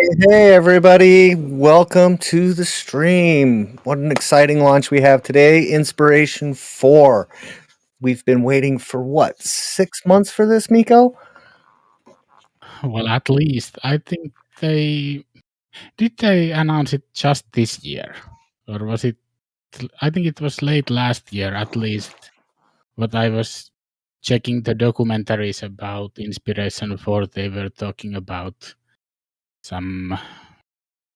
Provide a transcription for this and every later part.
Hey, everybody. Welcome to the stream. What an exciting launch we have today. Inspiration4. We've been waiting for what, 6 months for this, Mikko? Well, at least I think they announce it just this year, or was it? I think it was late last year, at least. But I was checking the documentaries about Inspiration4. They were talking about some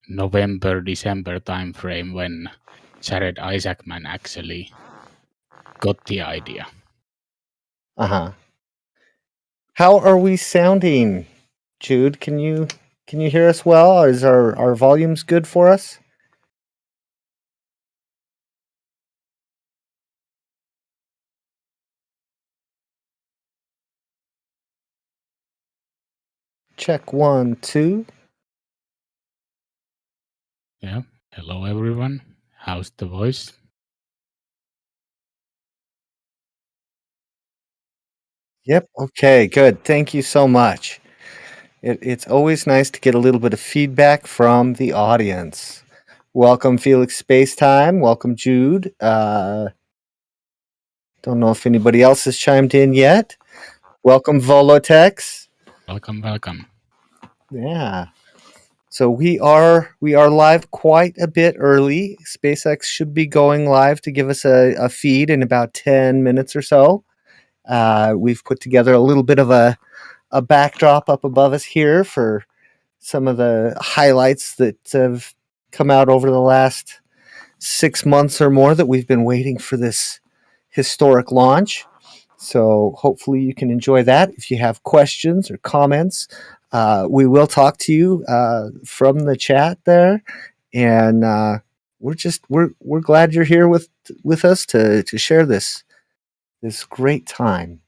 November, December time frame when Jared Isaacman actually got the idea. Uh-huh. How are we sounding, Jude? Can you hear us well? Is our volumes good for us? Check 1, 2. Yeah. Hello, everyone. How's the voice? Yep. Okay, good. Thank you so much. It's always nice to get a little bit of feedback from the audience. Welcome, Felix Spacetime. Welcome, Jude. Don't know if anybody else has chimed in yet. Welcome, Volotex. Welcome. Yeah. So we are live quite a bit early. SpaceX should be going live to give us a feed in about 10 minutes or so. We've put together a little bit of a backdrop up above us here for some of the highlights that have come out over the last 6 months or more that we've been waiting for this historic launch. So hopefully you can enjoy that. If you have questions or comments, we will talk to you from the chat there, and we're glad you're here with us to share this great time.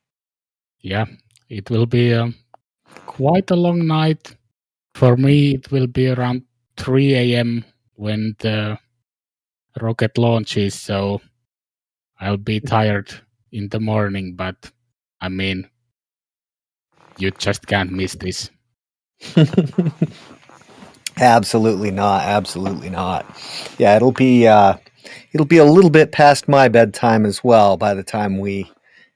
Yeah, it will be quite a long night. For me, it will be around 3 a.m. when the rocket launches, so I'll be tired in the morning, but I mean, you just can't miss this. Absolutely not. Absolutely not. Yeah, it'll be a little bit past my bedtime as well by the time we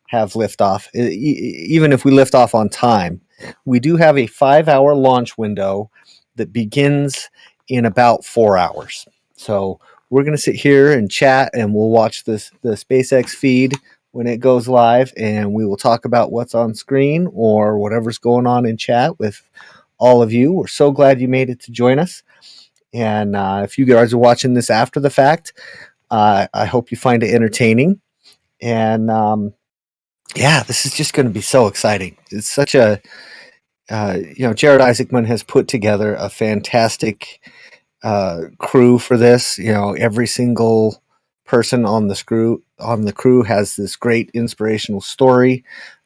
have liftoff. Even if we lift off on time, we do have a 5-hour launch window that begins in about 4 hours. So we're going to sit here and chat, and we'll watch the SpaceX feed when it goes live, and we will talk about what's on screen or whatever's going on in chat with all of you. We're so glad you made it to join us. And if you guys are watching this after the fact, I hope you find it entertaining. And yeah, this is just going to be so exciting. It's such a, Jared Isaacman has put together a fantastic crew for this. Every single person on the crew has this great inspirational story.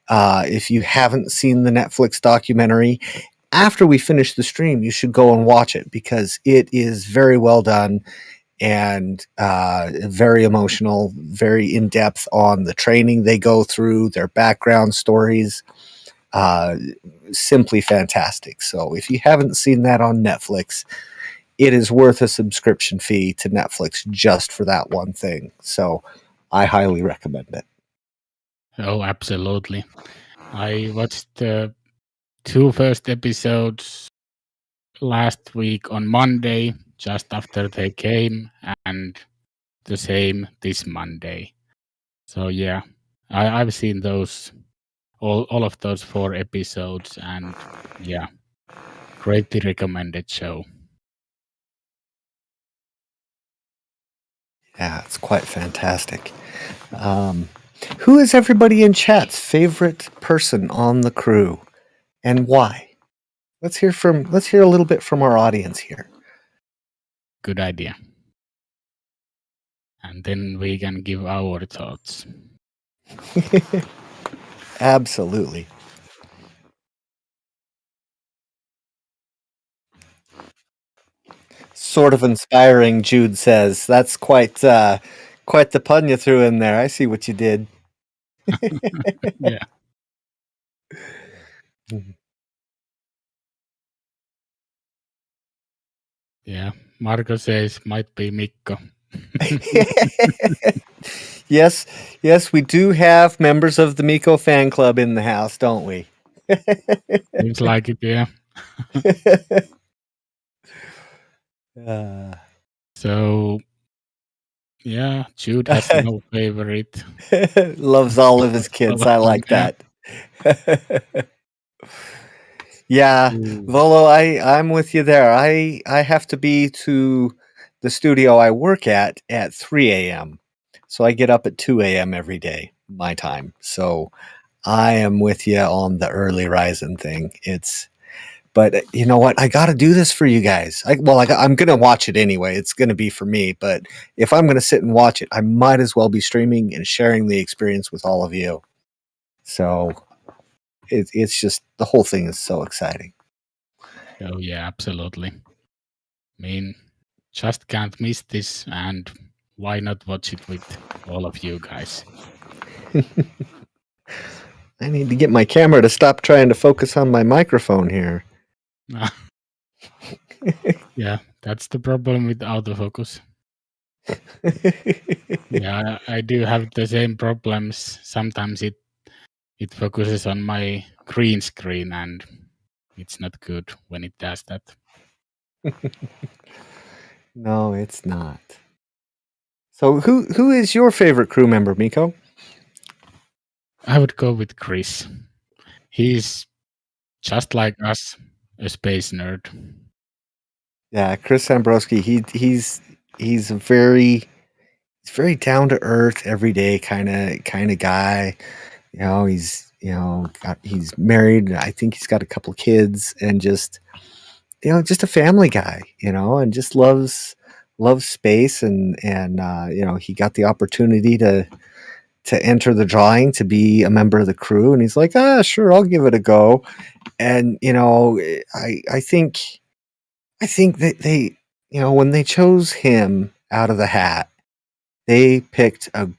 If you haven't seen the Netflix documentary, after we finish the stream, you should go and watch it because it is very well done and very emotional, very in depth on the training they go through, their background stories. Uh, Simply fantastic. So if you haven't seen that on Netflix, it is worth a subscription fee to Netflix just for that one thing. So I highly recommend it. Oh, absolutely. I watched the 2 first episodes last week on Monday, just after they came, and the same this Monday. So yeah, I've seen those all of those 4 episodes, and yeah, greatly recommended show. Yeah, it's quite fantastic. Who is everybody in chat's favorite person on the crew, and why? Let's hear a little bit from our audience here. Good idea. And then we can give our thoughts. Absolutely. Sort of inspiring, Jude says. That's quite the pun you threw in there. I see what you did. Yeah. Yeah, Marco says might be Mikko. Yes, yes, we do have members of the Mikko fan club in the house, don't we? Seems like it, yeah. Uh, So, yeah, Jude has no favorite. loves all of his kids. I like Yeah. that. Yeah, Ooh. Volo, I'm with you there. I have to be to the studio I work at 3 a.m. So I get up at 2 a.m. every day, my time. So I am with you on the early rising thing. But you know what? I got to do this for you guys. I'm going to watch it anyway. It's going to be for me. But if I'm going to sit and watch it, I might as well be streaming and sharing the experience with all of you. So it's just the whole thing is so exciting. Oh, yeah, absolutely. I mean, just can't miss this, and why not watch it with all of you guys? I need to get my camera to stop trying to focus on my microphone here. Yeah, that's the problem with autofocus. Yeah, I do have the same problems. Sometimes it focuses on my green screen, and it's not good when it does that. No, it's not. So who is your favorite crew member, Mikko? I would go with Chris. He's just like us, a space nerd. Yeah, Chris Ambrosky. He's a very down to earth, everyday kind of guy. You know, he's married. I think he's got a couple kids, and just just a family guy. And just loves space, and he got the opportunity to enter the drawing to be a member of the crew, and he's like, sure, I'll give it a go. And I think that they, when they chose him out of the hat, they picked um,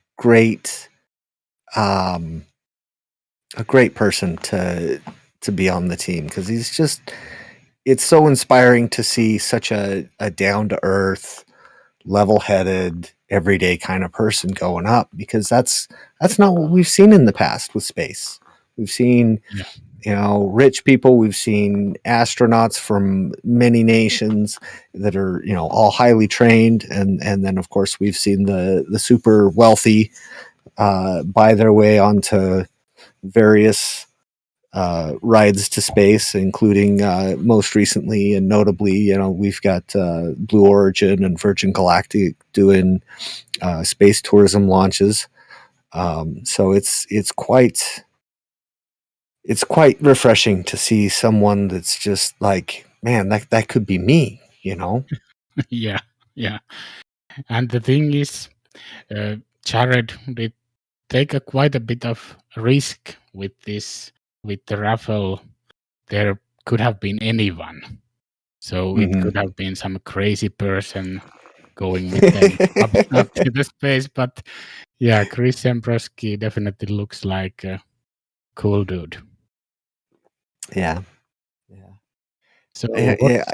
a great person to be on the team, because it's so inspiring to see such a down to earth, level headed, everyday kind of person going up, because that's not what we've seen in the past with space. We've seen rich people. We've seen astronauts from many nations that are, all highly trained. And then, of course, we've seen the super wealthy buy their way onto various rides to space, including most recently and notably, we've got Blue Origin and Virgin Galactic doing space tourism launches. So it's quite refreshing to see someone that's just like, man, that could be me, Yeah. And the thing is, Jared did take quite a bit of risk with this, with the raffle. There could have been anyone. So it could have been some crazy person going with them up to the space. But yeah, Chris Ambrosky definitely looks like a cool dude. Yeah. So Yeah.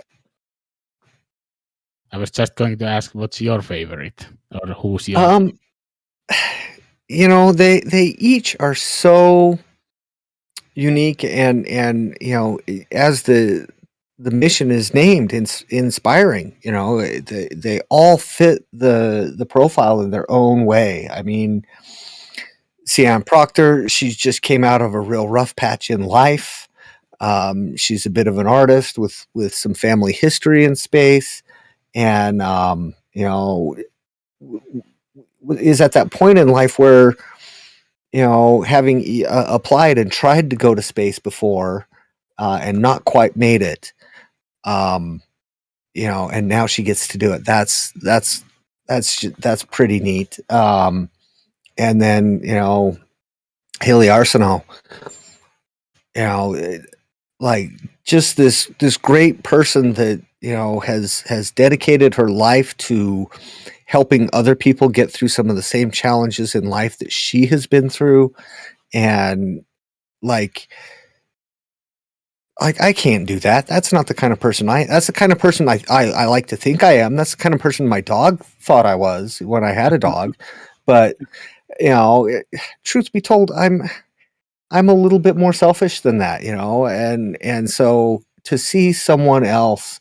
I was just going to ask, what's your favorite, or who's your? They each are so unique, and as the mission is named, inspiring. They all fit the profile in their own way. I mean, Sian Proctor, she just came out of a real rough patch in life. She's a bit of an artist with some family history in space, and is at that point in life where, having applied and tried to go to space before, and not quite made it, and now she gets to do it. That's pretty neat. And then Haley Arsenault, like, just this great person that has dedicated her life to helping other people get through some of the same challenges in life that she has been through. And like, like I can't do that. That's not the kind of person that's the kind of person I like to think I am. That's the kind of person my dog thought I was when I had a dog. But truth be told, I'm a little bit more selfish than that, and so to see someone else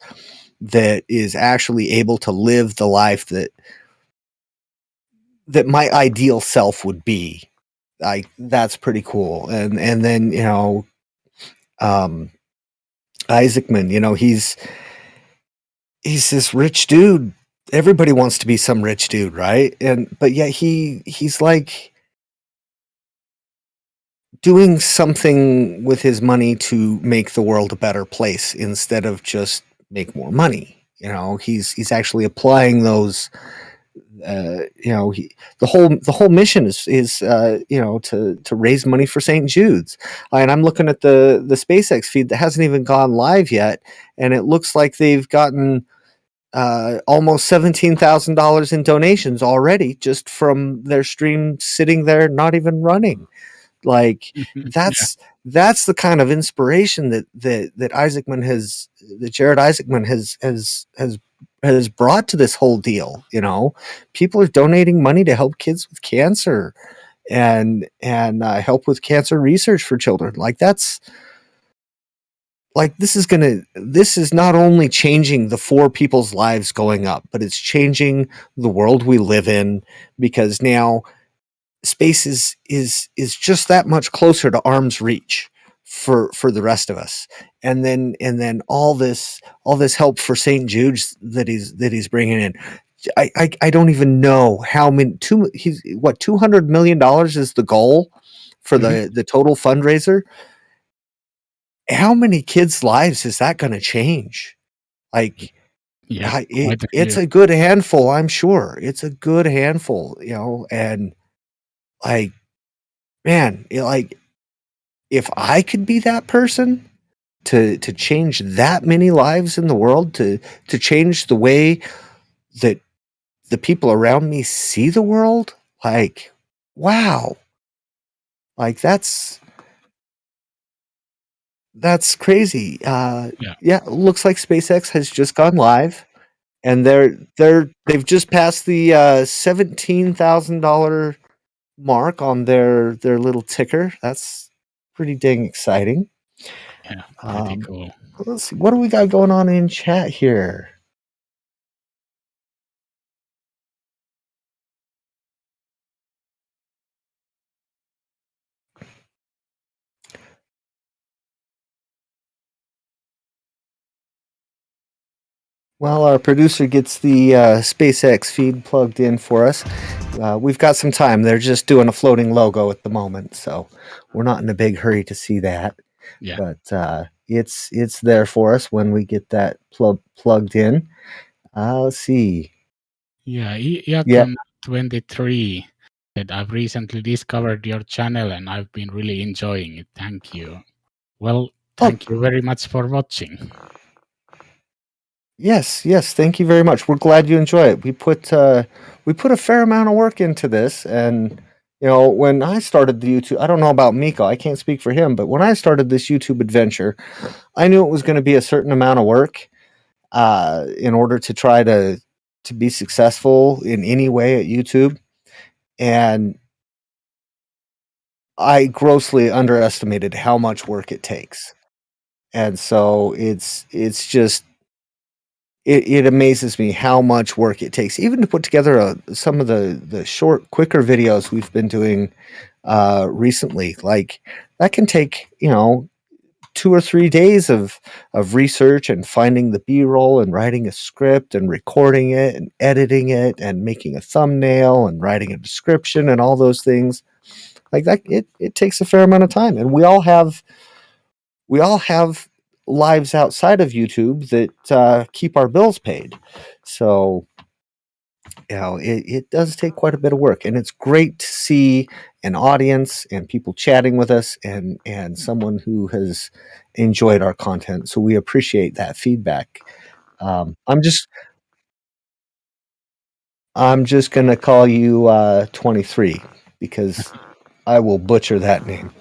that is actually able to live the life that my ideal self would be, like that's pretty cool. And then um, Isaacman, he's this rich dude. Everybody wants to be some rich dude, right? But yet he's like doing something with his money to make the world a better place instead of just make more money. He's actually applying those. The whole mission is to raise money for St. Jude's. And I'm looking at the SpaceX feed that hasn't even gone live yet, and it looks like they've gotten almost $17,000 in donations already just from their stream sitting there not even running. Like Yeah. that's the kind of inspiration that Jared Isaacman has brought to this whole deal. People are donating money to help kids with cancer and help with cancer research for children. Like that's like this is not only changing the 4 people's lives going up, but it's changing the world we live in, because now space is just that much closer to arm's reach for the rest of us. And then all this help for St. Jude's that he's bringing in. I don't even know how many. $200 million is the goal for Mhm. the total fundraiser. How many kids' lives is that going to change? Like, Yeah, quite a it's few. a good handful, I'm sure. It's a good handful, and like, man, like if I could be that person to change that many lives in the world, to change the way that the people around me see the world, like, wow, like that's crazy. Yeah. Yeah, it looks like SpaceX has just gone live, and they've just passed the $17,000 mark on their little ticker. That's pretty dang exciting. Yeah, pretty Um, cool. let's see, what do we got going on in chat here? While our producer gets the SpaceX feed plugged in for us, we've got some time. They're just doing a floating logo at the moment, so we're not in a big hurry to see that. Yeah. But it's there for us when we get that plugged in. Let's see. Yeah, Yeah. Iacon 23 said, I've recently discovered your channel and I've been really enjoying it. Thank you. Well, Oh, thank you very much for watching. yes. Thank you very much. We're glad you enjoy it. We put a fair amount of work into this, and when I started the YouTube, I don't know about Mikko. I can't speak for him, but when I started this YouTube adventure, I knew it was going to be a certain amount of work in order to try to be successful in any way at YouTube, and I grossly underestimated how much work it takes. And so it's just it amazes me how much work it takes, even to put together some of the short, quicker videos we've been doing recently. Like that can take 2 or 3 days of research and finding the B-roll and writing a script and recording it and editing it and making a thumbnail and writing a description and all those things. Like that, it takes a fair amount of time, and we all have lives outside of YouTube that keep our bills paid. So it does take quite a bit of work, and it's great to see an audience and people chatting with us, and someone who has enjoyed our content. So we appreciate that feedback. I'm just gonna call you 23 because I will butcher that name.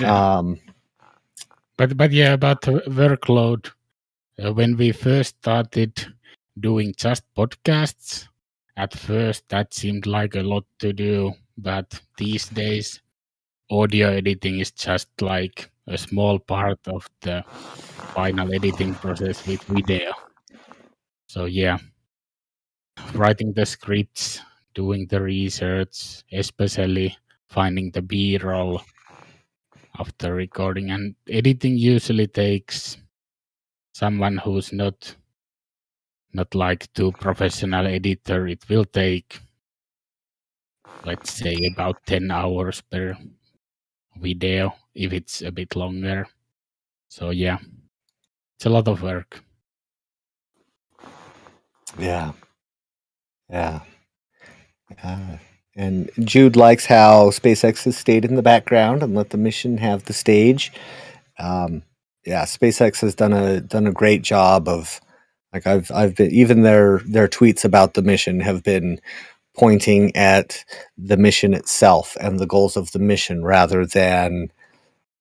Yeah. Um, But yeah, about the workload. When we first started doing just podcasts, at first that seemed like a lot to do. But these days, audio editing is just like a small part of the final editing process with video. So yeah, writing the scripts, doing the research, especially finding the B-roll after recording, and editing usually takes someone who's not like too professional editor. It will take, let's say, about 10 hours per video if it's a bit longer. So yeah, it's a lot of work. Yeah. And Jude likes how SpaceX has stayed in the background and let the mission have the stage. SpaceX has done a great job of, like, I've been, even their tweets about the mission have been pointing at the mission itself and the goals of the mission rather than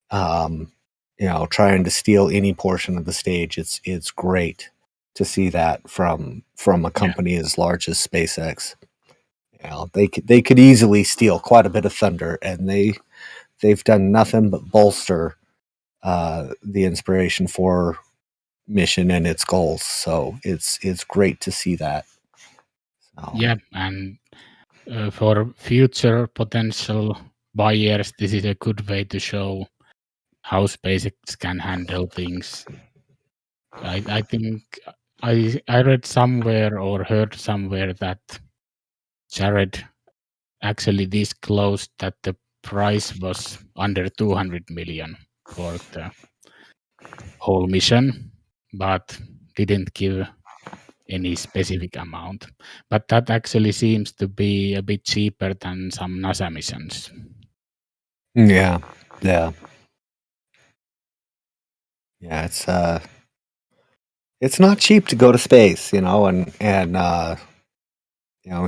trying to steal any portion of the stage. It's great to see that from a company as large as SpaceX. They could easily steal quite a bit of thunder, and they've done nothing but bolster the Inspiration4 mission and its goals. So it's great to see that. So. Yeah, and for future potential buyers, this is a good way to show how SpaceX can handle things. I think I read somewhere or heard somewhere that Jared actually disclosed that the price was under 200 million for the whole mission, but didn't give any specific amount. But that actually seems to be a bit cheaper than some NASA missions. Yeah. It's not cheap to go to space, and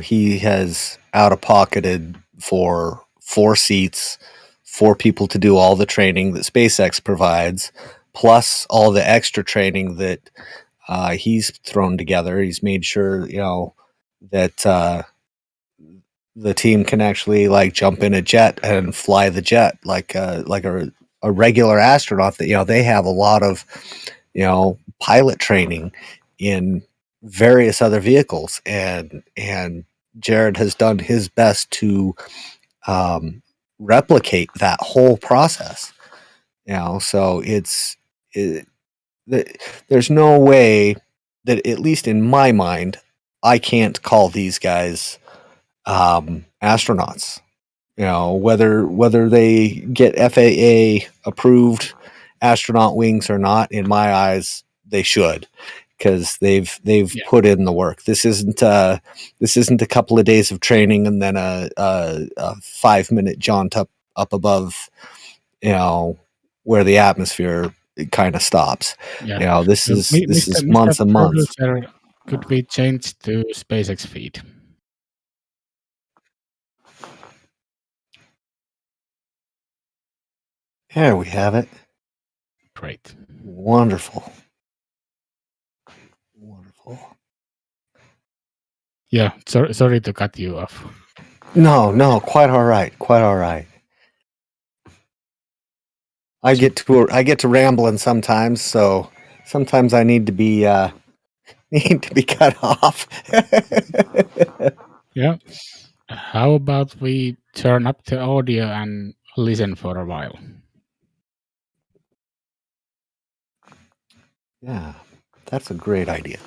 he has out-of-pocketed for 4 seats, 4 people to do all the training that SpaceX provides, plus all the extra training that he's thrown together. He's made sure, that the team can actually like jump in a jet and fly the jet like a regular astronaut. That they have a lot of pilot training in various other vehicles, and Jared has done his best to replicate that whole process. So there's no way that, at least in my mind, I can't call these guys astronauts. Whether they get FAA approved astronaut wings or not, in my eyes, they should, because they've put in the work. This isn't a couple of days of training and then a 5-minute jaunt up above, where the atmosphere kind of stops. Yeah. This is months and months. Producer, could we change to SpaceX feed? There we have it. Great. Wonderful. Yeah, sorry to cut you off. No, quite all right. I get to rambling sometimes, so sometimes I need to be cut off. Yeah. How about we turn up the audio and listen for a while? Yeah, that's a great idea.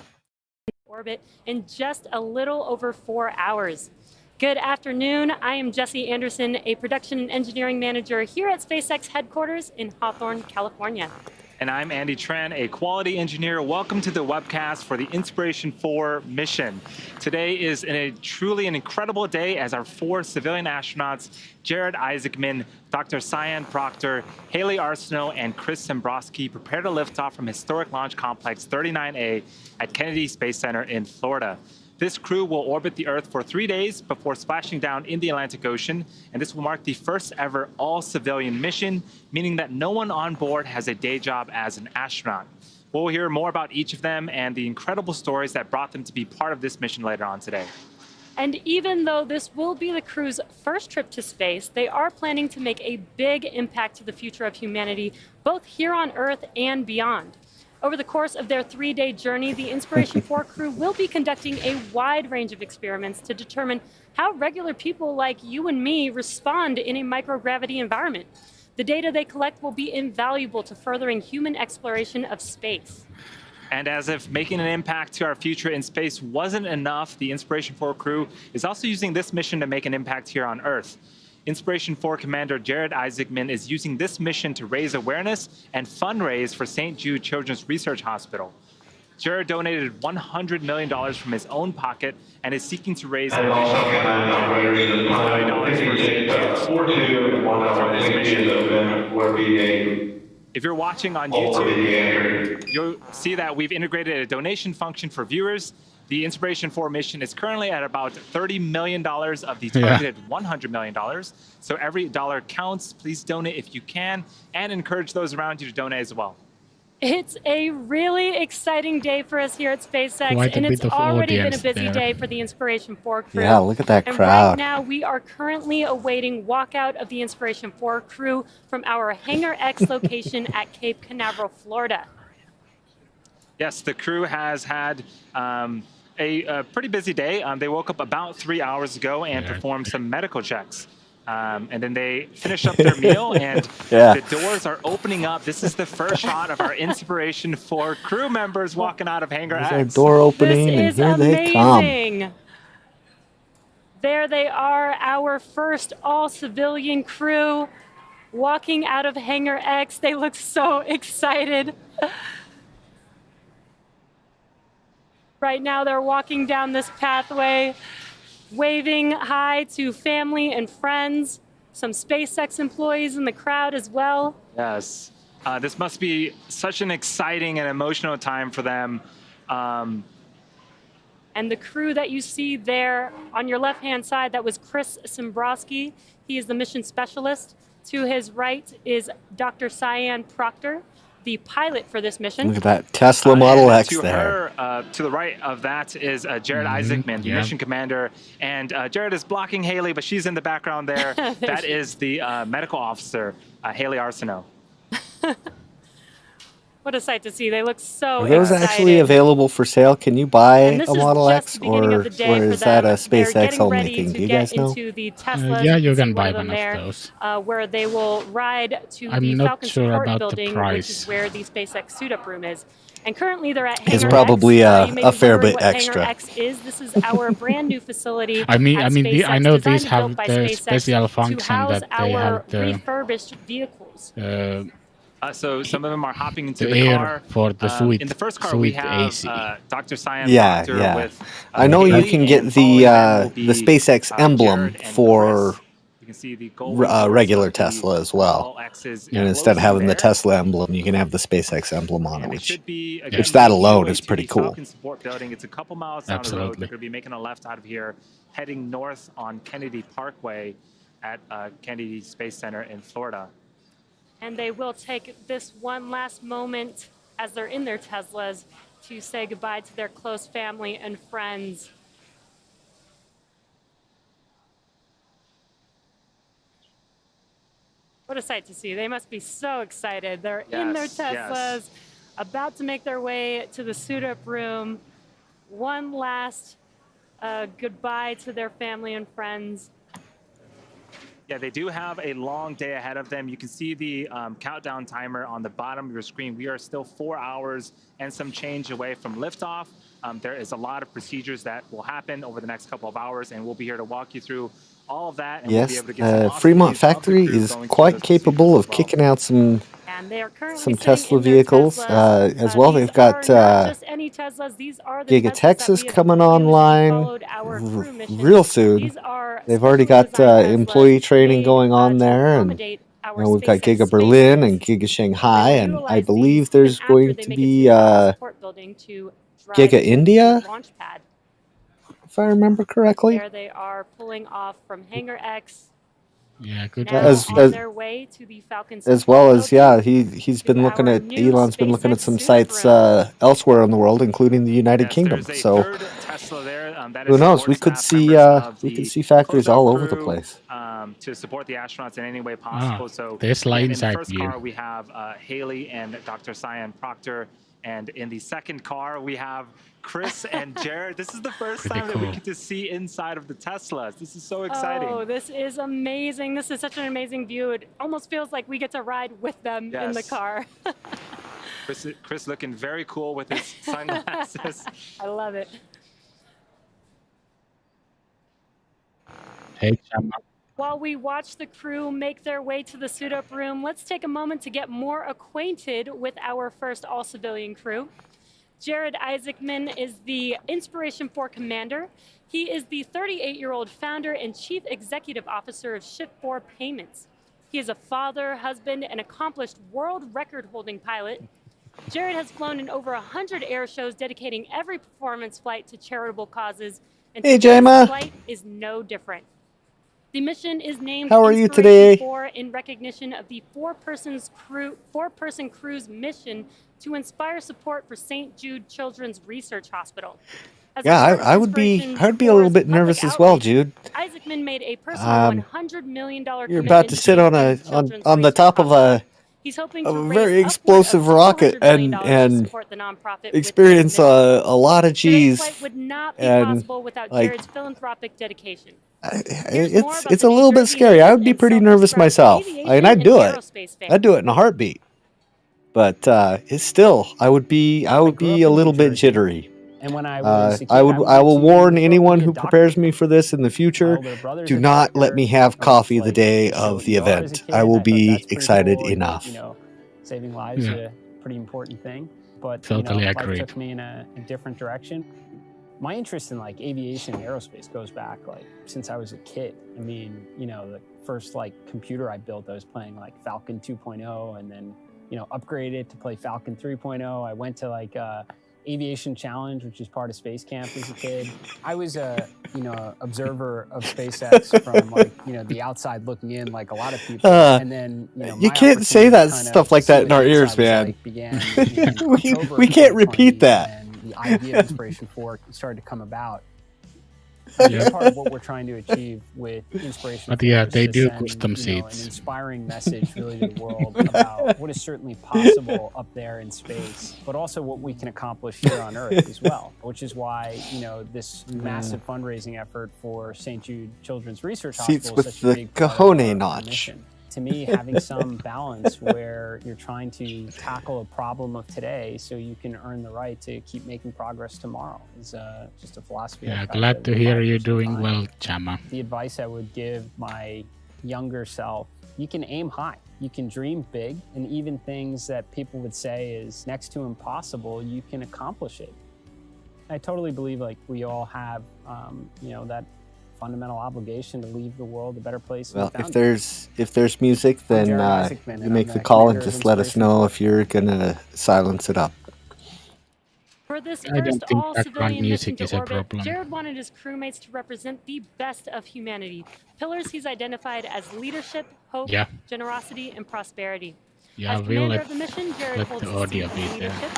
Orbit in just a little over 4 hours. Good afternoon. I am Jesse Anderson, a production and engineering manager here at SpaceX headquarters in Hawthorne, California. And I'm Andy Tran, a quality engineer. Welcome to the webcast for the Inspiration4 mission. Today is truly an incredible day as our 4 civilian astronauts, Jared Isaacman, Dr. Cyan Proctor, Haley Arsenault, and Chris Zembrowski, prepare to lift off from historic Launch Complex 39A at Kennedy Space Center in Florida. This crew will orbit the Earth for 3 days before splashing down in the Atlantic Ocean, and this will mark the first ever all-civilian mission, meaning that no one on board has a day job as an astronaut. We'll hear more about each of them and the incredible stories that brought them to be part of this mission later on today. And even though this will be the crew's first trip to space, they are planning to make a big impact to the future of humanity, both here on Earth and beyond. Over the course of their 3-day journey, the Inspiration4 crew will be conducting a wide range of experiments to determine how regular people like you and me respond in a microgravity environment. The data they collect will be invaluable to furthering human exploration of space. And as if making an impact to our future in space wasn't enough, the Inspiration4 crew is also using this mission to make an impact here on Earth. Inspiration4 Commander Jared Isaacman is using this mission to raise awareness and fundraise for St. Jude Children's Research Hospital. Jared donated $100 million from his own pocket and is seeking to raise an additional $1 million for St. Jude from this mission. If you're watching on YouTube, you'll see that we've integrated a donation function for viewers. The Inspiration4 mission is currently at about $30 million of the targeted $100 million. So every dollar counts. Please donate if you can, and encourage those around you to donate as well. It's a really exciting day for us here at SpaceX, and it's already been a busy day for the Inspiration4 crew. Yeah, look at that and crowd. Right now, we are currently awaiting walkout of the Inspiration4 crew from our Hangar X location at Cape Canaveral, Florida. Yes, the crew has had a pretty busy day. They woke up about 3 hours ago and performed some medical checks. And then they finished up their meal, and the doors are opening up. This is the first shot of our Inspiration4 crew members walking out of Hangar X. There's our door opening, and here they come. There they are, our first all-civilian crew walking out of Hangar X. They look so excited. Right now, they're walking down this pathway, waving hi to family and friends, some SpaceX employees in the crowd as well. Yes, this must be such an exciting and emotional time for them. And the crew that you see there on your left-hand side, that was Chris Simbrowski. He is the mission specialist. To his right is Dr. Cyan Proctor, the pilot for this mission. Look at that Tesla Model X there. To the right of that is Jared Isaacman, the mission commander. And Jared is blocking Haley, but she's in the background there. That is the medical officer, Haley Arsenault. What a sight to see. They look so excited. Are those actually available for sale? Can you buy a Model X, or is that a SpaceX only thing? Do you guys know? Yeah, you can buy one of those. Where they will ride to the Falcon Support Building, which is where the SpaceX suit-up room is. And currently they're at Hangar X. It's probably a fair bit extra. Hangar X is. This is our brand new facility. I know these have the special function that they have the refurbished vehicles. So some of them are hopping into the car. For the suite, in the first car, we have Dr. Cyan Proctor with. I know you can get the SpaceX emblem for you can see the regular Tesla as well. And instead of having the Tesla emblem, you can have the SpaceX emblem on it, which that alone is pretty cool. Support building. It's a couple miles down the road. They're going to be making a left out of here, heading north on Kennedy Parkway at Kennedy Space Center in Florida. And they will take this one last moment as they're in their Teslas to say goodbye to their close family and friends. What a sight to see. They must be so excited. They're in their Teslas, about to make their way to the suit-up room. One last goodbye to their family and friends. Yeah, they do have a long day ahead of them. You can see the countdown timer on the bottom of your screen. We are still 4 hours and some change away from liftoff. There is a lot of procedures that will happen over the next couple of hours, and we'll be here to walk you through all of that. And yes, we'll be able to get some Fremont Factory is quite capable of kicking out some Tesla vehicles as well. They've got Giga Texas coming online real soon. They've already got employee training going on there, and we've got Giga Berlin and Giga Shanghai, and I believe there's going to be Giga India. if I remember correctly. There they are pulling off from Hangar X. Yeah, good Now job. on their way to the Falcon As well as, supply he's been to looking our at, new Elon's been looking at SpaceX some suit-up sites room. elsewhere in the world, including the United Yes, Kingdom. there's a So third Tesla there. That who is knows? support We could staff see members of we could the see factories closeout all over the crew, place. to support the astronauts in any way Ah, possible. So Tesla again, in the inside first view. car, we have Haley and Dr. Cyan Proctor. And in the second car, we have Chris and Jared. This is the first Pretty time that we cool. get to see inside of the Teslas. This is so exciting. Oh, this is amazing. This is such an amazing view. It almost feels like we get to ride with them in the Yes. car. Chris looking very cool with his sunglasses. I love it. Hey, Chama. While we watch the crew make their way to the suit-up room, let's take a moment to get more acquainted with our first all-civilian crew. Jared Isaacman is the Inspiration4 commander. He is the 38-year-old founder and chief executive officer of Shift4 Payments. He is a father, husband, and accomplished world record-holding pilot. Jared has flown in over 100 air shows, dedicating every performance flight to charitable causes. And Hey, today's Jema. flight is no different. The mission is named How are you today? Inspiration4 in recognition of the four-person crew's mission to inspire support for St. Jude Children's Research Hospital. As a Yeah, part of I would be a little Inspiration4's bit nervous public as well, outreach, Jude. Isaacman made a personal Um, $100 million You're about commitment to sit on St. Jude Children's on the Research top of Hospital. He's hoping a to very raise explosive upward of rocket $400 million to and support the nonprofit with experience this mission. a lot of Today's cheese. flight would not be and, possible without like, Jared's philanthropic dedication. Here's more about It's the a little New bit Jersey scary. I would native be and pretty nervous self-described myself. aviation I'd do and it. aerospace fan. I'd do it in a heartbeat. But it's still, I would be grew up a in little New bit Jersey, jittery. And when I was a kid, I will warn to anyone be a who doctor. prepares me for this in the My future. older brother's Do a not let doctor. me have I was coffee the like, day this is of what the you are as a event. kid. I will thought be that's pretty excited cool, and, enough. saving lives Yeah. is a pretty important thing. But Totally life agreed. took me in a different direction. My interest in like aviation and aerospace goes back like since I was a kid. I mean, the first like computer I built, I was playing like Falcon 2.0, and then upgraded to play Falcon 3.0. I went to like Aviation Challenge, which is part of Space Camp as a kid. I was a observer of SpaceX from like the outside looking in, like a lot of people. And then You can't say that stuff like that in our ears, man. Began We can't repeat that. And the idea of Inspiration4 started to come about. That's part of what we're trying to achieve with Inspiration4. But yeah, is they to do send, custom an seats. inspiring message really to the world about what is certainly possible up there in space, but also what we can accomplish here on Earth as well. Which is why this massive fundraising effort for St. Jude Children's Research Seats Hospital with is such a the big part of cojones our notch. mission. To me, having some balance where you're trying to tackle a problem of today so you can earn the right to keep making progress tomorrow is just a philosophy. Yeah, I've had glad to live hear by you're for some doing time. well, Chama. The advice I would give my younger self, you can aim high, you can dream big, and even things that people would say is next to impossible, you can accomplish it. I totally believe like we all have, that fundamental obligation to leave the world a better place. Well, than we if found it. there's music, then Jared Isaacman, you and make I'm the the call and commander of just let us know if you're gonna silence it up. For this I don't first think all-civilian background mission music to is a orbit, problem. Jared wanted his crewmates to represent the best of humanity. Pillars he's identified as leadership, hope, Yeah. generosity, and prosperity. Yeah, As we'll commander let, of the mission, Jared let holds the the audio seat be of there. leadership.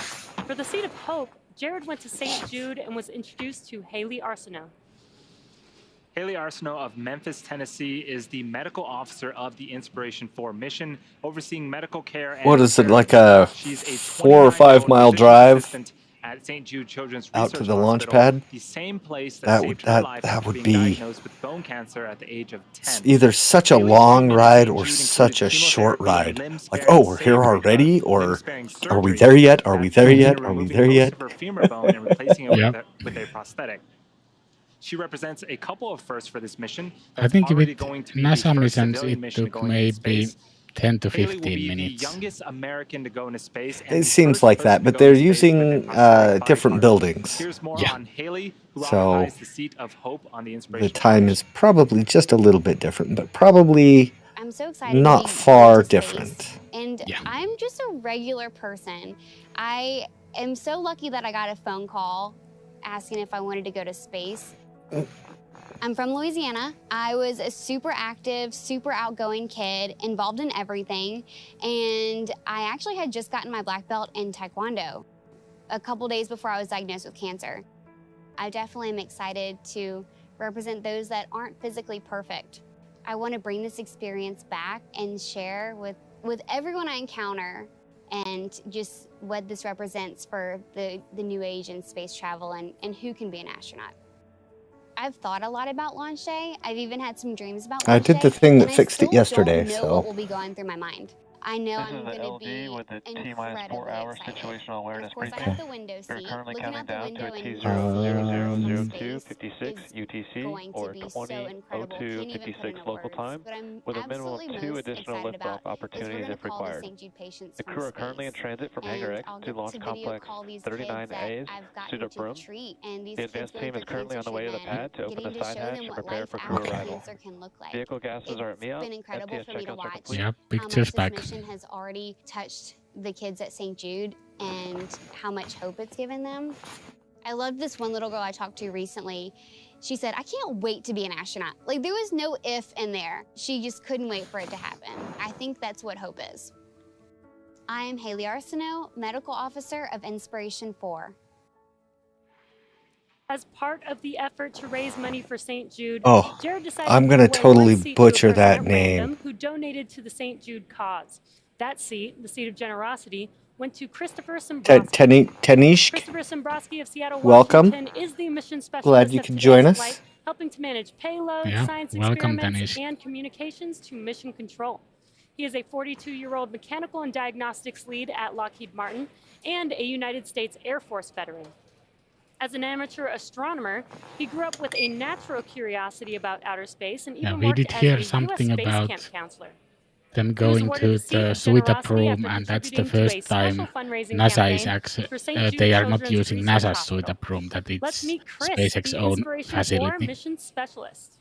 For the seat of hope, Jared went to St. Jude and was introduced to Haley Arsenault. Haley Arsenault of Memphis, Tennessee is the medical officer of the Inspiration4 mission, overseeing medical care and What is it, repair. like a She's a 4 or 5 29-year-old mile physician drive assistant at St. Jude Children's out to Research the launch Hospital, pad? the same place that That saved would her life that after would being be diagnosed with bone cancer at the age of 10. either such a Haley's long treatment at ride St. or Jude such a included short chemotherapy, ride. Like, limb-sparing oh, we're here surgery, already, or limb-sparing are we surgery there yet? Are that we there resulted yet? in Are we removing there most yet? of her femur bone and replacing it Yep. with a prosthetic. She represents a couple of firsts for this mission. I That's think already with going to be the NASA first missions, civilian it mission took going into maybe space. 10 to Haley will 15 be minutes. the youngest American to go into space. And It the seems first like person that, to but go they're into space with a using prosthetic body different part. buildings. Here's more Yeah. on Haley, who So, occupies the seat of hope on the The Inspiration4 time mission. is probably just a little bit different, but probably I'm so excited not to be far going to space. different. And Yeah. I'm just a regular person. I am so lucky that I got a phone call asking if I wanted to go to space. I'm from Louisiana. I was a super active, super outgoing kid, involved in everything, and I actually had just gotten my black belt in Taekwondo a couple days before I was diagnosed with cancer. I definitely am excited to represent those that aren't physically perfect. I want to bring this experience back and share with everyone I encounter, and just what this represents for the new age in space travel and who can be an astronaut. I've thought a lot about launch day. I've even had some dreams about launch day. I did the thing that and fixed it yesterday, I still don't know so. what will be going through my mind. I know This I'm is the going to be LD with the T-minus 4 incredibly hour excited. situational awareness Of course, I briefing. have the window seat. We're currently Looking counting out the down to window a and T0002 seeing 56 is UTC going to or be so incredible. 2002 Can't even put 56 into local words. time, What I'm with a minimum of absolutely 2 most additional excited liftoff about is we're opportunities going to if call the required. St. Jude patients The from crew are currently in space. transit from Hangar And X I'll to get Launch to video Complex call these kids 39A's that I've gotten suit-up to room. treat. And these The kids advanced going team through is currently cancer on the way to the treatment, pad to open getting the to side show hatch them and what prepare life for crew after arrival. cancer can look like. Vehicle gases are at me It's out. been incredible STS for me to check-ins are watch complete. Yeah, how much pictures this back. mission has already touched the kids at St. Jude and how much hope it's given them. I love this one little girl I talked to recently. She said, I can't wait to be an astronaut. Like, there was no if in there. She just couldn't wait for it to happen. I think that's what hope is. I am Haley Arsenault, Medical Officer of Inspiration4. As part of the effort to raise money for St. Jude, Oh, Jared decided I'm to gonna give away totally one seat butcher to a person that at name. random who donated to the St. Jude cause. That seat, the seat of generosity, went to Christopher Sombrowski. Tanishk, Christopher Sombrowski of Seattle, welcome. Washington, is the mission specialist Glad you of could today's join flight, us. helping to manage payload, Yeah, science welcome, experiments, Danish. and communications to mission control. He is a 42-year-old mechanical and diagnostics lead at Lockheed Martin and a United States Air Force veteran. As an amateur astronomer, he grew up with a natural curiosity about outer space and Yeah, even we worked did as hear a something U.S. Space about Camp counselor. them He was going awarded to the seat the of suite up generosity room, after and that's the contributing to a first time special fundraising NASA is campaign actually for St. Jude they are not Children's using Research NASA's suite Hospital. up room, that Let's it's meet Chris, SpaceX the own Inspiration4 facility. mission specialist.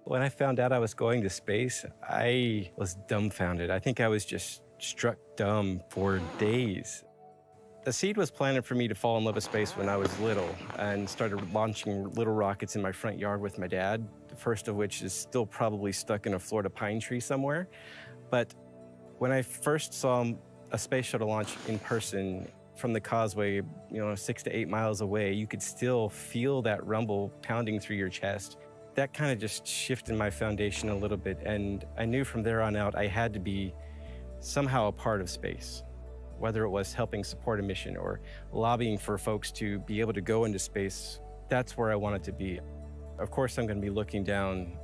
When I found out I was going to space, I was dumbfounded. I think I was just struck dumb for days. The seed was planted for me to fall in love with space when I was little and started launching little rockets in my front yard with my dad, the first of which is still probably stuck in a Florida pine tree somewhere. But when I first saw a space shuttle launch in person from the causeway, 6 to 8 miles away, you could still feel that rumble pounding through your chest. That kind of just shifted my foundation a little bit, and I knew from there on out I had to be somehow a part of space, whether it was helping support a mission or lobbying for folks to be able to go into space. That's where I wanted to be. Of course, I'm going to be looking down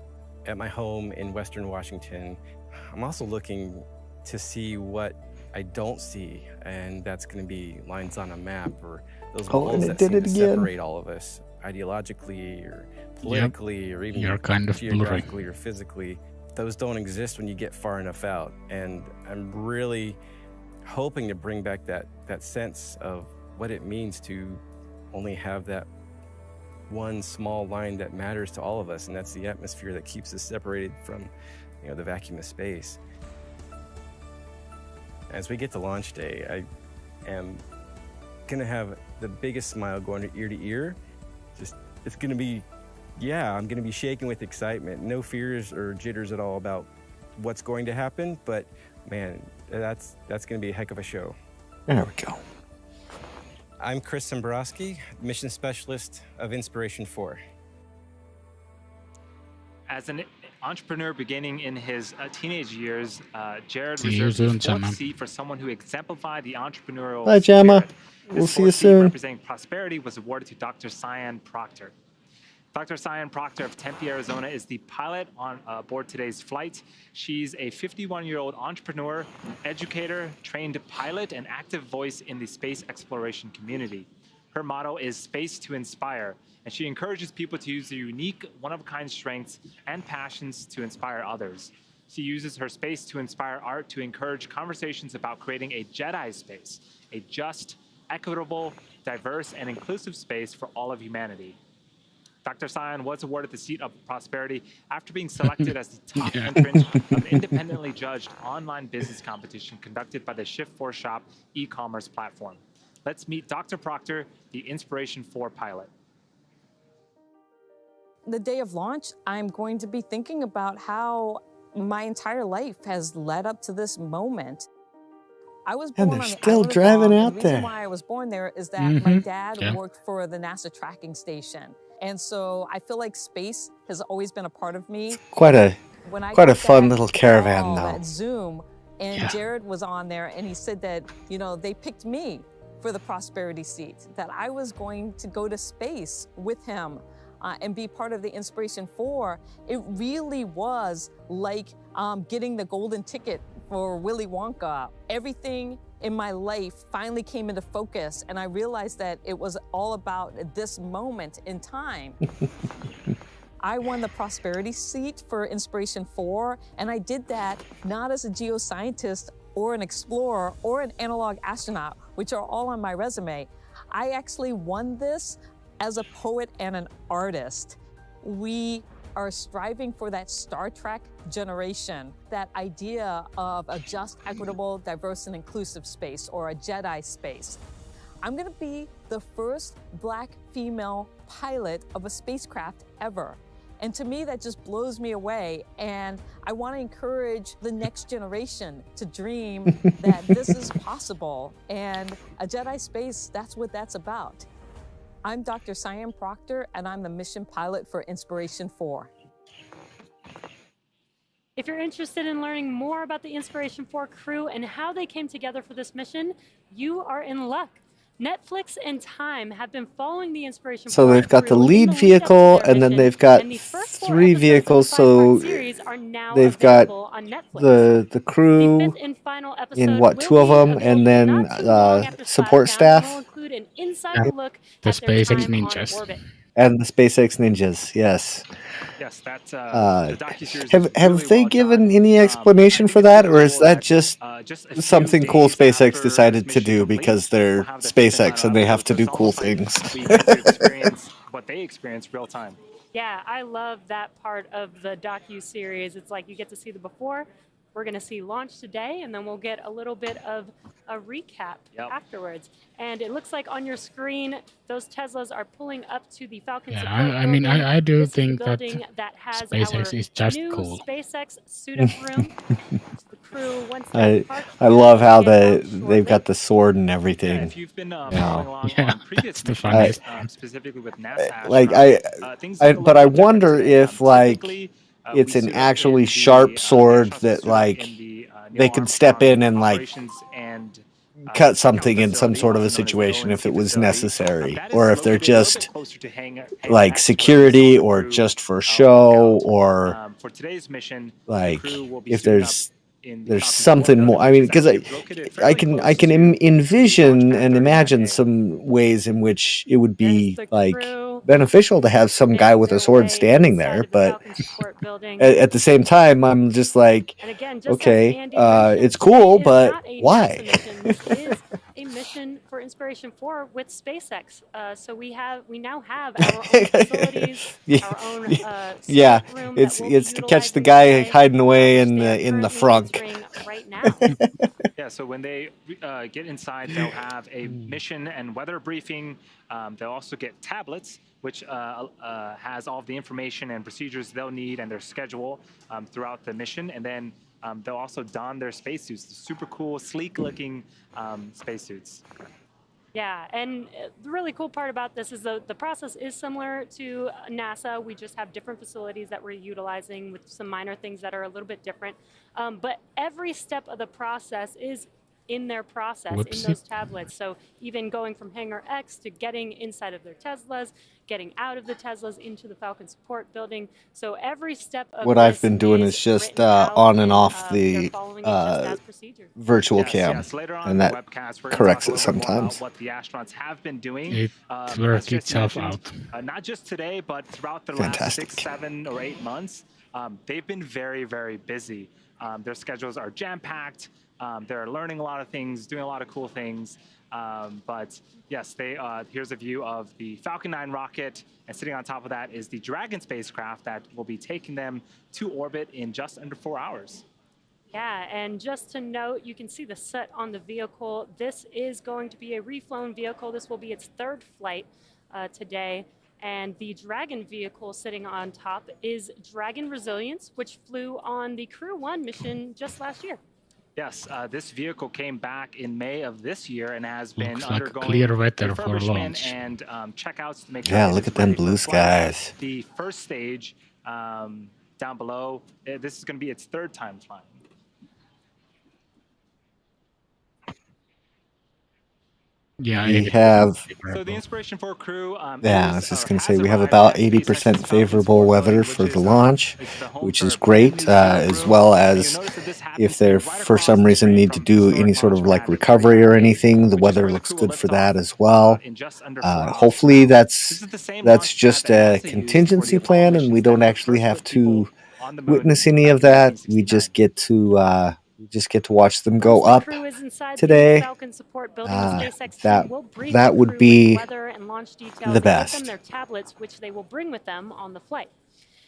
at my home in Western Washington. I'm also looking to see what I don't see, and that's going to be lines on a map or those walls that seem to separate all of us ideologically or politically or even You're kind of geographically or physically. Those don't exist when you get far enough out, and I'm really hoping to bring back that sense of what it means to only have that one small line that matters to all of us, and that's the atmosphere that keeps us separated from the vacuum of space. As we get to launch day, I am gonna have the biggest smile going ear to ear. It's gonna be, I'm gonna be shaking with excitement. No fears or jitters at all about what's going to happen, but man, that's gonna be a heck of a show. There we go. I'm Chris Sombrowski, mission specialist of Inspiration4. As an entrepreneur beginning in his teenage years, Jared See you reserved soon, the fourth Gemma. seat for someone who exemplified the entrepreneurial Bye, Gemma. spirit. We'll This see you fourth seat, soon. representing prosperity, was awarded to Dr. Cyan Proctor. Dr. Cyan Proctor of Tempe, Arizona, is the pilot on board today's flight. She's a 51-year-old entrepreneur, educator, trained pilot, and active voice in the space exploration community. Her motto is Space to Inspire, and she encourages people to use their unique, one-of-a-kind strengths and passions to inspire others. She uses her Space to Inspire art to encourage conversations about creating a Jedi space, a just, equitable, diverse, and inclusive space for all of humanity. Dr. Cyan was awarded the seat of prosperity after being selected as the top entrant of an independently judged online business competition conducted by the Shift4Shop e-commerce platform. Let's meet Dr. Proctor, the Inspiration4 pilot. The day of launch, I'm going to be thinking about how my entire life has led up to this moment. I was born And they're on the still island of driving Guam, and out the reason there. why I was born there is that my dad Yeah. worked for the NASA tracking station. And so I feel like space has always been a part of me. Quite a When I quite a got fun that little caravan, call, though. that Zoom, and Yeah. Jared was on there, and he said that, you know, they picked me for the prosperity seat, that I was going to go to space with him and be part of the Inspiration4. It really was like getting the golden ticket for Willy Wonka. Everything in my life finally came into focus, and I realized that it was all about this moment in time. I won the prosperity seat for Inspiration4, and I did that not as a geoscientist or an explorer or an analog astronaut, which are all on my resume. I actually won this as a poet and an artist. We are striving for that Star Trek generation, that idea of a just, equitable, diverse, and inclusive space, or a Jedi space. I'm gonna be the first Black female pilot of a spacecraft ever. And to me, that just blows me away. And I want to encourage the next generation to dream that this is possible. And a Jedi space, that's what that's about. I'm Dr. Cyan Proctor, and I'm the mission pilot for Inspiration4. If you're interested in learning more about the Inspiration4 crew and how they came together for this mission, you are in luck. Netflix and Time have been following the Inspiration4 So they've got the crew in lead lead up to vehicle, their and then mission, they've got and the first 4 three episodes of vehicles. the 5-part So series are now they've got available on Netflix. the The crew fifth and final episode in what, will 2 of be them, and available then not too long after support splashdown, and will staff include an inside Yeah. look The at their SpaceX time on Ninjas. orbit. and the SpaceX Ninjas. Yes. Yes, that Uh, the docuseries have is have really they well given done. any I explanation think for it's that, really or is cool that that just just a few something cool days SpaceX after this decided to mission do because completes, they're we'll have the fifth and SpaceX final and they have episode. to So do it's cool almost like things? we get to experience what they experience real time. Yeah, I love that part of the docu-series. It's like you get to see the before. We're going to see launch today, and then we'll get a little bit of a recap afterwards. And it looks like on your screen, those Teslas are pulling up to the Falcon Yeah, support I mean, building. I do This is the think that building that has SpaceX our is just new cool. SpaceX suit-up room. The crew, once they're parked I here, love will how get out they've shortly. got the sword and Yeah, everything. if you've been You following know, along Yeah, on previous that's the missions, funniest I, part. specifically with NASA like astronauts, things look a but little I bit different wonder today. if like Typically, it's we an suit up actually in sharp the sword astronauts will that suit up like in the they Neil can step Armstrong in and like operations and cut takeoff something in some facility, sort of also a known as the situation if ONC it was facility. necessary, That or is if they're located a little bit just closer to Hangar like X, where the security solar or crew just for work show, out. or For today's mission, the like crew will be if suiting up there's in the Falcon support something more. building, I which mean, is because actually located I fairly can close to the launch envision pad and 39A. imagine some ways in which it would There's be the like crew beneficial to have some guy making with a their sword way standing inside there, of the but Falcon support building. at the same time, I'm just like, And again, just as okay, Andy mentioned, it's today cool, is but not a NASA why? mission. This is a mission for Inspiration4 with SpaceX. So we now have our own facilities, Yeah, our own yeah, suit-up room that we'll be it's to catch the utilizing guy today, hiding away which in they are the currently frunk. entering right now. Yeah, so when they get inside, they'll have a mission and weather briefing. They'll also get tablets, which has all of the information and procedures they'll need and their schedule throughout the mission. And then they'll also don their spacesuits, the super cool, sleek-looking spacesuits. Yeah, and the really cool part about this is the process is similar to NASA. We just have different facilities that we're utilizing with some minor things that are a little bit different. But every step of the process is in their process, in Whoopsie. those tablets. So even going from Hangar X to getting inside of their Teslas, getting out of the Teslas into the Falcon support building. So every step of What this I've been doing is just on and off they're the following it just as procedure. virtual cam, Yes. Later on in and the that webcast, we're going to corrects talk a it little bit more about sometimes. what the astronauts have been doing. It As worked Jesse itself mentioned, out. not just today, but throughout the Fantastic. last 6, 7, or 8 months, they've been very, very busy. Their schedules are jam-packed. They're learning a lot of things, doing a lot of cool things. But yes, here's a view of the Falcon 9 rocket, and sitting on top of that is the Dragon spacecraft that will be taking them to orbit in just under 4 hours. Yeah, and just to note, you can see the soot on the vehicle. This is going to be a reflown vehicle. This will be its 3rd flight today. And the Dragon vehicle sitting on top is Dragon Resilience, which flew on the Crew 1 mission just last year. Yes, this vehicle came back in May of this year and has been Looks like undergoing clear weather for refurbishment launch. and checkouts to make sure Yeah, that look it's at them ready for blue flight. skies. The first stage down below, this is going to be its third time flying. Yeah, We have, So the Inspiration4 crew yeah, I was just going to say, we have about 80% favorable weather for the launch, which is great, as well as if they for some reason need to do any sort of like recovery or anything, the weather looks good for that as well. Hopefully that's just a contingency plan and we don't actually have to witness any of that. We just get to watch them go up today. That would be the best. Their tablets, which they will bring with them on the flight.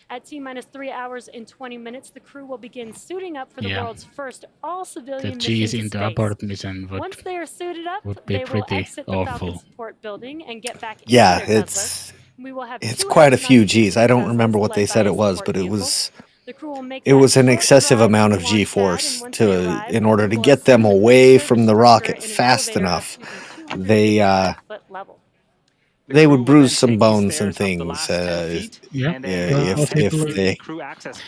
At T-minus 3 hours and 20 minutes, the crew will begin suiting up for the world's first all-civilian the mission to into space. abort mission Once they are suited up, would be they will pretty exit the awful. Falcon support building and get back into Yeah, their it's We will have it's two quite a few astronauts Gs. I don't Teslas remember what led they by said a it was, support but it vehicle. was The crew will make it that was an short excessive drive amount to of the launch pad, G-force and once they to arrive, in order the to crew will get them ascend away service from the structure rocket in an fast elevator enough. up to the They 255-foot level. they would bruise some bones and things Yeah, if they.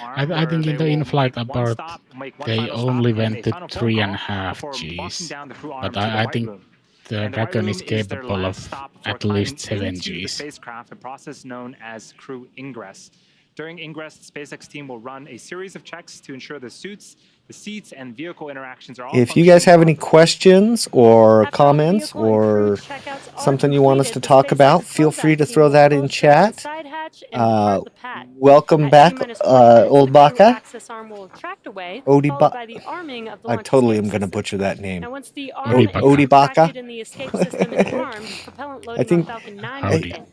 I think in the in-flight abort, they only went to 3.5 Gs. But I think the Dragon is capable of at least 7 into the Gs. spacecraft, a process known as crew ingress. During ingress, the SpaceX team will run a series of checks to ensure the suits, the seats, and vehicle interactions are all If you guys have any questions or After all comments vehicle and crew or checkouts are something you want us to completed, the talk SpaceX about, feel closeout free to team throw will that in close the chat. side hatch and depart the pad. Welcome At back, T-minus 20 minutes, old the crew Baka. access arm will retract away, Odie followed Ba- by the arming of the I launch totally escape am going to system. butcher that name. Now, once the arm Odie is Baka. retracted and the escape system is armed, propellant loading on Falcon 9 will begin.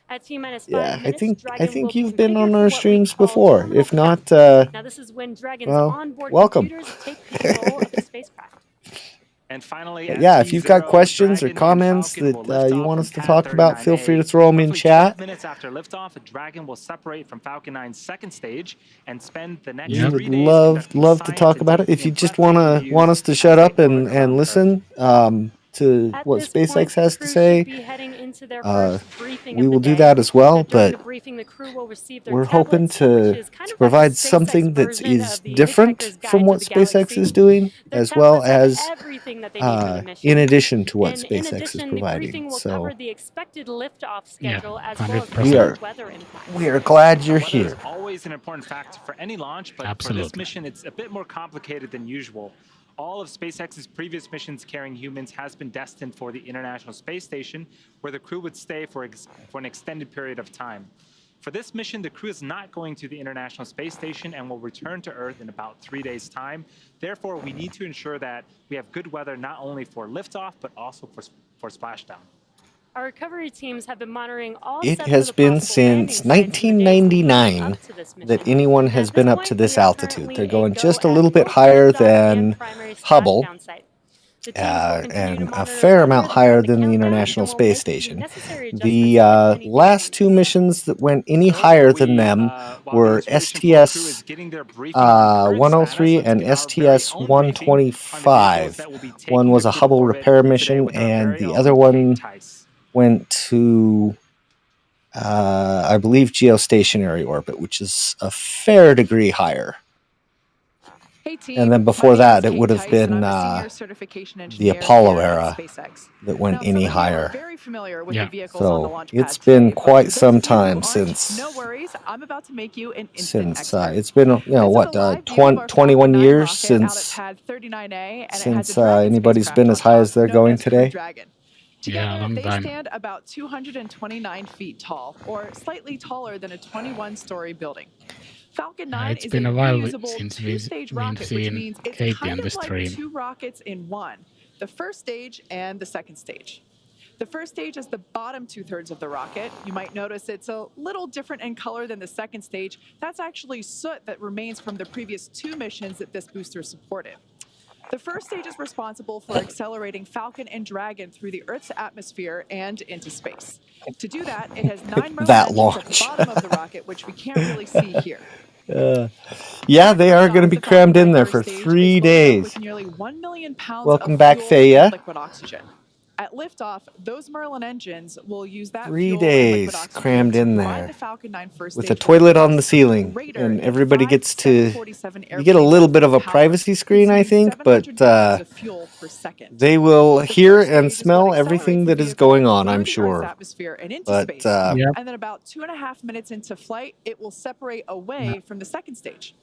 At T-minus 5 Yeah, minutes, I Dragon will think be you've been configured on for our what we streams call before. terminal If not, count. Now, this is when Dragon's well, onboard welcome. computers take control of the spacecraft. And finally, But yeah, if you've got questions or comments that you want us to talk about, feel free to throw them in chat. 12 minutes after liftoff, Dragon will separate from Falcon 9's second stage and spend the next We 3 would days love conducting to science talk and about it. If taking you just breathtaking views want us to as shut they up orbit and around Earth. listen to At what this SpaceX point, has the to crew say, should be heading into their first briefing we of will the do day. that as well. Now, during But the briefing, the crew will receive their we're hoping tablets, which to is kind of like the provide SpaceX something that version is of the different Hitchhiker's Guide from to what the SpaceX Galaxy. is doing, Their as well tablets have as everything that they need for the mission. in addition to what And in SpaceX is addition, the providing. briefing will So cover the expected liftoff schedule as well as 100%. possible weather impacts. we are glad you're Weather is here. always an important factor for any launch, but for this Absolutely. mission, it's a bit more complicated than usual. All of SpaceX's previous missions carrying humans has been destined for the International Space Station, where the crew would stay for an extended period of time. For this mission, the crew is not going to the International Space Station and will return to Earth in about 3 days' time. Therefore, we need to ensure that we have good weather not only for liftoff, but also for splashdown. Our recovery teams have been monitoring all It seven has of the been possible landing since sites in the days leading 1999 up to this that mission. anyone And has at been this up to point, this we are altitude. currently They're a going go just a at little bit both higher liftoff and than primary Hubble, splashdown site. The teams will continue to and a monitor fair weather amount throughout higher the than the countdown International and will Space make the Station. necessary adjustments The if anything last two changes. missions that went any So higher while than them while the were Inspiration4 crew is STS getting their briefing on current 103 status, and let's get our very STS own briefing on the vehicles 125. that will be One taking was the a crew to Hubble orbit repair today mission, with our and very the own other Kate one Tice. went to, I believe, geostationary orbit, which is a fair degree higher. Hey team, And then my before name that, is it Kate would have Tice, been and I'm a senior certification the engineer Apollo here at era SpaceX. that went Now, some any of you are higher. very familiar with Yeah. the vehicles on the So launch pad it's been today, but quite for some those of you who time aren't, since no worries. I'm about to make you an instant expert. it's been, you know, This what, is a live view of our 21 Falcon 9 years rocket out at since pad 39A, and it has a Dragon anybody's spacecraft been on as high as top, they're known going as Crew today. Dragon. Yeah, Together, long they time. stand about 229 feet tall, or slightly taller than a 21-story building. Falcon 9 It's is been a a while reusable since we've two-stage rocket, which seen means it's Katie kind on the of like stream. two rockets in one. The first stage and the second stage. The first stage is the bottom two-thirds of the rocket. You might notice it's a little different in color than the second stage. That's actually soot that remains from the previous two missions that this booster supported. The first stage is responsible for accelerating Falcon and Dragon through the Earth's atmosphere and into space. To do that, it has 9 Merlin That engines launch. at the bottom of the rocket, which we can't really see here. Yeah, they are going to be The Falcon crammed in 9 there first for stage is 3 loaded up days. with nearly 1 million pounds Welcome of back, fuel Faya. and liquid oxygen. At liftoff, those Merlin engines will use that 3 fuel and liquid days oxygen crammed to in provide there the Falcon 9 first with a stage toilet on the thrust ceiling, greater and than everybody 5 gets to. 747 You get a airplanes little at bit of full a power, privacy screen, I consuming think, but 700 gallons of fuel per second. they will The hear first and stage is what smell accelerates everything the that is vehicle going on, through I'm the Earth's sure. atmosphere and into But space. Yep. And then about 2.5 minutes into flight, it will separate away from the second stage.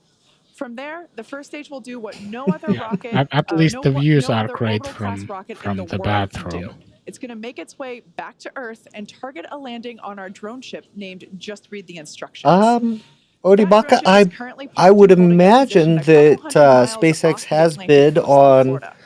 From there, the first stage will do what no other rocket, At least the views no are other great orbital class from rocket in the the world can do. bathroom. It's going to make its way back to Earth and target a landing on our drone ship named Just Read the Instructions. Odibaka, That drone ship is currently I would parked and holding a position imagine a couple that hundred miles SpaceX off the has Atlantic bid coast of on Florida.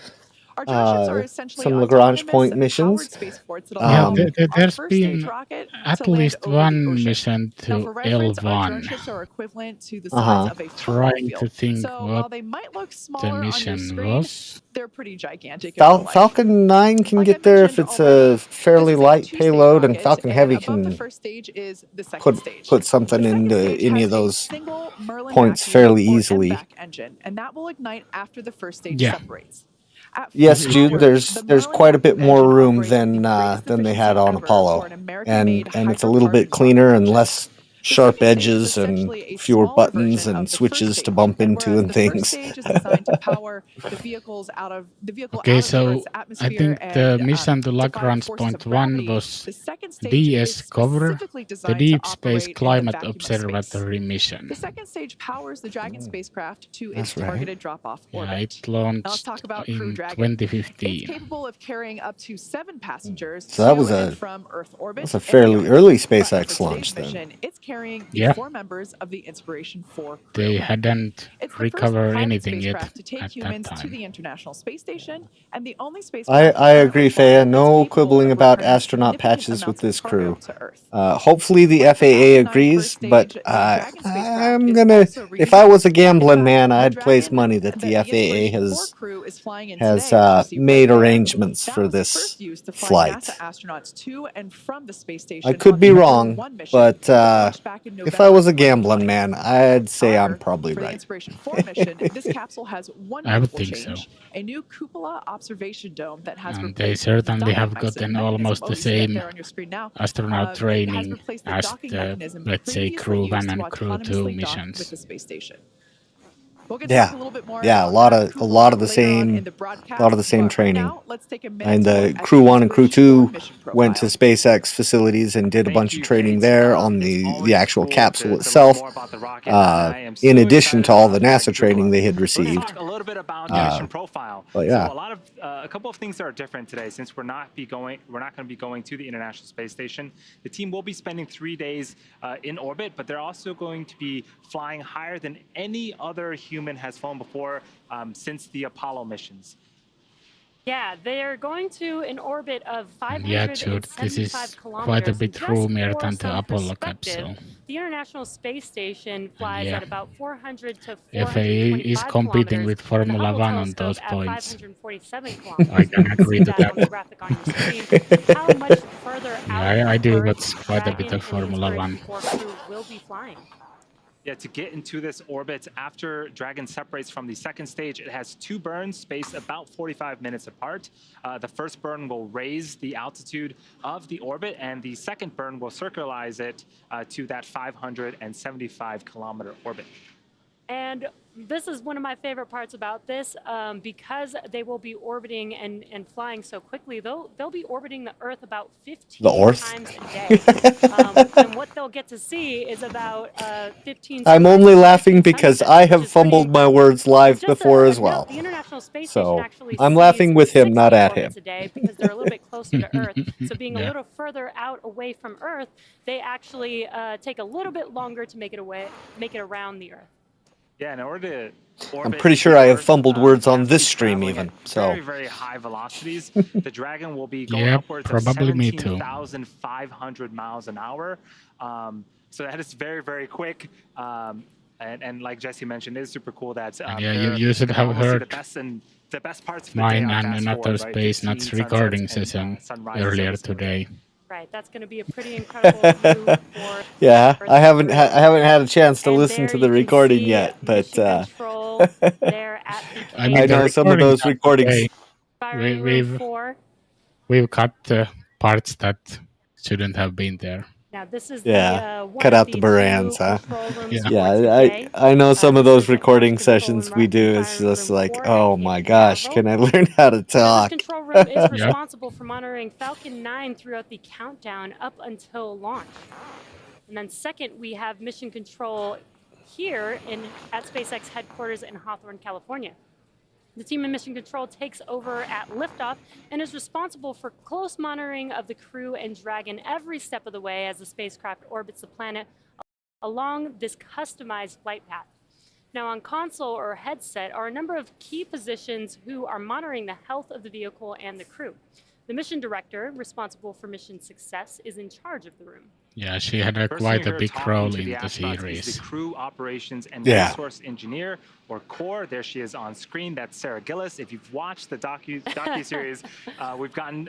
Our drone ships are essentially some Lagrange autonomous, point powered missions. spaceports that Yeah, allow our there's first stage been rocket at to land least over the one ocean. mission Now, to for reference, our drone L1. ships are equivalent to the size of a football Trying to field. think So while what they might look the smaller on your mission screen, was. they're pretty gigantic in real life. Falcon 9 can Like I get there if mentioned it's already, a fairly this is a light two-stage payload, and rocket, Falcon and Heavy above the can first stage is the second stage. put something The second into stage any has of a those single Merlin points vacuum fairly or easily. MVAC engine, and that will ignite after the first stage Yeah. separates. At Yes, full Jude. power, There's the there's Merlin quite a bit vacuum more engine room operates with the greatest than they had efficiency on ever Apollo, for an American-made and it's a little bit hydrocarbon cleaner rocket and engine. less The sharp second stage is edges and essentially a fewer smaller buttons version and of the first switches to stage, bump and into whereas and the first things. stage is designed to power the vehicle out of the Okay, Earth's so I atmosphere think the and mission to defy the Lagrange forces point of 1 gravity, was the second stage is discover specifically the designed to Deep Space operate in the Climate vacuum of space. Observatory mission. The second stage powers the Dragon spacecraft to its That's right. targeted drop-off Yeah, orbit. it Now let's launched talk about Crew in Dragon. It's 2015. capable of carrying up to 7 passengers So that to was and a from Earth orbit. that's a and fairly beyond. early But for SpaceX today's launch then. mission, it's carrying the Yeah. 4 members of the Inspiration4 crew. They hadn't It's the first recovered private anything yet spacecraft to take at that humans to time. the International Space Station, and the only I spacecraft agree, Faya. No capable quibbling of about returning astronaut significant patches with amounts of this cargo crew. to Earth. Hopefully the Like the FAA Falcon 9 agrees, first stage, but the Dragon spacecraft I'm is gonna. also If I was a reused. gambling In man, fact, I'd place Dragon money that the FAA Inspiration4 crew is flying in has today, as you see made right there, arrangements that for was this first used to fly flight. NASA astronauts to and from the space station I could on be the Apollo wrong, 1 mission but that launched back in if I November was a gambling 2020. man, I'd say I'm However, probably for the right. Inspiration4 mission, this capsule has one I would notable think so. change: a new cupola observation dome that has And they replaced certainly the have docking gotten mechanism. almost Oh, the you see that same there on your screen now. astronaut It has training replaced the as docking the, mechanism let's say, previously Crew used 1 to and Crew 2 autonomously dock with missions. the space station. We'll get to Yeah, talk a little bit more yeah, about a lot that of cupola the later on in same, the a lot of the broadcast, same but right training. now, let's take a minute And to look the at Crew 1 and Crew Inspiration4 2 mission went to profile. SpaceX facilities and did a Thank bunch of you, training Kate. there on It's the always actual cool capsule to learn itself. more about the rocket, and I am In so addition excited to all the about Dragon NASA training Cupola. they had Let's received. talk a little bit about the mission profile. But yeah. So a couple of things that are different today, since we're not going to be going to the International Space Station. The team will be spending 3 days in orbit, but they're also going to be flying higher than any other human has flown before since the Apollo missions. Yeah, they're going to an orbit of Yeah, Jude, 575 this is kilometers. quite a And bit just roomier for than the some Apollo perspective, capsule. the International Space Station flies yeah. at about 400 to FAA is 425 competing kilometers, with and the Formula Hubble 1 on telescope those at points. 547 kilometers. I can You agree see to that on the that. graphic on your screen. How much further out Yeah, I from do Earth watch quite a bit Dragon of Formula and 1. Inspiration4 crew will be flying. Yeah, to get into this orbit after Dragon separates from the second stage, it has 2 burns spaced about 45 minutes apart. The first burn will raise the altitude of the orbit, and the second burn will circularize it to that 575-kilometer orbit. And this is one of my favorite parts about this, because they will be orbiting and flying so quickly. They'll be orbiting the Earth about 15 times a day. And what they'll get to see is about 15. I'm only laughing 15 because sunsets, I which have is pretty fumbled my impressive. words live Just before a as well. note, the International Space Station So actually I'm sees laughing with him, 60 not at him. orbits a day because they're a little bit closer to Earth. So being a Yeah. little further out away from Earth, they actually take a little bit longer to make it around the Earth. Yeah, in order to I'm orbit pretty sure the I have Earth, fumbled words you on have to this be stream traveling even. at So very, very high velocities. The Dragon will be going Yep, upwards probably of me too. 17,500 miles an hour. So that is very, very quick. And like Jesse mentioned, it is super cool that Yeah, you should have almost see heard the best the best parts of the day Mine on and fast another forward, right? To Space see Nuts sunsets recording and, session sunrises earlier every single day. today. Right, that's going to be a pretty incredible view for Yeah, the I haven't crew. had a chance to And listen there to the you can recording see yet, but Mission Control there at the I I mean, the know some of recordings those are recordings. okay. firing room We've 4. we've cut the parts that shouldn't have been there. Now this is Yeah, the one cut of out the the two Barans, huh? control rooms Yeah. for Yeah, today. I know some of This those is, of course, recording control sessions and we do. It's firing just room like, 4 oh at my Camp gosh, Canaveral. can I learn how to Now, this talk? control room is Yeah. responsible for monitoring Falcon 9 throughout the countdown up until launch. And then second, we have mission control here at SpaceX headquarters in Hawthorne, California. The team in mission control takes over at liftoff and is responsible for close monitoring of the crew and Dragon every step of the way as the spacecraft orbits the planet along this customized flight path. Now on console or headset are a number of key positions who are monitoring the health of the vehicle and the crew. The mission director, responsible for mission success, is in charge of the room. Yeah, she had a Person quite you a hear big talking role to in the the astronauts is series. the crew operations and Yeah. resource engineer, or core. There she is on screen. That's Sarah Gillis. If you've watched the docu-series, we've gotten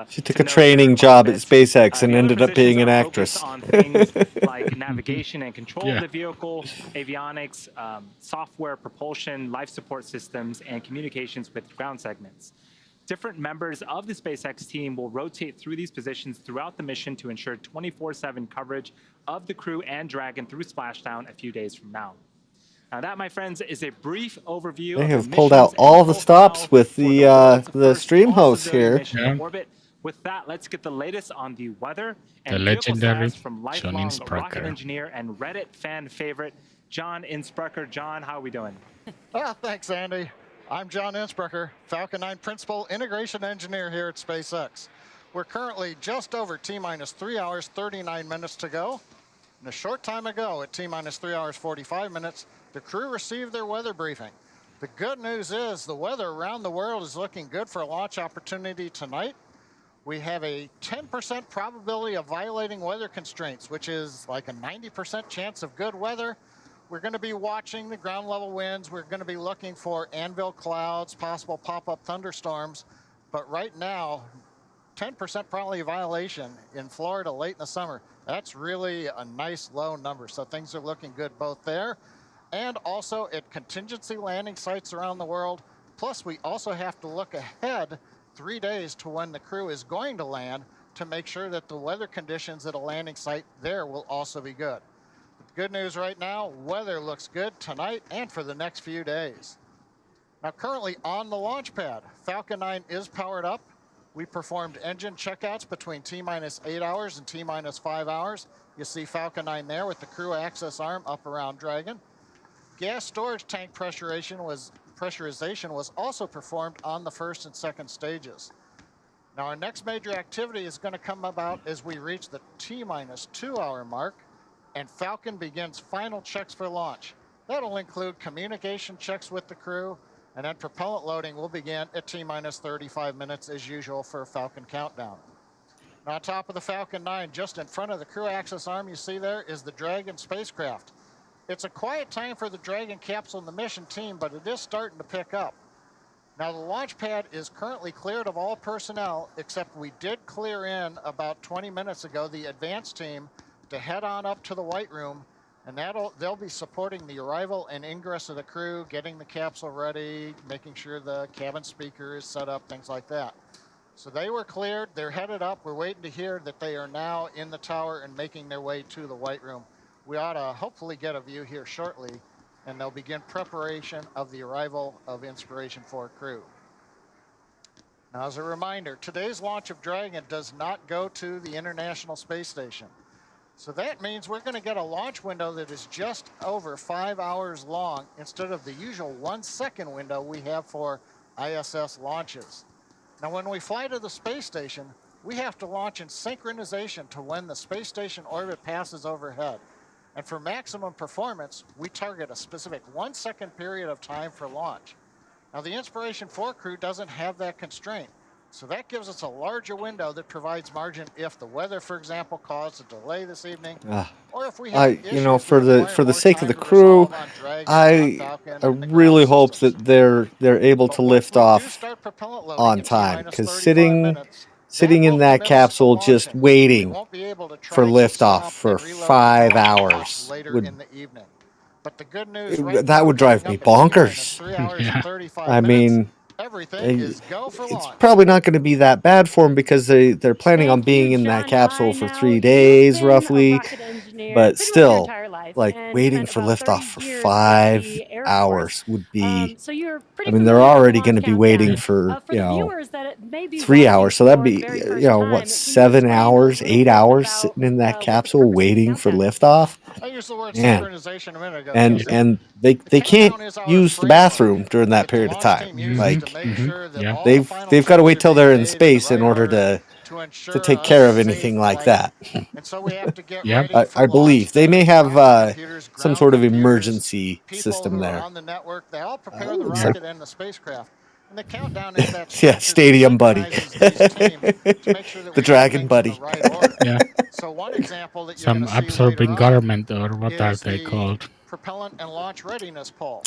She took to a know training Sarah quite job a at bit. SpaceX and The other ended up being positions an are focused actress. on things like navigation and control Yeah. of the vehicle, avionics, software, propulsion, life support systems, and communications with ground segments. Different members of the SpaceX team will rotate through these positions throughout the mission to ensure 24/7 coverage of the crew and Dragon through splashdown a few days from now. Now that, my friends, is a brief overview They of have the pulled missions out and all the profile stops with for the world's first stream hosts all-civilian here. mission Yeah. in orbit. With that, let's get the latest on the weather The and vehicle legendary status from John lifelong rocket Insprucker. engineer and Reddit fan favorite, John Insprucker. John, how are we doing? Thanks, Andy. I'm John Insprucker, Falcon 9 Principal Integration Engineer here at SpaceX. We're currently just over T-minus 3 hours, 39 minutes to go. And a short time ago, at T-minus 3 hours, 45 minutes, the crew received their weather briefing. The good news is the weather around the world is looking good for a launch opportunity tonight. We have a 10% probability of violating weather constraints, which is like a 90% chance of good weather. We're going to be watching the ground level winds. We're going to be looking for anvil clouds, possible pop-up thunderstorms. But right now, 10% probability violation in Florida late in the summer. That's really a nice low number. So things are looking good both there and also at contingency landing sites around the world. Plus, we also have to look ahead 3 days to when the crew is going to land to make sure that the weather conditions at a landing site there will also be good. Good news right now, weather looks good tonight and for the next few days. Now currently on the launch pad, Falcon 9 is powered up. We performed engine checkouts between T-minus 8 hours and T-minus 5 hours. You see Falcon 9 there with the crew access arm up around Dragon. Gas storage tank pressurization was also performed on the first and second stages. Now our next major activity is going to come about as we reach the T-minus 2 hour mark and Falcon begins final checks for launch. That'll include communication checks with the crew, and then propellant loading will begin at T-minus 35 minutes as usual for a Falcon countdown. Now on top of the Falcon 9, just in front of the crew access arm you see there is the Dragon spacecraft. It's a quiet time for the Dragon capsule and the mission team, but it is starting to pick up. Now the launch pad is currently cleared of all personnel, except we did clear in about 20 minutes ago the advance team to head on up to the White Room, and they'll be supporting the arrival and ingress of the crew, getting the capsule ready, making sure the cabin speaker is set up, things like that. So they were cleared, they're headed up. We're waiting to hear that they are now in the tower and making their way to the White Room. We ought to hopefully get a view here shortly, and they'll begin preparation of the arrival of Inspiration4 crew. Now, as a reminder, today's launch of Dragon does not go to the International Space Station. So that means we're going to get a launch window that is just over 5 hours long instead of the usual 1 second window we have for ISS launches. Now, when we fly to the space station, we have to launch in synchronization to when the space station orbit passes overhead. And for maximum performance, we target a specific 1 second period of time for launch. Now, the Inspiration4 crew doesn't have that constraint. So that gives us a larger window that provides margin if the weather, for example, caused a delay this evening, or if we have issues for the sake of the crew, I really hope that they're able to lift off on time, because sitting in that capsule just waiting for liftoff for 5 hours would But the good news that would drive me bonkers. I mean, everything is go for it's launch. probably not going to be that bad for them, because they're planning on being in that capsule for 3 days roughly, but still, like waiting for liftoff for 5 hours would be, I mean, they're already going to be waiting for, 3 hours, so that'd be, what, 7 hours, 8 hours sitting in that capsule waiting for liftoff. I used the word Man. synchronization a minute ago. And they can't use the bathroom during that period of time. Like, they've got to wait till they're in space in order to take care of anything like that. And so we have to get Yep. ready for I believe launch. they may have Computers, some ground sort of computers, emergency people system who are there. on the network, they all prepare the so- rocket and the spacecraft. And the countdown is that Yeah, structure that Stadium Buddy. synchronizes these teams to make sure that The we do Dragon things in the Buddy. right order. Yeah. So one example that you're Some going to see absorbing later on garment, or what are is they the called? propellant and launch readiness poll.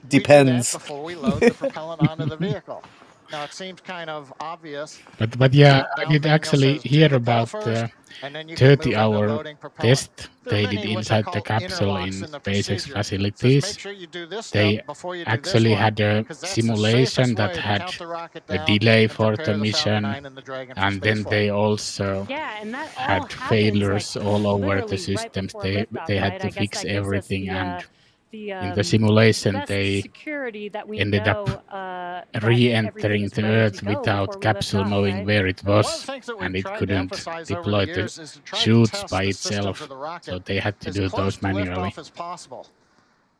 Depends. We do that before we load the propellant onto the vehicle. Now it seems kind of obvious. But yeah, I Down did thing actually says, hear propel about first, the and then you can move into 30-hour loading propellant. test There are they many did what they inside the call capsule in interlocks in the SpaceX procedure. It says, facilities. make sure you do this They step before you do this actually one, had a 'cause that's the simulation safest that way to had count the rocket a down delay and for prepare the the Falcon mission, 9 and the Dragon for and then spaceflight. they also Yeah, and that all had happens, failures like, all over literally the right systems. before They liftoff, they had right? to I guess fix that gives us everything, the, and the in the simulation best they security that we ended know, up that re-entering everything is the ready to Earth go before without we lift capsule off, knowing right? where it And one of was, the things that we've and it tried to couldn't emphasize over the deploy the years is to try to chutes test by the system for itself. the rocket So they had to as do close those to manually. liftoff as possible.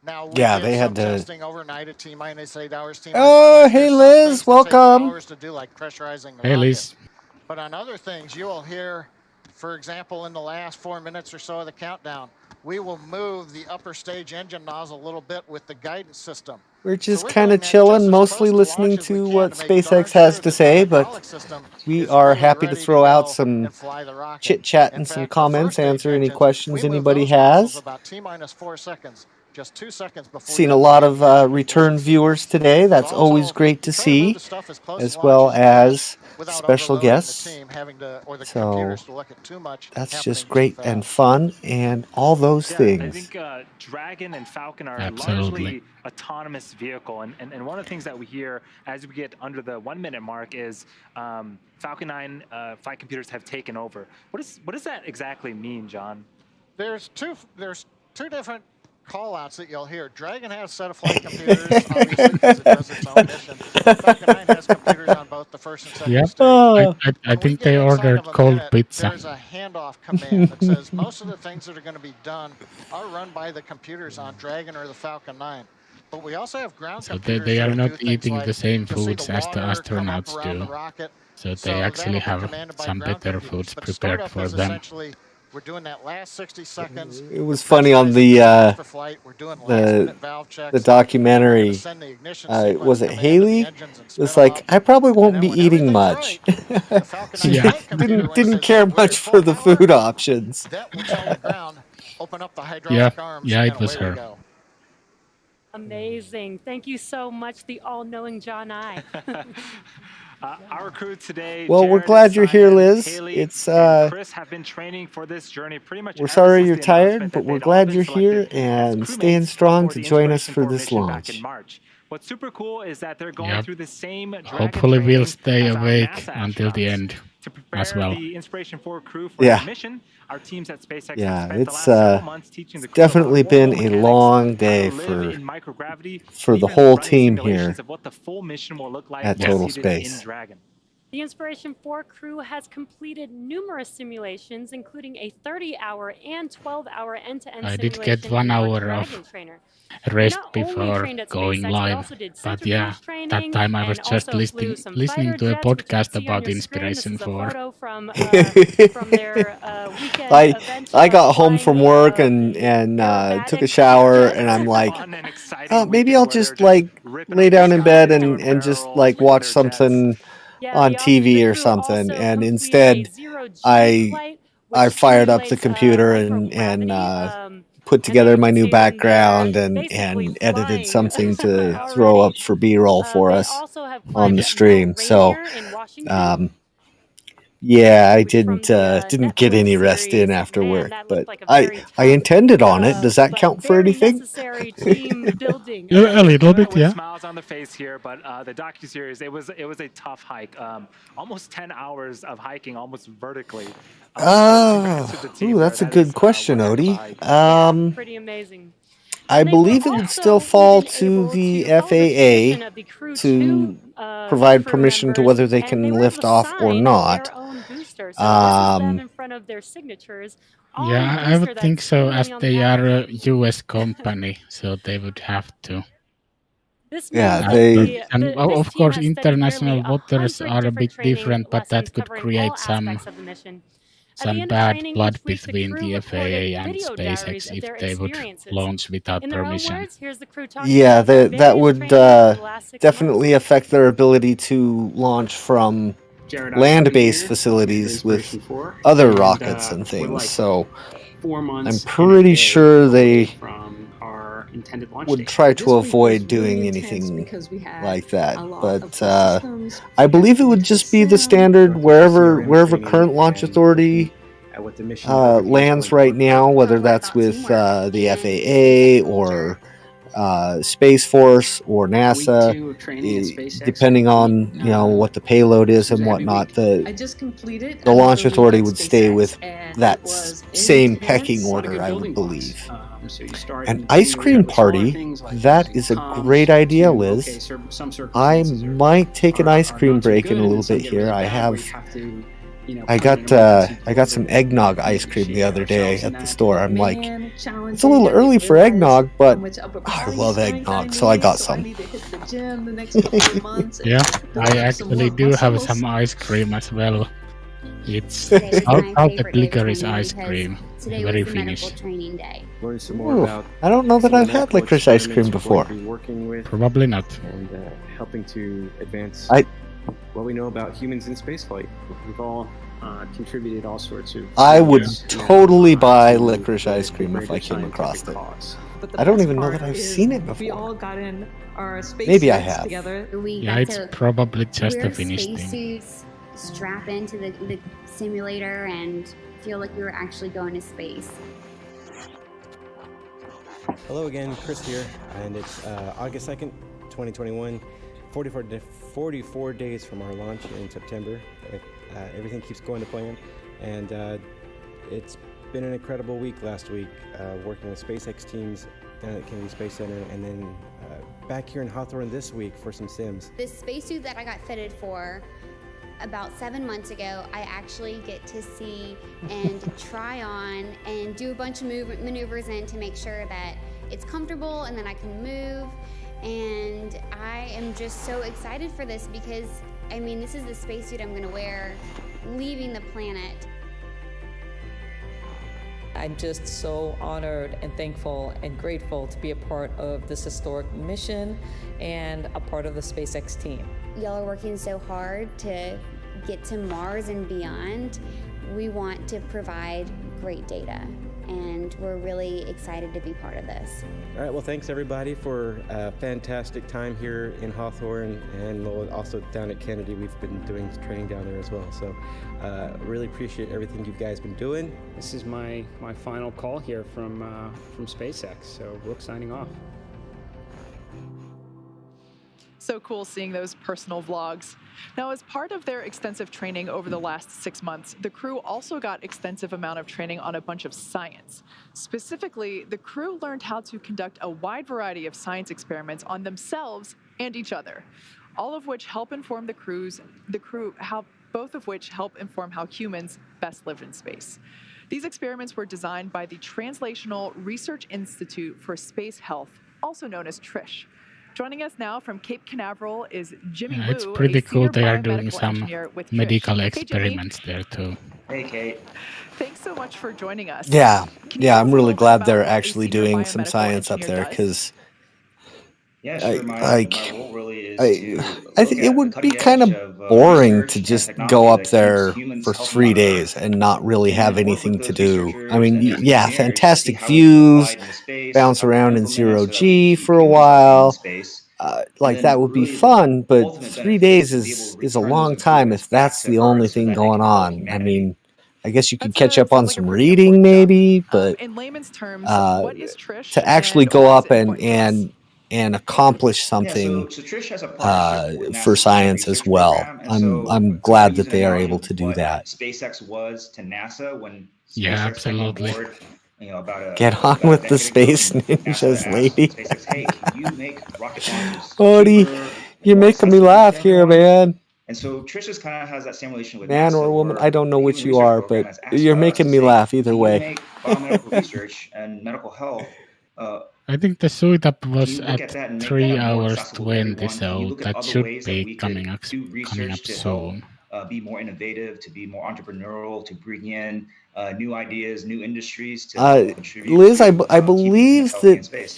Now we Yeah, did they some had to. testing overnight at T-minus 8 hours, T-minus 5 Oh, hours. hey There's some Liz, things that take welcome. hours to do, like pressurizing the Hey, rocket. Liz. But on other things, you will hear, for example, in the last 4 minutes or so of the countdown, we will move the upper stage engine nozzle a little bit with the guidance system. We're just we're kind doing of that just chilling, as mostly close to listening launch as we to can what to make darn SpaceX has sure to that say, the but hydraulic system we is are fully happy to ready throw out go some and fly the rocket. chit chat In and some fact, the comments, first stage answer any engines, questions we moved anybody those nozzles has. about T-minus 4 seconds, just 2 seconds before Seen you a lot began of the engine ignition return sequence. viewers today. That's So always also, great to try to move see, the stuff as close as to well launch as you can as without special overloading the guests. team, having to, or the So computers to look at too much that's happening just great too and fast. fun and all those Yeah, I things. think Dragon and Falcon are Absolutely. largely autonomous vehicle, and one of the things that we hear as we get under the 1 minute mark is Falcon 9 flight computers have taken over. What does that exactly mean, John? There's two different call-outs that you'll hear. Dragon has a set of flight computers, obviously, because it does its own mission. Falcon 9 has computers on both the first and second Yep. stage. Oh, I When we think get they inside ordered of a cold minute, pizza. there's a handoff command that says most of the things that are going to be done are run by the computers on Dragon or the Falcon 9. But we also have ground So computers they are that not do things eating like the same you'll see foods the as the water come up astronauts around do. the rocket. So So they actually that'll be have commanded by some ground better computers. foods But prepared startup for is them. essentially we're doing that last 60 seconds. it was We're funny on pressurizing the the for flight. We're doing last minute valve checks. the And then we're documentary. gonna send the ignition sequence Was it command to the Haley? engines and It spin was 'em like, up. I probably And won't then be when eating everything's much. right, the Falcon 9 Yeah. flight computer, when it Didn't says, care "Hey, we're at much full for the power," food options. that will tell the ground, open up the Yeah, hydraulic arms, yeah, and it was away we her. go. Amazing. Thank you so much, the all-knowing John I. Our crew today, Well, we're Jared, glad you're here, Cyan, Liz. Haley, It's and Chris have been training for this journey pretty much we're ever sorry since you're the tired, announcement but that we're they'd all glad been you're here selected as and staying crewmates strong for to the join us for Inspiration4 this mission back in launch. March. What's super cool is that they're going Yep. through the same Dragon Hopefully we'll training stay as our awake NASA until the astronauts. end To as prepare well. the Inspiration4 crew for Yeah. the mission, our teams at SpaceX have Yeah, spent the it's last several months teaching the crew about definitely been orbital a mechanics, long how to day live in microgravity, for and the even whole running team simulations here of what the full mission will look like at while Total seated in Space. Dragon. The Inspiration4 crew has completed numerous simulations, including a 30-hour and 12-hour end-to-end I simulation did get in 1 our hour Dragon of trainer. rest Not only before trained at going SpaceX, but live. also did But yeah, synchronous that training time I was and just also flew some listening fighter to a jets, which you podcast can see on about your screen. This is a Inspiration4. photo from their weekend event. I got home flying, from work and the took a aerobatic shower, jets. and I'm like, Fun and exciting oh, maybe weekend I'll where they're just like ripping lay up the down in bed skies, doing and just barrels like with watch their jets. something on TV or something, and instead I fired up the computer and put together my new background and edited something to throw up for B-roll for us on the stream. So yeah, I didn't get any rest in after work, but I intended on it. Does that count for anything? A little bit, With yeah. smiles on the face here, but the docuseries, it was a tough hike. Almost 10 hours of hiking, almost vertically. That's a good question, Odie. Pretty amazing. I believe it would still fall to the FAA to provide permission to whether they can lift off or not. Yeah, I would think so, as they are a US company, so they would have to. And of course, international waters are a bit different, but that could create some bad blood between the FAA and SpaceX if they would launch without permission. Yeah, that would definitely affect their ability to launch from land-based facilities with other rockets and things. So I'm pretty sure they would try to avoid doing anything like that. But I believe it would just be the standard wherever current launch authority lands right now, whether that's with the FAA or Space Force or NASA, depending on what the payload is and whatnot. The launch authority would stay with that same pecking order, I would believe. An ice cream party, that is a great idea, Liz. I might take an ice cream break in a little bit here. I got some eggnog ice cream the other day at the store. I'm like, it's a little early for eggnog, but I love eggnog, so I got some. Yeah, I actually do have some ice cream as well. It's salted licorice ice cream, very Finnish. I don't know that I've had licorice ice cream before. Probably not. And helping to advance what we know about humans in spaceflight. We've all contributed all sorts of... I would totally buy licorice ice cream if I came across it. I don't even know that I've seen it before. We all got in our space Maybe I have. together. Yeah, it's probably just a Finnish thing. Spacesuits, strap into the simulator, and feel like we were actually going to space. Hello again, Chris here, and it's August 2nd, 2021, 44 days from our launch in September. Everything keeps going to plan, and it's been an incredible week last week, working with SpaceX teams down at Kennedy Space Center, and then back here in Hawthorne this week for some sims. This spacesuit that I got fitted for about 7 months ago, I actually get to see and try on and do a bunch of maneuvers in to make sure that it's comfortable and that I can move. And I am just so excited for this because, I mean, this is the spacesuit I'm gonna wear leaving the planet. I'm just so honored and thankful and grateful to be a part of this historic mission and a part of the SpaceX team. Y'all are working so hard to get to Mars and beyond. We want to provide great data, and we're really excited to be part of this. All right, well, thanks everybody for a fantastic time here in Hawthorne and also down at Kennedy. We've been doing training down there as well, so really appreciate everything you guys been doing. This is my final call here from SpaceX, so Brooke signing off. So cool seeing those personal vlogs. Now, as part of their extensive training over the last 6 months, the crew also got extensive amount of training on a bunch of science. Specifically, the crew learned how to conduct a wide variety of science experiments on themselves and each other, all of which help inform both of which help inform how humans best live in space. These experiments were designed by the Translational Research Institute for Space Health, also known as TRISH. Joining us now from Cape Canaveral is Jimmy Wu, it's pretty cool they are doing biomedical some engineer with medical TRISH. Hey, experiments there too. Hey, Kate. Thanks so much for joining us. Yeah, Can you tell us I'm a really little bit glad about they're what a actually senior doing some biomedical science up engineer there does? because Yeah, sure. My role really I think it would be kind of boring to just go up there for 3 days and not really have anything to do. I mean, yeah, fantastic views, bounce around in zero G for a while. Like that would be fun, but 3 days is a long time if that's the only thing going on. I mean, I guess you could catch up on some reading maybe, but In layman's terms, what is Trish? to actually and go why is up it important to us? and accomplish something Trish has a partnership with for NASA's science as research well. program, and I'm kind glad of that use they an are analogy able to with do what that. SpaceX was to NASA when Yeah, SpaceX came on absolutely. board. About Get on about a with the decade ago, space and NASA ninjas, asked lady. SpaceX, "Hey, can you make rocket launches Odie, cheaper, you're more making me accessible laugh to here, everyone?" man. And so Trish kind of has that same relation with Man NASA, or woman, where I don't know the which Human you Research are, Program but has asked you're us to making me say, laugh either "Can you way. make biomedical research and medical health? I think the suit up Can was you look at at that and make 3 that more hours accessible to 20, everyone? Can you so look at that other should ways that be we coming could up do research to help soon. be more innovative, to be more entrepreneurial, to bring in new ideas, new industries to help contribute Liz, to I keeping humans believe healthy in that space?"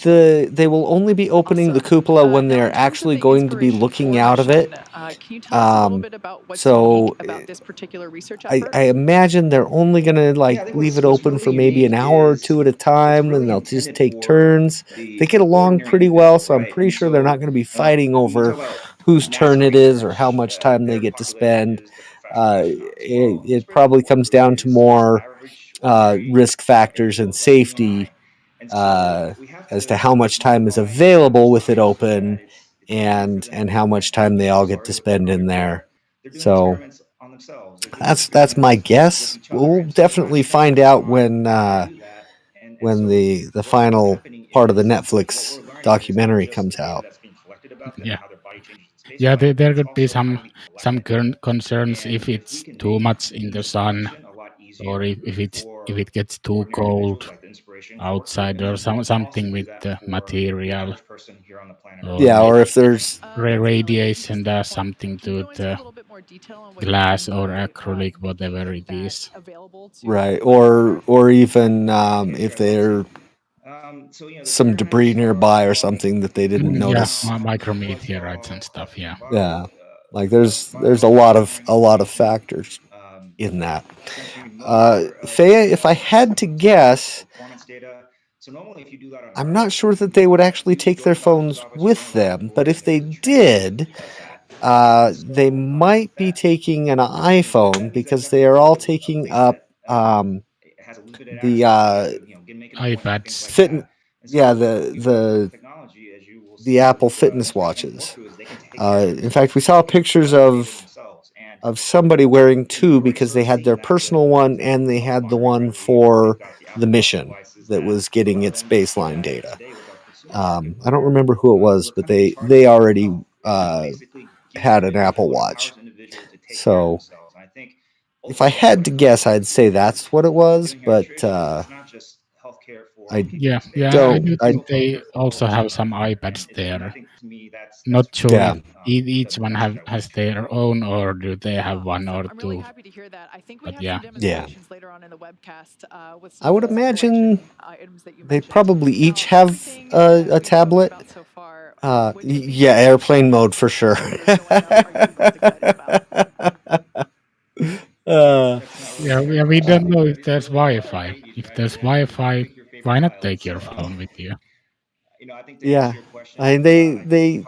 they will only be opening the cupola when Now, they're in terms of actually the going to be Inspiration4 looking out of it. mission, can you tell us a little bit about what's unique So about this particular research I effort? imagine they're only gonna leave it open for maybe an hour or two at a time, and they'll just take turns. They get along pretty well, so I'm pretty sure they're not going to be fighting over whose turn it is or how much time they get to spend. It probably comes down to more risk factors and safety as to how much time is available with it open and how much time they all get to spend in there. So that's my guess. We'll definitely find out when the final part of the Netflix documentary comes out. Yeah, yeah. There could be some concerns if it's too much in the sun, or if it gets too cold outside, or something with the material. Yeah, or if there's radiation does something to the glass or acrylic, whatever it is. right, or even if there's some debris nearby or something that they didn't notice. Yeah, micrometeorites and stuff. Yeah. Yeah, like there's a lot of factors in that. Fea, if I had to guess, I'm not sure that they would actually take their phones with them, but if they did, they might be taking an iPhone because they are all taking up the iPads. Yeah, the Apple Fitness watches. In fact, we saw pictures of somebody wearing two because they had their personal one and they had the one for the mission that was getting its baseline data. I don't remember who it was, but they already had an Apple Watch. So if I had to guess, I'd say that's what it was, but I do think they also have some iPads there. Not sure if each one has their own, or do they have one or two. But yeah. I would imagine they probably each have a tablet. Yeah, airplane mode for sure. Yeah, we don't know if there's Wi-Fi. If there's Wi-Fi, why not take your phone with you? Yeah, I mean they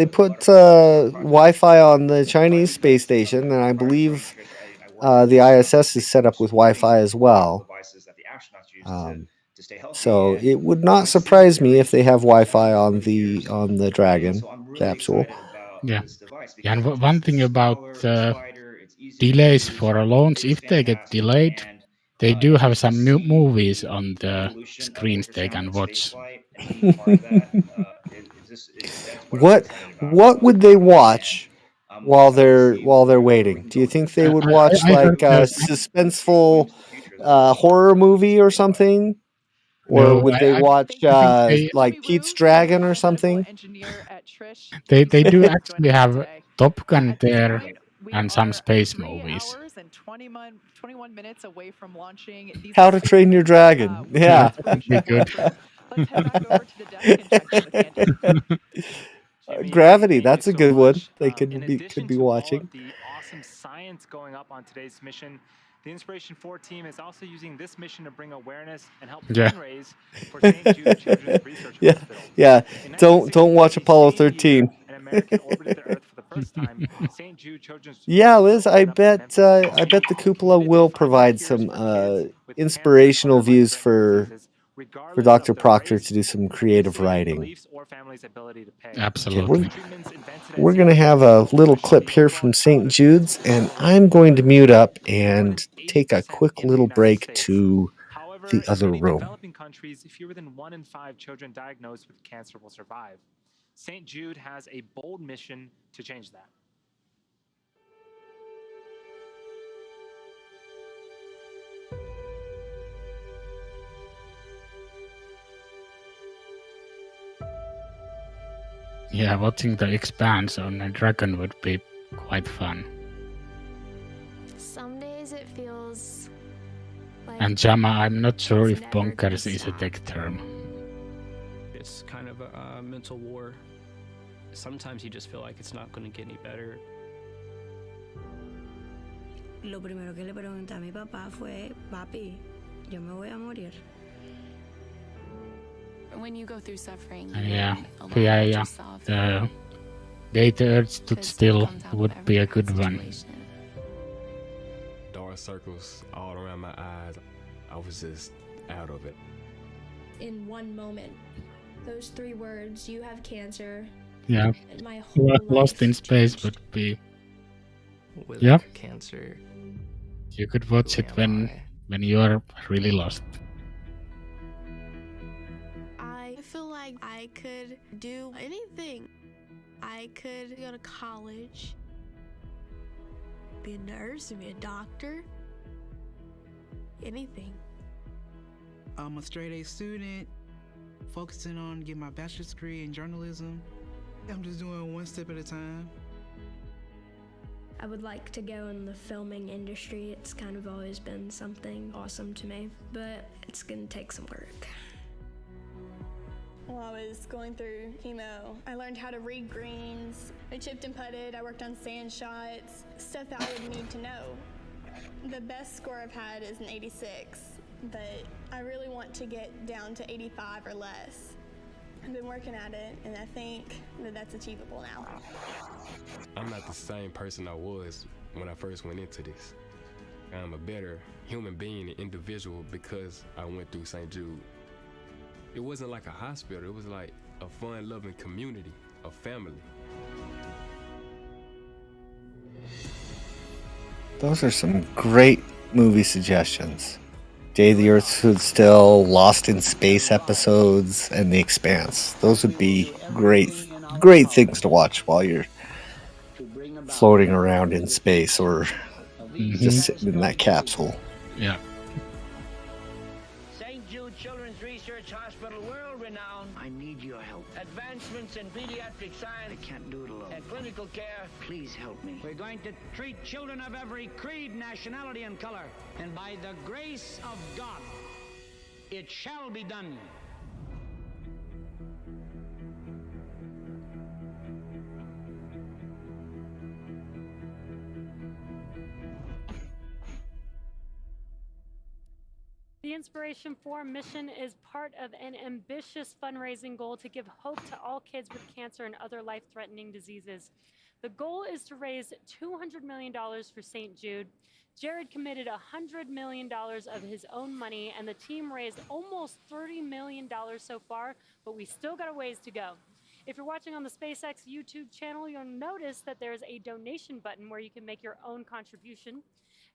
put Wi-Fi on the Chinese space station, and I believe the ISS is set up with Wi-Fi as well. So it would not surprise me if they have Wi-Fi on the Dragon capsule. Yeah, and one thing about delays for a launch, if they get delayed, they do have some movies on the screens they can watch. What would they watch while they're waiting? Do you think they would watch like a suspenseful horror movie or something? Or would they watch like Pete's Dragon or something? They do actually have Top Gun there and some space movies. How to Train Your Dragon. Yeah. That would be good. Gravity, thank that's you a so good one. much. They In could addition be to all watching. of the awesome science going up on today's mission, the Inspiration4 team is also using this mission to bring awareness and help fundraise for St. Jude Children's Research Hospital. Yeah. In Don't watch 1963, Apollo the same year 13. an American orbited the Earth for the first time, St. Jude Children's Yeah, Hospital Liz, I opened up in bet Memphis, the Tennessee, cupola committed to will finding provide cures some for kids with cancer and inspirational other views life-threatening for diseases, regardless of Dr. their Proctor race, to do some creative ethnicity, writing. beliefs, or family's ability to pay. Okay, Absolutely. Treatments invented at we're St. going to Jude have a Hospital little should clip be here brought from out St. of Jude's, children and around I'm the going to world. mute up More than and take a 80% quick in the little United break States. to However, the other in many room. developing countries, fewer than 1 in 5 children diagnosed with cancer will survive. St. Jude has a bold mission to change that. Yeah, watching the expanse on a dragon would be quite fun. Some days it feels like And Jama, I'm not sure it's if never gonna bonkers is a stop. tech term. It's kind of a mental war. Sometimes you just feel like it's not going to get any better. Lo primero que le pregunté a mi papá fue, papi, yo me voy a morir. When you go through suffering, Yeah, you learn yeah, about yeah. yourself. The data Earth stood still would be a good one. Dark circles all around my eyes. I was just out of it. In one moment, those 3 words, you have cancer. Yeah, And my whole Lost life in Space would be. With Yeah, cancer, you could watch it when you are really lost. I feel like I could do anything. I could go to college, be a nurse, be a doctor, anything. I'm a straight A student, focusing on getting my bachelor's degree in journalism. I'm just doing one step at a time. I would like to go in the filming industry. It's kind of always been something awesome to me, but it's gonna take some work. While I was going through chemo, I learned how to read greens. I chipped and putted, I worked on sand shots, stuff that I would need to know. The best score I've had is an 86, but I really want to get down to 85 or less. I've been working at it, and I think that that's achievable now. I'm not the same person I was when I first went into this. I'm a better human being and individual because I went through St. Jude. It wasn't like a hospital, it was like a fun-loving community, a family. Those are some great movie suggestions. Day the Earth Stood Still, Lost in Space episodes, and The Expanse. Those would be great things to watch while you're floating around in space or just sitting in that capsule. Yeah. St. Jude Children's Research Hospital, world renowned. I need your help. Advancements in pediatric science. I can't do it alone. And clinical care. Please help me. We're going to treat children of every creed, nationality, and color. And by the grace of God, it shall be done. The Inspiration4 mission is part of an ambitious fundraising goal to give hope to all kids with cancer and other life-threatening diseases. The goal is to raise $200 million for St. Jude. Jared committed $100 million of his own money, and the team raised almost $30 million so far, but we still got a ways to go. If you're watching on the SpaceX YouTube channel, you'll notice that there's a donation button where you can make your own contribution.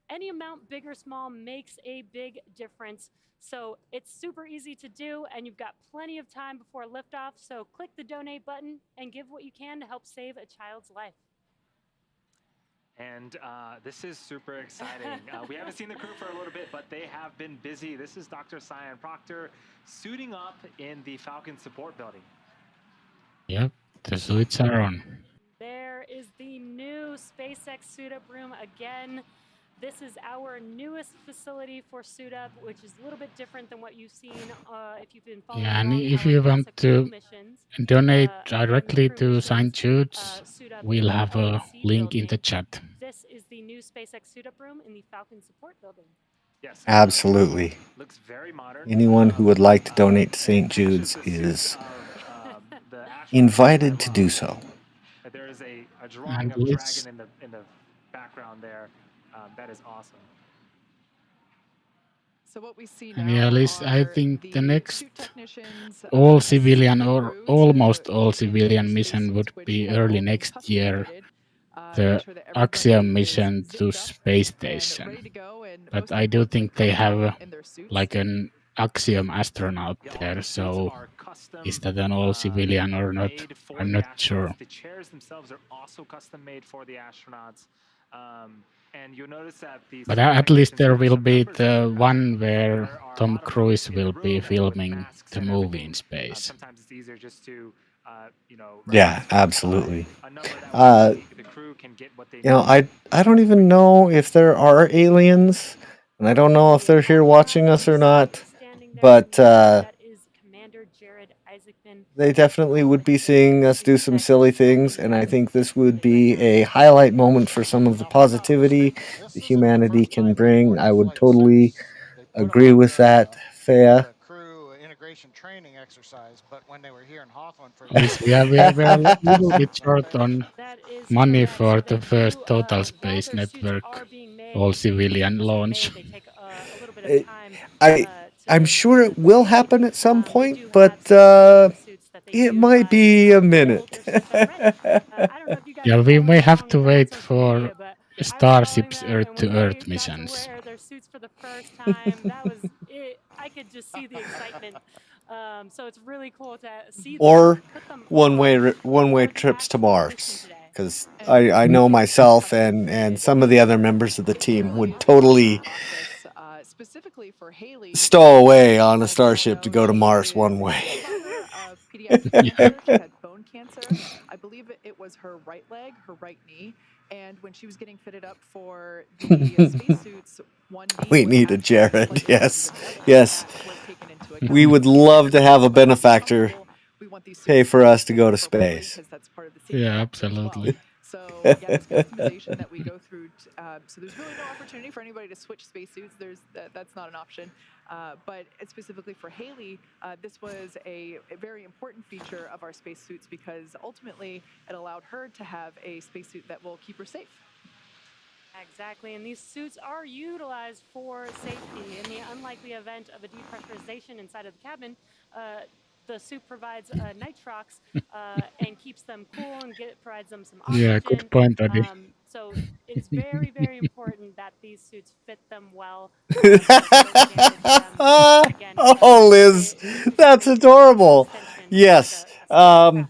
Any amount, big or small, makes a big difference. So it's super easy to do, and you've got plenty of time before liftoff. So click the donate button and give what you can to help save a child's life. And this is super exciting. We haven't seen the crew for a little bit, but they have been busy. This is Dr. Cyan Proctor suiting up in the Falcon support building. Yep, the suits are on. There is the new SpaceX suit up room again. This is our newest facility for Suit Up, which is a little bit different than what you've seen if you've been following Yeah, and along if our you want NASA crew to missions. donate On the directly crew to missions, St. Jude's, Suit Up we'll in the have a LAC link in the building. chat. This is the new SpaceX Suit Up room in the Falcon Support Building. Yes, Absolutely. looks very modern. Anyone who would like to donate to St. Jude's is invited to do so. There is a drawing And of let's- dragon in the background there. That is awesome. So what we see And now yeah, Liz, I are think the next suit technicians, all assisting civilian the or crew almost to all get into civilian these mission spacesuits, would which be will all early be next custom year. fitted, The make sure that everybody Axiom is mission zipped to up Space and Station. ready to go, and But most I do importantly, think they have confident in their suits. like an Axiom astronaut there, so is that an all civilian or not? I'm not sure. The chairs themselves are also custom made for the astronauts. And you'll notice that the But at least there will be the one where Tom Cruise will be filming the movie in space. sometimes it's easier just to, Yeah, absolutely. a number that way the crew can get what they You know, I don't even know if there are aliens, and I don't know if they're here watching us or not, but they definitely would be seeing us do some silly things, and I think this would be a highlight moment for some of the positivity that humanity can bring. I would totally agree with that, Thea. Integration training exercise, but when they were here in Hawthorne for We are a little bit short on money for the first total space network all civilian launch. I'm sure it will happen at some point, but it might be a minute. Yeah, we may have to wait for Starship's Earth-to-Earth missions. Their suits for the first time. That was it. I could just see the excitement. So it's really cool to see Or one-way trips to Mars, because I know myself and some of the other members of the team would totally stow away on a starship to go to Mars one way. had bone cancer. I believe it was her right leg, her right knee, and when she was getting fitted up for the spacesuits, one knee We was need a actually Jared. slightly Yes, broken. yes. We would love to have a benefactor pay for us to go to space. Yeah, absolutely. So yeah, this customization that we go through. So there's really no opportunity for anybody to switch spacesuits. That's not an option. But specifically for Haley, this was a very important feature of our spacesuits because ultimately it allowed her to have a spacesuit that will keep her safe. Exactly, and these suits are utilized for safety. In the unlikely event of a depressurization inside of the cabin, the suit provides nitrox and keeps them cool and provides them some oxygen. Yeah, good point, Adi. So it's very, very important that these suits fit them well. Oh, Liz, that's adorable. Yes, I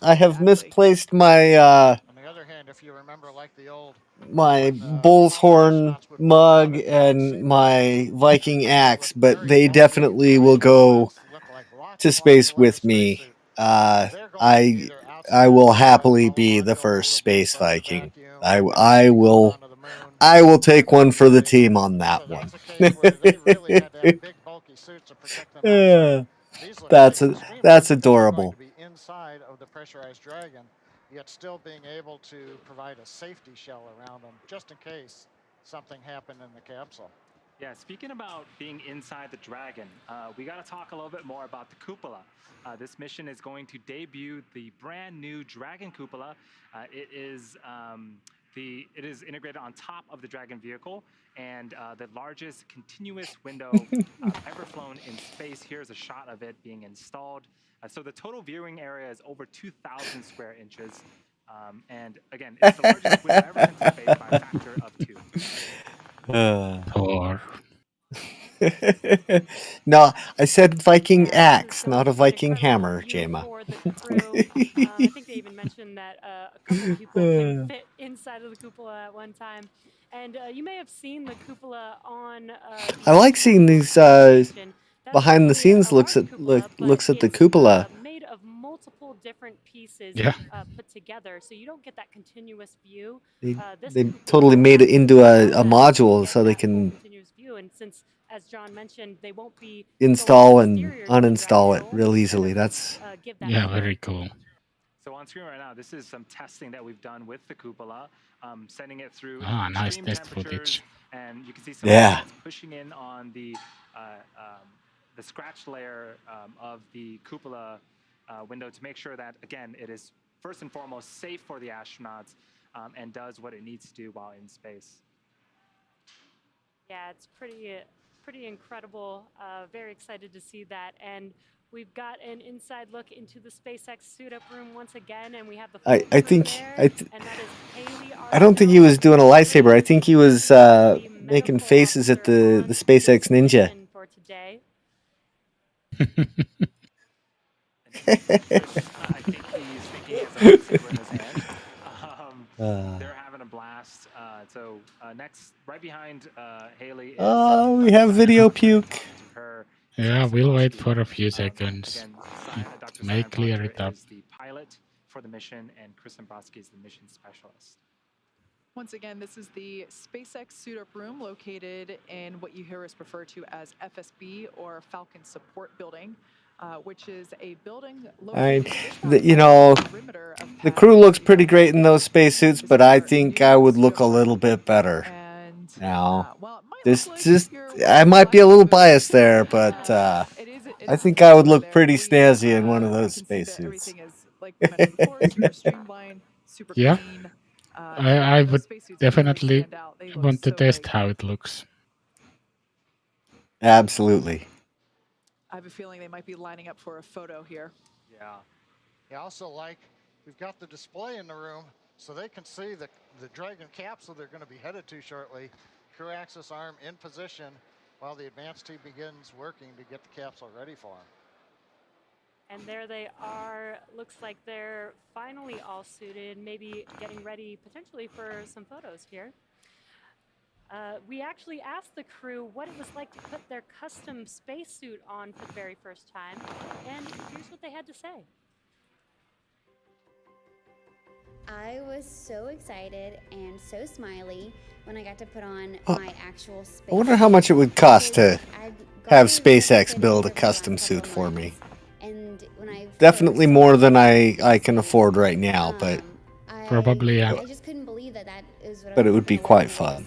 have misplaced my my bull's horn mug and my Viking axe, but they definitely will go to space with me. I will happily be the first space Viking. I will take one for the team on that one. That's adorable. Inside of the pressurized Dragon, yet still being able to provide a safety shell around them just in case something happened in the capsule. Yeah, speaking about being inside the Dragon, we got to talk a little bit more about the cupola. This mission is going to debut the brand new Dragon cupola. It is integrated on top of the Dragon vehicle and the largest continuous window ever flown in space. Here's a shot of it being installed. So the total viewing area is over 2,000 square inches. And again, it's the largest window ever sent to space by a factor of 2. Or No, I said Viking axe, not a Viking hammer, Jema. I think they even mentioned that a couple people can fit inside of the cupola at one time. And you may have seen the cupola on. I like seeing these behind the scenes looks at the cupola. Made of multiple different pieces Yeah. put together, so you don't get that continuous view. They, This they cupola totally will made it into allow a them module to get so they that full can continuous view. And since, as John mentioned, they won't be install going and exterior to the dragon, uninstall it it'll real only easily. That's give that Yeah, feel. very cool. So on screen right now, this is some testing that we've done with the cupola, sending it through Ah, nice extreme test temperatures, footage. and you can see some Yeah. lights pushing in on the scratch layer of the cupola window to make sure that, again, it is first and foremost safe for the astronauts and does what it needs to do while in space. Yeah, it's pretty incredible. Very excited to see that. And we've got an inside look into the SpaceX suit up room once again, and we have the full I crew think there, and that is Haley, I don't think he was doing a lightsaber. I think he was the making medical faces at officer the on SpaceX this Ninja. mission for today. I think he's thinking he has a lightsaber in his hand. They're having a blast. So next, right behind Haley is Oh, we have video puke. her. Yeah, we'll wait for a few seconds to make clear it up. Is the pilot for the mission, and Chris Dombrowski is the mission specialist. Once again, this is the SpaceX suit-up room located in what you hear us refer to as FSB, or Falcon Support Building, which is a building located the crew looks pretty great in those spacesuits, but I think I would look a little bit better. Now, I might be a little biased there, but I think I would look pretty snazzy in one of those spacesuits. Yeah, I would definitely want to test how it looks. Absolutely. I have a feeling they might be lining up for a photo here. Yeah. I also like, we've got the display in the room so they can see the Dragon capsule they're going to be headed to shortly. Crew access arm in position while the advanced team begins working to get the capsule ready for them. And there they are. Looks like they're finally all suited, maybe getting ready potentially for some photos here. We actually asked the crew what it was like to put their custom spacesuit on for the very first time, and here's what they had to say. I was so excited and so smiley when I got to put on my actual space. I wonder how much it would cost to have SpaceX build a custom suit for me. And when I definitely more than I can afford right now, but probably yeah. I just couldn't believe that is what but it would be quite fun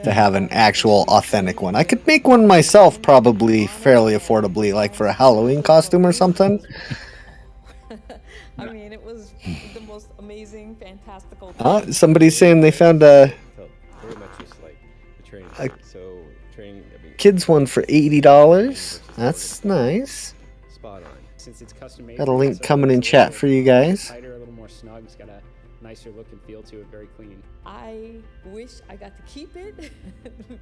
to to have an actual authentic one. I could make one myself probably fairly affordably, like for a Halloween costume or something. I mean, it was the most amazing, fantastical. Somebody's saying they found a kids one for $80. That's nice. Spot on. Since it's custom made, Got a link coming in chat for you guys. Tighter, a little more snug. It's got a nicer look and feel to it. Very clean. I wish I got to keep it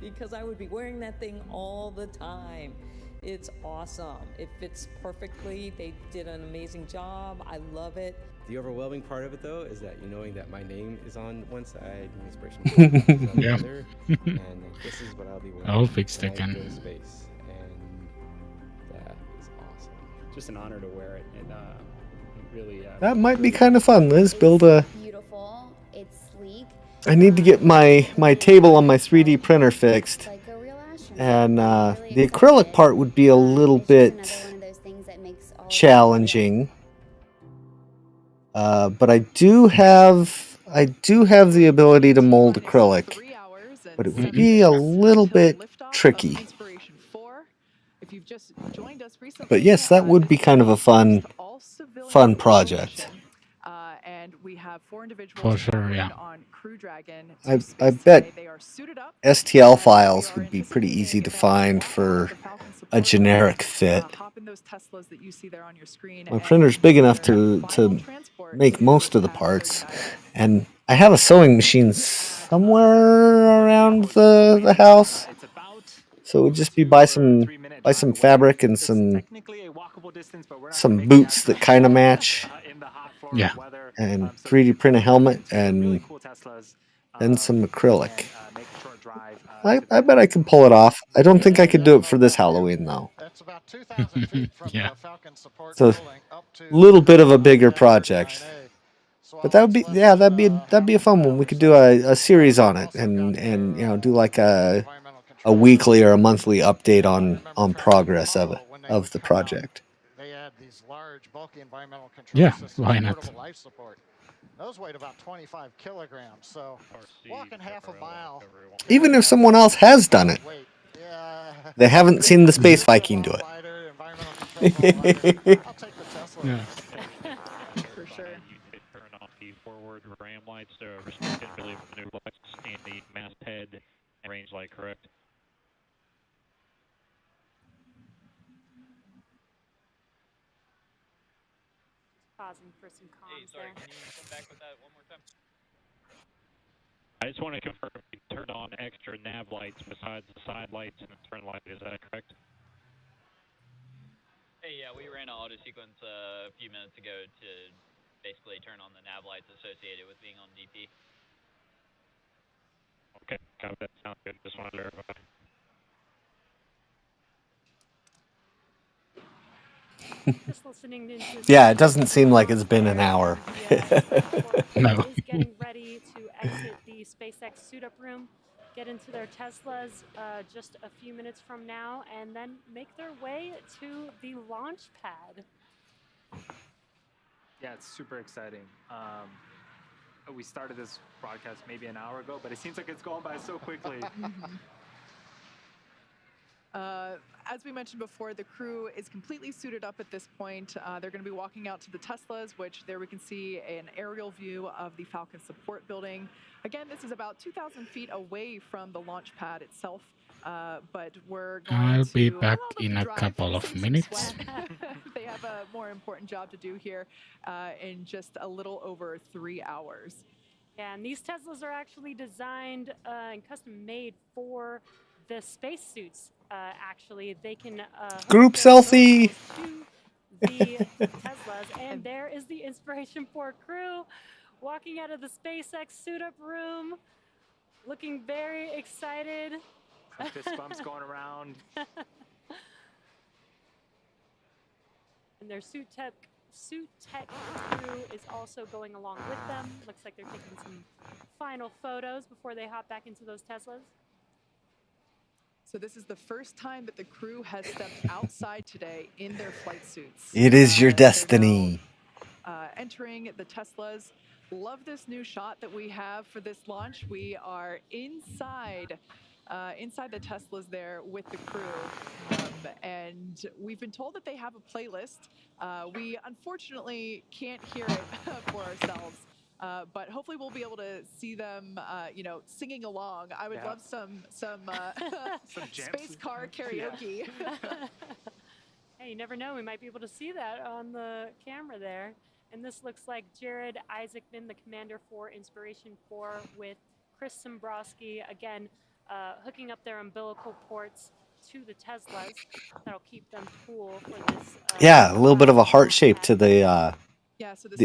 because I would be wearing that thing all the time. It's awesome. It fits perfectly. They did an amazing job. I love it. The overwhelming part of it, though, is that knowing that my name is on one side and Inspiration4 is on the other, and this is what I'll be wearing. I'll fix when I again. go to space, and that is awesome. Just an honor to wear it, and really. That might be kind of fun, Liz. Build a. Beautiful. It's sleek. I need to get my table on my 3D printer fixed, and the acrylic part would be a little bit challenging. But I do have the ability to mold acrylic, but it would be a little bit tricky. But yes, that would be kind of a fun project. And we have 4 individuals for sure, yeah. on Crew Dragon. I bet STL files would be pretty easy to find for a generic fit. My printer's big enough to make most of the parts, and I have a sewing machine somewhere around the house, so it would just be buy some fabric and some boots that kind of match. Yeah. And 3D print a helmet and then some acrylic. I bet I can pull it off. I don't think I could do it for this Halloween though. It's about 2,000 feet from Yeah. the Falcon support It's a building up to little bit of a bigger Deck project. 39A. So But while that would it's be, less yeah, than that'd be a fun one. We could do a series on it, and you know, do like a weekly or a monthly update on progress of it, of the project. they had these large, bulky environmental control Yeah, systems, why not? portable life support. Those weighed about 25 kilograms. So walking half a mile. Even if someone else has done it, they haven't seen the Space Viking do it. I'll take the Tesla. Yeah. For sure. You did turn off the forward ram lights to restricted ability to maneuver lights and the masthead and range light, correct? Pausing for some comms there. Can you come back with that one more time? I just want to confirm you turned on extra nav lights besides the side lights and the turn light. Is that correct? Hey, yeah, we ran an auto sequence a few minutes ago to basically turn on the nav lights associated with being on DP. Okay, got that. Sounds good. Just wanted to verify. Just listening into Yeah, it doesn't seem like it's been an hour. No. Is getting ready to exit the SpaceX suit-up room, get into their Teslas just a few minutes from now, and then make their way to the launch pad. Yeah, it's super exciting. We started this broadcast maybe an hour ago, but it seems like it's going by so quickly. As we mentioned before, the crew is completely suited up at this point. They're going to be walking out to the Teslas, which there we can see an aerial view of the Falcon support building. Again, this is about 2,000 feet away from the launch pad itself, but we're going I'll be to back allow them in to a drive, couple of save some minutes. sweat. They have a more important job to do here in just a little over 3 hours. Yeah, and these Teslas are actually designed and custom made for the spacesuits. Actually, they can hook Group their selfie. to the Teslas, and there is the Inspiration4 crew walking out of the SpaceX suit-up room, looking very excited. Some fist bumps going around. And their suit tech crew is also going along with them. Looks like they're taking some final photos before they hop back into those Teslas. So this is the first time that the crew has stepped outside today in their flight suits. It is your destiny. Entering the Teslas. Love this new shot that we have for this launch. We are inside the Teslas there with the crew. And we've been told that they have a playlist. We unfortunately can't hear it for ourselves. But hopefully we'll be able to see them, singing along. I would love some space car karaoke. Hey, you never know. We might be able to see that on the camera there. And this looks like Jared Isaacman, the commander for Inspiration4, with Chris Sombrowski, again, hooking up their umbilical ports to the Teslas. That'll keep them cool for this. Yeah, a little bit of a heart shape to the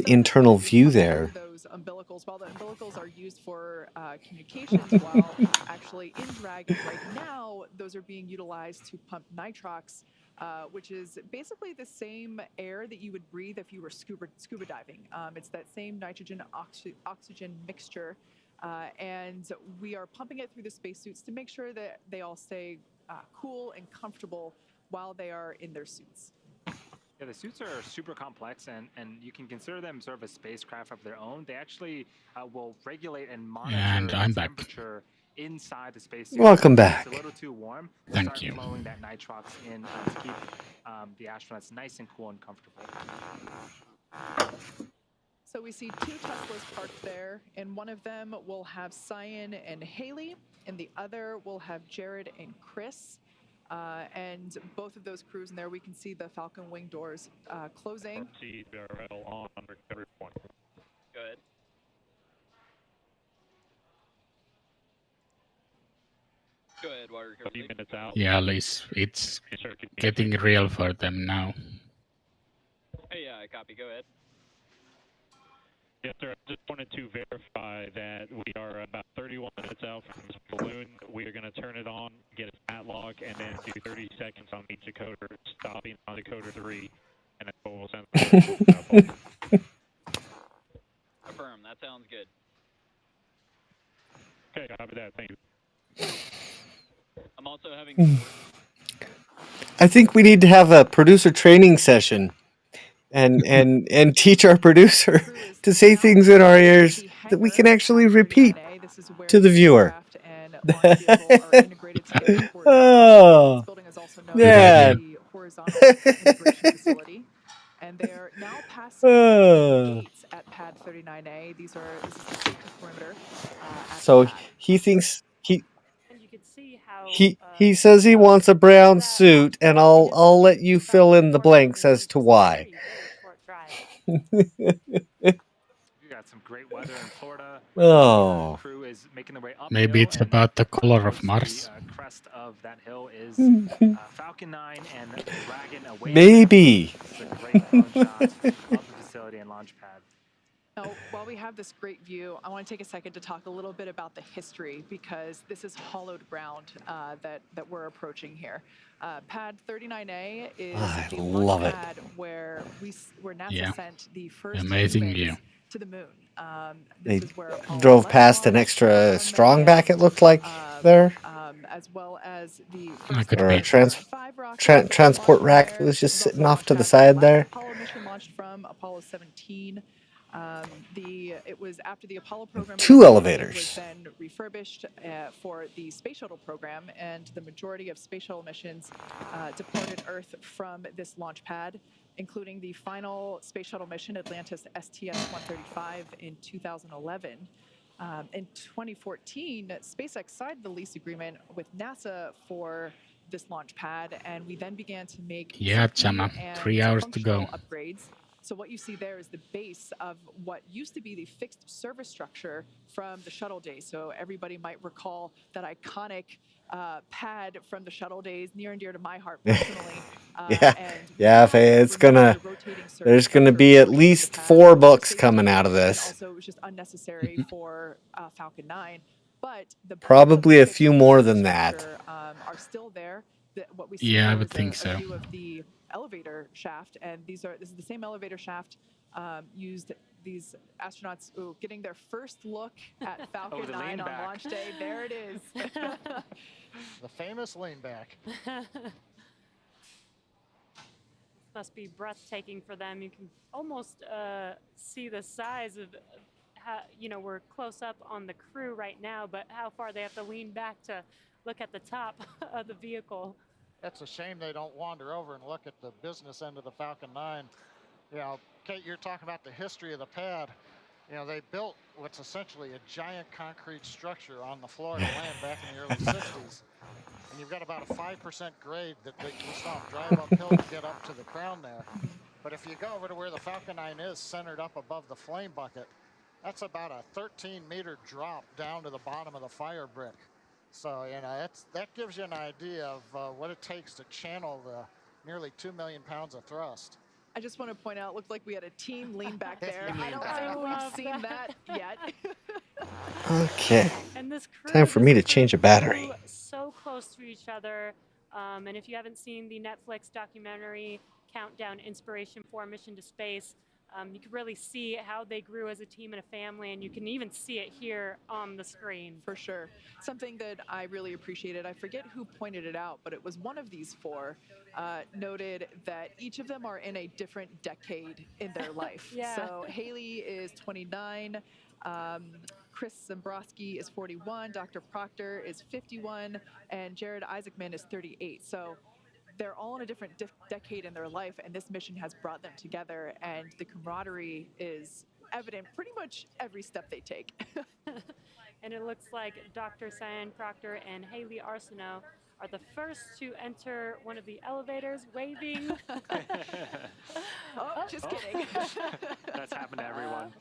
internal view there. Those umbilicals, while the umbilicals are used for communications, while actually in Dragon right now, those are being utilized to pump nitrox, which is basically the same air that you would breathe if you were scuba diving. It's that same nitrogen oxygen mixture, and we are pumping it through the spacesuits to make sure that they all stay cool and comfortable while they are in their suits. Yeah, the suits are super complex, and you can consider them sort of a spacecraft of their own. They actually will regulate and monitor the temperature inside the spacesuit. Welcome back. It's a little too warm. Thank you. Flowing that nitrox in to keep the astronauts nice and cool and comfortable. So we see 2 Teslas parked there, and one of them will have Cyan and Haley, and the other will have Jared and Chris. And both of those crews in there, we can see the Falcon wing doors closing. CBRL on recovery point. Go ahead. Go ahead, water recovery. 30 minutes out. Yeah, it's getting real for them now. Hey, copy. Go ahead. Yes, sir. I just wanted to verify that we are about 31 minutes out from this balloon. We are going to turn it on, get a stat log, and then do 30 seconds on each decoder, stopping on decoder 3, and then we'll send the Affirm. That sounds good. Okay, copy that. Thank you. I'm also having. I think we need to have a producer training session and teach our producer to say things in our ears that we can actually repeat to the viewer. Oh, man. And they're now passing the gates at pad 39A. This is the safety perimeter. So he thinks And you can see how he says he wants a brown suit, and I'll let you fill in the blanks as to why. We got some great weather in Florida. Oh. The crew is making their way up. Maybe it's about the color of Mars. The crest of that hill is Falcon 9 and Dragon away. Maybe. This is a great drone shot of the facility and launch pad. Now, while we have this great view, I want to take a second to talk a little bit about the history, because this is hollowed ground that we're approaching here. Pad 39A is the launch pad where NASA sent the first humans to the moon. They drove past an extra strong back, it looked like, there. As well as the or a transport rack that was just sitting off to the side there. Apollo mission launched from Apollo 17. It was after the Apollo program. 2 elevators. Was then refurbished for the space shuttle program, and the majority of space shuttle missions departed Earth from this launch pad, including the final space shuttle mission, Atlantis STS-135, in 2011. In 2014, SpaceX signed the lease agreement with NASA for this launch pad, and we then began to make 3 hours to go. Upgrades. So what you see there is the base of what used to be the fixed service structure from the shuttle days. So everybody might recall that iconic pad from the shuttle days, near and dear to my heart personally. It's there's gonna be at least 4 books coming out of this. Also, it was just unnecessary for Falcon 9, but probably a few more than that. Are still there. What we see I would think so. A view of the elevator shaft, and this is the same elevator shaft used these astronauts getting their first look at Falcon 9 on launch day. There it is. The famous lean back. Must be breathtaking for them. You can almost see the size of how, we're close up on the crew right now, but how far they have to lean back to look at the top of the vehicle. It's a shame they don't wander over and look at the business end of the Falcon 9. Kate, you're talking about the history of the pad. They built what's essentially a giant concrete structure on the Florida land back in the early 60s. And you've got about a 5% grade that you saw them drive uphill to get up to the crown there. But if you go over to where the Falcon 9 is, centered up above the flame bucket, that's about a 13-meter drop down to the bottom of the fire brick. So, that gives you an idea of what it takes to channel the nearly 2 million pounds of thrust. I just want to point out, it looked like we had a team lean back there. I don't think we've seen that yet. Okay. And this crew, Time for me to change a battery. So close to each other. And if you haven't seen the Netflix documentary Countdown Inspiration4 Mission to Space, you can really see how they grew as a team and a family, and you can even see it here on the screen. For sure. Something that I really appreciated, I forget who pointed it out, but it was one of these 4, noted that each of them are in a different decade in their life. So Haley is 29, Chris Zambrowski is 41, Dr. Proctor is 51, and Jared Isaacman is 38. So they're all in a different decade in their life, and this mission has brought them together, and the camaraderie is evident pretty much every step they take. And it looks like Dr. Cyan Proctor and Haley Arsenault are the first to enter one of the elevators, waving. Just kidding. That's happened to everyone.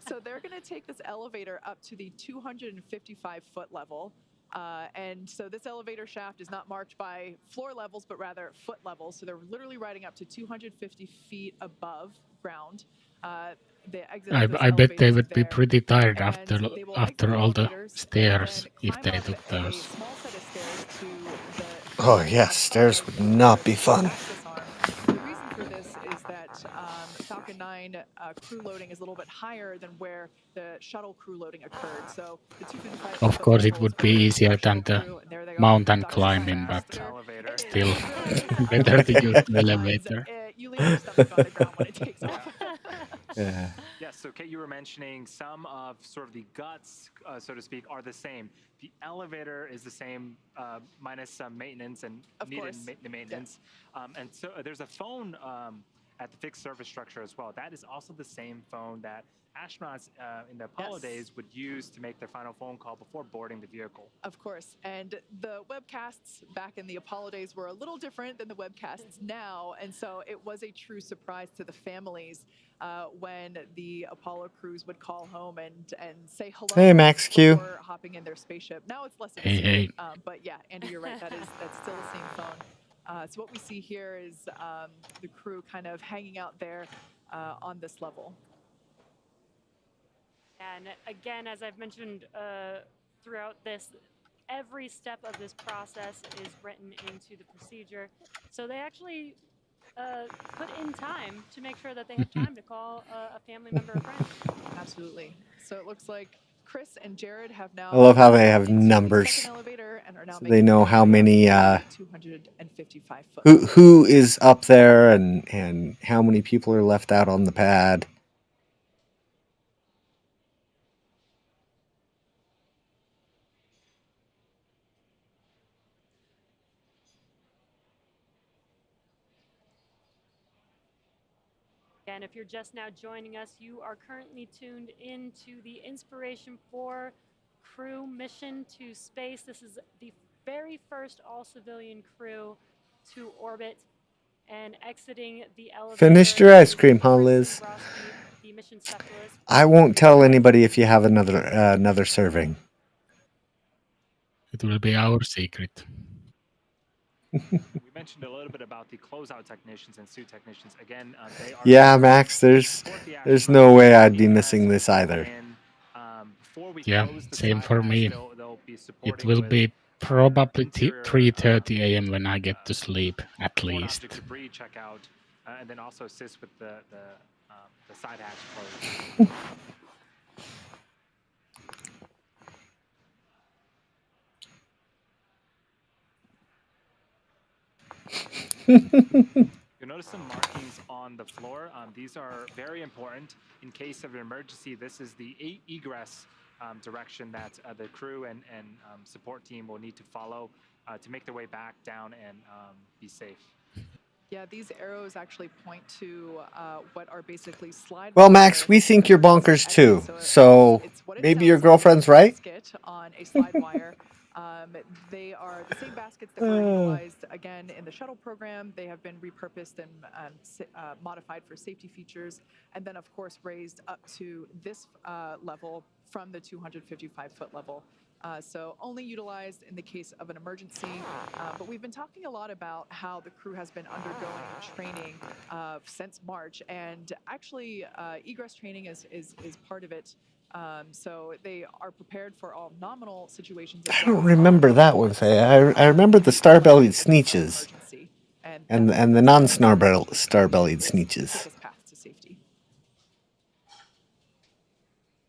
So they're going to take this elevator up to the 255-foot level. And so this elevator shaft is not marked by floor levels, but rather foot levels. So they're literally riding up to 250 feet above ground. The exit of this I bet they elevator is would be there, pretty tired and after they will exit all the elevators stairs and if then they climb took up a those. small set of stairs to the Oh yes, stairs would not be fun. access arm. The reason for this is that Falcon 9 crew loading is a little bit higher than where the shuttle crew loading occurred. So the 255 Of course, it would be easier than the mountain climbing, but still better to use the elevator. You leave your stomach on the ground when it takes off. Yeah. Yes, so Kate, you were mentioning some of sort of the guts, so to speak, are the same. The elevator is the same, minus some maintenance and needed maintenance. And so there's a phone at the fixed surface structure as well. That is also the same phone that astronauts in the Apollo days would use to make their final phone call before boarding the vehicle. Of course, and the webcasts back in the Apollo days were a little different than the webcasts now, and so it was a true surprise to the families when the Apollo crews would call home and say hello. Hey, Max Q. Before hopping in their spaceship. Now it's less of a secret, but yeah, Andy, you're right. That's still the same phone. So what we see here is the crew kind of hanging out there on this level. And again, as I've mentioned throughout this, every step of this process is written into the procedure. So they actually put in time to make sure that they have time to call a family member or friend. Absolutely. So it looks like Chris and Jared have now. I love how they have numbers. So they know how many 255 foot. who is up there and how many people are left out on the pad. And if you're just now joining us, you are currently tuned into the Inspiration4 crew mission to space. This is the very first all-civilian crew to orbit and exiting the elevator. Finished your ice cream, huh, Liz? The mission specialist. I won't tell anybody if you have another serving. It will be our secret. We mentioned a little bit about the closeout technicians and suit technicians. Again, they are. Yeah, Max, there's no way I'd be missing this either. Yeah, same for me. It will be probably 3:30 a.m. when I get to sleep, at least. Debris checkout, and then also assist with the side hatch close. You'll notice some markings on the floor. These are very important in case of an emergency. This is the egress direction that the crew and support team will need to follow to make their way back down and be safe. Yeah, these arrows actually point to what are basically slide. Well, Max, we think you're bonkers too. So maybe your girlfriend's right. On a slide wire. They are the same baskets that were utilized again in the shuttle program. They have been repurposed and modified for safety features, and then of course raised up to this level from the 255-foot level. So only utilized in the case of an emergency. But we've been talking a lot about how the crew has been undergoing training since March, and actually egress training is part of it. So they are prepared for all nominal situations. I don't remember that one, Faye. I remember the star-bellied sneeches and the non-star-bellied sneeches.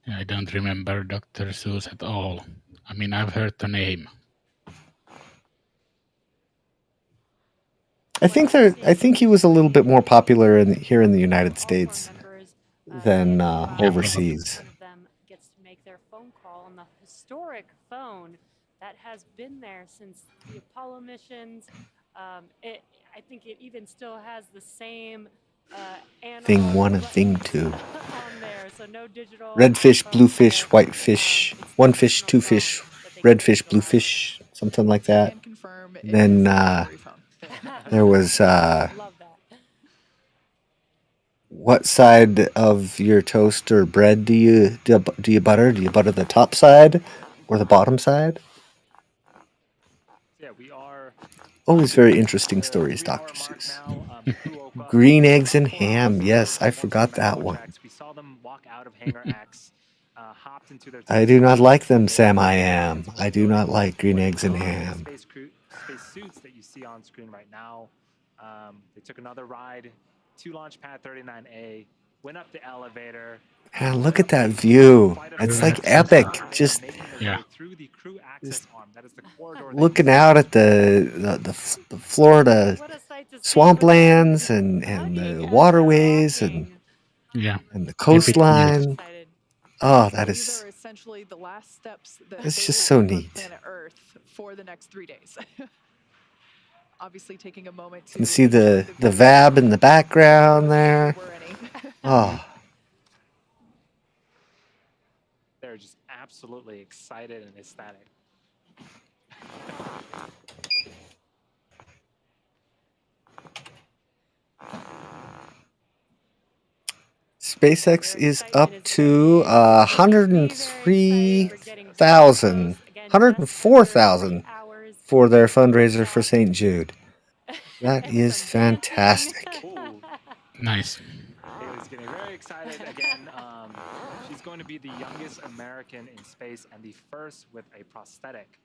I don't remember Dr. Seuss at all. I mean, I've heard the name. I think he was a little bit more popular here in the United States than overseas. One of them gets to make their phone call on the historic phone that has been there since the Apollo missions. I think it even still has the same Thing 1 and Thing 2. on there, so no digital. Red fish, blue fish, white fish, one fish, two fish, red fish, blue fish, something like that. Then there was what side of your toast or bread do you butter? Do you butter the top side or the bottom side? Always very interesting stories, Dr. Seuss. Green eggs and ham. Yes, I forgot that one. We saw them walk out of Hangar X, hopped into their I do not like them, Sam. I am. I do not like green eggs and ham. space suits that you see on screen right now. They took another ride to Launch Pad 39A, went up the elevator. Man, look at that view. It's like epic. Just through the crew access arm. That is the corridor. Looking out at the Florida swamplands and the waterways and the coastline. Oh, that is. These are essentially the last steps that It's they just will so take on neat. planet Earth for the next 3 days. Obviously, taking a moment to You can see the VAB in the background there. Oh. They're just absolutely excited and ecstatic. SpaceX is up to 104,000 for their fundraiser for St. Jude. That is fantastic. Nice. Haley's getting very excited again. She's going to be the youngest American in space and the first with a prosthetic.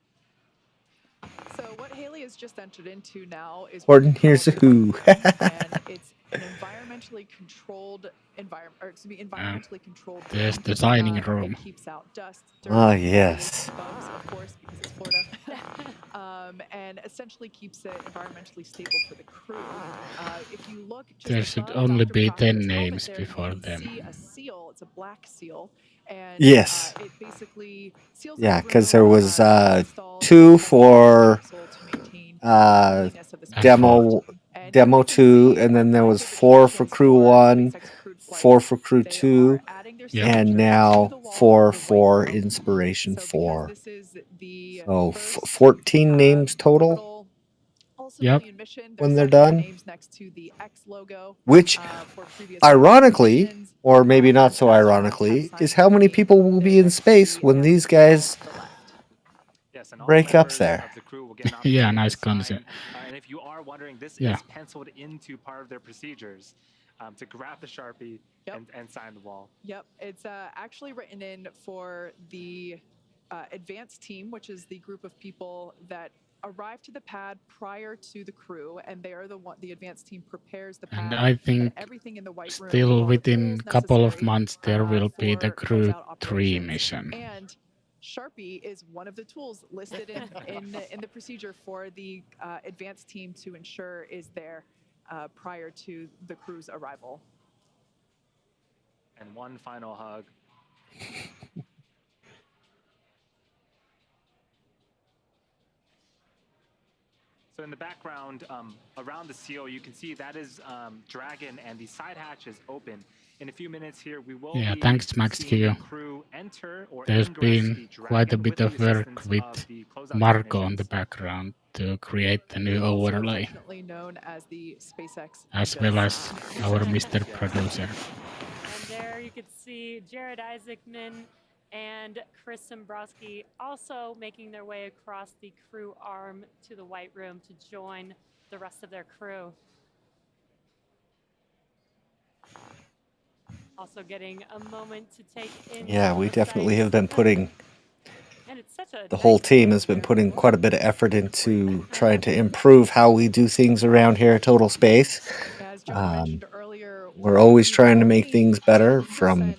So what Haley has just entered into now is Horton, here's a who. and it's an environmentally controlled environmentally controlled. There's the dining room. It keeps out dust, dirt, Ah, yes. bugs, of course, because it's Florida, and essentially keeps it environmentally stable for the crew. If you look, just There should only be 10 names before them. see a seal. It's a black seal. And, Yes. it basically seals Yeah, because there was 2 for demo 2, and then there was 4 for crew 1, 4 for crew 2, and now 4 for Inspiration 4. So 14 names total. Yep. When they're done. Which, ironically, or maybe not so ironically, is how many people will be in space when these guys break up there. Yeah, nice concept. And if you are wondering, this Yeah. is penciled into part of their procedures to grab the Sharpie and sign the wall. Yep, it's actually written in for the advanced team, which is the group of people that arrive to the pad prior to the crew, and they are the advanced team prepares the pad. And I think everything in the white room, still all the within tools a couple of necessary, months there will be the for Crew closeout 3 operations. mission. And Sharpie is one of the tools listed in the procedure for the advanced team to ensure is there prior to the crew's arrival. And one final hug. So in the background, around the seal, you can see that is Dragon, and the side hatch is open. In a few minutes here, we will Yeah, be thanks Max seeing Q. the crew enter or There's ingress been the quite a Dragon bit with of the work assistance with of the closeout Marco on the technicians. background to create the new overlay, Affectionately known as the SpaceX as well as our Mr. Producer. And there you could see Jared Isaacman and Chris Dombrowski also making their way across the crew arm to the White Room to join the rest of their crew. Also getting a moment to take in. Yeah, all we the definitely sights. have been putting, And it's such a the whole nice team has been putting quite a bit of effort into trying to improve how we do things around here at Total Space. We're always trying to make things better from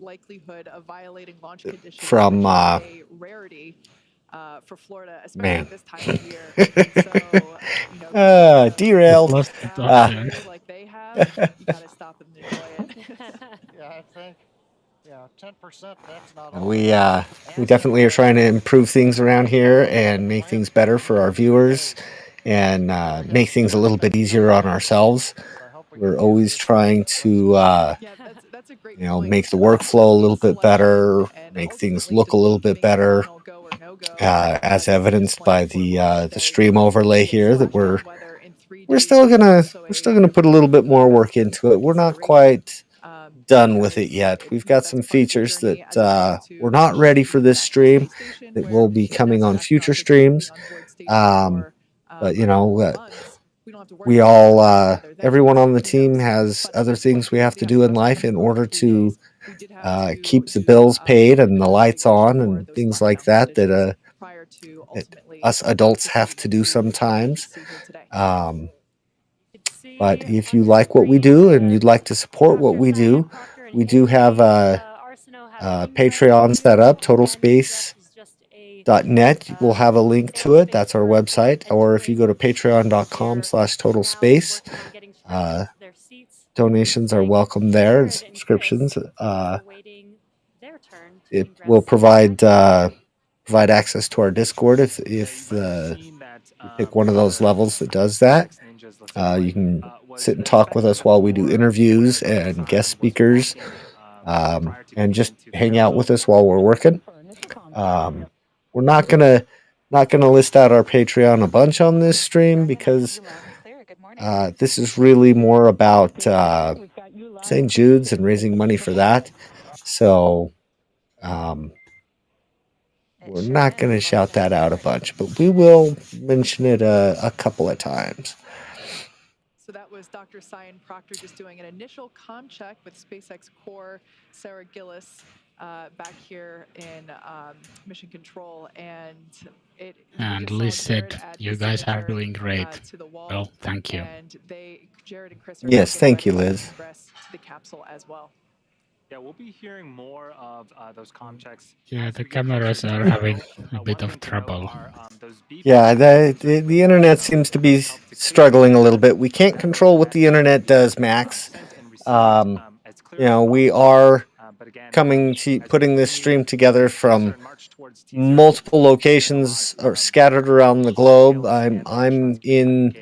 likelihood of violating launch conditions, from which is a rarity for Florida, especially man. this time of year. So, derailed. like they have, you gotta stop and enjoy it. Yeah, I think 10%. That's not. We definitely are trying to improve things around here and make things better for our viewers, and make things a little bit easier on ourselves. We're always trying to make the workflow a little bit better, make things look a little bit better, as evidenced by the stream overlay here. That we're still gonna put a little bit more work into it. We're not quite done with it yet. We've got some features that we're not ready for this stream that will be coming on future streams. But we all, everyone on the team has other things we have to do in life in order to keep the bills paid and the lights on and things like that that us adults have to do sometimes. But if you like what we do and you'd like to support what we do have a Patreon set up, totalspace.net. We'll have a link to it. That's our website. Or if you go to patreon.com/totalspace, donations are welcome there and subscriptions. It will provide access to our Discord if you pick one of those levels that does that. You can sit and talk with us while we do interviews and guest speakers, and just hang out with us while we're working. We're not gonna list out our Patreon a bunch on this stream because this is really more about St. Jude's and raising money for that. So we're not going to shout that out a bunch, but we will mention it a couple of times. So that was Dr. Cyan Proctor just doing an initial comm check with SpaceX core Sarah Gillis back here in Mission Control, and Liz said, "You guys are doing great." Well, thank you. And Jared and Chris are yes, thank you, Liz. To the capsule as well. Yeah, we'll be hearing more of those comm checks. Yeah, the cameras are having a bit of trouble. Yeah, the internet seems to be struggling a little bit. We can't control what the internet does, Max. We are putting this stream together from multiple locations or scattered around the globe. I'm in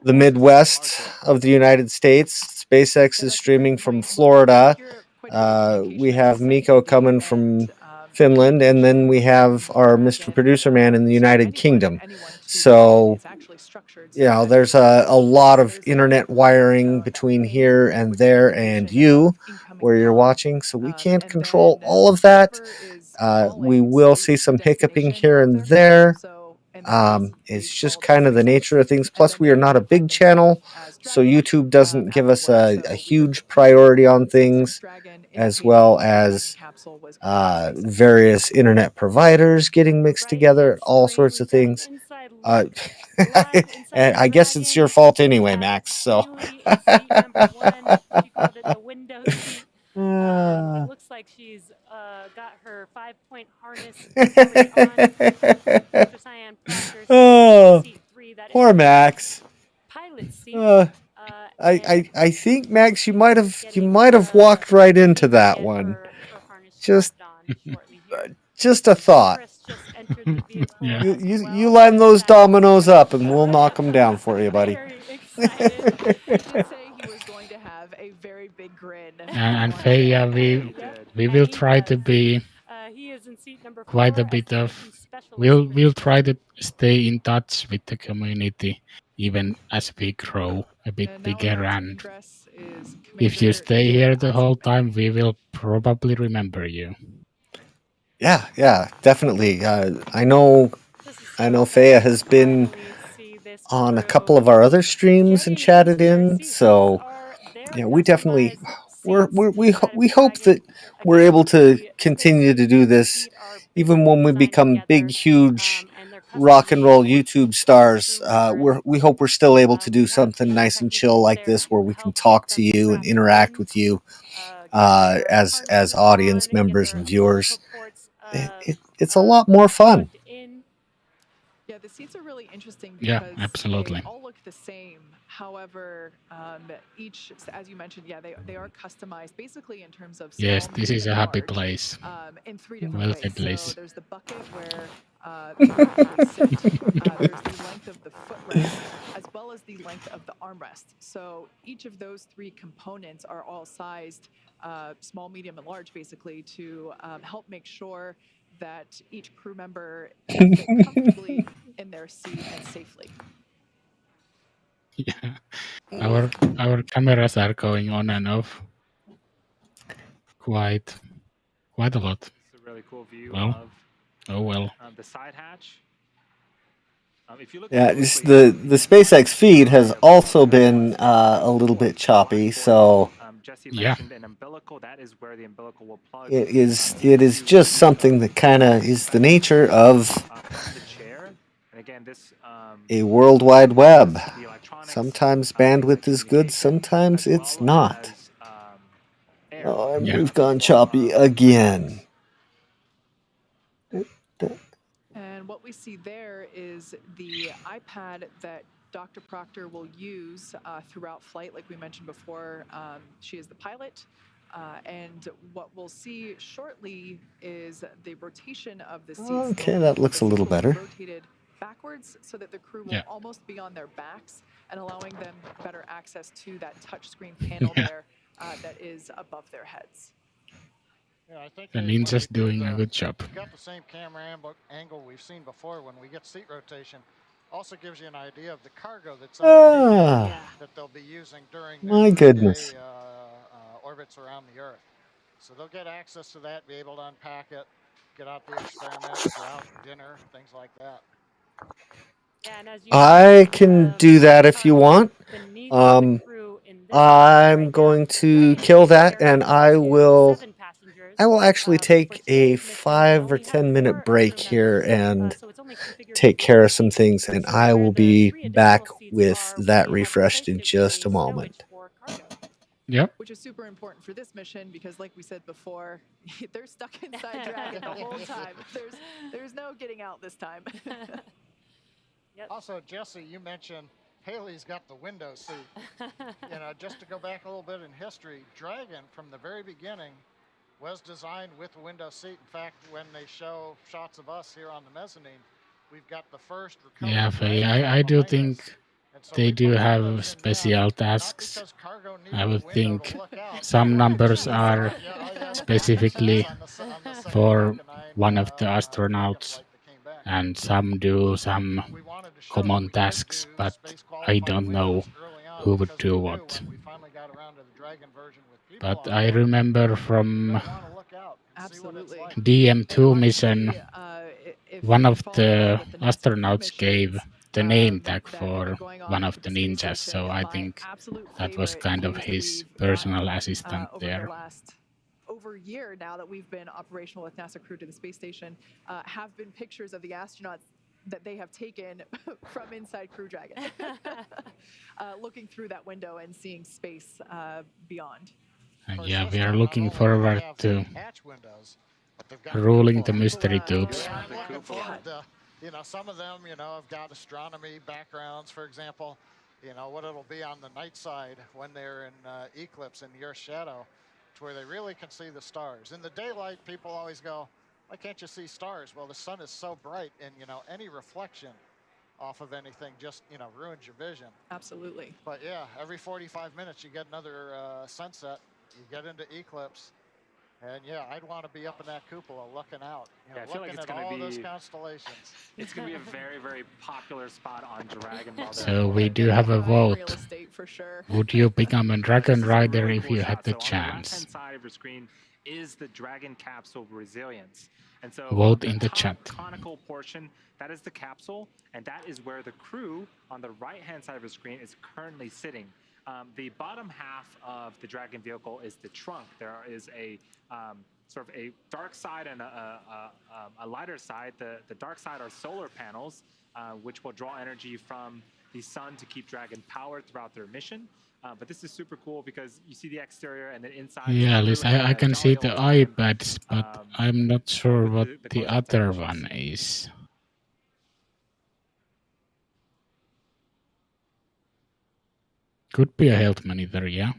the Midwest of the United States. SpaceX is streaming from Florida. We have Mikko coming from Finland, and then we have our Mr. Producer Man in the United Kingdom. So, there's a lot of internet wiring between here and there and you, where you're watching. So we can't control all of that. We will see some hiccuping here and there. It's just kind of the nature of things. Plus, we are not a big channel, so YouTube doesn't give us a huge priority on things, as well as various internet providers getting mixed together, all sorts of things. And I guess it's your fault anyway, Max. So. Looks like she's got her 5-point harness fully on. Dr. Cyan Proctor, seat 3, that poor Max. Pilot seat. I think, Max, you might have walked right into that one. Just a thought. Yeah. You line those dominoes up, and we'll knock them down for you, buddy. And Feya, we will try to be quite a bit of. We'll try to stay in touch with the community even as we grow a bit bigger. And if you stay here the whole time, we will probably remember you. Yeah, definitely. I know Feya has been on a couple of our other streams and chatted in. So, we definitely we hope that we're able to continue to do this, even when we become big, huge rock and roll YouTube stars. We hope we're still able to do something nice and chill like this, where we can talk to you and interact with you as audience members and viewers. It's a lot more fun. Yeah, the seats are really interesting because absolutely. They all look the same. However, each, as you mentioned, they are customized basically in terms of. Yes, this is a happy place. In 3 different ways. Place. So there's the bucket where people actually sit. There's the length of the footrest as well as the length of the armrest. So each of those 3 components are all sized small, medium, and large, basically, to help make sure that each crew member can fit comfortably in their seat and safely. Yeah, our cameras are going on and off quite a lot. It's a really cool view of the side hatch. If you look Yeah, the SpaceX feed has also been a little bit choppy, so Jesse Yeah. mentioned an umbilical. That is where the umbilical will plug. it is just something that kind of is the nature of From the chair. And again, this a World Wide Web. the electronics, Sometimes bandwidth is good, sometimes it's not. as air. Oh, and Yeah. we've gone choppy again. And what we see there is the iPad that Dr. Proctor will use throughout flight, like we mentioned before. She is the pilot. And what we'll see shortly is the rotation of the seats. Okay, that looks a little The seats will better. be rotated backwards so that the crew will Yeah. almost be on their backs and allowing them better access to that touchscreen panel Yeah. there that is above their heads. Yeah, I think The when we ninja's do doing a good job. we've got the same camera angle we've seen before when we get seat rotation. Also gives you an idea of the cargo that's underneath that they'll be using during their My goodness. orbits around the Earth. So they'll get access to that, be able to unpack it, get out the experiments, go out dinner, things like that. Yeah, and as you I can do that if you want. the needs of the crew in this I'm going to kill that, and I will actually take a 5 or 10 minute break here and take care of some things, and I will be back with that refreshed in just a moment. Yep. Which is super important for this mission because, like we said before, they're stuck inside Dragon the whole time. There's no getting out this time. Also, Jesse, you mentioned Haley's got the window seat. Just to go back a little bit in history, Dragon from the very beginning was designed with a window seat. In fact, when they show shots of us here on the mezzanine, we've got the first recovery. Yeah, Faye, I do think they do have special tasks. I would think some numbers are specifically for one of the astronauts, and some do some common tasks, but I don't know who would do what. But I remember from DM2 mission, one of the astronauts gave the name tag for one of the ninjas, so I think that was kind of his personal assistant there. Over a year now that we've been operational with NASA crew to the space station, have been pictures of the astronauts that they have taken from inside Crew Dragon, looking through that window and seeing space beyond. And yeah, we are looking forward to ruling the mystery tubes. Some of them, have got astronomy backgrounds, for example, what it'll be on the night side when they're in eclipse in the Earth's shadow, to where they really can see the stars. In the daylight, people always go, why can't you see stars? Well, the sun is so bright, and, any reflection off of anything just, ruins your vision. Absolutely. But yeah, every 45 minutes, you get another sunset, you get into eclipse. And yeah, I'd want to be up in that cupola looking out, I feel like it's looking at all gonna those be constellations. It's going to be a very, very popular spot on Dragon. So we do have a vote. Would you become a Dragon Rider if you had the chance? On the left-hand side of your screen is the Dragon capsule resilience. And so Vote in the chat. Conical portion, that is the capsule, and that is where the crew on the right-hand side of the screen is currently sitting. The bottom half of the Dragon vehicle is the trunk. There is a sort of a dark side and a lighter side. The dark side are solar panels, which will draw energy from the sun to keep Dragon powered throughout their mission. But this is super cool because you see the exterior and then inside. Yeah, at least I can see the iPads, but I'm not sure what the other one is. Could be a health monitor, yeah.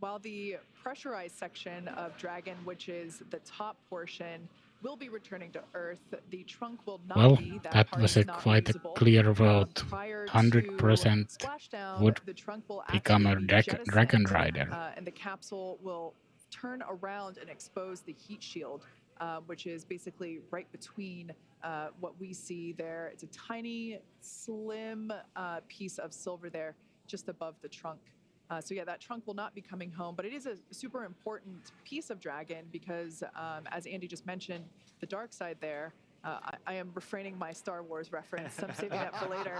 While the pressurized section of Dragon, which is the top portion, will be returning to Earth, the trunk will not be. That was quite a clear vote. 100% would become a Dragon Rider. And the capsule will turn around and expose the heat shield, which is basically right between what we see there. It's a tiny, slim piece of silver there, just above the trunk. So yeah, that trunk will not be coming home, but it is a super important piece of Dragon because, as Andy just mentioned, the dark side there I am refraining my Star Wars reference. I'm saving that for later.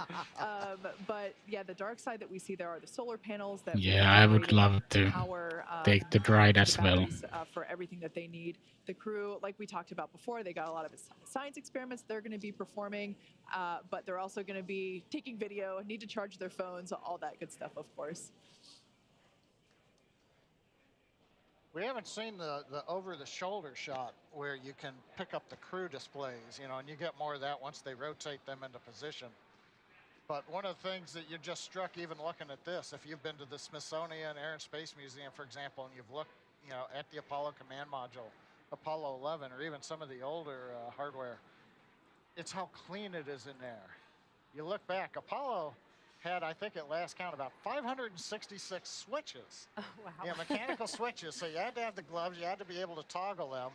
But yeah, the dark side that we see there are the solar panels that Yeah, I would love to power take the ride the as well. batteries, for everything that they need. The crew, like we talked about before, they got a lot of science experiments they're going to be performing, but they're also going to be taking video, need to charge their phones, all that good stuff, of course. We haven't seen the over-the-shoulder shot where you can pick up the crew displays, you know, and you get more of that once they rotate them into position. But one of the things that you're just struck even looking at this, if you've been to the Smithsonian Air and Space Museum, for example, and you've looked, you know, at the Apollo command module, Apollo 11, or even some of the older hardware, it's how clean it is in there. You look back, Apollo had, I think at last count, about 566 switches. Oh, wow. Yeah, mechanical switches. So you had to have the gloves, you had to be able to toggle them.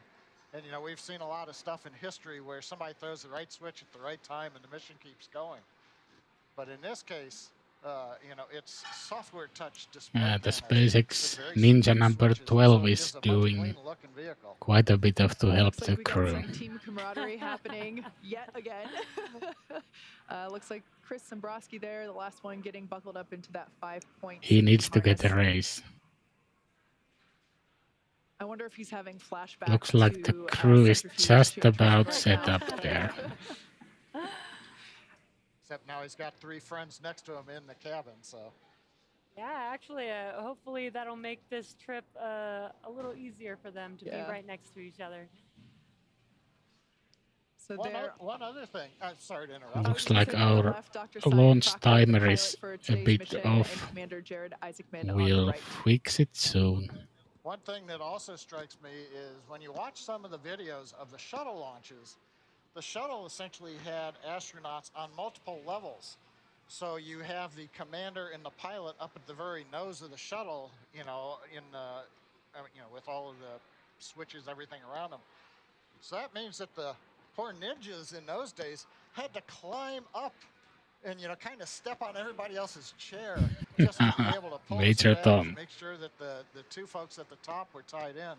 And, you know, we've seen a lot of stuff in history where somebody throws the right switch at the right time and the mission keeps going. But in this case, you know, it's software touch display. The SpaceX Ninja number 12 is doing quite a bit of to help the crew. Some team camaraderie happening yet again. Looks like Chris Dombrowski there, the last one getting buckled up into that 5-point. He needs to get a raise. I wonder if he's having flashbacks. Looks like the crew is just about set up there. Except now he's got 3 friends next to him in the cabin, so. Yeah, actually, hopefully that'll make this trip a little easier for them to be right next to each other. So one other thing, sorry to interrupt. Looks like our launch timer is a bit off. We'll fix it soon. One thing that also strikes me is when you watch some of the videos of the shuttle launches, the shuttle essentially had astronauts on multiple levels. So you have the commander and the pilot up at the very nose of the shuttle, you know, with all of the switches, everything around them. So that means that the poor ninjas in those days had to climb up and, you know, kind of step on everybody else's chair just to be able to pull Major Tom. to make sure that the 2 folks at the top were tied in.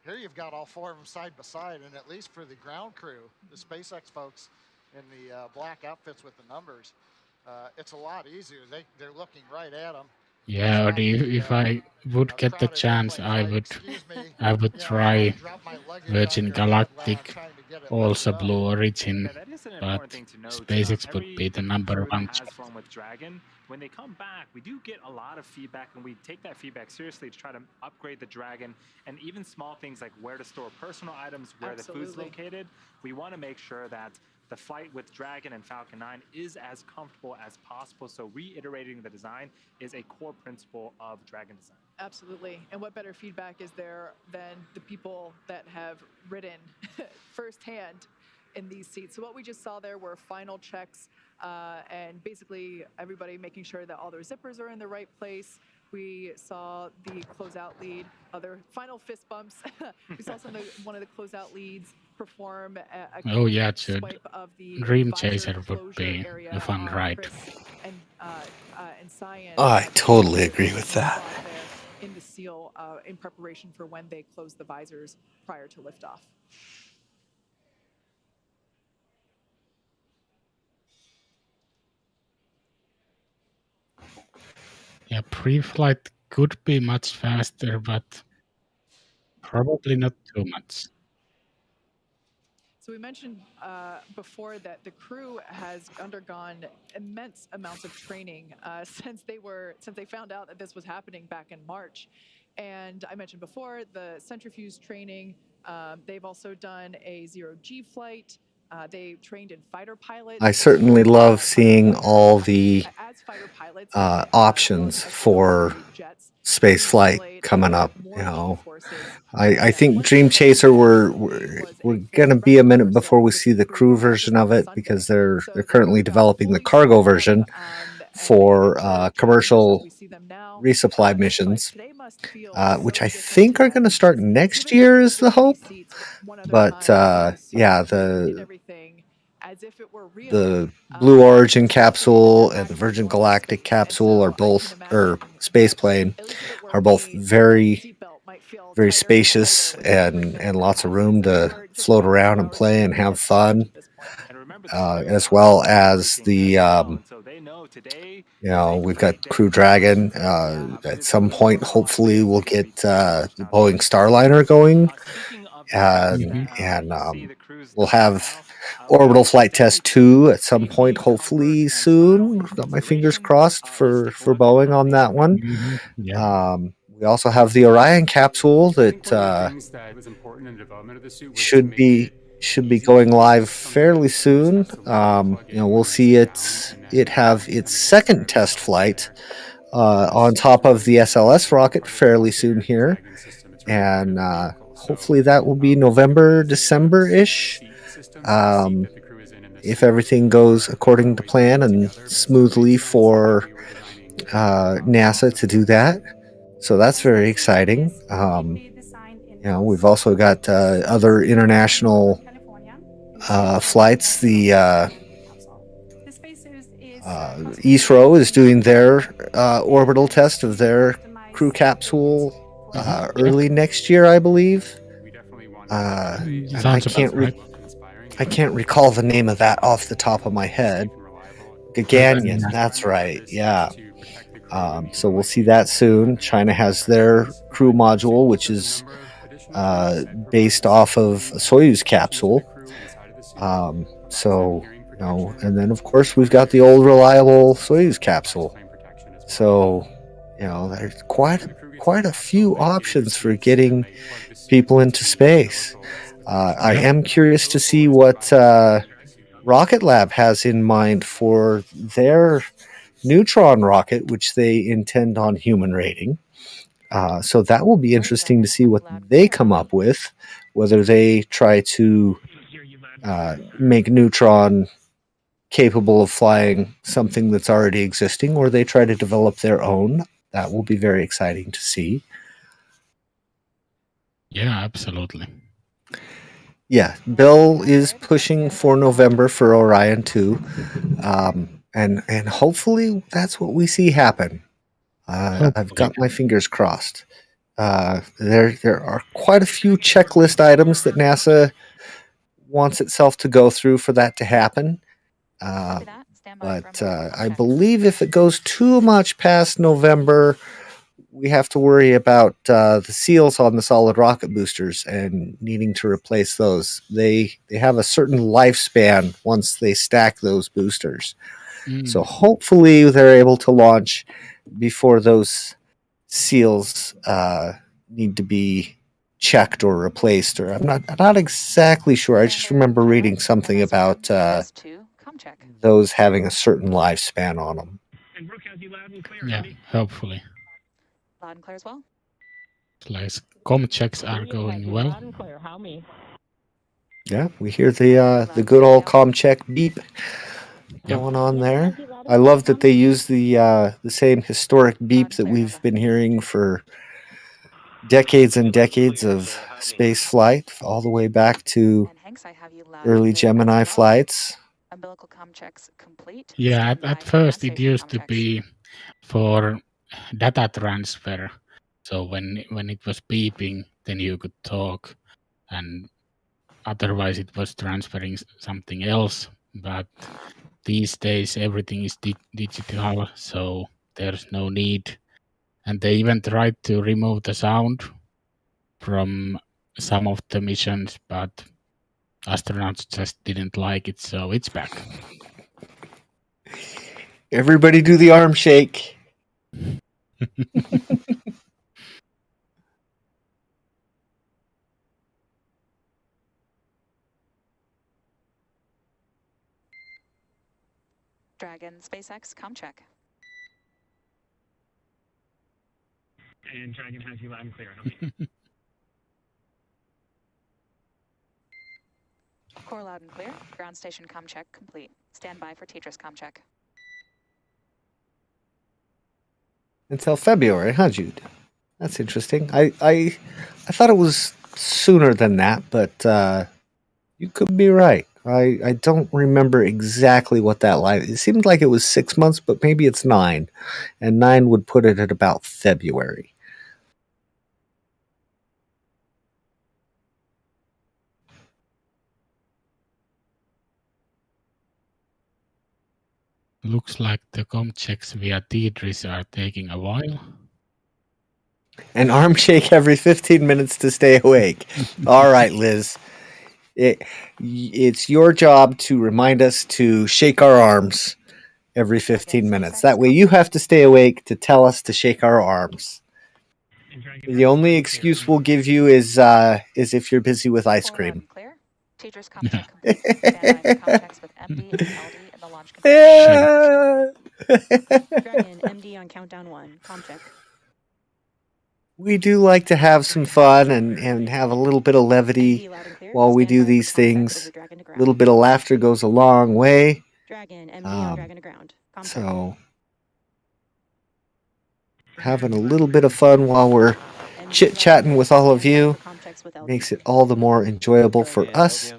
Here you've got all 4 of them side by side, and at least for the ground crew, the SpaceX folks in the black outfits with the numbers, it's a lot easier. They're looking right at them. Yeah, or if I would get the chance, I would try Virgin Galactic, also Blue Origin, but SpaceX would be the number 1 choice. With Dragon, when they come back, we do get a lot of feedback, and we take that feedback seriously to try to upgrade the Dragon, and even small things like where to store personal items, where the food's located. We want to make sure that the flight with Dragon and Falcon 9 is as comfortable as possible, so reiterating the design is a core principle of Dragon design. Absolutely, and what better feedback is there than the people that have ridden firsthand in these seats. So what we just saw there were final checks, and basically everybody making sure that all their zippers are in the right place. We saw the closeout lead, other final fist bumps. We saw one of the closeout leads perform a swipe of the Dream Chaser would be a fun ride. And Science, I totally agree with that. In the seal, in preparation for when they close the visors prior to liftoff. Yeah, pre-flight could be much faster, but probably not too much. So we mentioned before that the crew has undergone immense amounts of training since they found out that this was happening back in March. And I mentioned before the centrifuge training. They've also done a zero-G flight. They trained in fighter pilots. I certainly love seeing all the options for space flight coming up. You know, I think Dream Chaser we're gonna be a minute before we see the crew version of it, because they're currently developing the cargo version for commercial resupply missions, which I think are going to start next year is the hope. But yeah, the Blue Origin capsule and the Virgin Galactic capsule are both, or space plane, are both very very spacious and lots of room to float around and play and have fun, as well as the we've got Crew Dragon. At some point, hopefully, we'll get the Boeing Starliner going, and we'll have Orbital Flight Test 2 at some point, hopefully soon. Got my fingers crossed for Boeing on that one. We also have the Orion capsule that should be going live fairly soon. We'll see it have its second test flight on top of the SLS rocket fairly soon here, and hopefully that will be November, December-ish. If everything goes according to plan and smoothly for NASA to do that. So that's very exciting. We've also got other international flights. The ISRO is doing their orbital test of their crew capsule early next year, I believe. And I can't recall the name of that off the top of my head. Gaganyaan, that's right. Yeah. So we'll see that soon. China has their crew module, which is based off of a Soyuz capsule. And then of course we've got the old reliable Soyuz capsule. So, there's quite a few options for getting people into space. I am curious to see what Rocket Lab has in mind for their Neutron rocket, which they intend on human rating. So that will be interesting to see what they come up with, whether they try to make Neutron capable of flying something that's already existing, or they try to develop their own. That will be very exciting to see. Yeah, absolutely. Yeah, Bill is pushing for November for Orion 2. And hopefully that's what we see happen. I've got my fingers crossed. There are quite a few checklist items that NASA wants itself to go through for that to happen. But I believe if it goes too much past November, we have to worry about the seals on the solid rocket boosters and needing to replace those. They have a certain lifespan once they stack those boosters. So hopefully they're able to launch before those seals need to be checked or replaced. Or I'm not exactly sure. I just remember reading something about those having a certain lifespan on them. Yeah, hopefully. Loud and clear as well. Like com checks are going well. Yeah, we hear the good old com check beep going on there. I love that they use the same historic beep that we've been hearing for decades and decades of space flight, all the way back to early Gemini flights. Umbilical com checks complete. Yeah, at first it used to be for data transfer. So when it was beeping, then you could talk, and otherwise it was transferring something else. But these days everything is digital, so there's no need. And they even tried to remove the sound from some of the missions, but astronauts just didn't like it, so it's back. Everybody do the arm shake. Dragon SpaceX com check. And Dragon has you loud and clear. Core loud and clear. Ground station com check complete. Stand by for Tetris com check. Until February, huh, Jude? That's interesting. I thought it was sooner than that, but you could be right. I don't remember exactly what that line. It seemed like it was 6 months, but maybe it's 9, and 9 would put it at about February. Looks like the com checks via Tetris are taking a while. An arm shake every 15 minutes to stay awake. All right, Liz. It's your job to remind us to shake our arms every 15 minutes. That way you have to stay awake to tell us to shake our arms. The only excuse we'll give you is if you're busy with ice cream. Clear. Teachers com check complete. Stand by for contacts with MD and LD in the launch control. Dragon, MD on countdown 1. Com check. We do like to have some fun and have a little bit of levity while we do these things. A little bit of laughter goes a long way. Dragon, MD on Dragon to ground. So, having a little bit of fun while we're chit-chatting with all of you makes it all the more enjoyable for us,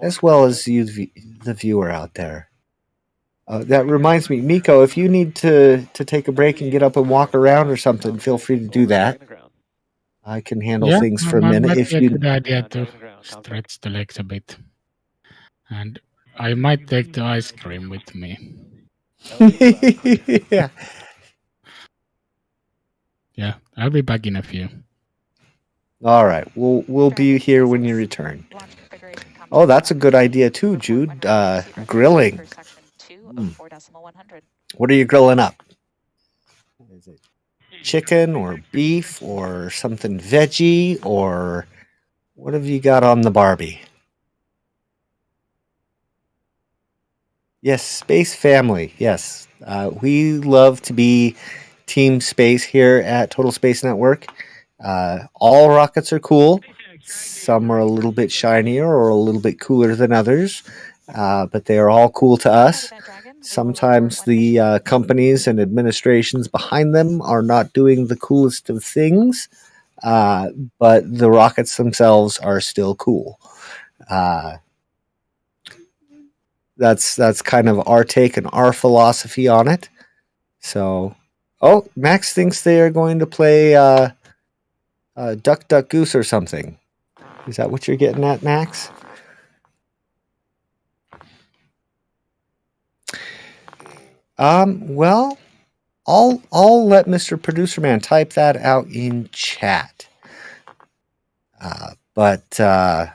as well as you, the viewer out there. That reminds me, Mikko, if you need to take a break and get up and walk around or something, feel free to do that. I can handle things for a minute. Might be a good idea to stretch the legs a bit. And I might take the ice cream with me. Yeah. Yeah, I'll be back in a few. All right, we'll be here when you return. Oh, that's a good idea too, Jude. Grilling. What are you grilling up? Is it chicken or beef or something veggie, or what have you got on the Barbie? Yes, Space Family. Yes, we love to be Team Space here at Total Space Network. All rockets are cool. Some are a little bit shinier or a little bit cooler than others, but they are all cool to us. Sometimes the companies and administrations behind them are not doing the coolest of things, but the rockets themselves are still cool. That's kind of our take and our philosophy on it. So, Max thinks they are going to play Duck, Duck, Goose or something. Is that what you're getting at, Max? Well, I'll let Mr. Producer Man type that out in chat. But I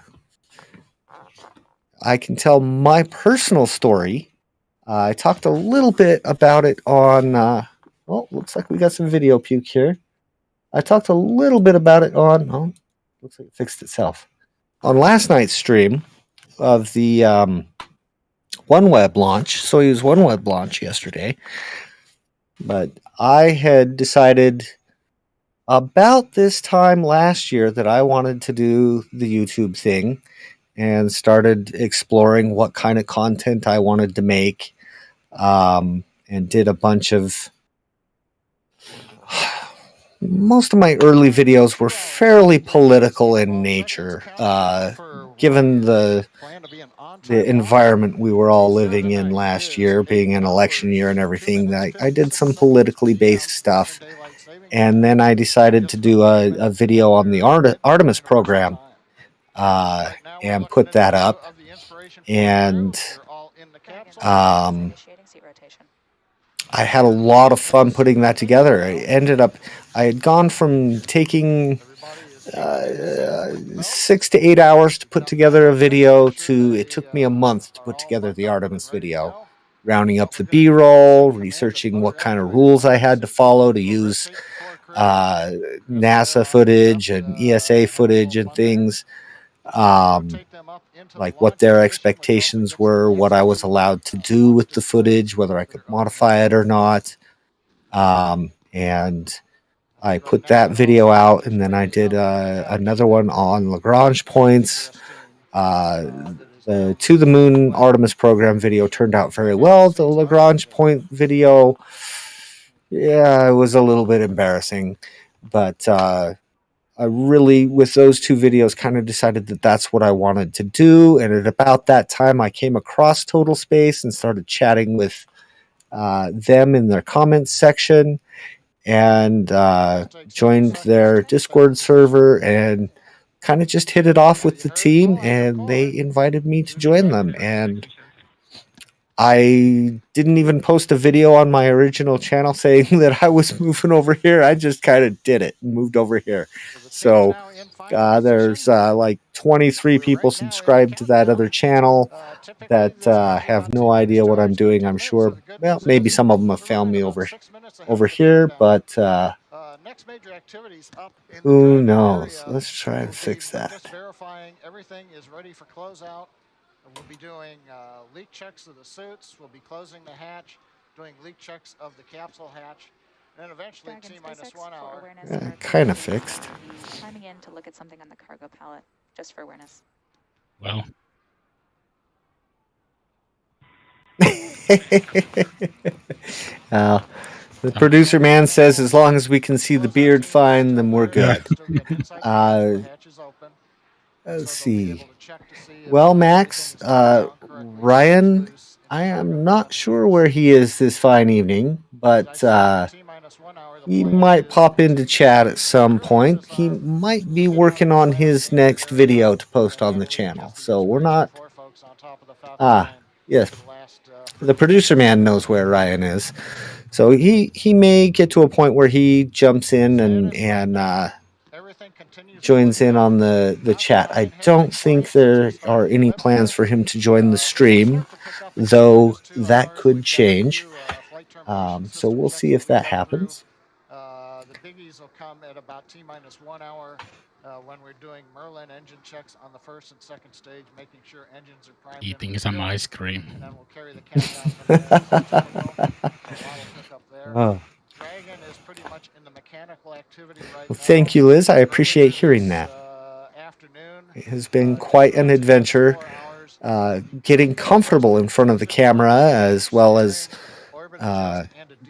can tell my personal story. I talked a little bit about it on. Looks like we got some video puke here. I talked a little bit about it on. Looks like it fixed itself. On last night's stream of the OneWeb launch, Soyuz OneWeb launch yesterday. But I had decided about this time last year that I wanted to do the YouTube thing and started exploring what kind of content I wanted to make, and did a bunch of... Most of my early videos were fairly political in nature, given the environment we were all living in last year, being an election year and everything. I did some politically based stuff, and then I decided to do a video on the Artemis program, and put that up, and I had a lot of fun putting that together. I had gone from taking 6 to 8 hours to put together a video to it took me a month to put together the Artemis video, rounding up the B-roll, researching what kind of rules I had to follow to use NASA footage and ESA footage and things, like what their expectations were, what I was allowed to do with the footage, whether I could modify it or not. And I put that video out, and then I did another one on Lagrange points. The To the Moon Artemis program video turned out very well. The Lagrange point video, it was a little bit embarrassing. But I really, with those two videos, kind of decided that that's what I wanted to do. And at about that time, I came across Total Space and started chatting with them in their comments section, and joined their Discord server and kind of just hit it off with the team, and they invited me to join them. And I didn't even post a video on my original channel saying that I was moving over here. I just kind of did it and moved over here. So there's like 23 people subscribed to that other channel that have no idea what I'm doing, I'm sure. Well, maybe some of them have found me over here, but next major activities up in who the knows? area. Let's try and fix We're that. just verifying everything is ready for closeout. We'll be doing leak checks of the suits. We'll be closing the hatch, doing leak checks of the capsule hatch, and then eventually T-minus 1 hour. Kind of fixed. Climbing in to look at something on the cargo pallet, just for awareness. Well, the producer man says as long as we can see the beard fine, then we're good. Let's see. Well, Max, Ryan, I am not sure where he is this fine evening, but he might pop into chat at some point. He might be working on his next video to post on the channel. So we're not... yes. The producer man knows where Ryan is. So he may get to a point where he jumps in and joins in on the chat. I don't think there are any plans for him to join the stream, though that could change. So we'll see if that happens. The biggies will come at about T-minus 1 hour when we're doing Merlin engine checks on the first and second stage, making sure engines are primed. Eating some ice cream. And then we'll carry the countdown from there. Oh. Dragon is pretty much in the mechanical activity right Well, thank you, Liz. I appreciate hearing that. It has been quite an adventure getting comfortable in front of the camera, as well as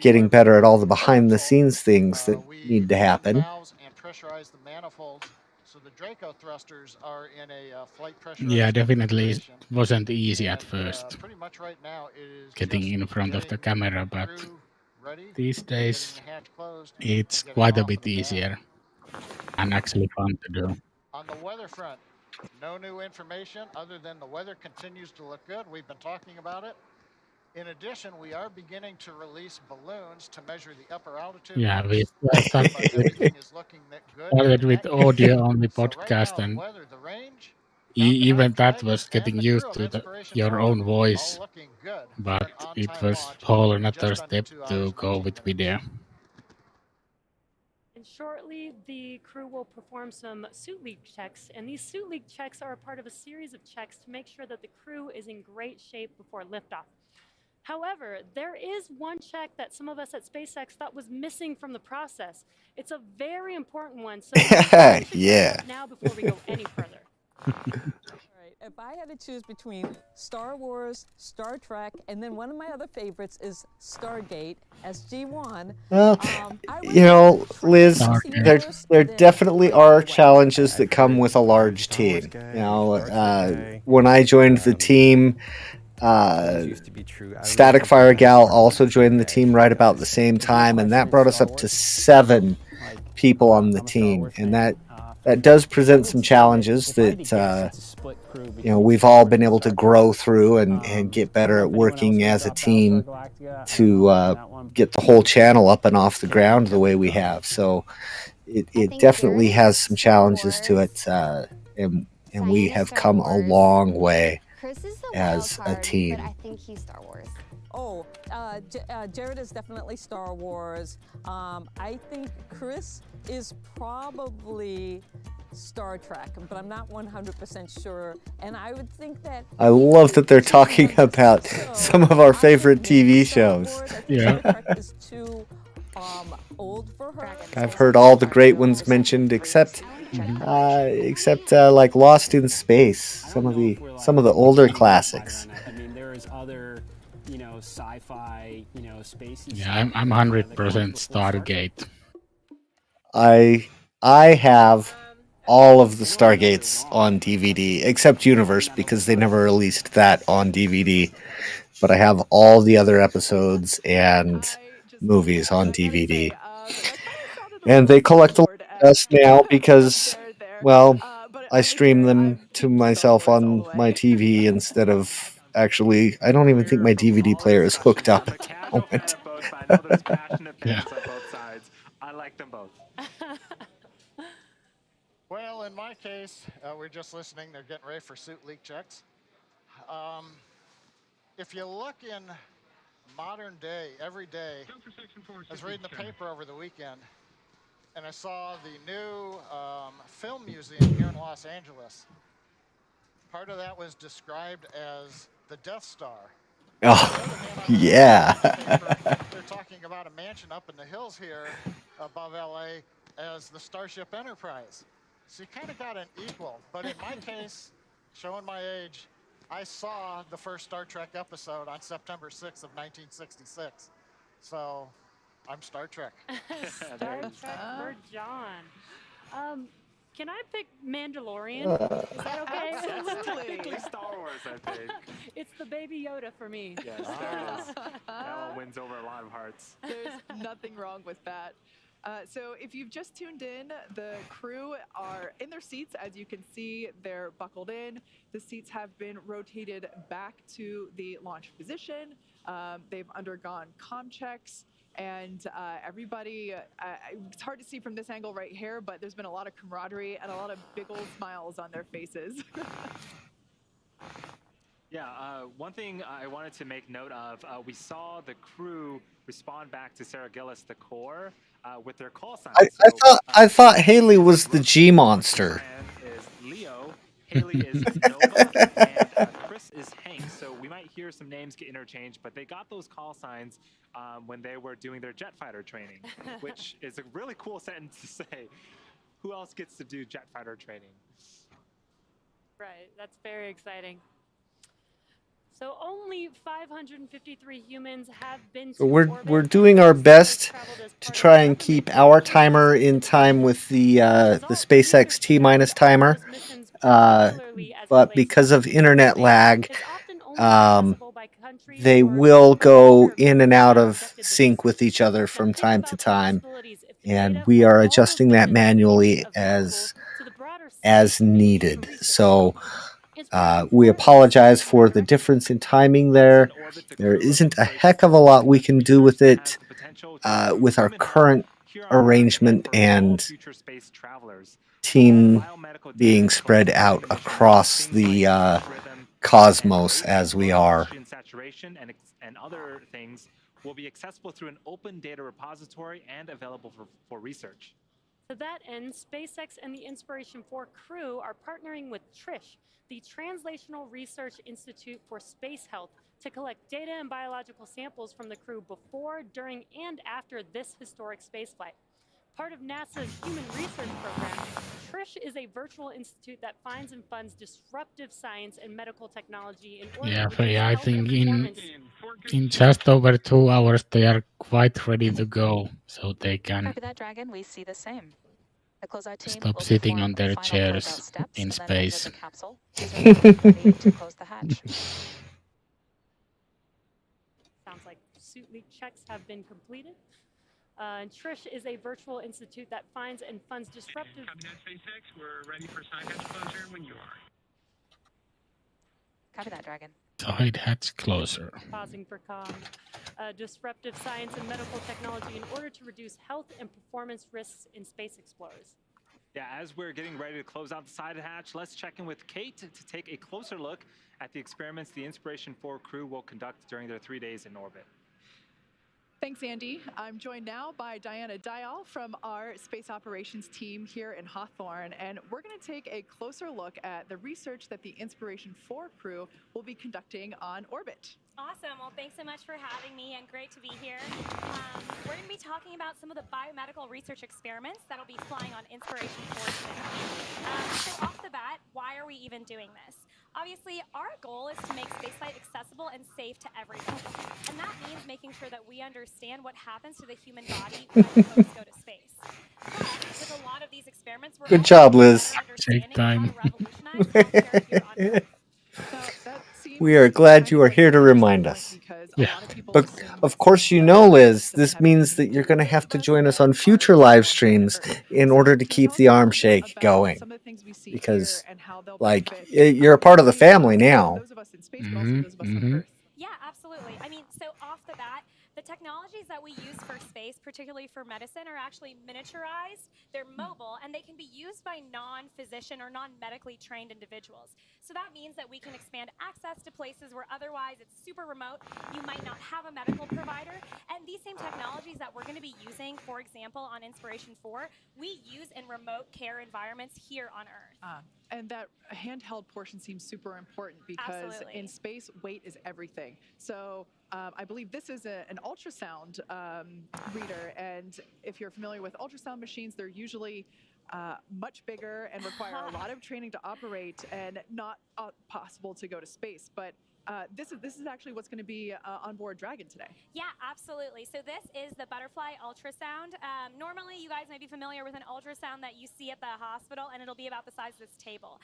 getting better at all the behind-the-scenes things that need to happen. And pressurize the manifolds, so the Draco thrusters are in a flight pressure. Yeah, definitely it wasn't easy at first. Pretty much right now it is getting in front of the camera, but these days it's quite a bit easier and actually fun to do. On the weather front, no new information other than the weather continues to look good. We've been talking about it. In addition, we are beginning to release balloons to measure the upper altitude. Yeah, we started with audio on the podcast, and even that was getting used to your own voice, but it was a whole another step to go with video. And shortly, the crew will perform some suit leak checks, and these suit leak checks are a part of a series of checks to make sure that the crew is in great shape before liftoff. However, there is one check that some of us at SpaceX thought was missing from the process. It's a very important one, so yeah. Now before we go any further. All right, if I had to choose between Star Wars, Star Trek, and then one of my other favorites is Stargate as G1. Well, you know, Liz, there definitely are challenges that come with a large team. You know, when I joined the team, Staticfiregal also joined the team right about the same time, and that brought us up to 7 people on the team, and that does present some challenges that you know, we've all been able to grow through and get better at working as a team to get the whole channel up and off the ground the way we have. So it definitely has some challenges to it, and we have come a long way as a team. But I think he's Star Wars. Oh, Jared is definitely Star Wars. I think Chris is probably Star Trek, but I'm not 100% sure. And I would think that... I love that they're talking about some of our favorite TV shows. Yeah. is too old for her. I've heard all the great ones mentioned, except like Lost in Space, some of the older classics. I mean, there is other, you know, sci-fi, you know, spacey. Yeah, I'm 100% Stargate. I have all of the Stargates on DVD, except Universe, because they never released that on DVD. But I have all the other episodes and movies on DVD. And they collect the best now because, well, I stream them to myself on my TV instead of actually. I don't even think my DVD player is hooked up at the moment. Boats, but I know there's passionate fans on both sides. I like them both. Well, in my case, we're just listening. They're getting ready for suit leak checks. If you look in modern day, every day, I was reading the paper over the weekend, and I saw the new film museum here in Los Angeles. Part of that was described as the Death Star. Oh, yeah. They're talking about a mansion up in the hills here above LA as the Starship Enterprise. So you kind of got an equal. But in my case, showing my age, I saw the first Star Trek episode on September 6th of 1966. So I'm Star Trek. Star Trek for John. Can I pick Mandalorian? Is that okay? That's technically Star Wars, I think. It's the baby Yoda for me. Yes, there it is. That one wins over a lot of hearts. There's nothing wrong with that. So if you've just tuned in, the crew are in their seats. As you can see, they're buckled in. The seats have been rotated back to the launch position. They've undergone comm checks. And everybody, it's hard to see from this angle right here, but there's been a lot of camaraderie and a lot of big old smiles on their faces. Yeah, one thing I wanted to make note of, we saw the crew respond back to Sarah Gillis, the core, with their call signs. I thought Haley was the G monster. Is Leo, Haley is Nova, and Chris is Hank. So we might hear some names get interchanged, but they got those call signs when they were doing their jet fighter training, which is a really cool sentence to say. Who else gets to do jet fighter training? Right, that's very exciting. So only 553 humans have been. So we're doing our best to try and keep our timer in time with the SpaceX T- timer, but because of internet lag, they will go in and out of sync with each other from time to time, and we are adjusting that manually as needed. So. We apologize for the difference in timing there. There isn't a heck of a lot we can do with it with our current arrangement and team being spread out across the cosmos as we are. Saturation and other things will be accessible through an open data repository and available for research. To that end, SpaceX and the Inspiration4 crew are partnering with TRISH, the Translational Research Institute for Space Health, to collect data and biological samples from the crew before, during, and after this historic spaceflight. Part of NASA's Human Research Program, TRISH is a virtual institute that finds and funds disruptive science and medical technology in order to I think in just over 2 hours they are quite ready to go, so they can Copy that, Dragon. We see the same. The closeout team stop will sitting perform on their final chairs closeout steps in and then space. exit the capsule. These are ready to close the hatch. Sounds like suit leak checks have been completed. And TRISH is a virtual institute that finds and funds disruptive. Copy that, SpaceX. We're ready for side hatch closure when you are. Copy that, Dragon. Side hatch closer. Pausing for comms. Disruptive science and medical technology in order to reduce health and performance risks in space explorers. Yeah, as we're getting ready to close out the side hatch, let's check in with Kate to take a closer look at the experiments the Inspiration4 crew will conduct during their 3 days in orbit. Thanks, Andy. I'm joined now by Diana Dial from our space operations team here in Hawthorne, and we're going to take a closer look at the research that the Inspiration4 crew will be conducting on orbit. Awesome. Well, thanks so much for having me, and great to be here. We're going to be talking about some of the biomedical research experiments that'll be flying on Inspiration4 today. So off the bat, why are we even doing this? Obviously, our goal is to make spaceflight accessible and safe to everybody. And that means making sure that we understand what happens to the human body when folks go to space. But with a lot of these experiments, we're Good job, Liz. Take time. We are glad you are here to remind us. Yeah. But of course, you know, Liz, this means that you're going to have to join us on future live streams in order to keep the arm shake going. Because, like, you're a part of the family now. space, but also those of us on Earth. Yeah, absolutely. I mean, so off the bat, the technologies that we use for space, particularly for medicine, are actually miniaturized, they're mobile, and they can be used by non-physician or non-medically trained individuals. So that means that we can expand access to places where otherwise it's super remote, you might not have a medical provider, and these same technologies that we're going to be using, for example, on Inspiration4, we use in remote care environments here on Earth. And that handheld portion seems super important because Absolutely. in space, weight is everything. So I believe this is an ultrasound reader, and if you're familiar with ultrasound machines, they're usually much bigger and require a lot of training to operate and not possible to go to space. But this is actually what's going to be on board Dragon today. Yeah, absolutely. So this is the butterfly ultrasound. Normally, you guys may be familiar with an ultrasound that you see at the hospital, and it'll be about the size of this table.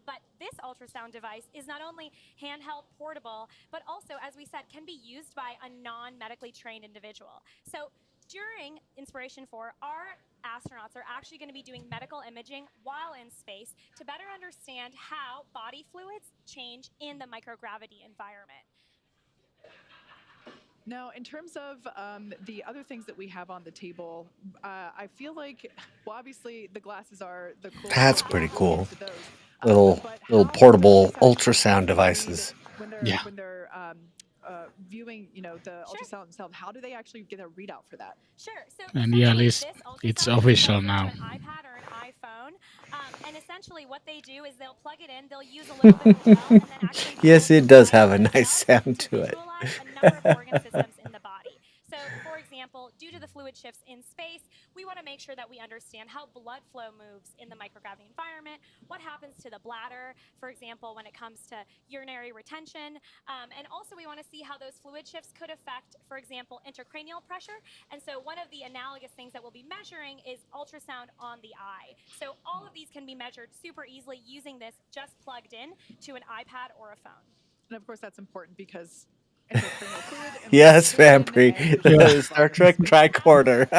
But this ultrasound device is not only handheld, portable, but also, as we said, can be used by a non-medically trained individual. So during Inspiration4, our astronauts are actually going to be doing medical imaging while in space to better understand how body fluids change in the microgravity environment. Now, in terms of the other things that we have on the table, I feel like, well, obviously the glasses are the cool. That's pretty cool. Little portable ultrasound devices. When they're viewing, the ultrasound themselves, how do they actually get a readout for that? Sure. So And yeah, at least it's official now. an iPad or an iPhone, and essentially what they do is they'll plug it in, they'll use a little bit of gel, and then actually Yes, it does have a nice sound to it. a number of organ systems in the body. So, for example, due to the fluid shifts in space, we want to make sure that we understand how blood flow moves in the microgravity environment, what happens to the bladder, for example, when it comes to urinary retention, and also we want to see how those fluid shifts could affect, for example, intracranial pressure. And so one of the analogous things that we'll be measuring is ultrasound on the eye. So all of these can be measured super easily using this just plugged in to an iPad or a phone. And of course, that's important because yes, Vampire, the Star Trek tricorder.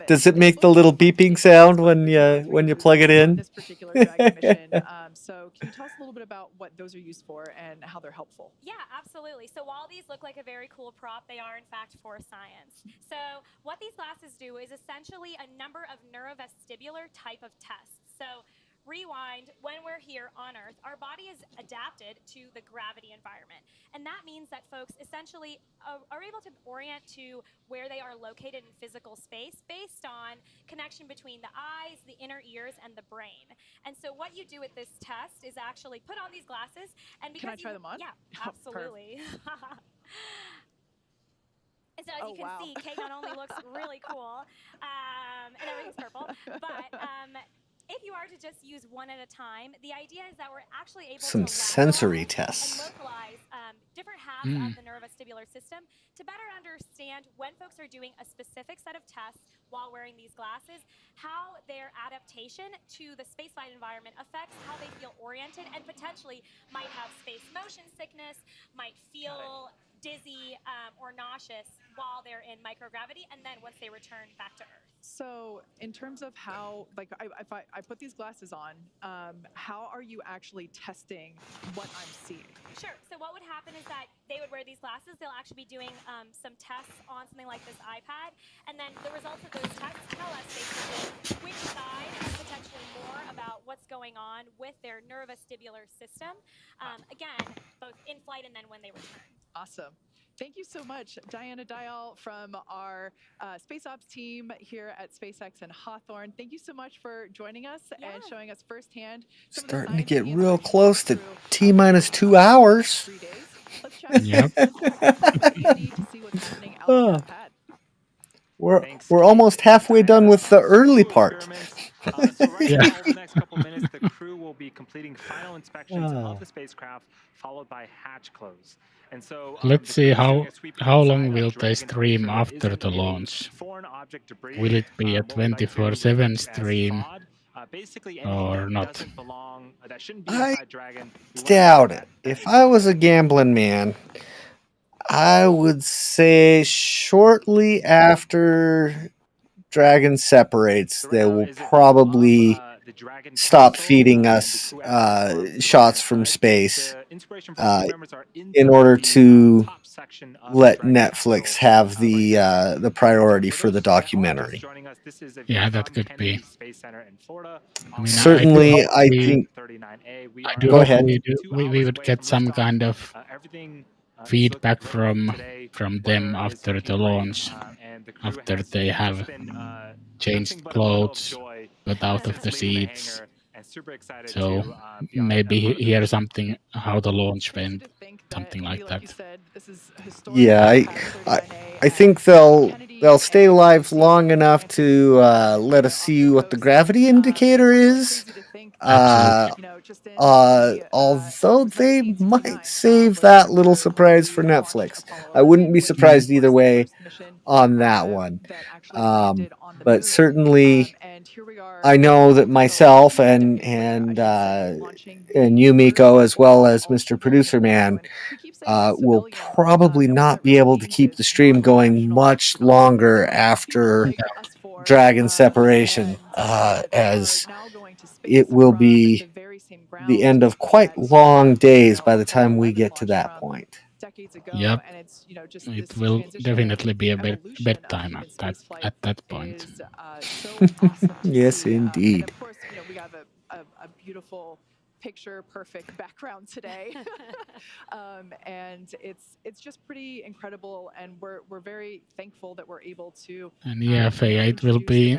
Does it make the little beeping sound when you plug it in? This particular Dragon mission. So can you tell us a little bit about what those are used for and how they're helpful? Yeah, absolutely. So while these look like a very cool prop, they are in fact for science. So what these glasses do is essentially a number of neurovestibular type of tests. So rewind, when we're here on Earth, our body is adapted to the gravity environment. And that means that folks essentially are able to orient to where they are located in physical space based on connection between the eyes, the inner ears, and the brain. And so what you do with this test is actually put on these glasses. And because Can I try them on? Yeah, absolutely. And so as you can see, Kate not only looks really cool, and everything's purple, but if you are to just use one at a time, the idea is that we're actually able Some to sensory and tests. localize different halves of the neurovestibular system to better understand when folks are doing a specific set of tests while wearing these glasses, how their adaptation to the spaceflight environment affects how they feel oriented and potentially might have space motion sickness, might feel dizzy or nauseous while they're in microgravity, and then once they return back to Earth. So in terms of how, like, if I put these glasses on, how are you actually testing what I'm seeing? Sure. So what would happen is that they would wear these glasses. They'll actually be doing some tests on something like this iPad, and then the results of those tests tell us basically which side has potentially more about what's going on with their neurovestibular system. Again, both in flight and then when they return. Awesome. Thank you so much, Diana Dial from our Space Ops team here at SpaceX in Hawthorne. Thank you so much for joining us and showing us firsthand. Starting to get real close to T-minus 2 hours. Yep. We're almost halfway done with the early part. So right now, over the next couple minutes, the crew will be completing final inspections of the spacecraft, followed by hatch close. And so Let's see how long will they stream after the launch. Will it be a 24/7 stream or not? I doubt it. If I was a gambling man, I would say shortly after Dragon separates, they will probably stop feeding us shots from space in order to let Netflix have the priority for the documentary. Yeah, that could be. I mean, Certainly, I think. do Go hope ahead. we would get some kind of feedback from them after the launch, after they have changed clothes, got out of the seats. So maybe hear something how the launch went, something like that. Yeah, I think they'll stay alive long enough to let us see what the gravity indicator is. Although they might save that little surprise for Netflix. I wouldn't be surprised either way on that one. But certainly, I know that myself and you, Mikko, as well as Mr. Producer Man, will probably not be able to keep the stream going much longer after Dragon separation, as it will be the end of quite long days by the time we get to that point. Yep, it will definitely be a bedtime at that point. Yes, indeed. And of course, we have a beautiful picture perfect background today. And it's just pretty incredible, and we're very thankful that we're able to And yeah, Faye, it will be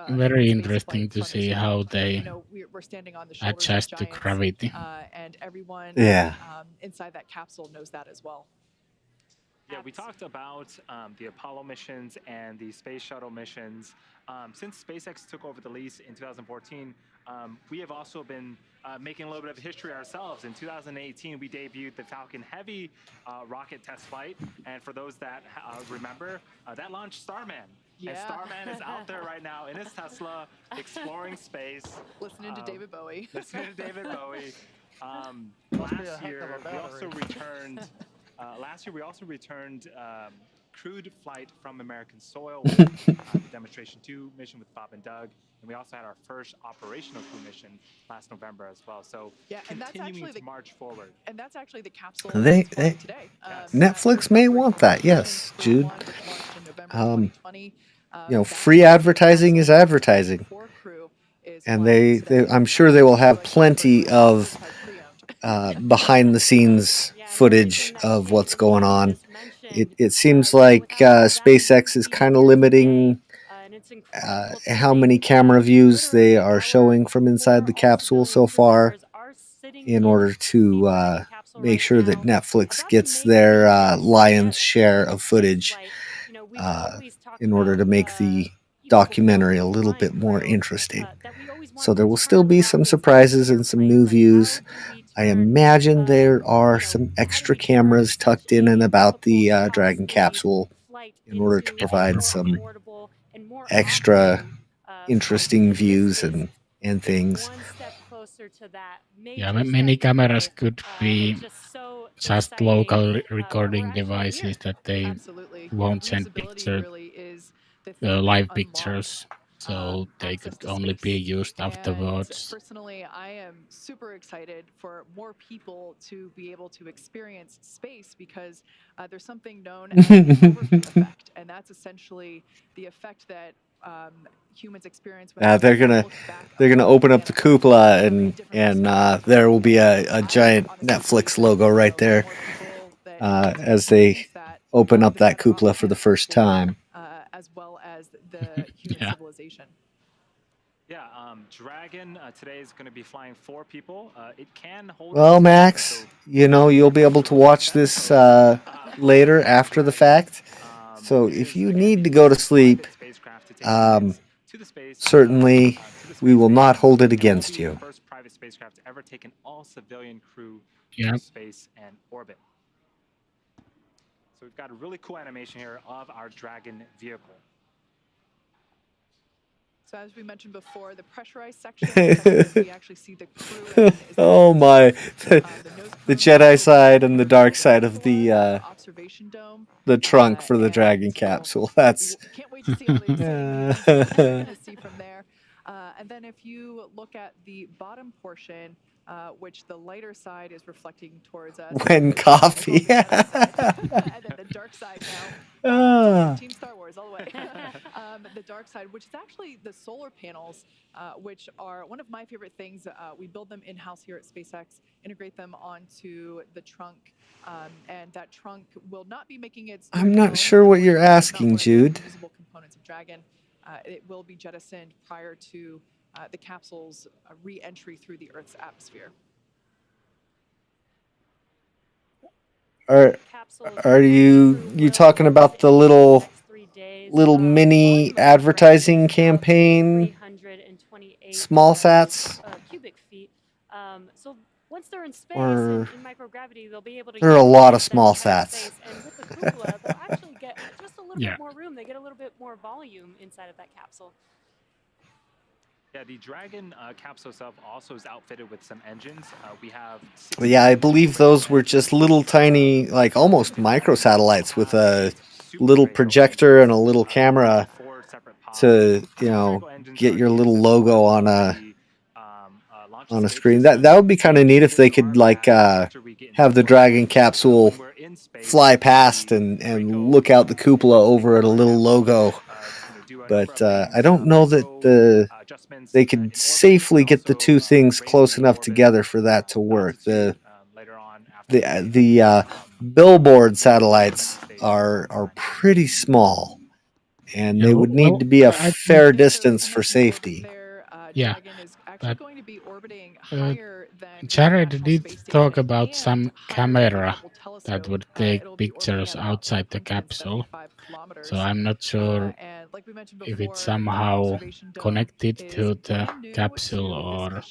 very interesting to see how they we're standing on the adjust to gravity. And everyone inside that capsule knows that as well. Yeah, we talked about the Apollo missions and the space shuttle missions. Since SpaceX took over the lease in 2014, we have also been making a little bit of history ourselves. In 2018, we debuted the Falcon Heavy rocket test flight. And for those that remember, that launched Starman. Yeah. And Starman is out there right now in his Tesla, exploring space. Listening to David Bowie. Listening to David Bowie. Last year, we also returned... Last year, we also returned crewed flight from American soil with the Demonstration 2 mission with Bob and Doug. And we also had our first operational crew mission last November as well. So and that's continuing to march forward. And that's actually the capsule They today. Netflix may want that. Yes, Jude. Free advertising is advertising, and I'm sure they will have plenty of behind the snes footage of what's going on. It seems like SpaceX is kind of limiting how many camera views they are showing from inside the capsule so far, in order to make sure that Netflix gets their lion's share of footage, in order to make the documentary a little bit more interesting. So there will still be some surprises and some new views. I imagine there are some extra cameras tucked in and about the Dragon capsule in order to provide some extra interesting views and things. Yeah, many cameras could be just local recording devices that they won't send live pictures. So they could only be used afterwards. Personally, I am super excited for more people to be able to experience space, because there's something known as the overview effect, and that's essentially the effect that humans experience when they're gonna open up the cupola, and there will be a giant Netflix logo right there as they open up that cupola for the first time. As well as the human civilization. Yeah, Dragon today is going to be flying 4 people. It can hold... Well, Max, you'll be able to watch this later after the fact. So if you need to go to sleep, certainly we will not hold it against you. First private spacecraft to ever take an all-civilian crew to space and orbit. So we've got a really cool animation here of our Dragon vehicle. So as we mentioned before, the pressurized section, we actually see the crew. Oh my, the Jedi side and the dark side of the trunk for the Dragon capsule. That's can't wait to see all the see from there. And then if you look at the bottom portion, which the lighter side is reflecting towards us. When coffee. And then the dark side now. Team Star Wars all the way. The dark side, which is actually the solar panels, which are one of my favorite things. We build them in-house here at SpaceX, integrate them onto the trunk, and that trunk will not be making its... I'm not sure what you're asking, Jude. ...visible components of Dragon. It will be jettisoned prior to the capsule's re-entry through the Earth's atmosphere. Are you talking about the little mini advertising campaign? Small sats? Cubic feet. So once they're in space Or in microgravity, they'll be able to. There are a lot of small sats. And with the cupola, they'll actually get just a little bit more room. They get a little bit more volume inside of that capsule. Yeah, the Dragon capsule itself also is outfitted with some engines. We have. Yeah, I believe those were just little tiny, like almost microsatellites with a little projector and a little camera to, get your little logo on a screen. That would be kind of neat if they could have the Dragon capsule fly past and look out the cupola over at a little logo. But I don't know that they could safely get the two things close enough together for that to work. The billboard satellites are pretty small, and they would need to be a fair distance for safety. Yeah, but Jared did talk about some camera that would take pictures outside the capsule. So I'm not sure if it's somehow connected to the capsule or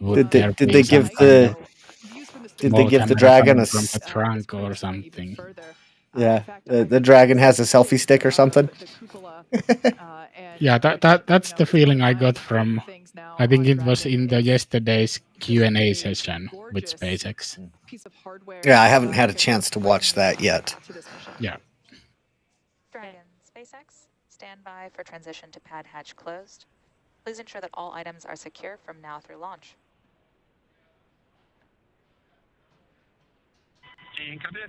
would did they give the Dragon a from the trunk or something? Yeah, the Dragon has a selfie stick or something. Yeah, that's the feeling I got from. I think it was in the yesterday's Q&A session with SpaceX. Yeah, I haven't had a chance to watch that yet. Yeah. Dragon, SpaceX, stand by for transition to pad hatch closed. Please ensure that all items are secure from now through launch.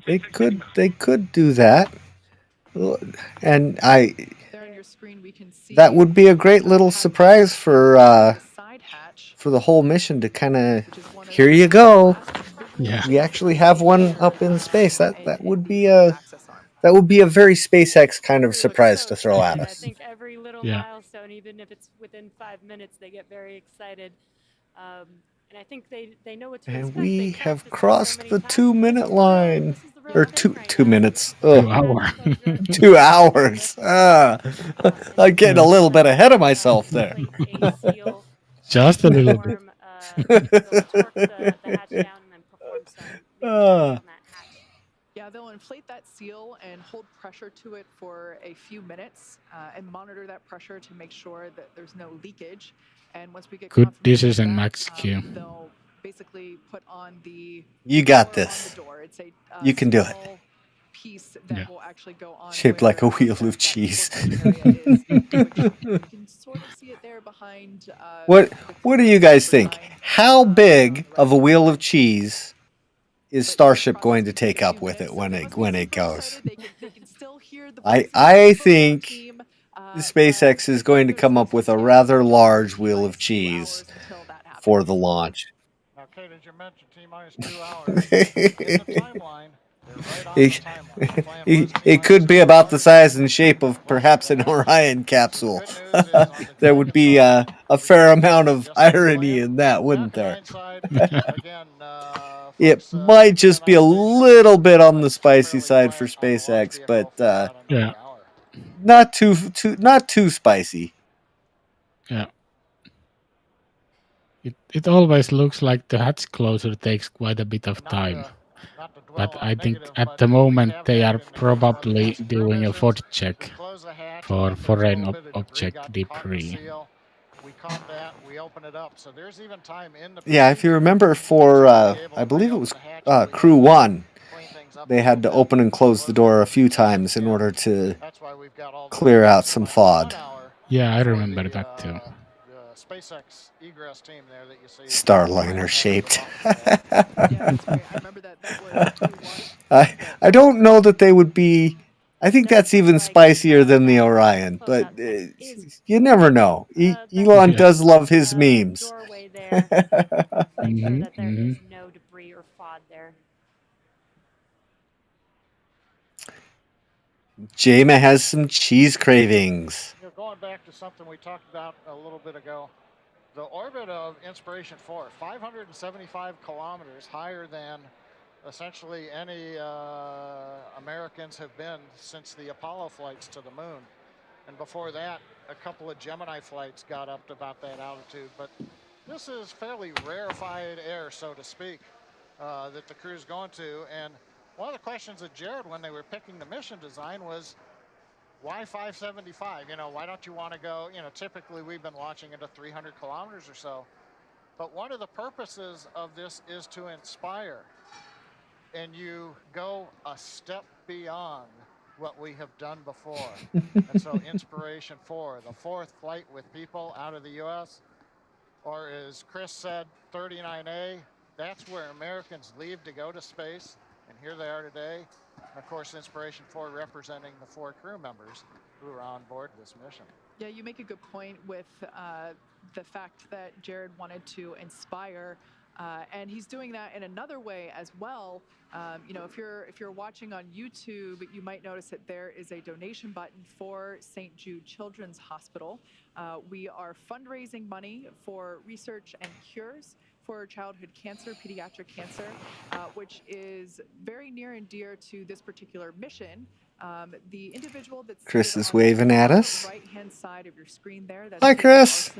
They could do that, and that would be a great little surprise for the whole mission to kind of, here you go. Yeah, we actually have one up in space. That would be a very SpaceX kind of surprise to throw at us. I think every little milestone, even if it's within 5 minutes, they get very excited. And I think they know what to expect. And we have crossed the 2-minute line. Or 2 minutes. 2 hours. 2 hours. I'm getting a little bit ahead of myself there. Just a little bit. Yeah, they'll inflate that seal and hold pressure to it for a few minutes and monitor that pressure to make sure that there's no leakage. And once we get good decision, Max Q. They'll basically put on the. You got this. It's a, you can do it. Piece that will actually go on shaped like a wheel of cheese. You can sort of see it there behind. What do you guys think? How big of a wheel of cheese is Starship going to take up with it when it goes? I think SpaceX is going to come up with a rather large wheel of cheese for the launch. Now, Kate, as you mentioned, T-minus 2 hours. In the timeline, it could be about the size and shape of perhaps an Orion capsule. There would be a fair amount of irony in that, wouldn't there? It might just be a little bit on the spicy side for SpaceX, but yeah, not too spicy. Yeah. It always looks like the hatch closure takes quite a bit of time. But I think at the moment they are probably doing a FOD check for foreign object debris. Yeah, if you remember for, I believe it was Crew 1, they had to open and close the door a few times in order to clear out some FOD. Yeah, I for remember the, that too. the SpaceX egress team there that you see. Starliner shaped. Yeah, that's great. I remember that. That was Crew 1. I don't know that they would be. I think that's even spicier than the Orion, but you never know. Elon does love his memes. Doorway there. Make sure that there is no debris or FOD there. Jama has some cheese cravings. You know, going back to something we talked about a little bit ago, the orbit of Inspiration4, 575 kilometers higher than essentially any Americans have been since the Apollo flights to the moon. And before that, a couple of Gemini flights got up to about that altitude. But this is fairly rarefied air, so to speak, that the crew's going to. And one of the questions of Jared when they were picking the mission design was, why 575? You know, why don't you want to go, you know, typically we've been launching into 300 kilometers or so. But one of the purposes of this is to inspire. And you go a step beyond what we have done before. And so Inspiration4, the fourth flight with people out of the U.S., or as Chris said, 39A, that's where Americans leave to go to space. And here they are today. And of course, Inspiration4 representing the 4 crew members who are on board this mission. Yeah, you make a good point with the fact that Jared wanted to inspire, and he's doing that in another way as well. You know, if you're watching on YouTube, you might notice that there is a donation button for St. Jude Children's Hospital. We are fundraising money for research and cures for childhood cancer, pediatric cancer, which is very near and dear to this particular mission. The individual that's Chris is waving at us. Right-hand side of your screen there. That's Hi, Chris.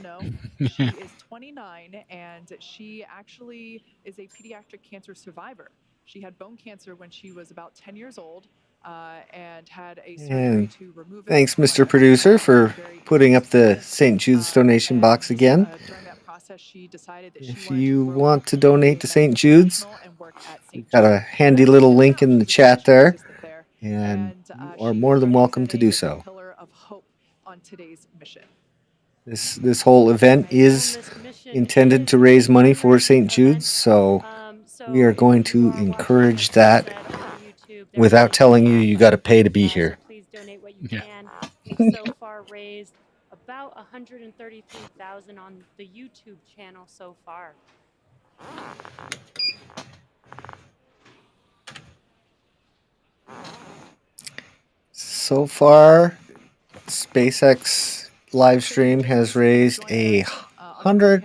She is 29, and she actually is a pediatric cancer survivor. She had bone cancer when she was about 10 years old, and had a surgery And to remove it. thanks, Mr. Producer, for putting up the St. Jude's donation box again. During that process, she decided that If you want to donate to St. Jude's, we've got a handy little link in the chat there, and you are more than welcome to do so. Pillar of hope on today's mission. This whole event is intended to raise money for St. Jude's, so we are going to encourage that without telling you you got to pay to be here. Please donate what you can. We've so far raised about $133,000 on the YouTube channel so far. So far, SpaceX live stream has raised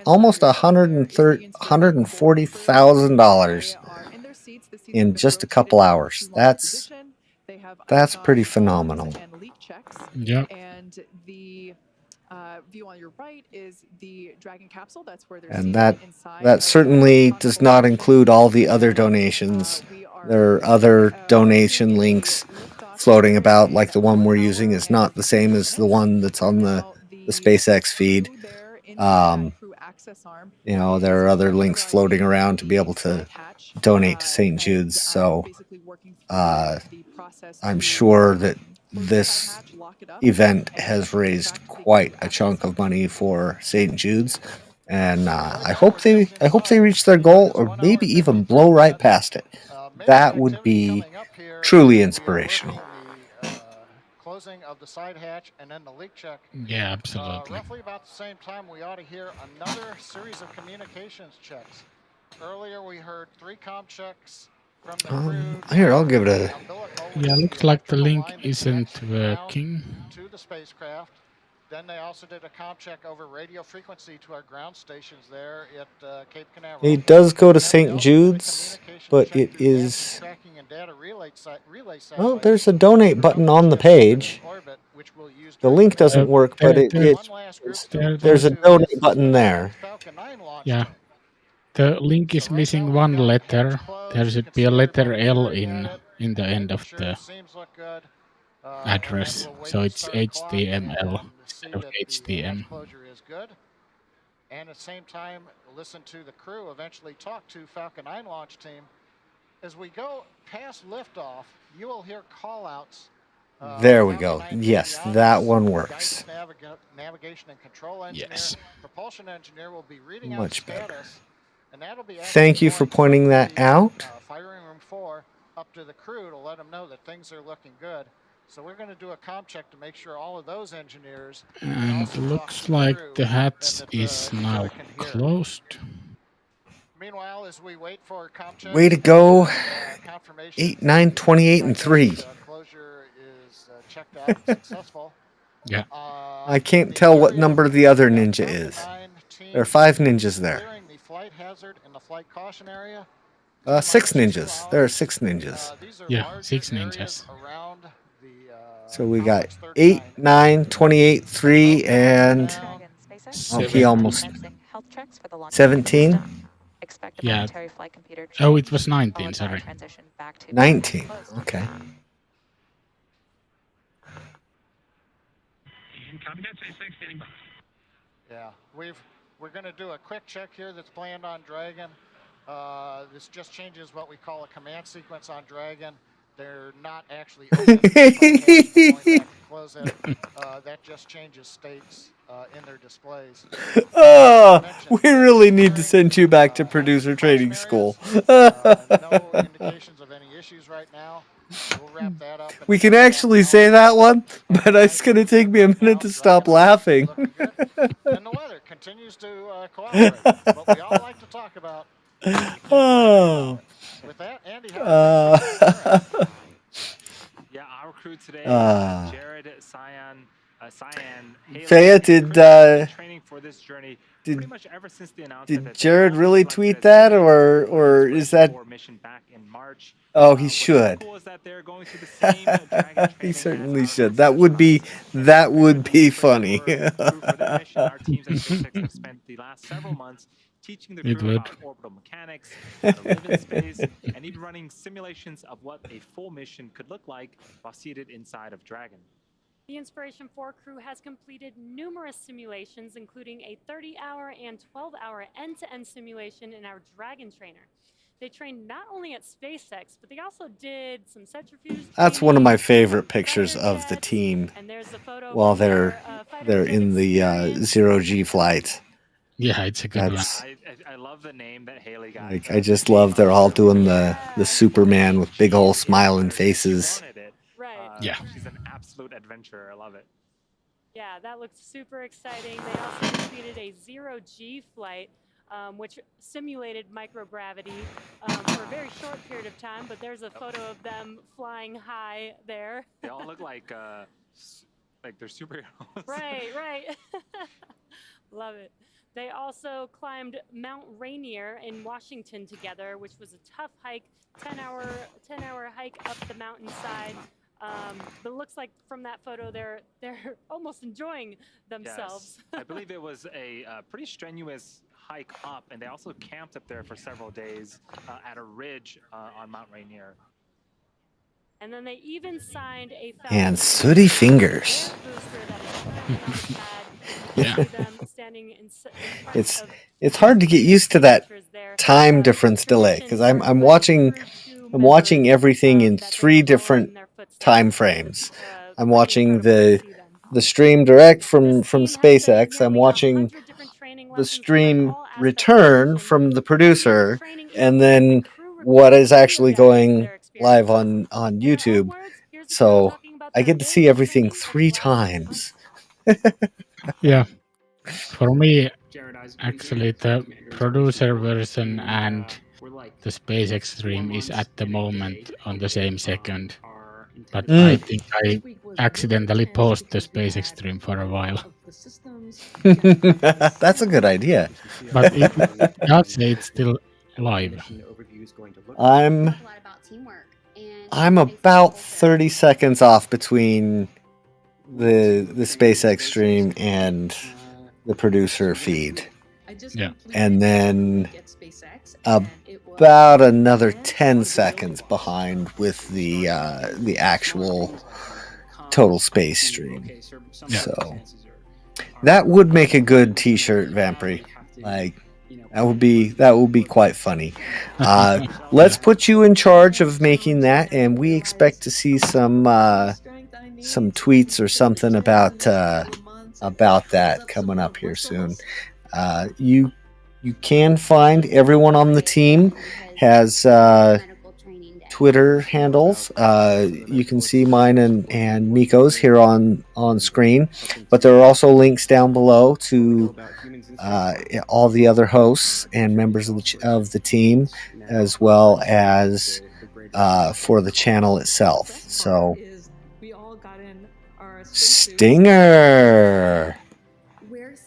almost $140,000 in just a couple hours. That's pretty phenomenal. Yeah. And the view on your right is the Dragon capsule. That's where they're And that certainly does not include all the other donations. There are other donation links floating about, like the one we're using is not the same as the one that's on the SpaceX feed. You know, there are other links floating around to be able to donate to St. Jude's. So I'm sure that this event has raised quite a chunk of money for St. Jude's, and I hope they reach their goal, or maybe even blow right past it. That would be truly inspirational. Closing of the side hatch and then the leak check. Yeah, absolutely. Roughly about the same time, we ought to hear another series of communications checks. Earlier, we heard 3 comm checks from the crew. Here, I'll give it a. Yeah, looks like the link isn't working. To the spacecraft. Then they also did a comm check over radio frequency to our ground stations there at Cape Canaveral. It does go to St. Jude's, but it is. Well, there's a donate button on the page. The link doesn't work, but there's a donate button there. Yeah. The link is missing one letter. There should be a letter L in the end of the address. So it's HTML instead of HTM. And at the same time, listen to the crew eventually talk to Falcon 9 launch team. As we go past liftoff, you will hear call-outs. There we go. Yes, that one works. communication and control engineer. Yes. Propulsion engineer will be reading Much out better. status, and that'll be Thank you for pointing that out. firing room 4 up to the crew to let them know that things are looking good. So we're going to do a comm check to make sure all of those engineers. And looks like the hatch is now closed. Meanwhile, as we wait for comm check, Way to go. confirmation 8, 9, 28, and 3. Closure is checked out and successful. Yeah. I can't tell what number the other ninja is. There are 5 ninjas there. Clearing the flight hazard in the flight caution area. 6 ninjas. There are 6 ninjas. Yeah, 6 ninjas. So we got 8, 9, 28, 3, and he almost 17. Yeah. Oh, it was 19. Sorry. 19. Okay. And copy that, SpaceX, standing by. Yeah, we're going to do a quick check here that's planned on Dragon. This just changes what we call a command sequence on Dragon. They're not actually open. Close it. That just changes states in their displays. Oh, we really need to send you back to producer training school. No indications of any issues right now. We'll wrap that up. We can actually say that one, but it's going to take me a minute to stop laughing. And the weather continues to cooperate. What we all like to talk about. Oh. With that, Andy, Yeah, our crew today, Jared, Cyan, Haley, Faya, did training for this journey did, pretty much ever since the announcement. did Jared really tweet that, or is that? Mission back in March. Oh, he should. Cool is that they're going through the same Dragon He certainly should. That would be funny. For their mission, our teams at SpaceX have spent the last several months teaching the crew about orbital mechanics, how to live in space, and even running simulations of what a full mission could look like while seated inside of Dragon. The Inspiration4 crew has completed numerous simulations, including a 30-hour and 12-hour end-to-end simulation in our Dragon trainer. They trained not only at SpaceX, but they also did some centrifuge. That's one of my favorite pictures of the team while they're in the 0G flights. Yeah, it's a good one. I love the name that Haley got. Like, I just love they're all doing the Superman with big old smiling faces. Right. Yeah. She's an absolute adventurer. I love it. Yeah, that looked super exciting. They also completed a 0G flight, which simulated microgravity for a very short period of time, but there's a photo of them flying high there. They all look like they're superheroes. Right. Love it. They also climbed Mount Rainier in Washington together, which was a tough hike, 10-hour hike up the mountainside. But it looks like from that photo, they're almost enjoying themselves. Yes. I believe it was a pretty strenuous hike up, and they also camped up there for several days at a ridge on Mount Rainier. And then they even signed a and sooty fingers. Yeah. It's hard to get used to that time difference delay because I'm watching everything in 3 different time frames. I'm watching the stream direct from SpaceX. I'm watching the stream return from the producer, and then what is actually going live on YouTube. So I get to see everything 3 times. Yeah. For me, actually, the producer version and the SpaceX stream is at the moment on the same second. But I think I accidentally paused the SpaceX stream for a while. That's a good idea. But it does say it's still live. I'm about 30 seconds off between the SpaceX stream and the producer feed. Yeah. And then about another 10 seconds behind with the actual total space stream. Yeah. So that would make a good t-shirt, Vampry. Like that would be quite funny. Let's put you in charge of making that, and we expect to see some tweets or something about about that coming up here soon. You can find everyone on the team has Twitter handles. You can see mine and Mikko's here on screen, but there are also links down below to all the other hosts and members of the team, as well as for the channel itself. So, Stinger.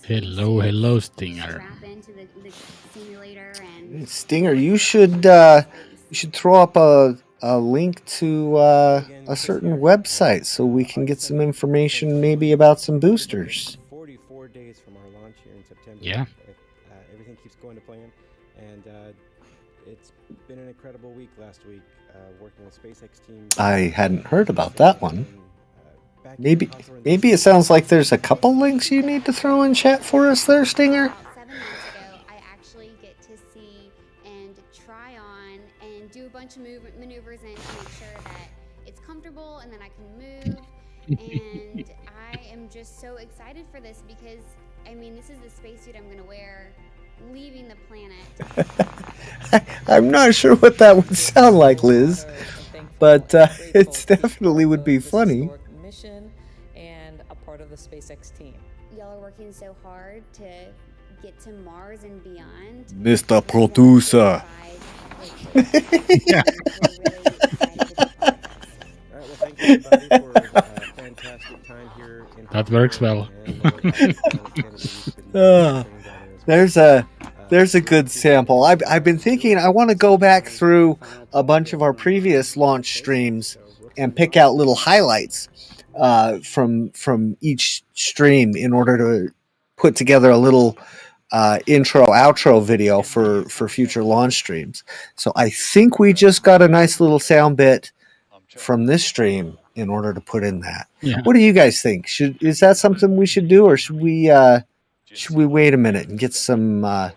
Hello, Stinger. Stinger, you should throw up a link to a certain website so we can get some information, maybe about some boosters. 44 days from our launch here in September. Yeah. Everything keeps going to plan, and it's been an incredible week last week working with SpaceX teams. I hadn't heard about that one. Maybe it sounds like there's a couple links you need to throw in chat for us there, Stinger. About 7 months ago, I actually get to see and try on and do a bunch of maneuvers in to make sure that it's comfortable and that I can move. And I am just so excited for this because, I mean, this is the spacesuit I'm going to wear leaving the planet. I'm not sure what that would sound like, Liz, but it definitely would be funny. Mission and a part of the SpaceX team. Y'all are working so hard to get to Mars and beyond. Mr. Producer. Yeah. All right, well, thank you everybody for a fantastic time here in That works well. There's a good sample. I've been thinking I want to go back through a bunch of our previous launch streams and pick out little highlights from each stream in order to put together a little intro outro video for future launch streams. So I think we just got a nice little sound bit from this stream in order to put in that. Yeah. What do you guys think? Is that something we should do, or should we wait a minute and get some? I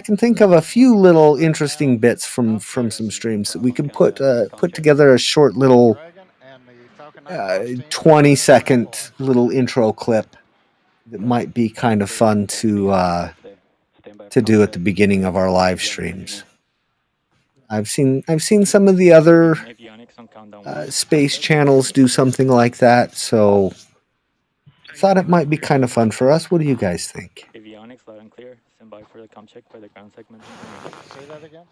can think of a few little interesting bits from some streams that we can put together a short little 20-second little intro clip that might be kind of fun to do at the beginning of our live streams. I've seen some of the other space channels do something like that, so I thought it might be kind of fun for us. What do you guys think? Avionics loud and clear. Stand by for the comm check by the ground segment. Say that again.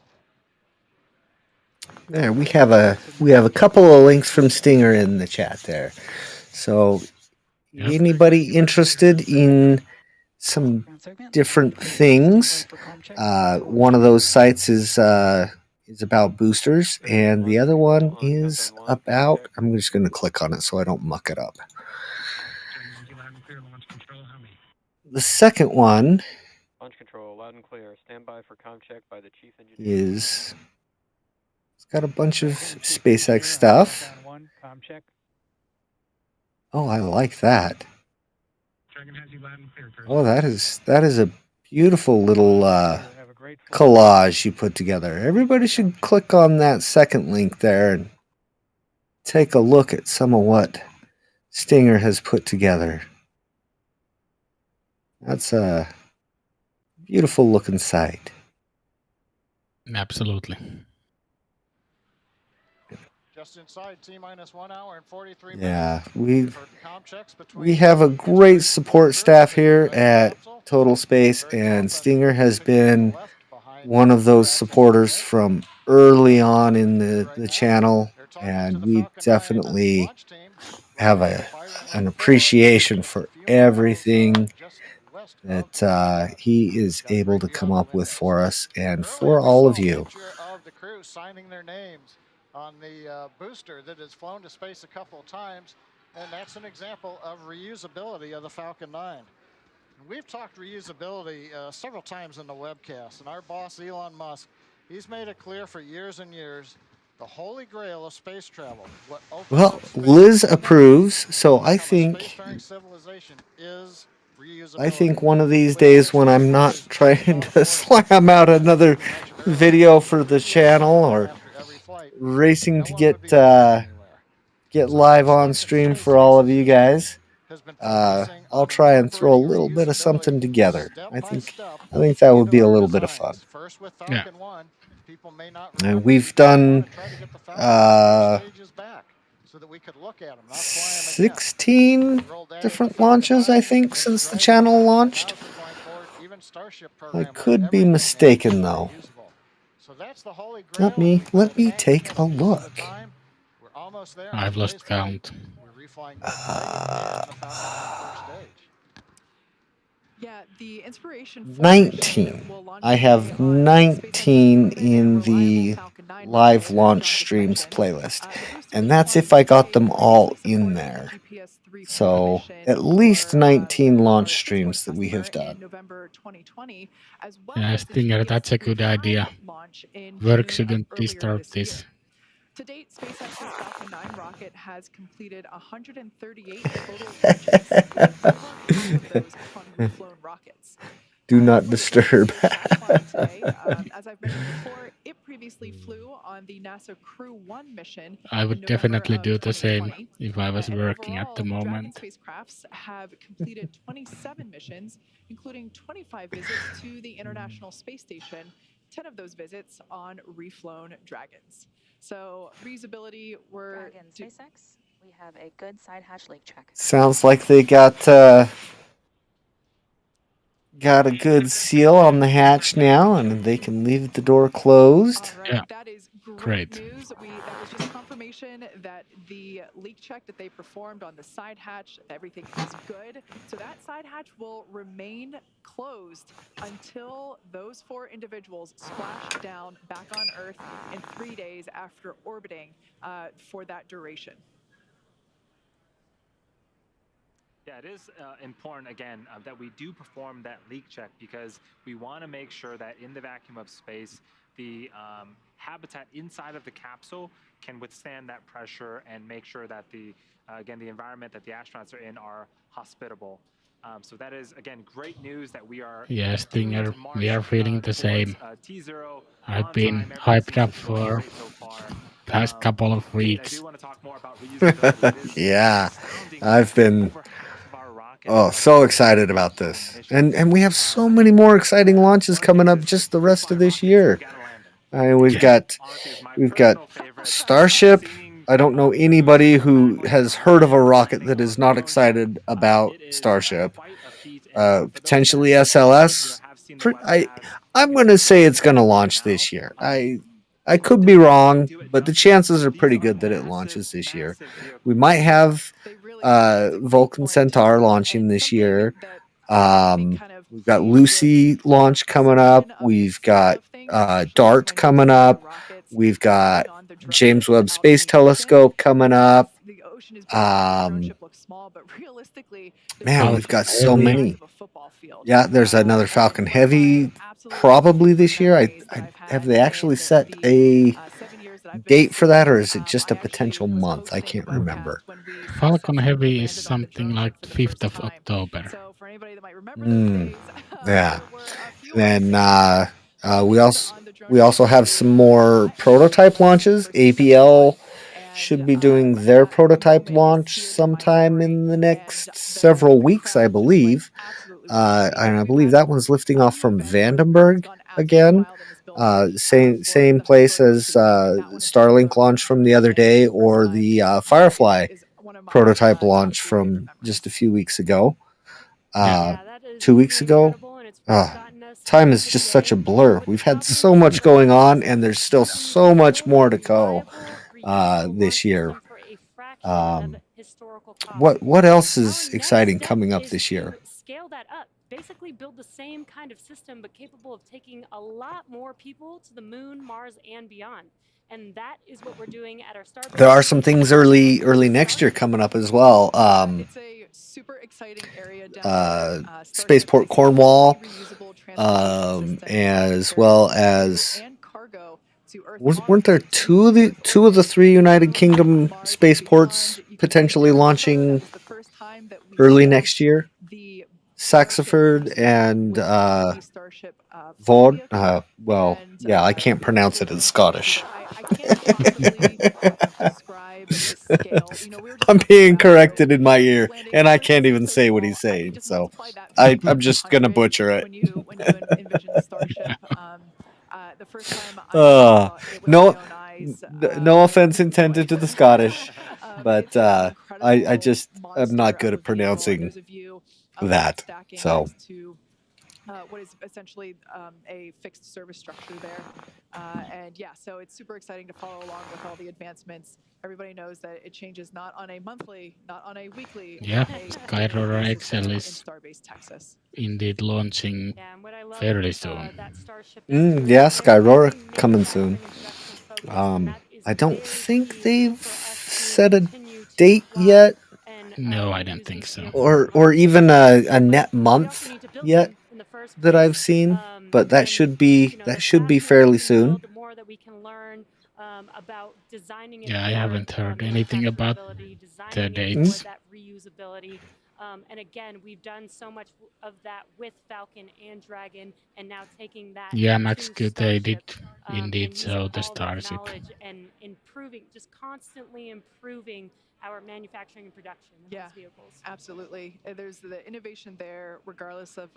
There, we have a couple of links from Stinger in the chat there. So, anybody interested in some different things? One of those sites is about boosters, and the other one is about. I'm just going to click on it so I don't muck it up. The second one Launch control, loud and clear. Stand by for comm check by the chief engineer. is. It's got a bunch of SpaceX stuff. Oh, I like that. Oh, that is a beautiful little collage you put together. Everybody should click on that second link there and take a look at some of what Stinger has put together. That's a beautiful looking site. Absolutely. Just inside T-1 hour and 43 Yeah, minutes. we have a great support staff here at Total Space, and Stinger has been one of those supporters from early on in the channel, and we definitely have an appreciation for everything that he is able to come up with for us and for all of you. Of the crew signing their names on the booster that has flown to space a couple of times, and that's an example of reusability of the Falcon 9. We've talked reusability several times in the webcast, and our boss Elon Musk, he's made it clear for years and years the holy grail of space travel. Well, Liz approves, so I think one of these days when I'm not trying to slam out another video for the channel or racing to get live on stream for all of you guys, I'll try and throw a little bit of something together. I think that would be a little bit of fun. Yeah. And we've done 16 different launches, I think, since the channel launched. I could be mistaken, though. Let me take a look. I've lost count. Yeah, the Inspiration4 19. I have 19 in the live launch streams playlist. And that's if I got them all in there. So at least 19 launch streams that we have done. November 2020, as well Yeah, I as the think that's a good idea. launch in Work June shouldn't of earlier disturb this this. year. To date, SpaceX's Falcon 9 rocket has completed 138 total launches, with over half of those on reflown rockets. Do not disturb. As I've mentioned before, it previously flew on the NASA Crew 1 mission. I would definitely do the same if I was working at the moment. Dragon spacecrafts have completed 27 missions, including 25 visits to the International Space Station, 10 of those visits on reflown Dragons. So reusability, we're Dragon SpaceX, we have a good side hatch leak check. Sounds like they got a good seal on the hatch now, and they can leave the door closed. Yeah, that is great. News. That was just confirmation that the leak check that they performed on the side hatch, everything is good. So that side hatch will remain closed until those 4 individuals splash down back on Earth in 3 days after orbiting for that duration. Yeah, it is important, again, that we do perform that leak check, because we want to make sure that in the vacuum of space, the habitat inside of the capsule can withstand that pressure and make sure that the environment that the astronauts are in are hospitable. So that is, again, great news that we are... Yeah, Stinger, we are feeling the same. I've been hyped up for past couple of weeks. Yeah, I've been so excited about this. And we have so many more exciting launches coming up just the rest of this year. We've got Starship. I don't know anybody who has heard of a rocket that is not excited about Starship. Potentially SLS. I'm going to say it's going to launch this year. I could be wrong, but the chances are pretty good that it launches this year. We might have Vulcan Centaur launching this year. We've got Lucy launch coming up. We've got DART coming up. We've got James Webb Space Telescope coming up. Man, we've got so many. Yeah, there's another Falcon Heavy probably this year. Have they actually set a date for that, or is it just a potential month? I can't remember. Falcon Heavy is something like 5th of October. Yeah. Then we also have some more prototype launches. APL should be doing their prototype launch sometime in the next several weeks, I believe. And I believe that one's lifting off from Vandenberg again. Same place as Starlink launch from the other day, or the Firefly prototype launch from just a few weeks ago. 2 weeks ago. Time is just such a blur. We've had so much going on, and there's still so much more to go this year. What else is exciting coming up this year? Scale that up. Basically build the same kind of system, but capable of taking a lot more people to the moon, Mars, and beyond. And that is what we're doing at our Starbase. There are some things early next year coming up as well. It's a super exciting area Spaceport Cornwall, as well as weren't there two of the 3 United Kingdom spaceports potentially launching early next year? Saxford and Vaud. Well, yeah, I can't pronounce it in Scottish. describe the scale. You know, we were just I'm talking being about corrected in my ear, landing and I on can't even so say what small. he's I mean, saying. just So multiply that times I'm just gonna 100 butcher it. when you envision Starship. The first time I saw it with my No, own eyes. no offense intended to the Scottish, but It's an incredible I just am monster not good of at a vehicle, and pronouncing there's a view of that. stacking So next to what is essentially a fixed service structure there. And yeah, so it's super exciting to follow along with all the advancements. Everybody knows that it changes not on a monthly, not on a weekly, Yeah, on a Sky daily Roller basis XL there in is Starbase, Texas. indeed launching Yeah, and what I love fairly with soon. that Starship is too, is yeah, that they're Skyrora very coming soon. manufacturing and production focused, and that is I don't very think key they've for us to set a continue to date fly yet, and No, I don't use think these so. vehicles or even a net we also month need to build yet them in the first that place. I've seen. But that And should be you know, that the should be faster that fairly we soon. build, the more that we can learn about designing it Yeah, I for haven't heard anything about manufacturability, the designing it dates. for that reusability. And again, we've done so much of that with Falcon and Dragon, and now taking that Yeah, Max to good. They did Starship indeed and using show the all that Starship. knowledge and improving, just constantly improving our manufacturing and production of Yeah, these vehicles. absolutely. There's the innovation there, regardless of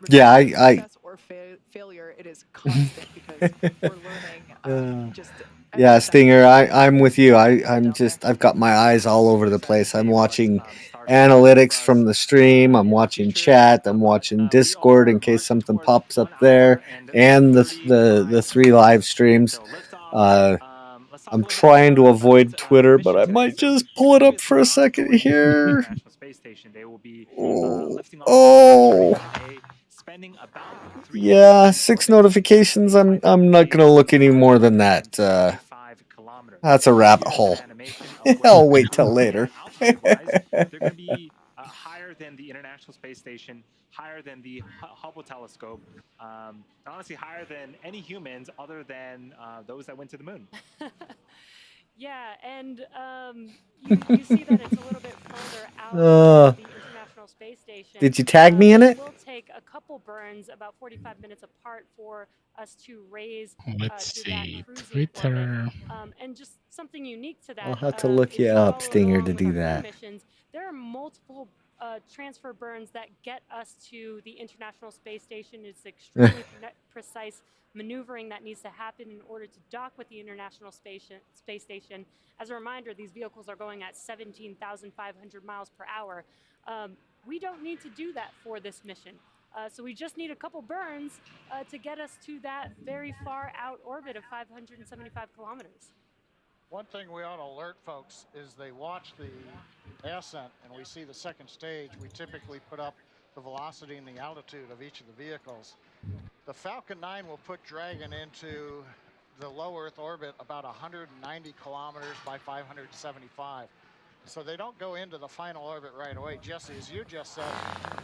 Yeah, success or failure. It is constant because we're learning just every yeah, second. Stinger, I'm with you. I've got my eyes all over the place. I'm watching analytics from the stream. I'm watching chat. I'm watching Discord in case something pops up there, and the 3 live streams. I'm trying to avoid Twitter, but I might just pull it up for a second here. Oh. Yeah, 6 notifications. I'm not gonna look any more than that. That's a rabbit hole. I'll wait till later. They're going to be higher than the International Space Station, higher than the Hubble telescope, and honestly higher than any humans other than those that went to the moon. Yeah, and you see that it's a little bit further out of the International Space Station. Did you tag me in it? It will take a couple burns, about 45 minutes apart, for us to raise Let's to see, that cruising Twitter. orbit. And just something unique to that. I'll have to look if you you up, follow Stinger, along to with do our crew that. missions, there are multiple transfer burns that get us to the International Space Station. It's extremely precise maneuvering that needs to happen in order to dock with the International Space Station. As a reminder, these vehicles are going at 17,500 miles per hour. We don't need to do that for this mission. So we just need a couple burns to get us to that very far out orbit of 575 kilometers. One thing we ought to alert folks is they watch the ascent and we see the second stage. We typically put up the velocity and the altitude of each of the vehicles. The Falcon 9 will put Dragon into the low Earth orbit about 190 kilometers by 575. So they don't go into the final orbit right away. Jesse, as you just said,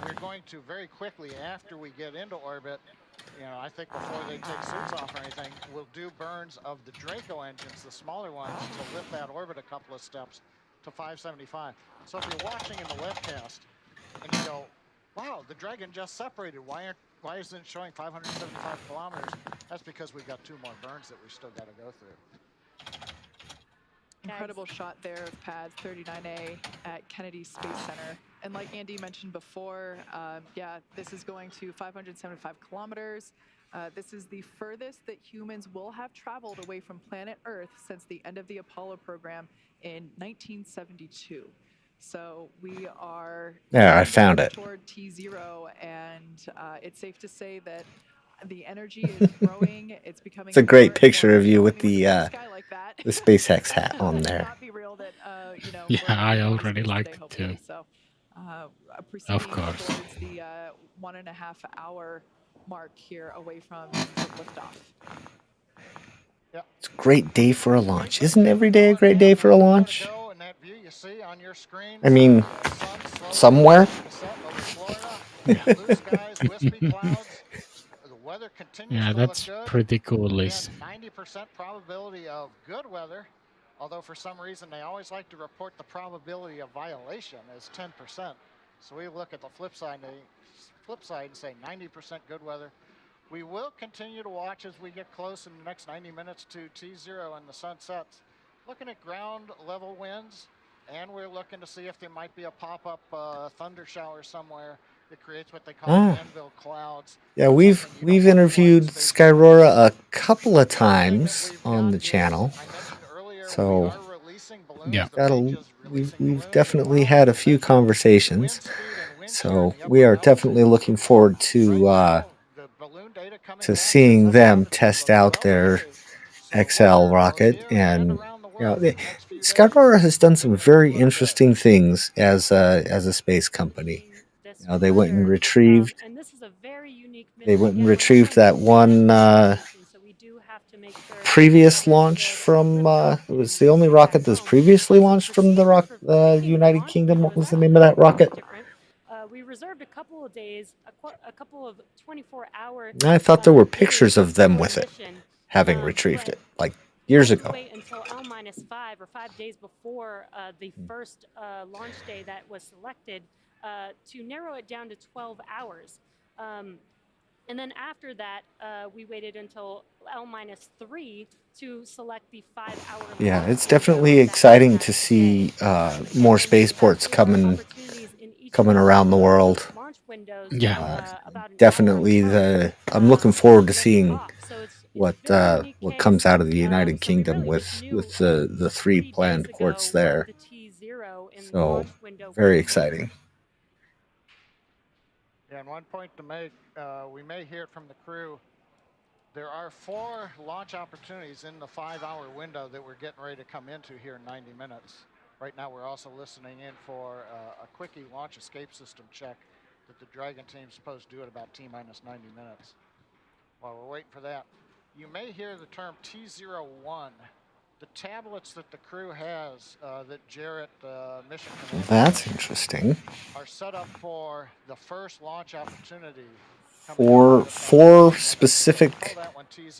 we're going to very quickly after we get into orbit, you know, I think before they take suits off or anything, we'll do burns of the Draco engines, the smaller ones, to lift that orbit a couple of steps to 575. So if you're watching in the webcast and you go, wow, the Dragon just separated, why isn't it showing 575 kilometers? That's because we've got 2 more burns that we've still got to go through. Incredible shot there of pad 39A at Kennedy Space Center. And like Andy mentioned before, yeah, this is going to 575 kilometers. This is the furthest that humans will have traveled away from planet Earth since the end of the Apollo program in 1972. So we are There, I found it. toward T0, and it's safe to say that the energy is growing. It's becoming. It's a great picture of you with the SpaceX hat on there. Yeah, I already liked it too. So, Of course. towards the 1.5 hour mark here away from liftoff. It's a great day for a launch. Isn't every day a great day for a launch? I mean, somewhere. Yeah, that's pretty cool, Liz. 90% probability of good weather, although for some reason they always like to report the probability of violation as 10%. So we look at the flip side and say 90% good weather. We will continue to watch as we get close in the next 90 minutes to T0 and the sun sets. looking at ground level winds, and we're looking to see if there might be a pop-up thunder shower somewhere that creates what they call anvil clouds. Yeah, we've interviewed Skyrora a couple of times on the channel, so Yeah. we've definitely had a few conversations. So we are definitely looking forward to seeing them test out their XL rocket. And Skyrora has done some very interesting things as a space company. They went and retrieved. And this is a very unique They went and retrieved that one previous launch from. It was the only rocket that's previously launched from the United Kingdom. What was the name of that rocket? We reserved a couple of days, a couple of 24-hour. I thought there were pictures of them with it, having retrieved it like years ago. Wait until L-5 or 5 days before the first launch day that was selected to narrow it down to 12 hours. And then after that, we waited until L-3 to select the 5-hour. Yeah, it's definitely exciting to see more spaceports coming around the world. Yeah, definitely. I'm looking forward to seeing what comes out of the United Kingdom with the 3 planned ports there. So very exciting. Yeah, and one point to make, we may hear it from the crew. There are 4 launch opportunities in the 5-hour window that we're getting ready to come into here in 90 minutes. Right now, we're also listening in for a quickie launch escape system check that the Dragon team's supposed to do at about T-minus 90 minutes. While we're waiting for that, you may hear the term T01. The tablets that the crew has, that Jarrett mission commander, That's interesting. are set up for the first launch opportunity. Four specific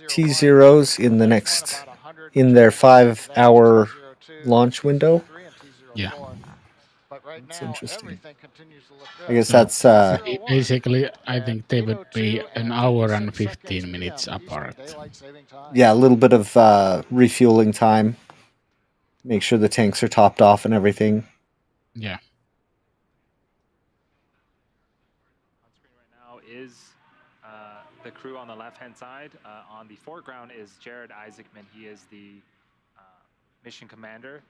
T0s in their 5-hour launch window. Yeah. That's interesting. I guess that's basically. I think they would be an hour and 15 minutes apart. Yeah, a little bit of refueling time. Make sure the tanks are topped off and everything. Yeah. On screen right now is the crew on the left-hand side. On the foreground is Jared Isaacman. He is the mission commander,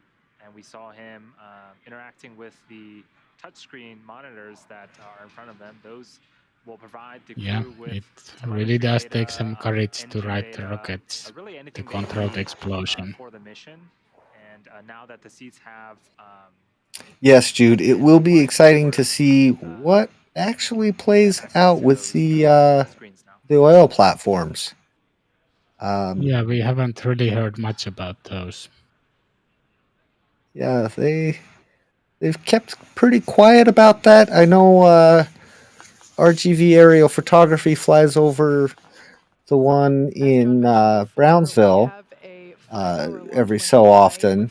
and we saw him interacting with the touchscreen monitors that are in front of them. Those will provide the crew with it really does take some courage to ride the rockets to control the explosion. For the mission, and now that the seats have. Yes, Jude, it will be exciting to see what actually plays out with the oil platforms. Yeah, we haven't really heard much about those. Yeah, they've kept pretty quiet about that. I know RGV Aerial Photography flies over the one in Brownsville every so often,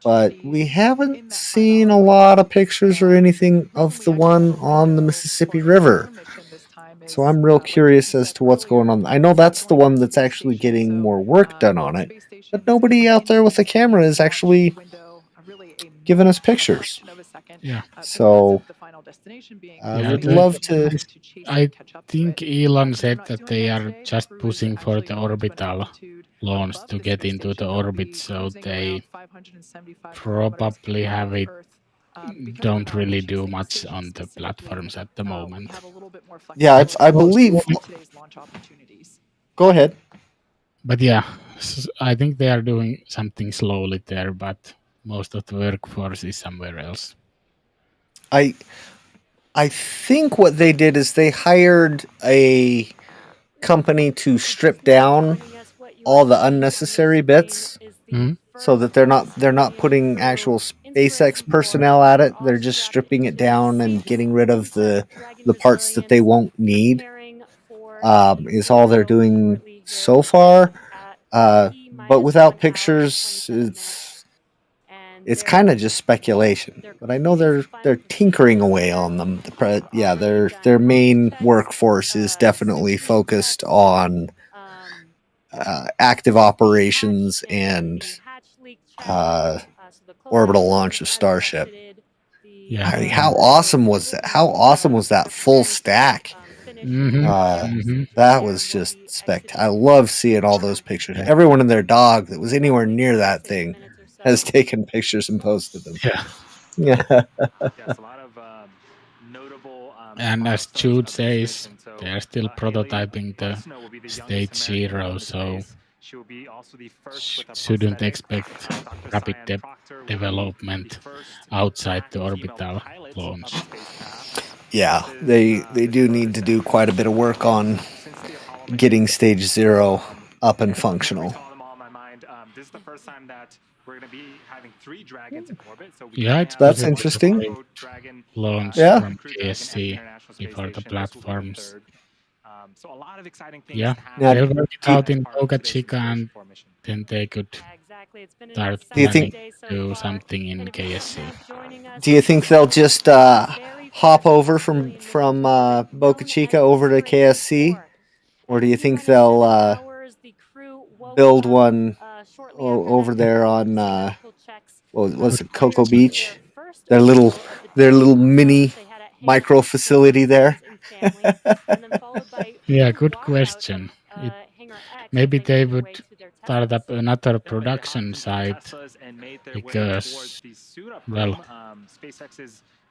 but we haven't seen a lot of pictures or anything of the one on the Mississippi River. So I'm real curious as to what's going on. I know that's the one that's actually getting more work done on it, but nobody out there with a camera is actually giving us pictures. Yeah. So I would love to. I think Elon said that they are just pushing for the orbital launch to get into the orbit, so they probably have it. Don't really do much on the platforms at the moment. Yeah, I believe. Go ahead. But yeah, I think they are doing something slowly there, but most of the workforce is somewhere else. I think what they did is they hired a company to strip down all the unnecessary bits, so that they're not putting actual SpaceX personnel at it. They're just stripping it down and getting rid of the parts that they won't need. Is all they're doing so far. But without pictures, it's kind of just speculation. But I know they're tinkering away on them. Their main workforce is definitely focused on active operations and orbital launch of Starship. Yeah. I mean, how awesome was that? How awesome was that full stack? That was just spectacular. I love seeing all those pictures. Everyone and their dog that was anywhere near that thing has taken pictures and posted them. Yeah. Yeah. Yes, a lot of notable. And as Jude says, they're still prototyping the Stage 0, so shouldn't expect rapid development outside the orbital launch. Yeah, they do need to do quite a bit of work on getting Stage 0 up and functional. This is the first time that we're going to be having 3 Dragons in orbit. So That's interesting. Launch Yeah. from KSC before the platforms. So a lot of exciting things. Yeah, Now, they'll work it out in Boca Chica, and then they could start Do you planning think- to do something in KSC. Do you think they'll just hop over from Boca Chica over to KSC, or do you think they'll build one over there on what was it, Cocoa Beach? Their little mini micro facility there. Yeah, good question. Maybe they would start up another production site because, well,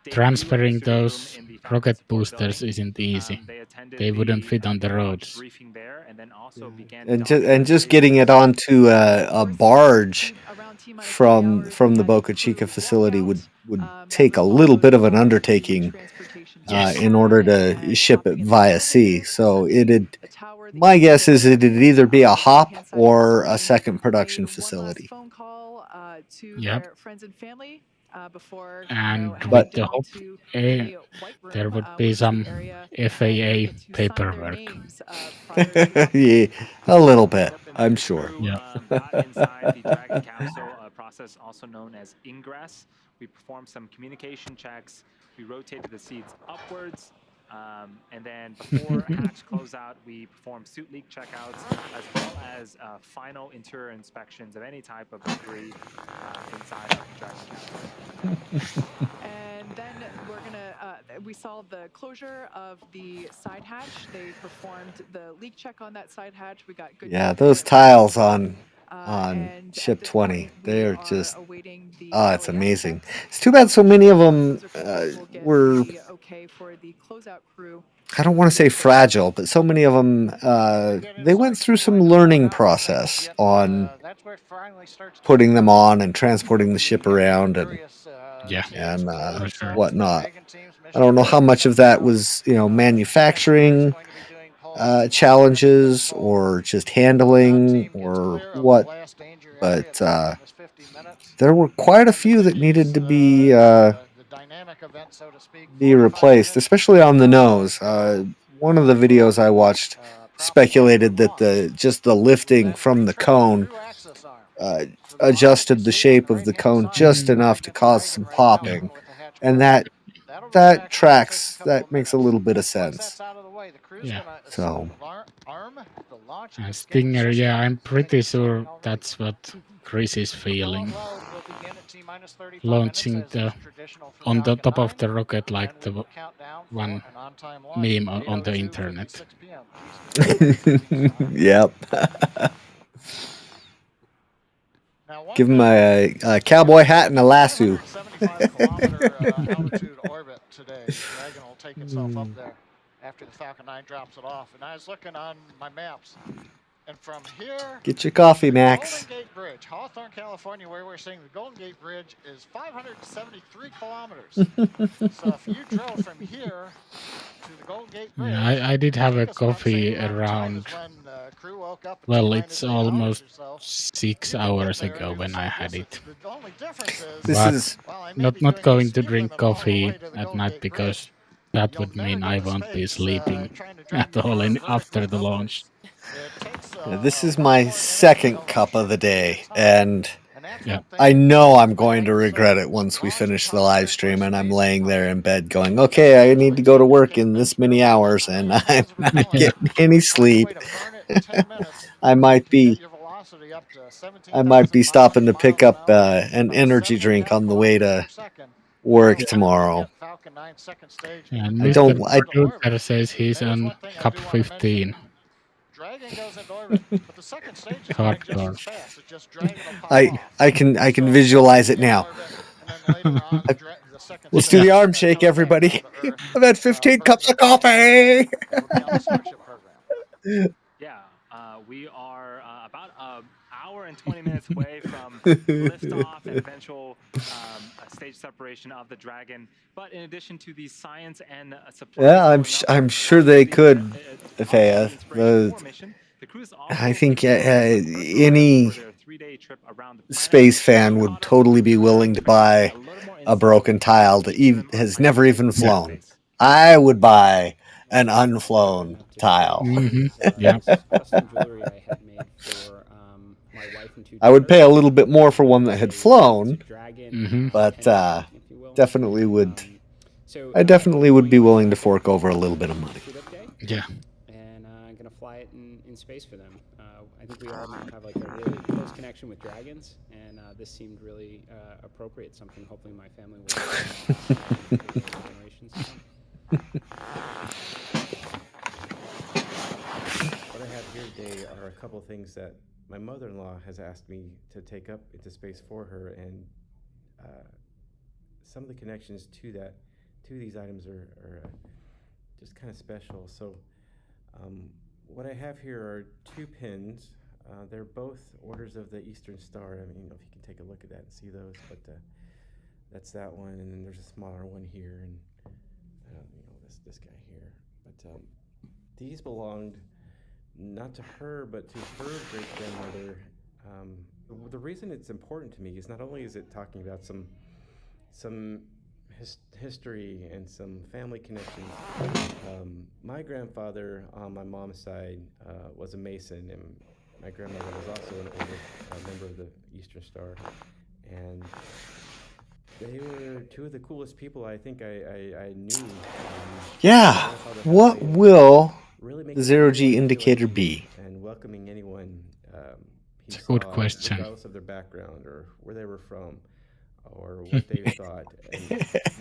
transferring those rocket boosters isn't easy. They wouldn't fit on the roads. And just getting it onto a barge from the Boca Chica facility would take a little bit of an undertaking in order to ship it via sea. So my guess is it'd either be a hop or a second production facility. Yep. Before And heading with the down Hop to A, the White Room, there would be which is some the area FAA to sign their paperwork. names, prior to Yeah, a little bit, I'm sure. Yeah. Got inside the Dragon capsule process, also known as ingress. We performed some communication checks. We rotated the seats upwards. And then before hatch closeout, we performed suit leak checkouts as well as final interior inspections of any type of debris inside of the Dragon capsule. And then we're gonna, we saw the closure of the side hatch. They performed the leak check on that side hatch. We got good. Yeah, those tiles on Ship 20, they are just, it's amazing. It's too bad so many of them were, I don't want to say fragile, but so many of them, they went through some learning process on putting them on and transporting the ship around and whatnot. I don't know how much of that was, manufacturing challenges or just handling or what, but there were quite a few that needed to be replaced, especially on the nose. One of the videos I watched speculated that the lifting from the cone adjusted the shape of the cone just enough to cause some popping, and that tracks. That makes a little bit of sense. Yeah. So. And Stinger, yeah, I'm pretty sure that's what Chris is feeling. Launching on the top of the rocket like the one meme on the internet. Yep. Give him a cowboy hat and a lasso. Altitude orbit today. Dragon will take itself up there after the Falcon 9 drops it off. And I was looking on my maps, and from here, get your coffee, Max. Golden Gate Bridge, Hawthorne, California, where we're seeing the Golden Gate Bridge is 573 kilometers. So if you drove from here to the Golden Gate Bridge, Yeah, I did have a coffee around, well, it's almost 6 hours ago when I had it. But not going to drink coffee at night because that would mean I won't be sleeping at all after the launch. Yeah, this is my second cup of the day, and I know I'm going to regret it once we finish the live stream and I'm laying there in bed going, okay, I need to go to work in this many hours and I'm not getting any sleep. I might be velocity up to 17,000 I might be stopping to pick miles up an hour, an about energy 7.5 drink on the way kilometers to per second. work Now, tomorrow. get Falcon 9 second stage And I Mr. don't. I into orbit. Producer says he's There is on one thing I Cup do want to mention. 15. Dragon goes into orbit, but the second stage is going just Hardcore. as fast. It's just Dragon will pop I off. I can So visualize it in now. orbit, and then later on, the second Let's stage do the arm comes shake, back everybody. down to Earth. I've had 15 cups of coffee. It'll be on the Starship program. Yeah, we are about an hour and 20 minutes away from liftoff and eventual stage separation of the Dragon. But in addition to the science and supply, Yeah, I'm sure they could, Fea. I think any space fan would totally be willing to buy a broken tile that has never even flown. I would buy an unflown tile. Yeah. Custom jewelry I had made for my wife and 2 I would pay a little bit more for one that daughters. had They flown, dragon, but pendant, if you will. definitely would. So, I definitely would be willing to fork over a little bit of money. Yeah. And I'm gonna fly it in space for them. I think we all have like a really close connection with dragons, and this seemed really appropriate. Something hopefully my family will generations to come. What I have here today are a couple of things that my mother-in-law has asked me to take up into space for her, and some of the connections to these items are just kind of special. So what I have here are 2 pins. They're both orders of the Eastern Star. I mean, if you can take a look at that and see those, but that's that one, and then there's a smaller one here, and this guy here. But these belonged not to her, but to her great-grandmother. The reason it's important to me is not only is it talking about some history and some family connections. My grandfather on my mom's side was a Mason, and my grandmother was also an older member of the Eastern Star, and they were 2 of the coolest people I think I knew. Yeah. What will the zero-G indicator be? And welcoming anyone It's a good question. regardless of their background or where they were from or what they thought, and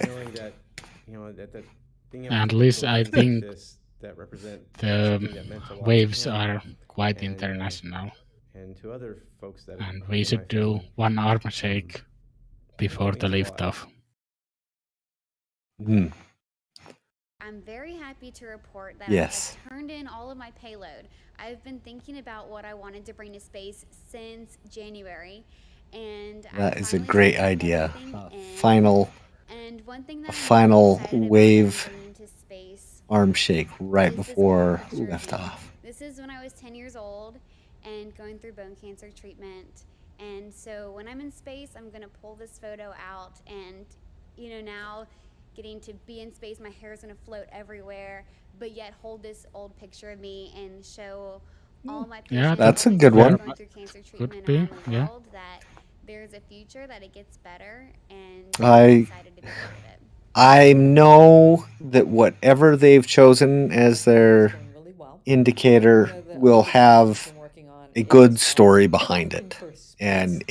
knowing that that being able At to least go I events like think this that represent the something that meant a lot to waves him are quite and, international. and to other folks that And in we my should do family, one arm shake before the means a lot. liftoff. I'm very happy to report that Yes. I have turned in all of my payload. I've been thinking about what I wanted to bring to space since January, and That I is a finally great turned idea. everything in. Final And one thing that a I'm final really excited wave about bringing to space arm shake right is this before picture of me. liftoff. This is when I was 10 years old and going through bone cancer treatment. And so when I'm in space, I'm gonna pull this photo out, and now getting to be in space, my hair is gonna float everywhere, but yet hold this old picture of me and show all my patients Yeah, That's a going good one. through cancer Could treatment be, around the yeah. world that there's a future, that it gets better, and I- I'm excited to be part of it. I know that whatever they've chosen as their indicator will have a good story behind it, and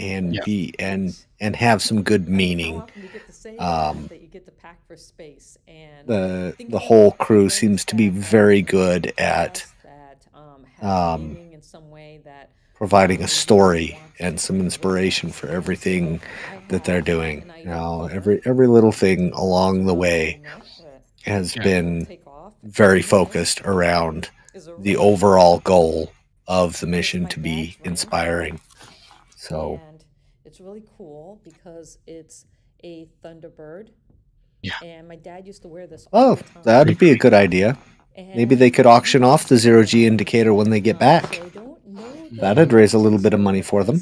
have some good meaning. That you get to pack for space, and The whole crew seems to be very good at meaning in some way that providing a story and some inspiration for everything that they're doing. Every little thing along the way has been very focused around the overall goal of the mission to be inspiring. So and it's really cool because it's a Thunderbird. Yeah. And my dad used to wear this all the time. that'd be a good idea. Maybe they could auction off the zero-G indicator when they get back. So I don't know the That'd raise a little bit of money for them.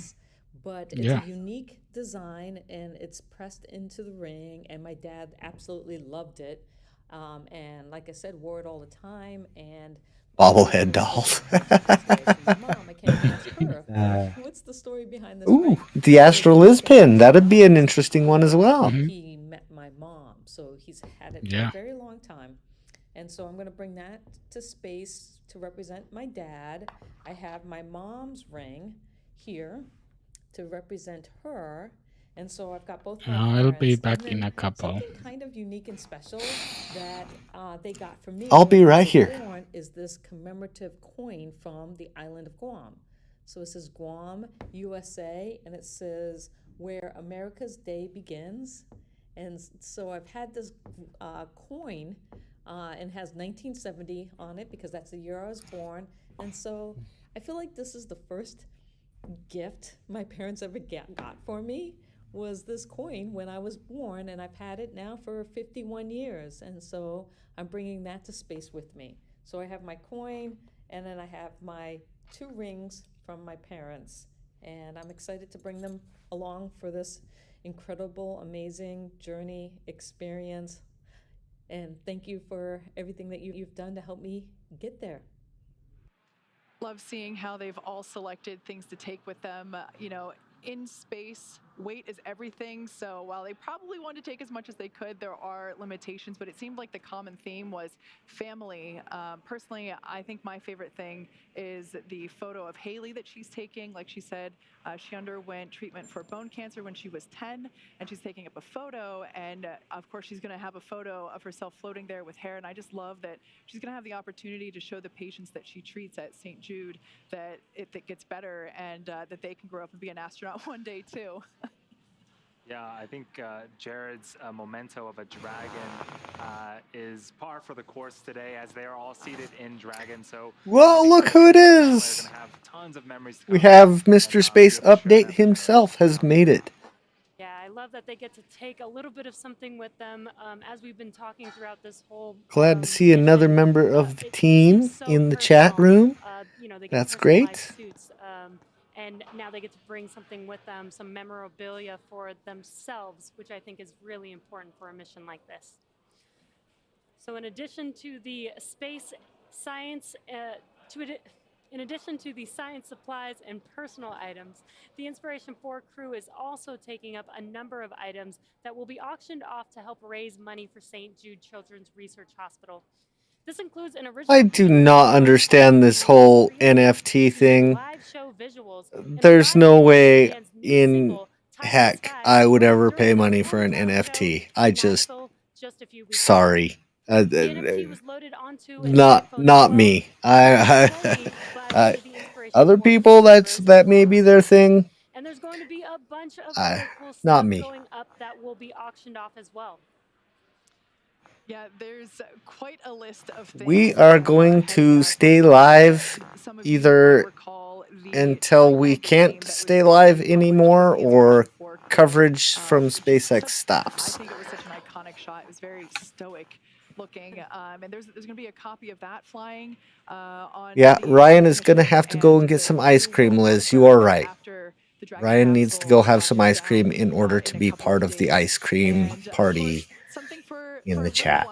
but it's Yeah. a unique design, and it's pressed into the ring, and my dad absolutely loved it, and like I said, wore it all the time. And Bobblehead dolls. Mom, I can't ask her. What's the story behind this Ooh, ring? the Astro Liz pin. That'd be an interesting one as well. He met my mom, so he's had it Yeah. for a very long time. And so I'm going to bring that to space to represent my dad. I have my mom's ring here to represent her. And so I've got both I'll be parents, back and in then a couple. something kind of unique and special that they got for me. I'll be when I right was here. born is this commemorative coin from the island of Guam. So it says Guam, USA, and it says where America's day begins. And so I've had this coin and has 1970 on it because that's the year I was born. And so I feel like this is the first gift my parents ever got for me, was this coin when I was born, and I've had it now for 51 years. And so I'm bringing that to space with me. So I have my coin, and then I have my 2 rings from my parents, and I'm excited to bring them along for this incredible, amazing journey experience. And thank you for everything that you've done to help me get there. Love seeing how they've all selected things to take with them. In space, weight is everything. So while they probably wanted to take as much as they could, there are limitations, but it seemed like the common theme was family. Personally, I think my favorite thing is the photo of Haley that she's taking. Like she said, she underwent treatment for bone cancer when she was 10, and she's taking up a photo. And of course, she's going to have a photo of herself floating there with hair. And I just love that she's going to have the opportunity to show the patients that she treats at St. Jude that it gets better, and that they can grow up and be an astronaut one day too. Yeah, I think Jared's memento of a dragon is par for the course today, as they are all seated in Dragon. So Well, look who it is. have tons of memories to We come have Mr. Space Update himself has made it. Yeah, I love that they get to take a little bit of something with them. As we've been talking throughout this whole Glad to see another member of the team in the chat room. they get That's personalized great. suits, and now they get to bring something with them, some memorabilia for themselves, which I think is really important for a mission like this. So in addition to the space science, in addition to the science supplies and personal items, the Inspiration4 crew is also taking up a number of items that will be auctioned off to help raise money for St. Jude Children's Research Hospital. This includes an original. I do not understand this whole NFT thing. Live show visuals. There's no way in heck I would ever pay money for an NFT. I just, sorry. Not me. Other people, that may be their thing. And there's going to be a bunch of other cool not stuff me. going up that will be auctioned off as well. Yeah, there's quite a list of things. We are going to stay live either until we can't stay live anymore or coverage from SpaceX stops. I think it was such an iconic shot. It was very stoic looking. And there's going to be a copy of that flying on. Yeah, Ryan is going to have to go and get some ice cream, Liz. You are right. Ryan needs to go have some ice cream in order to be part of the ice cream party in the chat.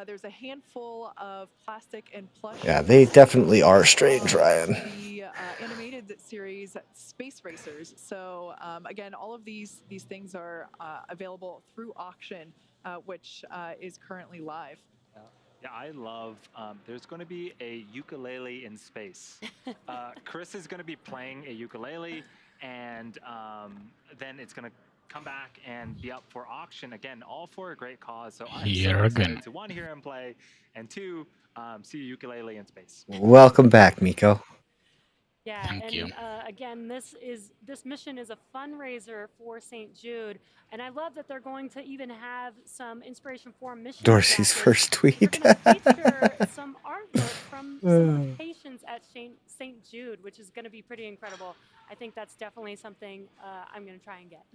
There's a handful of plastic and plush. Yeah, they definitely are strange, Ryan. The animated series Space Racers. So again, all of these things are available through auction, which is currently live. Yeah, I love, there's going to be a ukulele in space. Chris is going to be playing a ukulele, and then it's going to come back and be up for auction again, all for a great cause. So I'm so excited to, 1, hear him play, and 2, see a ukulele in space. Welcome back, Mikko. Yeah, Thank you. Again, this mission is a fundraiser for St. Jude, and I love that they're going to even have some Inspiration4 mission. Dorsey's first tweet. They're going to feature some artwork from some of the patients at St. Jude, which is going to be pretty incredible. I think that's definitely something I'm going to try and get.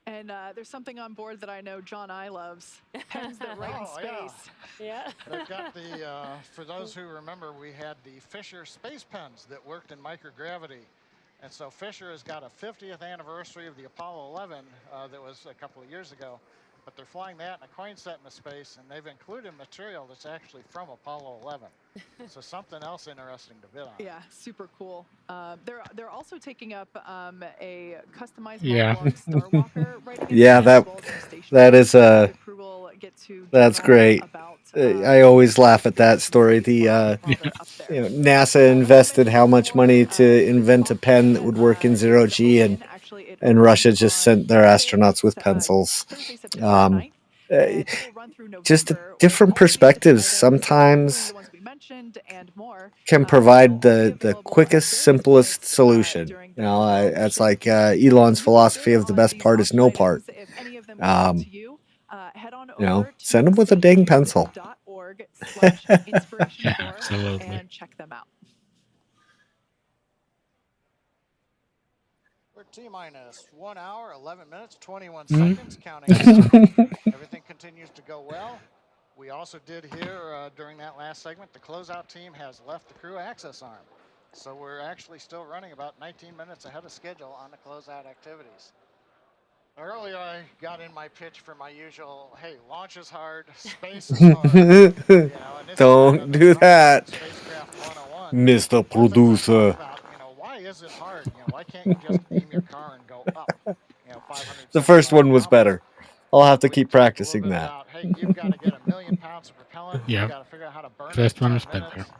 And there's something on board that I know John I loves. Pens that write in space. Yeah. They've got the, for those who remember, we had the Fisher space pens that worked in microgravity. And so Fisher has got a 50th anniversary of the Apollo 11 that was a couple of years ago. But they're flying that in a coin set into space, and they've included material that's actually from Apollo 11. So something else interesting to bid on. Yeah, super cool. They're also taking up a customized Star Walker writing. Yeah, that is that's great. About I always laugh at that story. The NASA invested how much money to invent a pen that would work in zero G, and Russia just sent their astronauts with pencils. Just different perspectives sometimes can provide the quickest, simplest solution. It's like Elon's philosophy of the best part is no part. Send them with a dang pencil. Absolutely. And check them out. We're T-minus 1 hour, 11 minutes, 21 seconds, counting down. Everything continues to go well. We also did hear during that last segment, the closeout team has left the crew access arm. So we're actually still running about 19 minutes ahead of schedule on the closeout activities. Earlier, I got in my pitch for my usual, hey, launch is hard, space is hard. Don't do that, Mr. Producer. Why is it hard? Why can't you just aim your car and go up? The first one was better. I'll have to keep practicing that. Hey, you've got to get 1 million pounds of propellant. Yeah. You've got to figure out how to burn First it one in was 10 better. minutes.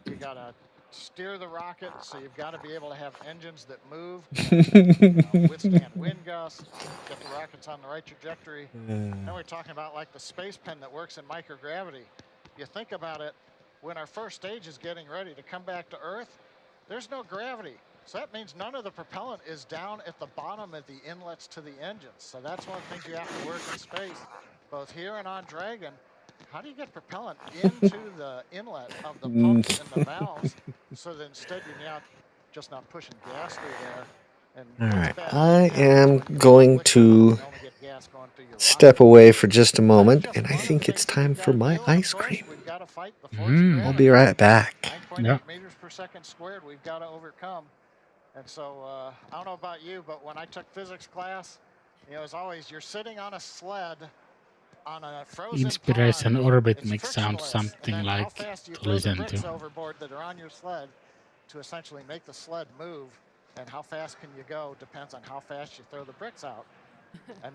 You got to steer the rocket, so you've got to be able to have engines that move, withstand wind gusts, get the rockets on the right trajectory. Then we're talking about like the space pen that works in microgravity. You think about it, when our first stage is getting ready to come back to Earth, there's no gravity. So that means none of the propellant is down at the bottom of the inlets to the engines. So that's one of the things you have to work in space, both here and on Dragon. How do you get propellant into the inlet of the pumps and the valves so that instead you're just not pushing gas through there? And all right, I am going to step away for just a moment, and I think it's time for my ice cream. I'll be right back. 9.8 meters per second squared we've got to overcome. And so I don't know about you, but when I took physics class, as always, you're sitting on a sled on a frozen Inspiration pond. Orbit makes sound something like to listen to. Overboard that are on your sled to essentially make the sled move, and how fast can you go depends on how fast you throw the bricks out.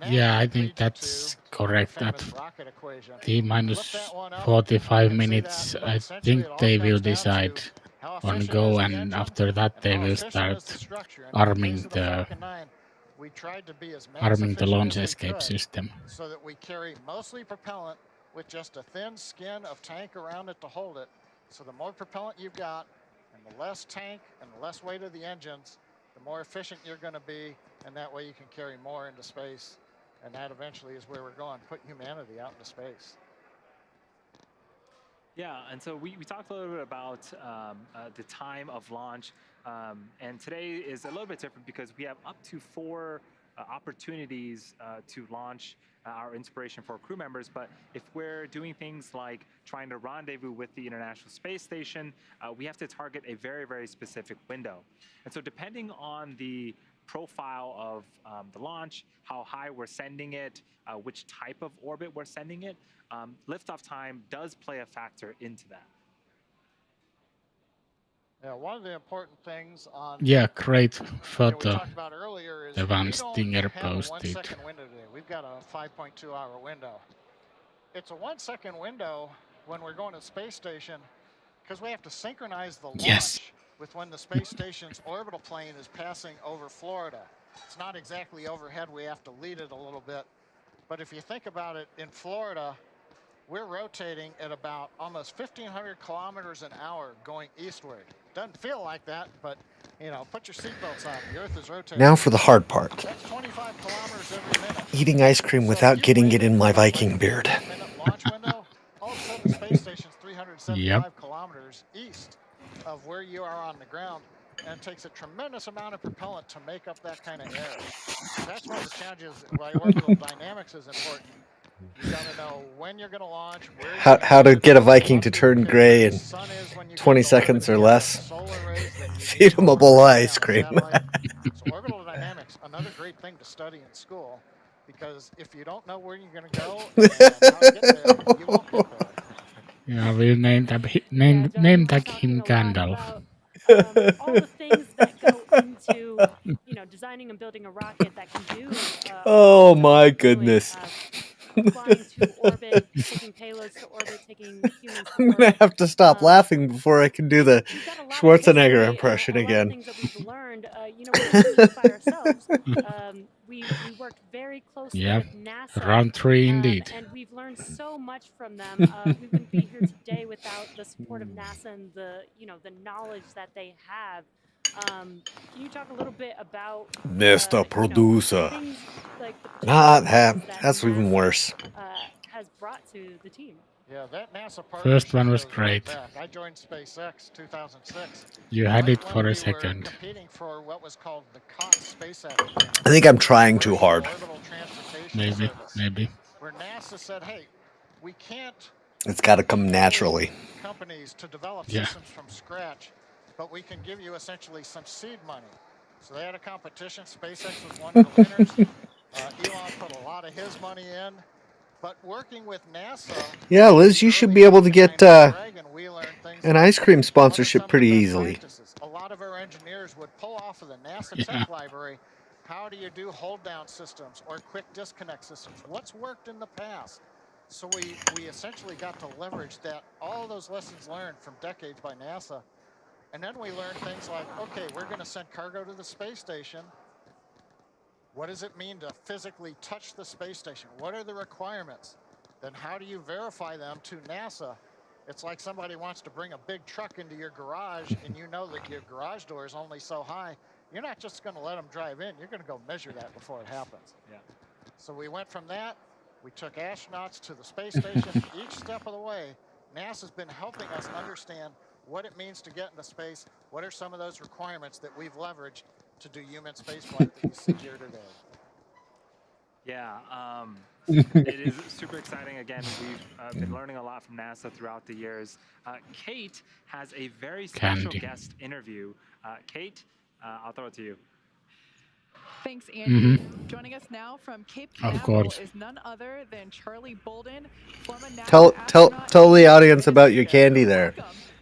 Yeah, I think that's correct. At T-minus 45 minutes, I think they will decide on go, and after that they will start arming the launch escape system. So that we carry mostly propellant with just a thin skin of tank around it to hold it. So the more propellant you've got, and the less tank and the less weight of the engines, the more efficient you're going to be, and that way you can carry more into space. And that eventually is where we're going, put humanity out into space. Yeah, and so we talked a little bit about the time of launch, and today is a little bit different because we have up to 4 opportunities to launch our Inspiration4 crew members. But if we're doing things like trying to rendezvous with the International Space Station, we have to target a very, very specific window. And so depending on the profile of the launch, how high we're sending it, which type of orbit we're sending it, liftoff time does play a factor into that. Yeah, one of the important things on great photo. we talked about earlier is the Van we Stinger don't have a posted. 1 second window today. We've got a 5.2 hour window. It's a 1 second window when we're going to the space station because we have to synchronize the launch with when the space station's orbital plane is passing over Florida. It's not exactly overhead. We have to lead it a little bit. But if you think about it, in Florida, we're rotating at about almost 1,500 kilometers an hour going eastward. Doesn't feel like that, but put your seatbelts on. The Earth is rotating. Now for the hard part. That's 25 kilometers every minute. Eating ice cream without getting it in my Viking beard. Launch window, all of a sudden the space station's 375 kilometers east of where you are on the ground, and it takes a tremendous amount of propellant to make up that kind of error. That's one of the challenges why orbital dynamics is important. You got to know when you're going to launch, how to get a Viking to turn gray in 20 seconds or less. Feed him a bowl of ice cream. So orbital dynamics, another great thing to study in school, because if you don't know where you're going to go and how to get there, you won't get there. Yeah, we'll name tag him Gandalf. All the things that go into, designing and building a rocket that can do. Oh my goodness. flying to orbit, taking payloads to orbit, taking humans to I'm orbit. gonna have to stop laughing before I can do the Schwarzenegger impression A lot of again. things that we've learned, you know, we didn't do this by ourselves. We worked very closely Yeah, with NASA. round 3 indeed. And we've learned so much from them. We wouldn't be here today without the support of NASA and the, you know, the knowledge that they have. Can you talk a little bit about Mr. Producer. things like the Not challenges that. that That's even NASA, worse. has brought to the team? Yeah, that NASA First one partnership was goes way great. back. I joined SpaceX 2006. You had right it when for we a were second. competing for what was called the COTS space agreement. I think I'm trying too hard. Orbital Transportation Maybe, Service, maybe. where NASA said, "Hey, we can't It's got to come naturally. companies to develop Yeah. systems from scratch, but we can give you essentially some seed money." So they had a competition. SpaceX was one of the winners. Elon put a lot of his money in. But working with NASA, Yeah, Liz, you should be able to get an ice cream sponsorship pretty easily. a lot of our engineers would pull off of the NASA tech library. How do you do hold down systems or quick disconnect systems? What's worked in the past? So we essentially got to leverage that, all those lessons learned from decades by NASA. And then we learned things like, okay, we're going to send cargo to the space station. What does it mean to physically touch the space station? What are the requirements? Then how do you verify them to NASA? It's like somebody wants to bring a big truck into your garage and you know that your garage door is only so high. You're not just going to let them drive in. You're going to go measure that before it happens. Yeah. So we went from that. We took astronauts to the space station. Each step of the way, NASA's been helping us understand what it means to get into space. What are some of those requirements that we've leveraged to do human spaceflight that you see here today? Yeah, it is super exciting. Again, we've been learning a lot from NASA throughout the years. Kate has a very special guest interview. Kate, I'll throw it to you. Thanks, Andy. Joining us now from Cape Of Canaveral course. is none other than Charlie Bolden, former NASA Tell the audience about your candy there,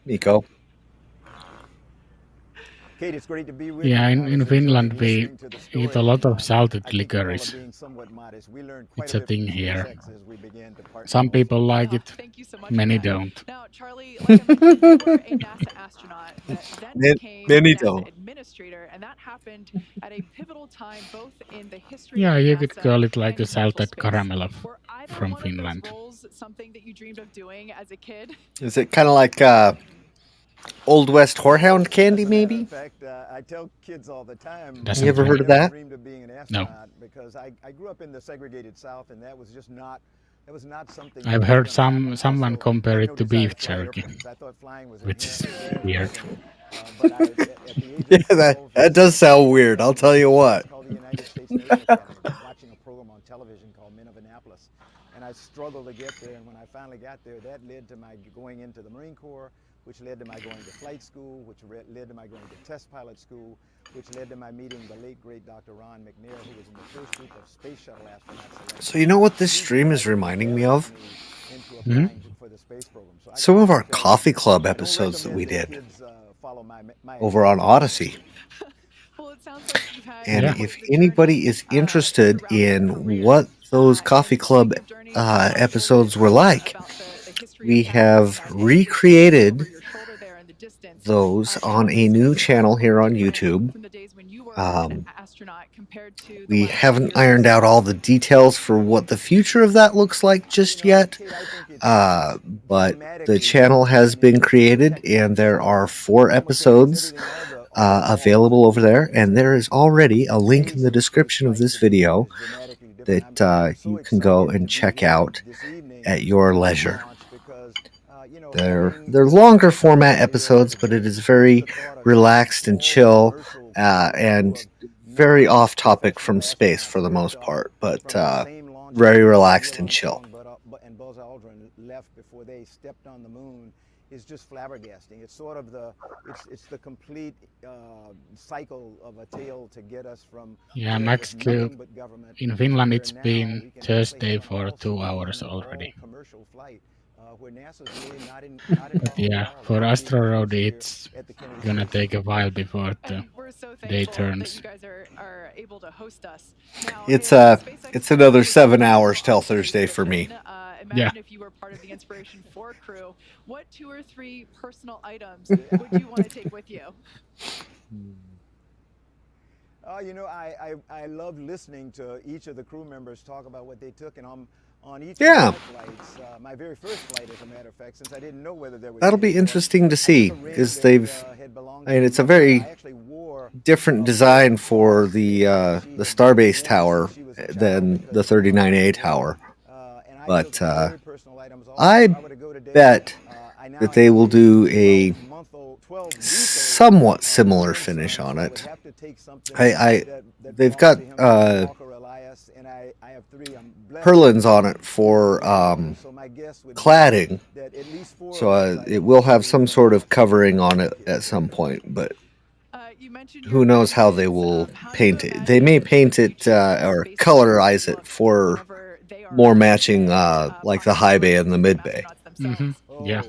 Mikko. Kate, it's great to be with Yeah, you. in Finland we eat a lot of salted licorice. It's a thing here. Some people like it, many don't. Now, Charlie, like I mentioned, you were a NASA astronaut that then became Many NASA don't. administrator, and that happened at a pivotal time both in the history Yeah, of you NASA could call it like and a salted commercial space. caramel Were either from one Finland. of those roles something that you dreamed of doing as a kid? Is it kind of like Old West Whorehound candy, maybe? In fact, I tell kids all the time. You ever heard of that? Dreamed of being an astronaut because I grew up in the segregated South, and that was just not. That was not something. I've heard someone compare it to beef jerky, which is weird. Yeah, that does sound weird. I'll tell you what. Called the United States Naval Academy, watching a program on television called Men of Annapolis, and I struggled to get there. And when I finally got there, that led to my going into the Marine Corps, which led to my going to flight school, which led to my going to test pilot school, which led to my meeting the late great Dr. Ron McNair, who was in the first group of space shuttle astronauts. So you know what this stream is reminding me of? Hmm? Some of our coffee club episodes that we did over on Odyssey. And if anybody is interested in what those coffee club episodes were like, we have recreated those on a new channel here on YouTube. We haven't ironed out all the details for what the future of that looks like just yet, but the channel has been created and there are 4 episodes available over there, and there is already a link in the description of this video that you can go and check out at your leisure. They're longer format episodes, but it is very relaxed and chill, and very off topic from space for the most part, but very relaxed and chill. And Buzz Aldrin left before they stepped on the moon is just flabbergasting. It's sort of it's the complete cycle of a tale to get us from. Yeah, Max Q. In Finland, it's been Thursday for 2 hours already. Commercial flight where NASA's really not in. But yeah, for Astro Roadie, it's gonna take a while before the We're so day thankful that turns. you guys are able to host us. Now, It's if SpaceX it's another was 7 to hours till on space Thursday for me. mission, imagine if you were part of the Inspiration4 crew, what 2 or 3 personal items would you want to take with you? You know, I love listening to each of the crew members talk about what they took, and on each of my flights, my very first flight, as a matter of fact, since I didn't know whether there was. That'll be interesting to see, because it's a very different design for the Starbase tower than the 39A tower. But I bet that they will do a somewhat similar finish on it. They've got purlins on it for cladding, so it will have some sort of covering on it at some point, but who knows how they will paint it. They may paint it or colorize it for more matching like the high bay and the mid bay. Yeah.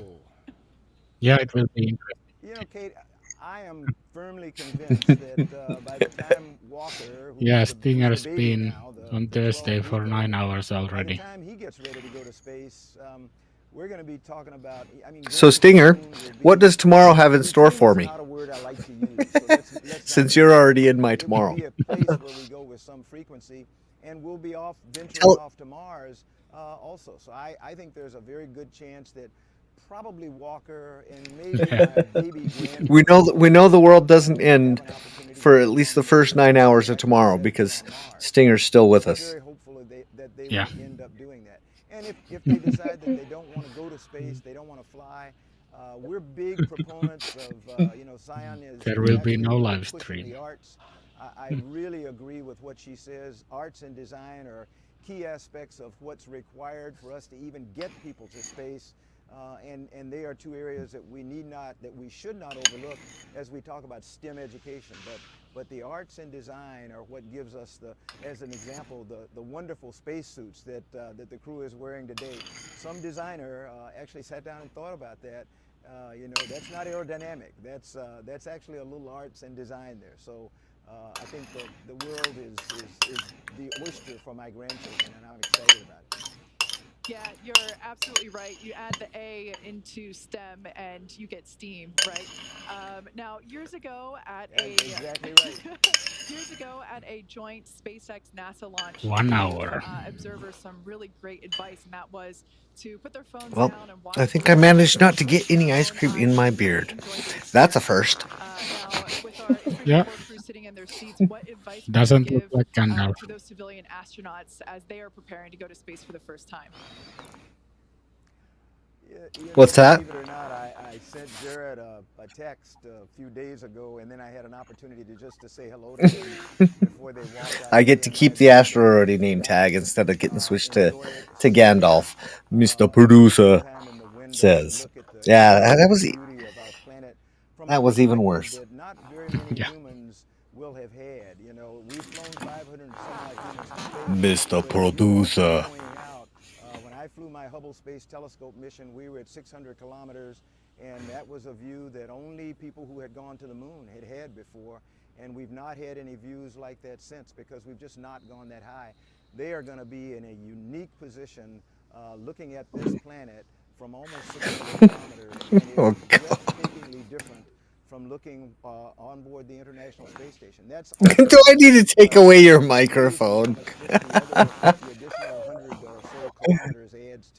Yeah, it will be interesting. You know, Kate, I am firmly convinced that by the time Walker, Yeah, Stinger's been on Thursday for 9 hours already. by the time he gets ready to go to space, we're going to be talking about. I mean, So Stinger, what does tomorrow have in store for me? not a word I like to use. So let's Since you're already in my tomorrow. It'll be a place where we go with some frequency, and we'll be venturing off to Mars also. So I think there's a very good chance that probably Walker and maybe my baby We know the world doesn't end for at least the first 9 hours of tomorrow, because Stinger's still with us. very hopeful that they Yeah. will end up doing that. And if they decide that they don't want to go to space, they don't want to fly, we're big proponents of, you know, Zion is. There will be actually no really live pushing stream. The arts. I really agree with what she says. Arts and design are key aspects of what's required for us to even get people to space. And they are two areas that we should not overlook as we talk about STEM education. But the arts and design are what gives us as an example, the wonderful spacesuits that the crew is wearing today. Some designer actually sat down and thought about that. You know, that's not aerodynamic. That's actually a little arts and design there. So I think the world is the oyster for my grandchildren, and I'm excited about it. Yeah, you're absolutely right. You add the A into STEM and you get STEAM, right? Now, years ago at exactly right. years ago at a joint SpaceX NASA launch, 1 hour. observers some really great advice, and that was to put their phones Well, down and watch. I think I managed not to get any ice cream in my beard. That's a first. Now, with our Yeah. crew sitting in their seats, what advice would Doesn't you look give like Gandalf. to those civilian astronauts as they are preparing to go to space for the first time? You know, What's that? Believe it or not, I sent Jared a text a few days ago, and then I had an opportunity to say hello to him before they walked out. I get to keep the Astro Roadie name tag instead of getting switched to Gandalf. Mr. Producer says. Yeah, that was even worse. That not very many Yeah. humans will have had. You know, we've flown 500 and some odd humans to space. Mr. Producer. When I flew my Hubble Space Telescope mission, we were at 600 kilometers, and that was a view that only people who had gone to the moon had before, and we've not had any views like that since because we've just not gone that high. They are going to be in a unique position looking at this planet from almost 600 kilometers, and it's breathtakingly different from looking on board the International Space Station. That's Do I need to take away your microphone? the additional 100 or so kilometers adds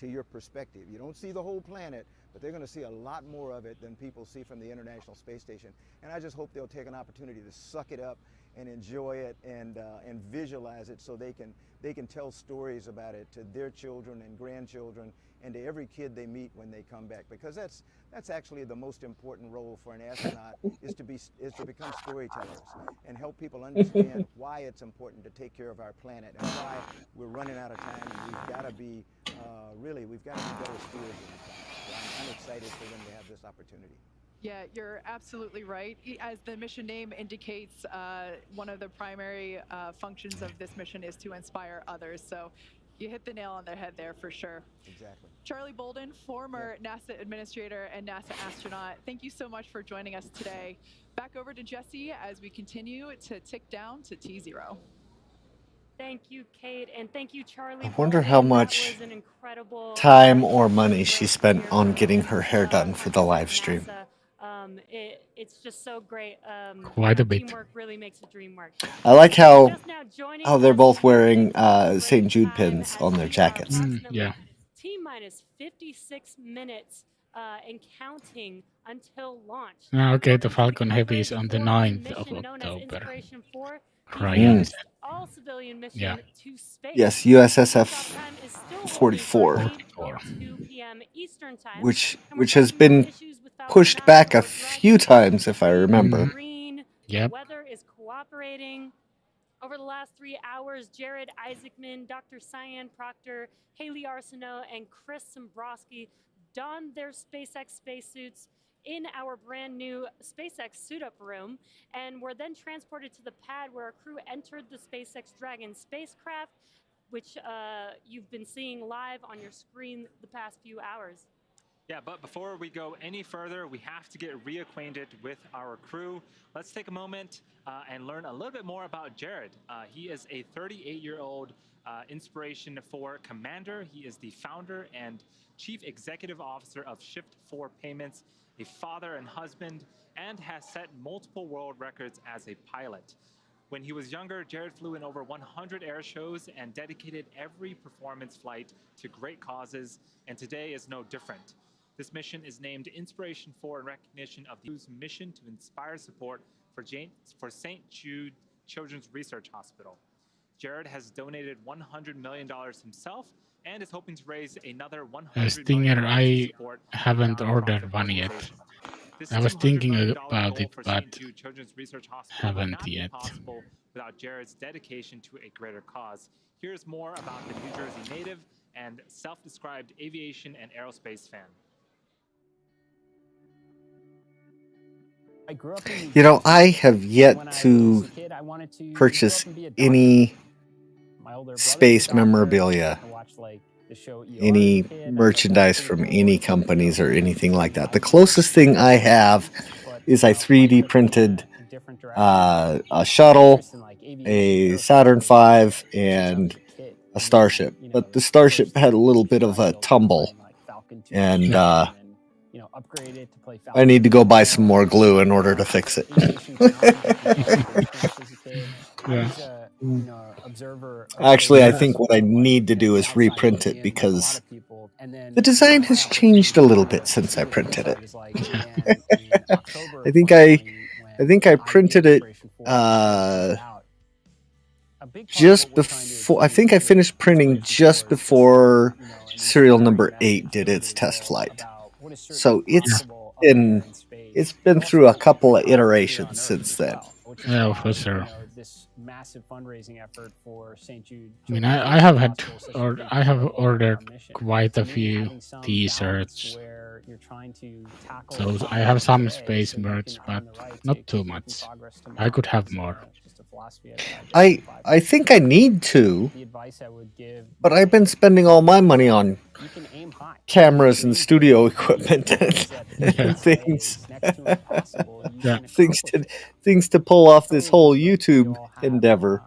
to your perspective. You don't see the whole planet, but they're going to see a lot more of it than people see from the International Space Station. And I just hope they'll take an opportunity to suck it up and enjoy it and visualize it so they can tell stories about it to their children and grandchildren and to every kid they meet when they come back, because that's actually the most important role for an astronaut is to become storytellers and help people understand why it's important to take care of our planet and why we're running out of time, and we've got to be better stewards of the planet. So I'm excited for them to have this opportunity. Yeah, you're absolutely right. As the mission name indicates, one of the primary functions of this mission is to inspire others. So You hit the nail on the head there for sure. Exactly. Charlie Bolden, former NASA administrator and NASA astronaut, thank you so much for joining us today. Back over to Jesse as we continue to tick down to T0. Thank you, Kate, and thank you, Charlie. I wonder how Bolden. much That was an incredible time or money she spent on getting her hair done for the live stream. It's just so great. Quite a bit. Teamwork really makes a dream work. I like how they're both wearing St. Jude pins on their jackets. Yeah. T-minus 56 minutes and counting until launch. Okay, the Falcon Heavy is on the 9th of October. Inspiration4, Ryan said. all civilian mission Yeah. to space. Yes, USSF 44, 2 p.m. Eastern time, which has been pushed back a few times, if I remember. Green. Yep. Weather is cooperating. Over the last 3 hours, Jared Isaacman, Dr. Cyan Proctor, Haley Arsenault, and Chris Sombrowski donned their SpaceX spacesuits in our brand new SpaceX suit-up room, and were then transported to the pad where our crew entered the SpaceX Dragon spacecraft, which you've been seeing live on your screen the past few hours. Yeah, but before we go any further, we have to get reacquainted with our crew. Let's take a moment and learn a little bit more about Jared. He is a 38-year-old Inspiration4 commander. He is the founder and chief executive officer of Shift4 Payments, a father and husband, and has set multiple world records as a pilot. When he was younger, Jared flew in over 100 air shows and dedicated every performance flight to great causes, and today is no different. This mission is named Inspiration4 in recognition of the crew's mission to inspire support for St. Jude Children's Research Hospital. Jared has donated $100 million himself and is hoping to raise another $100 Stinger, million I to support haven't ordered one yet. I was thinking about it, but haven't yet. Possible without Jared's dedication to a greater cause. Here's more about the New Jersey native and self-described aviation and aerospace fan. I grew up in You know, I have yet to purchase any space memorabilia, any merchandise from any companies or anything like that. The closest thing I have is I 3D printed a shuttle, a Saturn V, and a Starship. But the Starship had a little bit of a tumble, and I need to go buy some more glue in order to fix it. Actually, I think what I need to do is reprint it because the design has changed a little bit since I printed it. I think I printed it just before. I think I finished printing just before serial number 8 did its test flight. So it's been through a couple of iterations since then. Yeah, for sure. This massive fundraising effort for St. Jude. I mean, I have ordered quite a few T-shirts. So I have some space merch, but not too much. I could have more. I think I need to, but I've been spending all my money on cameras and studio equipment and things. Things to pull off this whole YouTube endeavor.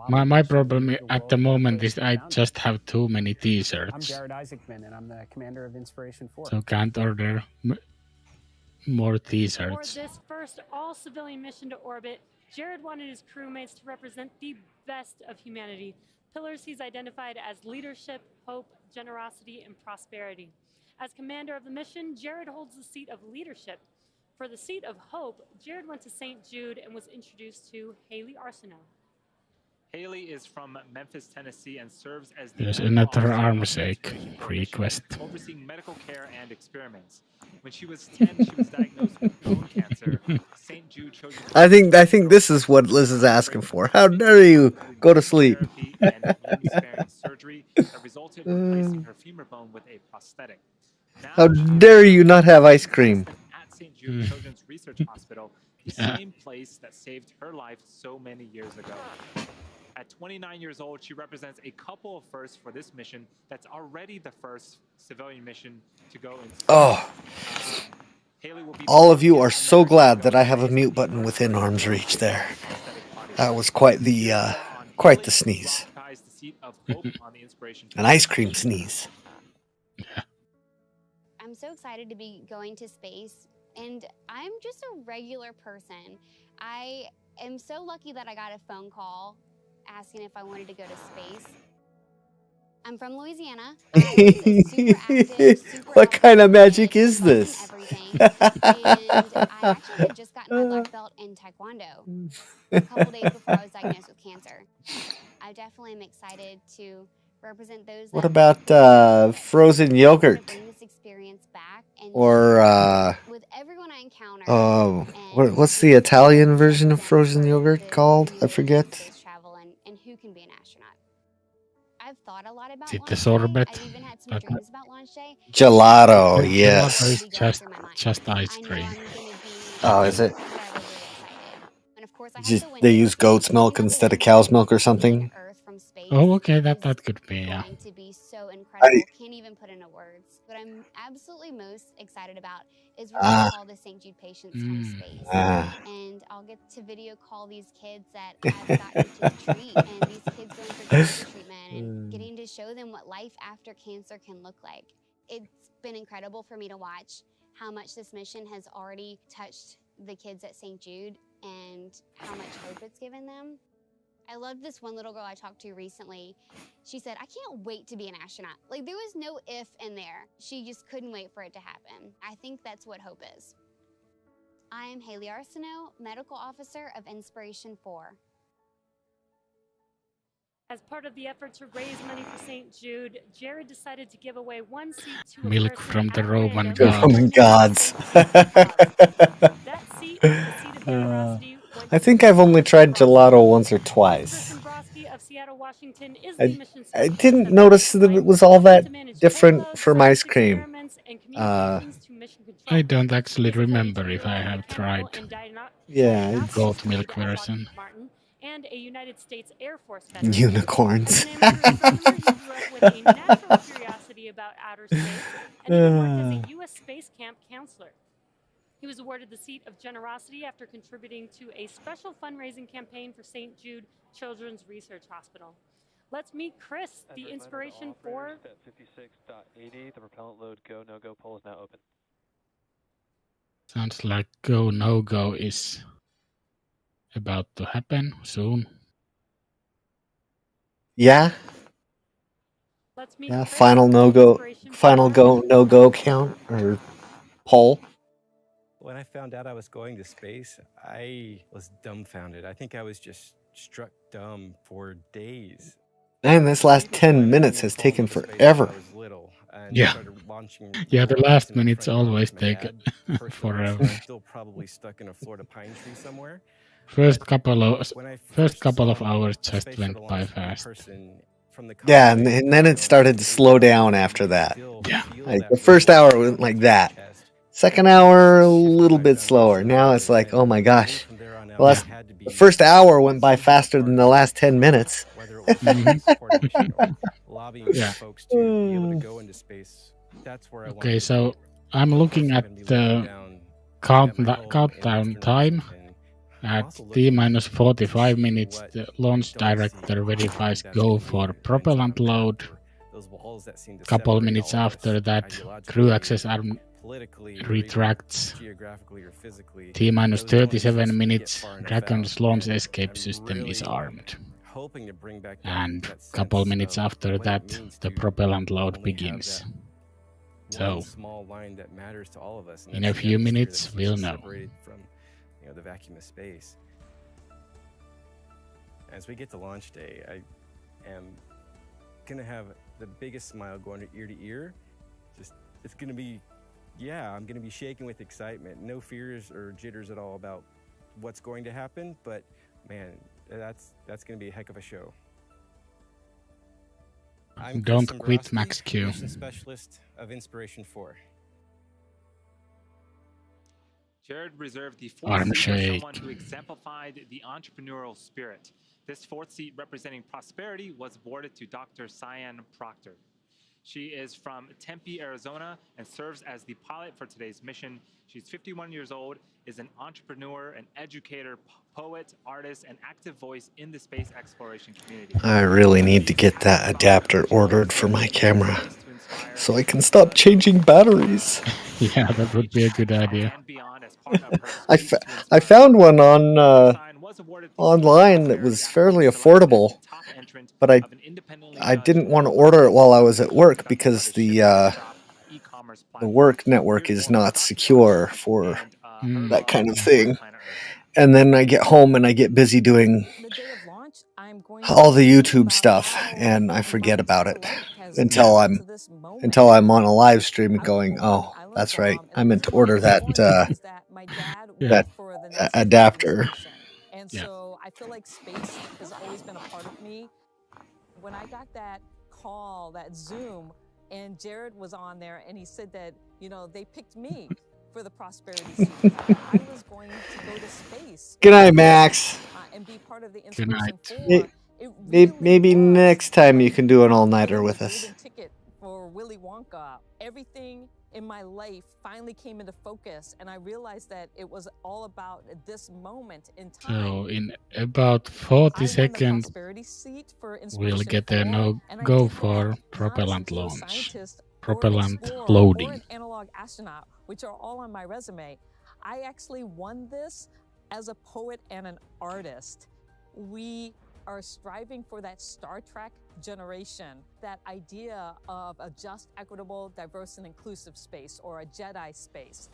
My problem at the moment is I just have too many I'm T-shirts, Jared Isaacman, and I'm the commander of Inspiration4. so can't order more For T-shirts. this first all-civilian mission to orbit, Jared wanted his crewmates to represent the best of humanity, pillars he's identified as leadership, hope, generosity, and prosperity. As commander of the mission, Jared holds the seat of leadership. For the seat of hope, Jared went to St. Jude and was introduced to Haley Arsenault. Haley is from Memphis, Tennessee, and serves as the There's medical another officer of armsake Inspiration4 request. Mission, overseeing medical care and experiments. When she was 10, she was diagnosed with bone cancer. St. Jude Children's I think this is what Liz is asking for. How dare you go to sleep? therapy and limb-sparing surgery that resulted in replacing her femur bone with a prosthetic. Now How she is dare you not have ice cream? at St. Jude Children's Research Hospital, the same place that saved her life so many years ago. At 29 years old, she represents a couple of firsts for this mission that's already the first civilian mission to go in space. Oh, Haley will be all of you are so glad that I have a mute button within arm's reach there. That was quite the sneeze. An ice cream sneeze. I'm so excited to be going to space, and I'm just a regular person. I am so lucky that I got a phone call asking if I wanted to go to space. I'm from Louisiana. I was super active, super What kind of magic is this? everything. And I actually had just gotten my black belt in Taekwondo a couple days before I was diagnosed with cancer. I definitely am excited to represent those. What about frozen yogurt? Bring this experience back and Or with everyone I encounter. what's the Italian version of frozen yogurt called? I forget. Travel and who can be an astronaut. I've thought a lot about Is it the sorbet? I've even had some dreams about launch day. Gelato, The yes. gelato is just ice cream. Oh, is it? They use goat's milk instead of cow's milk or something? Oh, okay, that could be, yeah. Going to be so incredible. Can't even put into words. What I'm absolutely most excited about is we're going to call the St. Jude patients from space. And I'll get to video call these kids that I've gotten to treat, and these kids going through cancer treatment and getting to show them what life after cancer can look like. It's been incredible for me to watch how much this mission has already touched the kids at St. Jude and how much hope it's given them. I love this one little girl I talked to recently. She said, I can't wait to be an astronaut. Like, there was no if in there. She just couldn't wait for it to happen. I think that's what hope is. I am Haley Arsenault, Medical Officer of Inspiration4. As part of the effort to raise money for St. Jude, Jared decided to give away one seat to a Milk person from the at Roman random. gods. Roman gods. That seat, the seat of generosity, went I to think I've only tried gelato once or twice. Brosky of Seattle, Washington is I the mission I spokesperson didn't of notice that it was all that different payloads, from science ice cream. experiments, and communications to mission control. I don't actually remember if I have tried Yeah, the it's goat milk version. Martin and a United States Air Force veteran. unicorns. As an amateur astronomer, he grew up with a natural curiosity about outer space and even worked as a U.S. Space Camp counselor. He was awarded the seat of generosity after contributing to a special fundraising campaign for St. Jude Children's Research Hospital. Let's meet Chris, the Inspiration4. At 56.80, the propellant load go, no-go poll is now open. Sounds like go, no-go is about to happen soon. Yeah. Let's meet Yeah, Chris, final go, no go count or poll. When I found out I was going to space, I was dumbfounded. I think I was just struck dumb for days. Man, this last 10 minutes has taken forever. Yeah. Yeah, the last minutes always take forever. Still probably stuck in a Florida pine tree somewhere. First couple of hours just went by fast. Yeah, and then it started to slow down after that. Yeah. Like the first hour went like that. Second hour, a little bit slower. Now it's like, oh my gosh. The first hour went by faster than the last 10 minutes. Yeah. Okay, so I'm looking at the countdown time. At T minus 45 minutes, the launch director verifies go for propellant load. Couple minutes after that, crew access arm retracts. T minus 37 minutes, Dragon's launch escape system is armed. And couple minutes after that, the propellant load begins. So, in a few minutes, we'll know. The vacuum of space. As we get to launch day, I am gonna have the biggest smile going ear to ear. It's gonna be, I'm gonna be shaking with excitement. No fears or jitters at all about what's going to happen, but man, that's gonna be a heck of a show. I'm Don't Chris quit, Dombrowski, Max Q. Mission Specialist of Inspiration4. Jared reserved the fourth Arm seat for shake. someone who exemplified the entrepreneurial spirit. This fourth seat representing prosperity was awarded to Dr. Cyan Proctor. She is from Tempe, Arizona, and serves as the pilot for today's mission. She's 51 years old, is an entrepreneur, an educator, poet, artist, and active voice in the space exploration community. I really need to get that adapter ordered for my camera so I can stop changing batteries. Yeah, that would be a good idea. I found one on online that was fairly affordable, but I didn't want to order it while I was at work because the work network is not secure for that kind of thing. And then I get home and I get busy doing all the YouTube stuff, and I forget about it until I'm on a live stream and going, oh, that's right, I meant to order that adapter. And so I feel like space has always been a part of me. When I got that call, that Zoom, and Jared was on there and he said that, you know, they picked me for the prosperity seat. I was going to go to space. Good night, Max. And be part of the Good night. Maybe next time you can do an all-nighter with us. Ticket for Willy Wonka. Everything in my life finally came into focus, and I realized that it was all about this moment in time. So in about 40 seconds, we'll get a no-go for propellant launch. Propellant loading. An analog astronaut, which are all on my resume. I actually won this as a poet and an artist. We are striving for that Star Trek generation, that idea of a just, equitable, diverse, and inclusive space, or a Jedi space.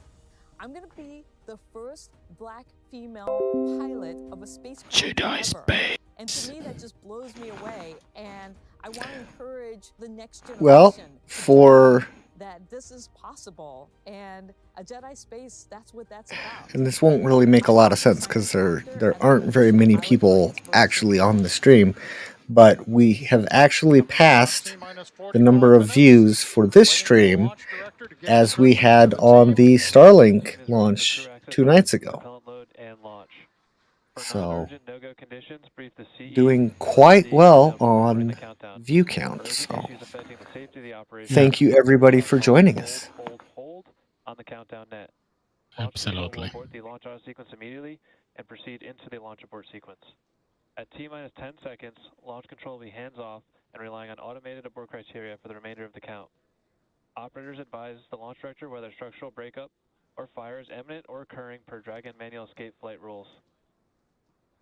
I'm going to be the first Black female pilot of a spacecraft Jedi space. And to me, that just blows me away. And I want to encourage the next generation. Well, for that this is possible, and a Jedi space, that's what that's about. And this won't really make a lot of sense because there aren't very many people actually on the stream, but we have actually passed the number of views for this stream as we had on the Starlink launch 2 nights ago. So, doing quite well on view count. So, thank you everybody for joining us. On the countdown net. Absolutely. Report the launch out sequence immediately and proceed into the launch abort sequence. At T-minus 10 seconds, launch control will be hands-off and relying on automated abort criteria for the remainder of the count. Operators advise the launch director whether structural breakup or fire is imminent or occurring per Dragon manual escape flight rules.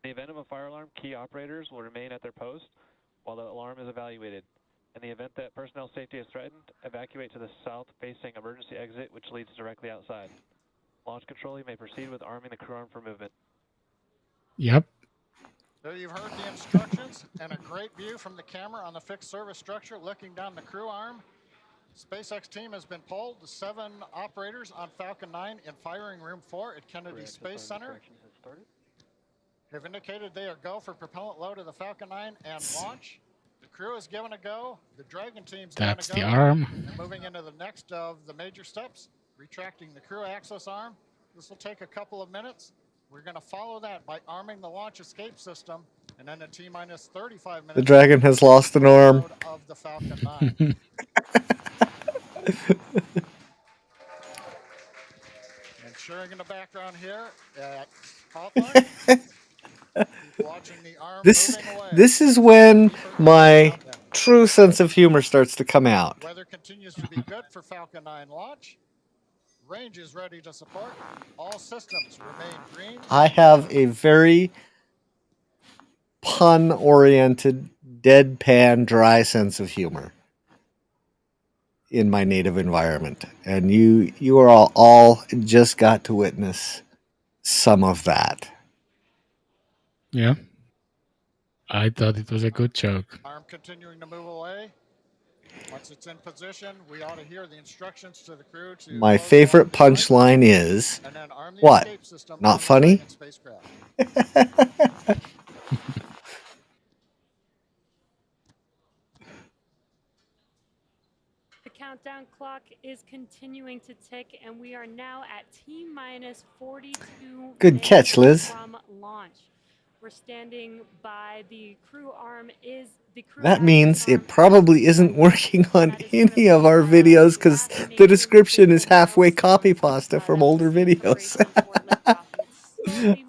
In the event of a fire alarm, key operators will remain at their post while the alarm is evaluated. In the event that personnel safety is threatened, evacuate to the south-facing emergency exit, which leads directly outside. Launch control, you may proceed with arming the crew arm for movement. Yep. So you've heard the instructions and a great view from the camera on the fixed service structure looking down the crew arm. SpaceX team has been pulled. The 7 operators on Falcon 9 in firing room 4 at Kennedy Space Center have indicated they are go for propellant load of the Falcon 9 and launch. The crew is given a go. The Dragon team's That's given a the go. arm. And moving into the next of the major steps, retracting the crew access arm. This will take a couple of minutes. We're going to follow that by arming the launch escape system, and then a T-minus 35 minutes. The Dragon has lost an arm. Of the Falcon 9. And sharing in the background here at Hawthorne. This is when my true sense of humor starts to come out. Weather continues to be good for Falcon 9 launch. Range is ready to support. All systems remain green. I have a very pun-oriented, deadpan, dry sense of humor in my native environment, and you are all just got to witness some of that. Yeah. I thought it was a good joke. Arm continuing to move away. Once it's in position, we ought to hear the instructions to the crew to My favorite punchline is, what? Not funny? countdown clock is continuing to tick, and we are now at T-minus 42 Good catch, minutes Liz. from launch. We're standing by the crew arm. Is the crew That access means arm it probably isn't working on any of our videos because the description is halfway copy pasta from older videos.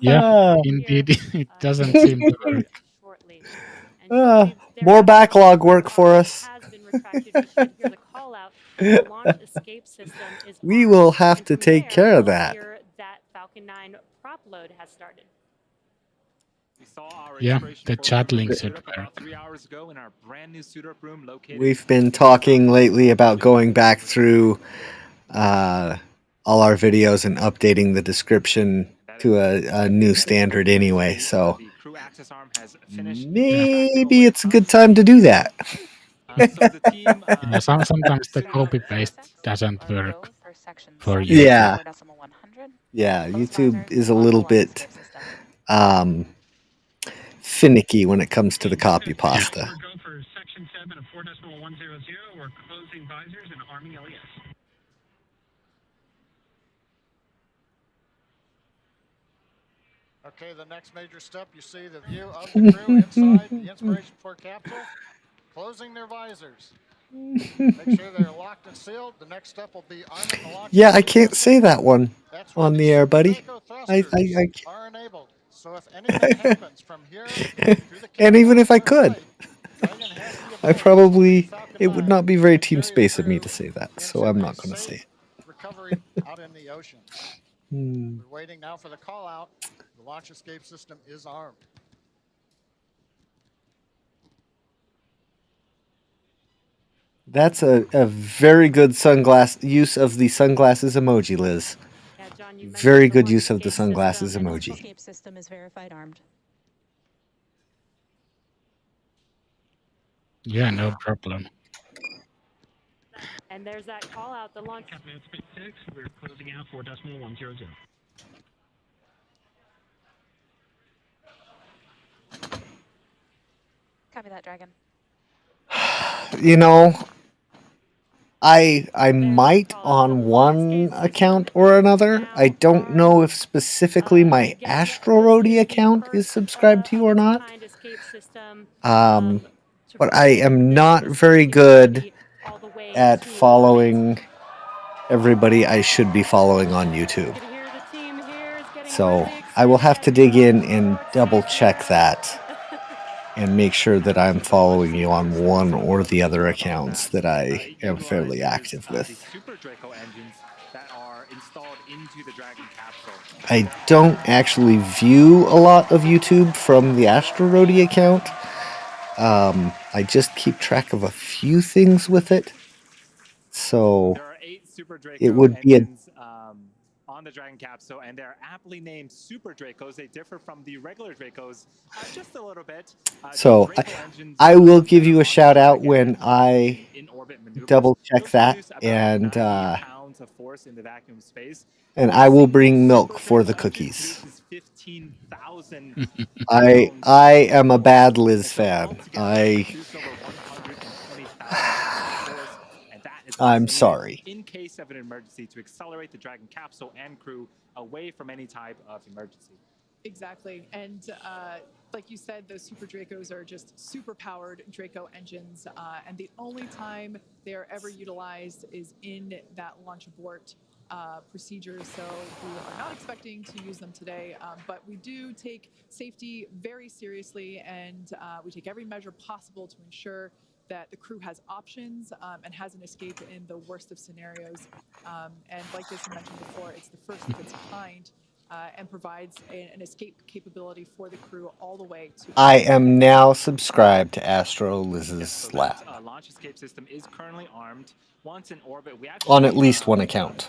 Yeah, Ah. indeed, it doesn't seem to work. shortly. And Ah, shortly more backlog work for us. has been retracted. We should hear the call out. The launch escape system is We armed, will have and to from take there, care of we'll that. hear that Falcon 9 prop load has started. We saw our Yeah, Inspiration the 4 chat room link suit should up about work. 3 hours ago in our brand new suit up room located. We've been talking lately about going back through all our videos and updating the description to a new standard anyway, so The crew access arm has finished. maybe it's a good time to do that. So the team. Yeah, sometimes the copy paste doesn't work for you. Yeah. Yeah, YouTube is a little bit finicky when it comes to the copy pasta. Go for section 7 of 4.100. We're closing visors and arming LES. Okay, the next major step, you see the view of the crew inside the Inspiration4 capsule, closing their visors. Make sure they're locked and sealed. The next step will be arming the launch. Yeah, I can't say that one on the air, buddy. I are enabled. So if anything happens from here through the and even if I could, it would not be very Team Space of me to say that, so I'm not going to say it. recovery out in the ocean. We're waiting now for the call out. The launch escape system is armed. That's a very good use of the sunglasses emoji, Liz. Yeah, John, you Very good use of the sunglasses emoji. Escape system is verified armed. Yeah, no problem. And there's that call out. The launch. Captain SpaceX, we're closing out 4.100. Copy that, Dragon. You know, I might on one account or another. I don't know if specifically my Astro Roadie account is subscribed to or not. But I am not very good at following everybody I should be following on YouTube. So I will have to dig in and double check that and make sure that I'm following you on one or the other accounts that I am fairly active with. Super Draco engines that are installed into the Dragon capsule. I don't actually view a lot of YouTube from the Astro Roadie account. I just keep track of a few things with it. So There are 8 Super Draco it would be engines on the Dragon capsule, and they're aptly named Super Dracos. They differ from the regular Dracos just a little bit. So I will give you a shout out when I double check that, and pounds of force in the vacuum space. I will bring milk for the cookies. 15,000 I am a bad Liz fan. I'm sorry. In case of an emergency, to accelerate the Dragon capsule and crew away from any type of emergency. Exactly. And like you said, those Super Dracos are just super powered Draco engines. And the only time they are ever utilized is in that launch abort procedure. So we are not expecting to use them today. But we do take safety very seriously, and we take every measure possible to ensure that the crew has options and has an escape in the worst of scenarios. And like Jason mentioned before, it's the first of its kind and provides an escape capability for the crew all the way to... I am now subscribed to Astro Liz's lab. Launch escape system is currently armed. Once in orbit, we On at least one account.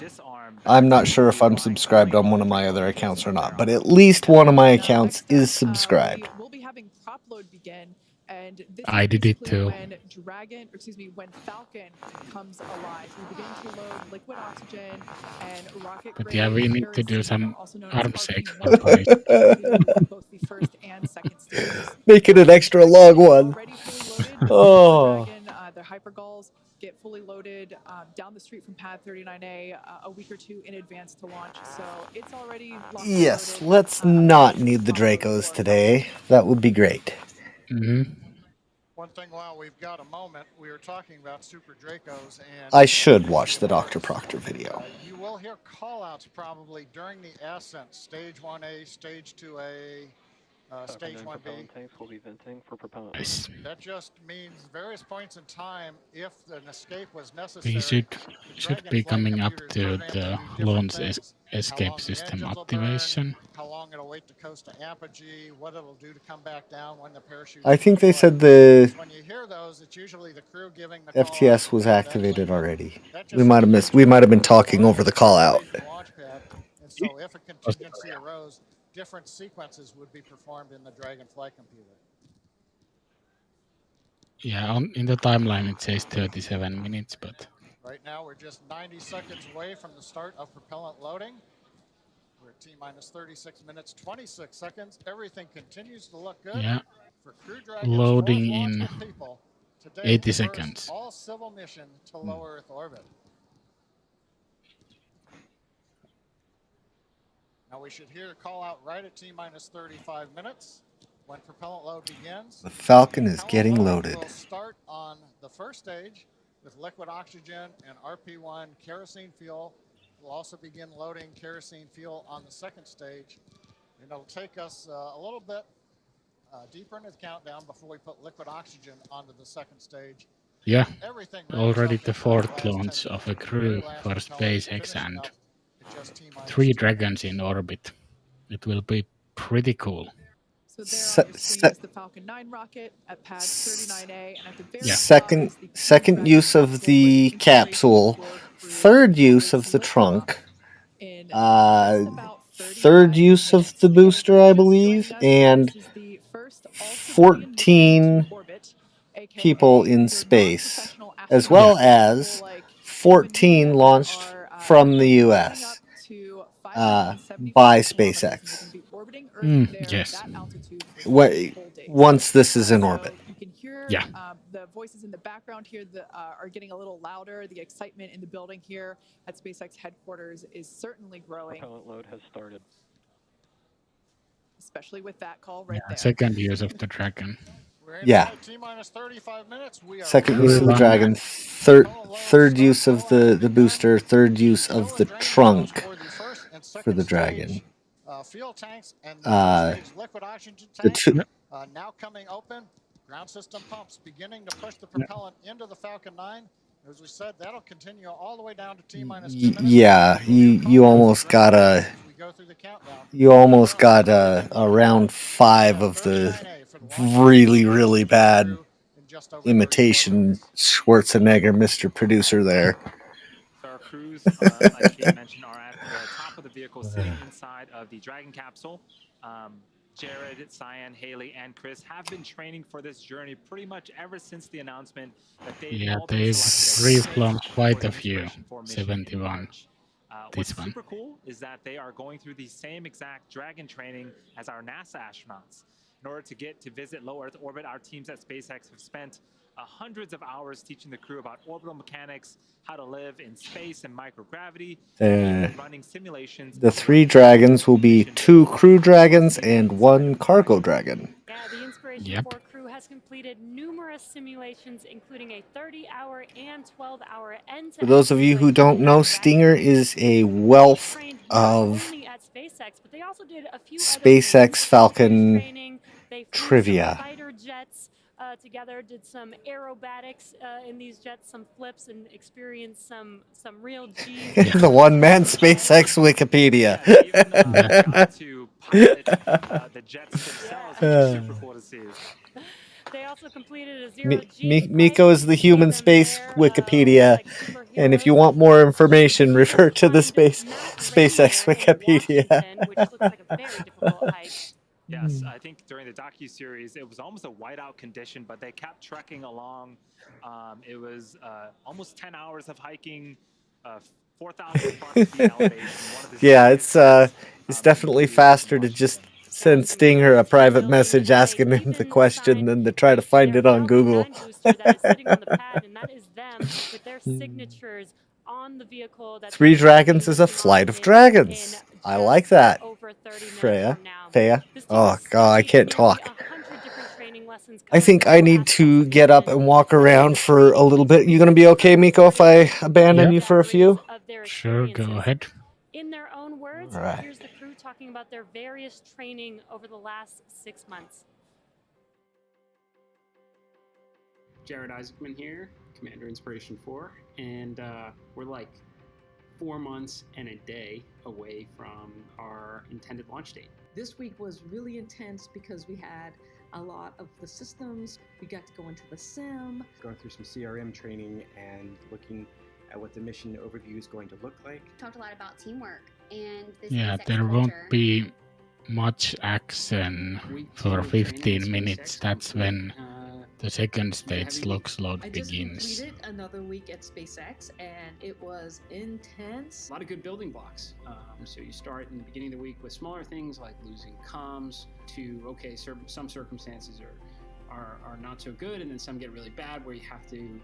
I'm not sure if I'm subscribed on one of my other accounts or not, but at least one of my accounts is subscribed. We'll be having prop load begin. And this I did it too. When Falcon comes alive, we begin to load liquid oxygen and rocket. But yeah, we need to do some arm shake. both the first and second stages. Make it an extra long one. Oh. They're hypergulls. get fully loaded down the street from pad 39A a week or two in advance to launch. So it's already locked and Yes, loaded. let's not need the Dracos today. That would be great. One thing while we've got a moment, we were talking about Super Dracos, and I should watch the Dr. Proctor video. you will hear callouts probably during the ascent, stage 1A, stage 2A, stage 1B. Propellant tanks will be venting for propellant. Nice. That just means various points in time, if an escape was necessary. We should be coming up to the launch escape system activation. How long it'll wait to coast to apogee, what it'll do to come back down when the parachute. I think they said the When you hear those, it's usually the crew giving the FTS was activated already. We might have missed. We might have been talking over the call out. And so if a contingency arose, different sequences would be performed in the Dragonfly computer. Yeah, in the timeline it says 37 minutes, but Right now we're just 90 seconds away from the start of propellant loading. We're at T-minus 36 minutes, 26 seconds. Everything continues to look good. yeah, For Crew Dragon's loading fourth in launch with people, today 80 the first seconds. all-civil mission to low Earth orbit. Now we should hear a call out right at T-minus 35 minutes when propellant load begins. The Falcon is getting loaded. We'll start on the first stage with liquid oxygen and RP1 kerosene fuel. We'll also begin loading kerosene fuel on the second stage. And it'll take us a little bit deeper into the countdown before we put liquid oxygen onto the second stage. Yeah, already the fourth launch of a crew for SpaceX and 3 Dragons in orbit. It will be pretty cool. So there on your screen is the Falcon 9 rocket at pad 39A, and at the very Second use of the capsule, third use of the trunk, third use of the booster, I believe, and 14 people in space, as well as 14 launched from the US by SpaceX. Yes. Once this is in orbit. You can hear the voices in the background here that are getting a little louder. The excitement in the building here at SpaceX headquarters is certainly growing. Propellant load has started. Especially with that call right there. Second use of the Dragon. Yeah. T-minus 35 minutes. We are Second use of the Dragon, third use of the booster, third use of the trunk for the Dragon. Fuel tanks and the liquid oxygen tank now coming open. Ground system pumps beginning to push the propellant into the Falcon 9. As we said, that'll continue all the way down to T-minus 2 minutes. Yeah, you almost got around 5 of the really bad imitation Schwarzenegger Mr. Producer there. So our crews, like Kate mentioned, are at the top of the vehicle sitting inside of the Dragon capsule. Jared, Cyan, Haley, and Chris have been training for this journey pretty much ever since the announcement that they've reflown quite a few, 71. What's super cool is that they are going through the same exact Dragon training as our NASA astronauts. In order to get to visit low Earth orbit, our teams at SpaceX have spent hundreds of hours teaching the crew about orbital mechanics, how to live in space and microgravity, and running simulations. The 3 Dragons will be 2 Crew Dragons and 1 Cargo Dragon. Yeah, the Inspiration4 crew has completed numerous simulations, including a 30-hour and 12-hour end-to-end. For those of you who don't know, Stinger is a wealth of SpaceX Falcon trivia. Fighter jets together, did some aerobatics in these jets, some flips, and experienced some real G's. The one-man SpaceX Wikipedia. To pilot the jets themselves, which is super cool to see. They also completed a zero-G. Mikko is the human space Wikipedia, and if you want more information, refer to the SpaceX Wikipedia. Which looks like a very difficult hike. Yes, I think during the docu-series, it was almost a whiteout condition, but they kept trekking along. It was almost 10 hours of hiking, 4,000 plus feet elevation. Yeah, it's definitely faster to just send Stinger a private message asking him the question, then to try to find it on Google. That is sitting on the pad, and that is them with their signatures on the vehicle. That Three Dragons is a flight of dragons. I like that. Freya. Oh, God, I can't talk. I think I need to get up and walk around for a little bit. You going to be okay, Mikko, if I abandon you for a few? Sure, go ahead. In their own words, All right. here's the crew talking about their various training over the last 6 months. Jared Isaacman here, Commander Inspiration4, and we're like 4 months and a day away from our intended launch date. This week was really intense because we had a lot of the systems. We got to go into the sim. Going through some CRM training and looking at what the mission overview is going to look like. Talked a lot about teamwork and the Yeah, SpaceX there culture. won't be much action for 15 minutes. That's when the second stage looks load I just begins. completed another week at SpaceX and it was intense. A lot of good building blocks. So you start in the beginning of the week with smaller things like losing comms to, okay, some circumstances are not so good, and then some get really bad where you have to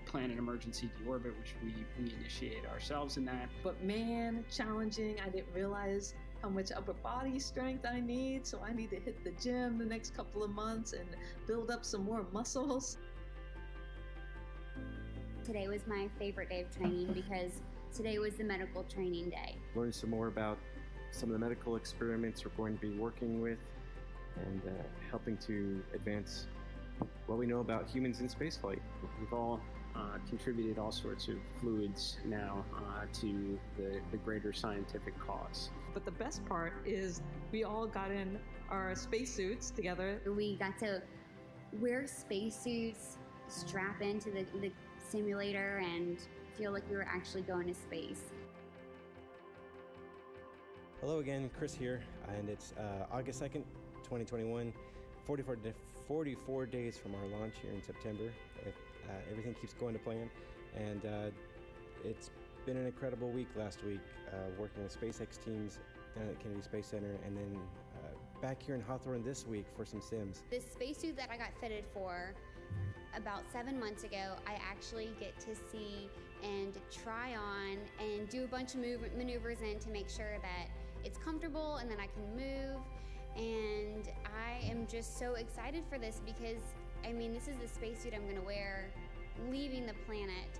plan an emergency deorbit, which we initiate ourselves in that. But man, challenging. I didn't realize how much upper body strength I need, so I need to hit the gym the next couple of months and build up some more muscles. Today was my favorite day of training because today was the medical training day. Learn some more about some of the medical experiments we're going to be working with and helping to advance what we know about humans in spaceflight. We've all contributed all sorts of fluids now to the greater scientific cause. But the best part is we all got in our spacesuits together. We got to wear spacesuits, strap into the simulator, and feel like we were actually going to space. Hello again, Chris here, and it's August 2nd, 2021, 44 days from our launch here in September. Everything keeps going to plan, and it's been an incredible week last week, working with SpaceX teams down at Kennedy Space Center, and then back here in Hawthorne this week for some sims. This spacesuit that I got fitted for about 7 months ago, I actually get to see and try on and do a bunch of maneuvers in to make sure that it's comfortable and then I can move. And I am just so excited for this because, I mean, this is the spacesuit I'm going to wear leaving the planet.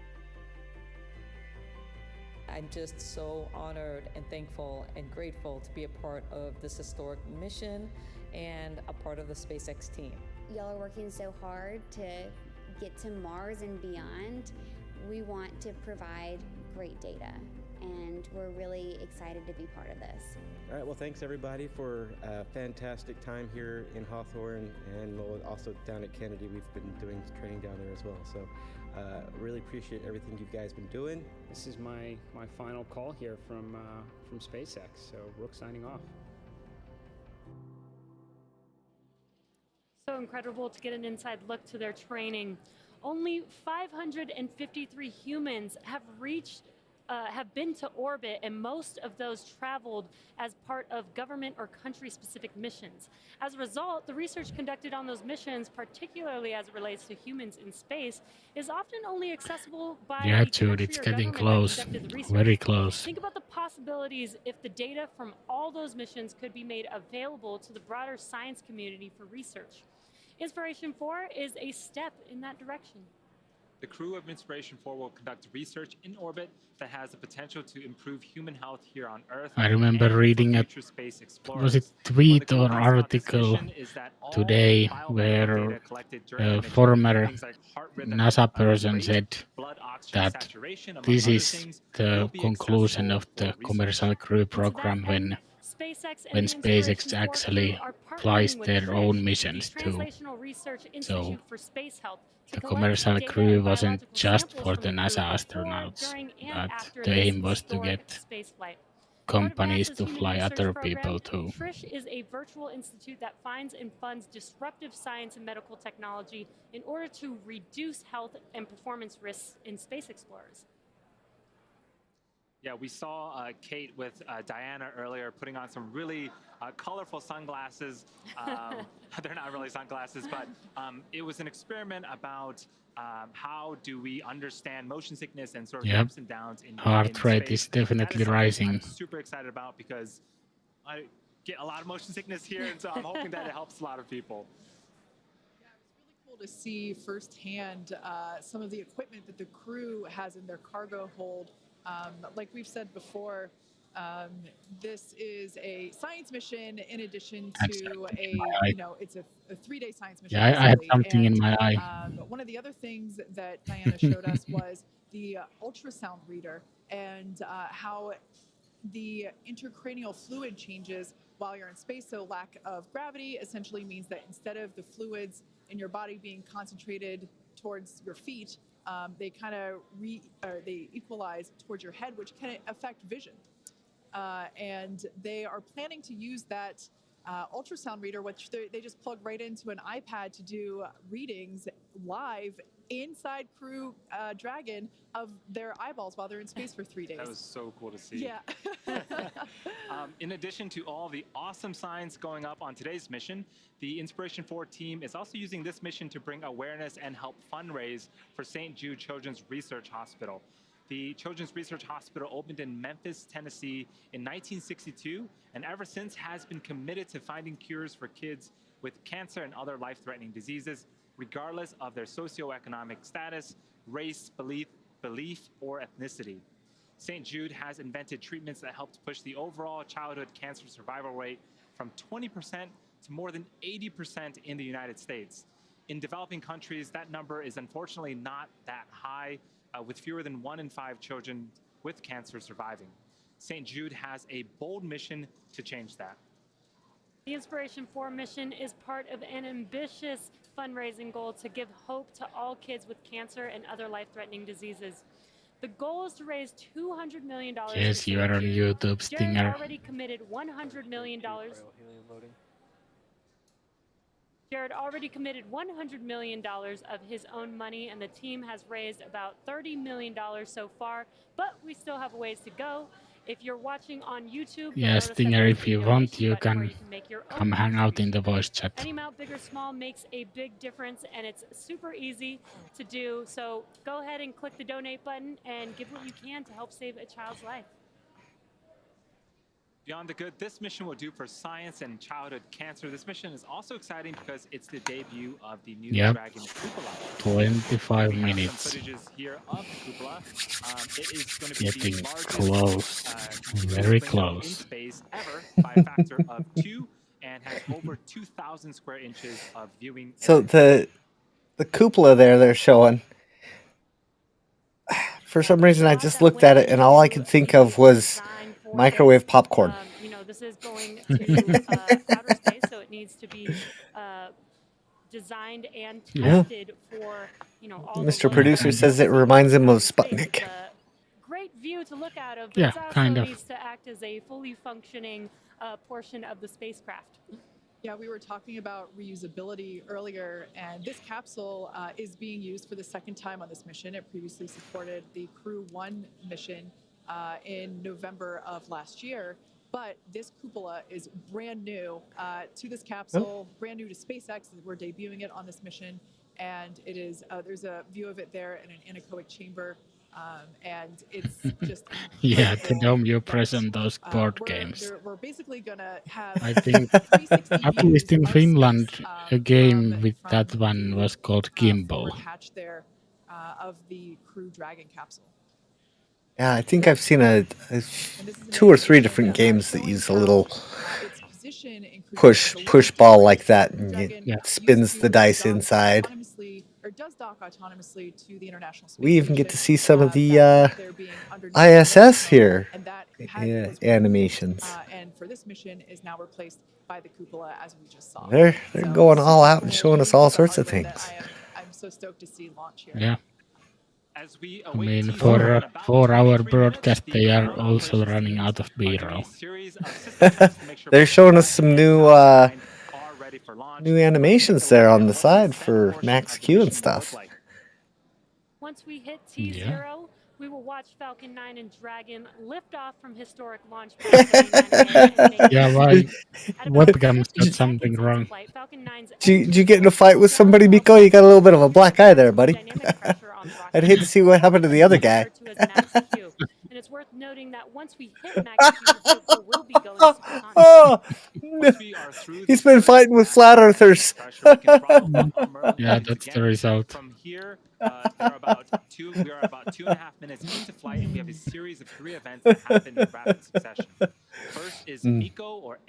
I'm just so honored and thankful and grateful to be a part of this historic mission and a part of the SpaceX team. Y'all are working so hard to get to Mars and beyond. We want to provide great data, and we're really excited to be part of this. All right, well, thanks everybody for a fantastic time here in Hawthorne and also down at Kennedy. We've been doing training down there as well, so really appreciate everything you guys been doing. This is my final call here from SpaceX, so Rook signing off. So incredible to get an inside look to their training. Only 553 humans have been to orbit, and most of those traveled as part of government or country-specific missions. As a result, the research conducted on those missions, particularly as it relates to humans in space, is often only accessible by Yeah, the dude, country it's or getting government that close. conducted the research. Very close. Think about the possibilities if the data from all those missions could be made available to the broader science community for research. Inspiration4 is a step in that direction. The crew of Inspiration4 will conduct research in orbit that has the potential to improve human health here on Earth. I remember reading a, was it tweet or article today where a former NASA person said that this is the conclusion of the commercial crew program when SpaceX actually flies their own missions too. So the commercial crew wasn't just for the NASA astronauts, but the aim was to get companies to fly other people too. Trish is a virtual institute that finds and funds disruptive science and medical technology in order to reduce health and performance risks in space explorers. Yeah, we saw Kate with Diana earlier putting on some really colorful sunglasses. They're not really sunglasses, but it was an experiment about how do we understand motion sickness and sort of the Yep. ups and downs in Heart rate space. is definitely That is rising. I'm super excited about because I get a lot of motion sickness here, and so I'm hoping that it helps a lot of people. Cool to see firsthand some of the equipment that the crew has in their cargo hold. Like we've said before, this is a science mission in addition to it's a 3-day science mission. Yeah, I had basically. something in And, my eye. one of the other things that Diana showed us was the ultrasound reader and how the intracranial fluid changes while you're in space. So lack of gravity essentially means that instead of the fluids in your body being concentrated towards your feet, they kind of they equalize towards your head, which can affect vision. And they are planning to use that ultrasound reader, which they just plug right into an iPad to do readings live inside Crew Dragon of their eyeballs while they're in space for 3 days. That was so cool to see. Yeah. In addition to all the awesome science going up on today's mission, the Inspiration4 team is also using this mission to bring awareness and help fundraise for St. Jude Children's Research Hospital. The Children's Research Hospital opened in Memphis, Tennessee in 1962, and ever since has been committed to finding cures for kids with cancer and other life-threatening diseases, regardless of their socioeconomic status, race, belief, or ethnicity. St. Jude has invented treatments that help to push the overall childhood cancer survival rate from 20% to more than 80% in the United States. In developing countries, that number is unfortunately not that high, with fewer than 1 in 5 children with cancer surviving. St. Jude has a bold mission to change that. The Inspiration4 mission is part of an ambitious fundraising goal to give hope to all kids with cancer and other life-threatening diseases. The goal is to raise $200 million. Yes, you are on YouTube, Stinger. Jared already committed $100 million. Jared already committed $100 million of his own money, and the team has raised about $30 million so far, but we still have a ways to go. If you're watching on YouTube, Yeah, Stinger, if you want, you can come hang out in the voice chat. any amount, big or small, makes a big difference, and it's super easy to do. So go ahead and click the donate button and give what you can to help save a child's life. Beyond the good this mission will do for science and childhood cancer, this mission is also exciting because it's the debut of the new Dragon Cupola. 25 we have minutes. some footages here of the Cupola. It is going to be Getting the largest close. Very window close. in space ever by a factor of 2 and has over 2,000 square inches of viewing. So the cupola there they're showing, for some reason I just looked at it and all I could think of was microwave popcorn. You know, this is going to outer space, so it needs to be designed and tested for, you know, all Mr. Producer says it reminds him of Sputnik. great view to look out of, but Yeah, it also kind of. needs to act as a fully functioning portion of the spacecraft. Yeah, we were talking about reusability earlier, and this capsule is being used for the second time on this mission. It previously supported the Crew 1 mission in November of last year, but this cupola is brand new to this capsule, brand new to SpaceX. We're debuting it on this mission, and it is there's a view of it there in an anechoic chamber, and it's just Yeah, the dome you press on those board games. we're basically gonna have I think, 360 at least in views of Finland, space, a game with that one was called Gimbal. forward hatch there of the Crew Dragon capsule. Yeah, I think I've seen a 2 or 3 different games that use a little push ball like that, and it spins the dice inside. Or does dock autonomously to the International Space We even get to see some of the underneath ISS here and that had animations. And for this mission is now replaced by the cupola, as we just saw. They're going all out and showing us all sorts of things. I'm so stoked to see launch here. Yeah. As we I mean, for a 4-hour broadcast, they are also running out of B-roll. They're showing us some new animations there on the side for Max Q and stuff. Once we hit T0, we will watch Falcon 9 and Dragon lift off from historic launch pad 79A and make Yeah, it why? at about Webcam 50 said something seconds into wrong. flight. Falcon 9's Did you get in a fight with somebody, Mikko? You got a little bit of a black eye there, buddy. dynamic pressure on the rocket I'd hate to see what happened to the other guy. referred to as max Q. And it's worth noting that once we hit max Q, the vehicle will be going supersonic. Oh, Once we are through he's the been first fighting with max flat earthers. pressure, we can throttle up our Merlin Yeah, engines that's the again. result. From here, we are about 2.5 minutes into flight, and we have a series of 3 events that happen in rapid succession. First is Mikko or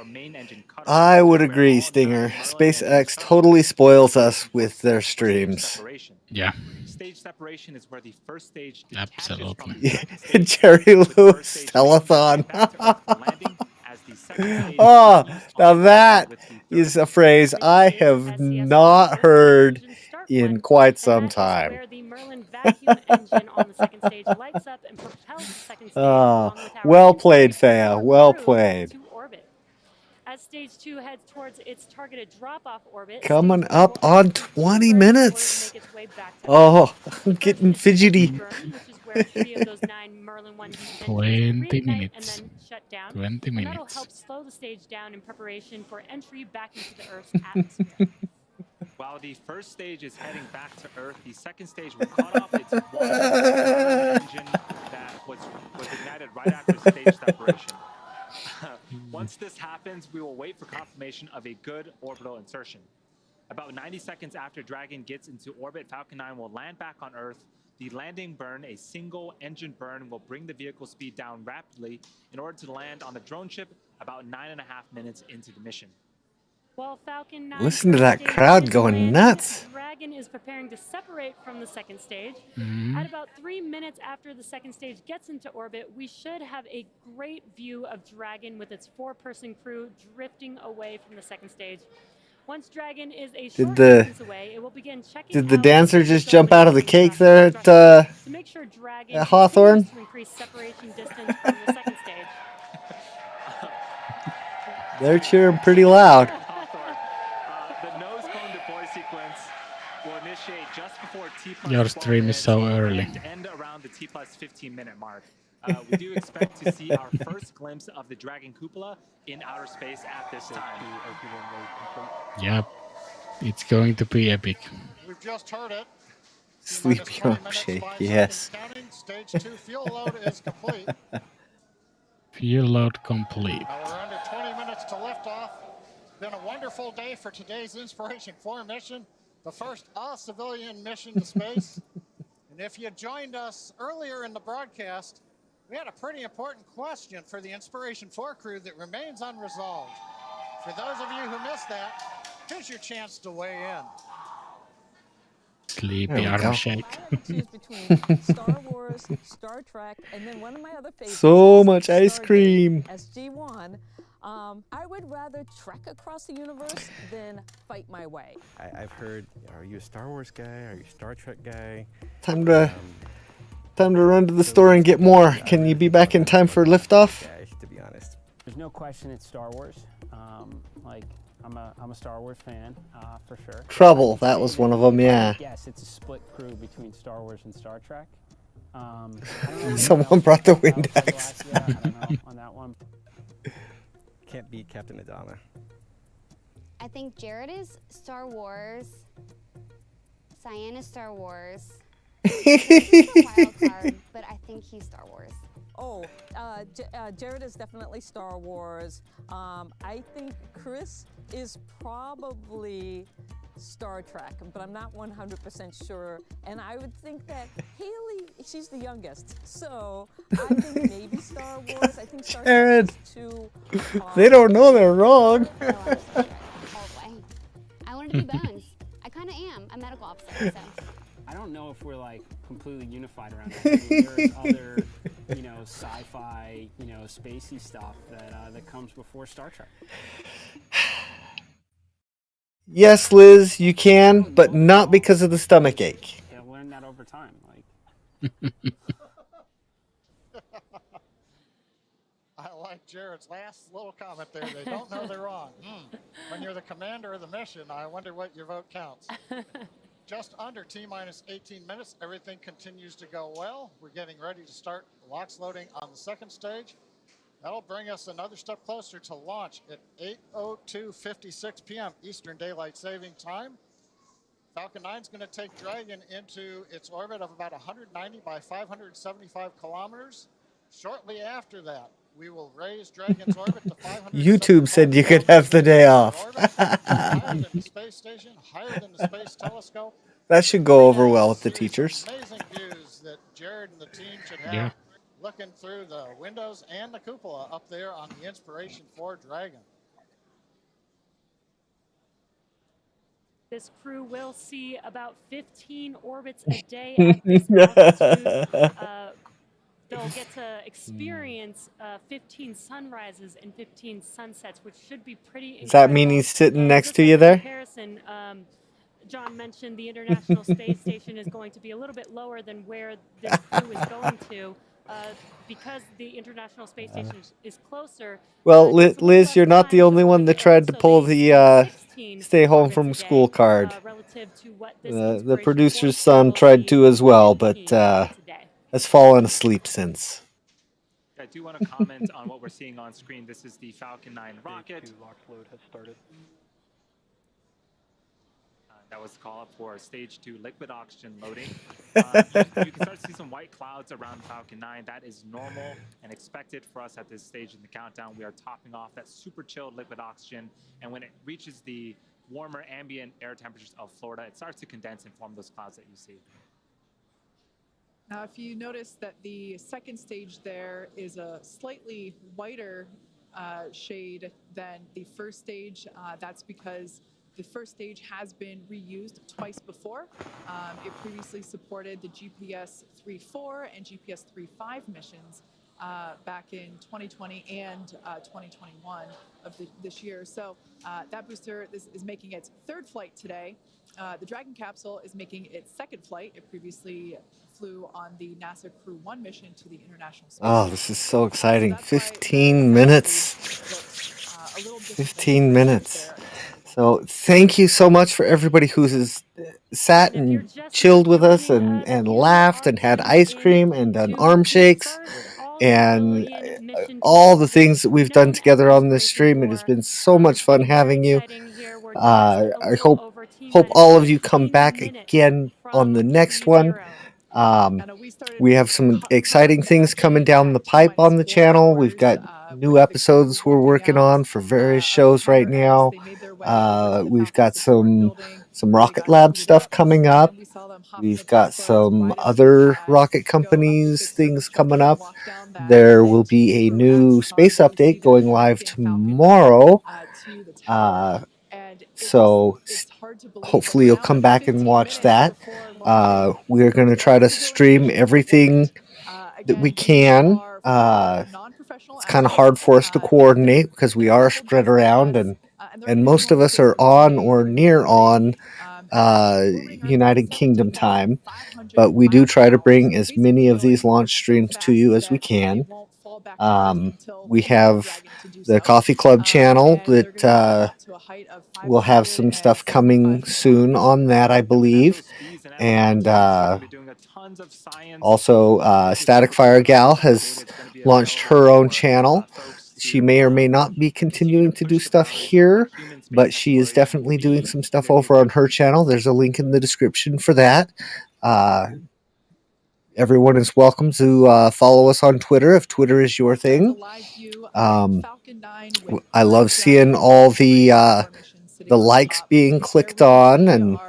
main engine cutoff. I would where agree, all Stinger. 9 Merlin SpaceX engines totally spoils us with their stage streams. separation. Yeah, Stage separation is where the first stage detaches from absolutely. the second stage, Jerry with the first Lewis stage telethon. back to Earth for landing as the second stage Oh, continues now on that with the third is a phrase I have not heard in quite some time. where the Merlin vacuum engine on the second stage lights up and propels the second stage along with our Well played, Inspiration4 Thea. Well crew played. to orbit. As stage 2 heads towards its targeted drop-off orbit, Coming stage 3 up will on enter 20 burn minutes. in order to make its way back to Oh, Earth. I'm First getting is stage fidgety. burn, which is where 3 of those 9 Merlin 1D engines 20 reignite and minutes. then shut down. 20 And that'll minutes. help slow the stage down in preparation for entry back into the Earth's atmosphere. While the first stage is heading back to Earth, the second stage will cut off its one engine that was ignited right after stage separation. Once this happens, we will wait for confirmation of a good orbital insertion. About 90 seconds after Dragon gets into orbit, Falcon 9 will land back on Earth. The landing burn, a single engine burn, will bring the vehicle speed down rapidly in order to land on the drone ship about 9.5 minutes into the mission. While Falcon 9 Listen to first that stage crowd is going landing, nuts. Dragon is preparing to separate from the second stage. Mhm. At about 3 minutes after the second stage gets into orbit, we should have a great view of Dragon with its 4-person crew drifting away from the second stage. Once Dragon is a short distance away, it will begin checking Did the out dancer the just jump out of the buildings cake there to make sure Dragon at Hawthorne? continues to increase separation distance from the second stage. They're cheering pretty loud. The nose cone deploy sequence will initiate just before T plus Your 12 stream is so minutes early. and end around the T plus 15-minute mark. We do expect to see our first glimpse of the Dragon cupola in outer space at this time. Yep, it's going to be epic. We've just heard it. Sleepy milkshake, yes. Counting. Stage 2 fuel load is complete. Fuel load complete. We're under 20 minutes to liftoff. It's been a wonderful day for today's Inspiration4 mission, the first all-civilian mission to space. And if you joined us earlier in the broadcast, we had a pretty important question for the Inspiration4 crew that remains unresolved. For those of you who missed that, here's your chance to weigh in. Sleepy arm shake. Choose between Star Wars, Star Trek, and then one of my other favorites. So is much ice Stargate cream. SG-1. I would rather trek across the universe than fight my way. I've heard, are you a Star Wars guy? Are you a Star Trek guy? Time to run to the store and get more. Can you be back in time for liftoff? Guy, to be honest. There's no question it's Star Wars. I'm a Star Wars fan for sure. Trouble, that was one of them, yeah. Yes, it's a split crew between Star Wars and Star Trek. I don't know Someone brought the Windex. I don't know on that one. Can't beat Captain Adama. I think Jared is Star Wars. Cyan is Star Wars. Wild card, but I think he's Star Wars. Oh, Jared is definitely Star Wars. I think Chris is probably Star Trek, but I'm not 100% sure. And I would think that Haley, she's the youngest, so I think maybe Star Wars. I think Star Jared. Trek is too. They don't know they're wrong. All the way. I wanted to be Bones. I kind of am a medical officer, so. I don't know if we're like completely unified around that. I mean, there's other, sci-fi, spacey stuff that comes before Star Trek. Yes, Liz, you can, but not because of the stomach ache. Yeah, learn that over time. I like Jared's last little comment there. They don't know they're wrong. When you're the commander of the mission, I wonder what your vote counts. just under T-minus 18 minutes. Everything continues to go well. We're getting ready to start LOX loading on the second stage. That'll bring us another step closer to launch at 8:02:56 p.m. Eastern Daylight Saving Time. Falcon 9 is going to take Dragon into its orbit of about 190 by 575 kilometers. Shortly after that, we will raise Dragon's orbit to 500. YouTube said you could have the day off. Higher than the space station, higher than the space telescope. That should go over well with the teachers. Amazing views that Jared and the team should have. Yeah. Looking through the windows and the cupola up there on the Inspiration4 Dragon. This crew will see about 15 orbits a day at this altitude. They'll get to experience 15 sunrises and 15 sunsets, which should be pretty incredible. Does that mean he's sitting next to you there? Comparison, John mentioned the International Space Station is going to be a little bit lower than where this crew is going to. Because the International Space Station is closer. Well, Liz, you're not the only one that tried to pull the stay home from school card. The producer's son tried to as well, but has fallen asleep since. I do want to comment on what we're seeing on screen. This is the Falcon 9 rocket. LOX load has started. That was the call up for stage 2 liquid oxygen loading. You can start to see some white clouds around Falcon 9. That is normal and expected for us at this stage in the countdown. We are topping off that super chilled liquid oxygen, and when it reaches the warmer ambient air temperatures of Florida, it starts to condense and form those clouds that you see. Now, if you notice that the second stage there is a slightly whiter shade than the first stage, that's because the first stage has been reused twice before. It previously supported the GPS 3.4 and GPS 3.5 missions back in 2020 and 2021 of this year. So that booster is making its third flight today. The Dragon capsule is making its second flight. It previously flew on the NASA Crew 1 mission to the International Space Oh, this is so exciting. 15 minutes. 15 minutes. So thank you so much for everybody who's sat and chilled with us and laughed and had ice cream and done arm shakes and all the things that we've done together on this stream. It has been so much fun having you. I hope all of you come back again on the next one. We have some exciting things coming down the pipe on the channel. We've got new episodes we're working on for various shows right now. We've got some Rocket Lab stuff coming up. We've got some other rocket companies things coming up. There will be a new space update going live tomorrow. So hopefully you'll come back and watch that. We're going to try to stream everything that we can. It's kind of hard for us to coordinate because we are spread around and most of us are on or near on United Kingdom time. But we do try to bring as many of these launch streams to you as we can. We have the Coffee Club channel that we'll have some stuff coming soon on that, I believe. And also Staticfiregal has launched her own channel. She may or may not be continuing to do stuff here, but she is definitely doing some stuff over on her channel. There's a link in the description for that. Everyone is welcome to follow us on Twitter if Twitter is your thing. I love seeing all the likes being clicked on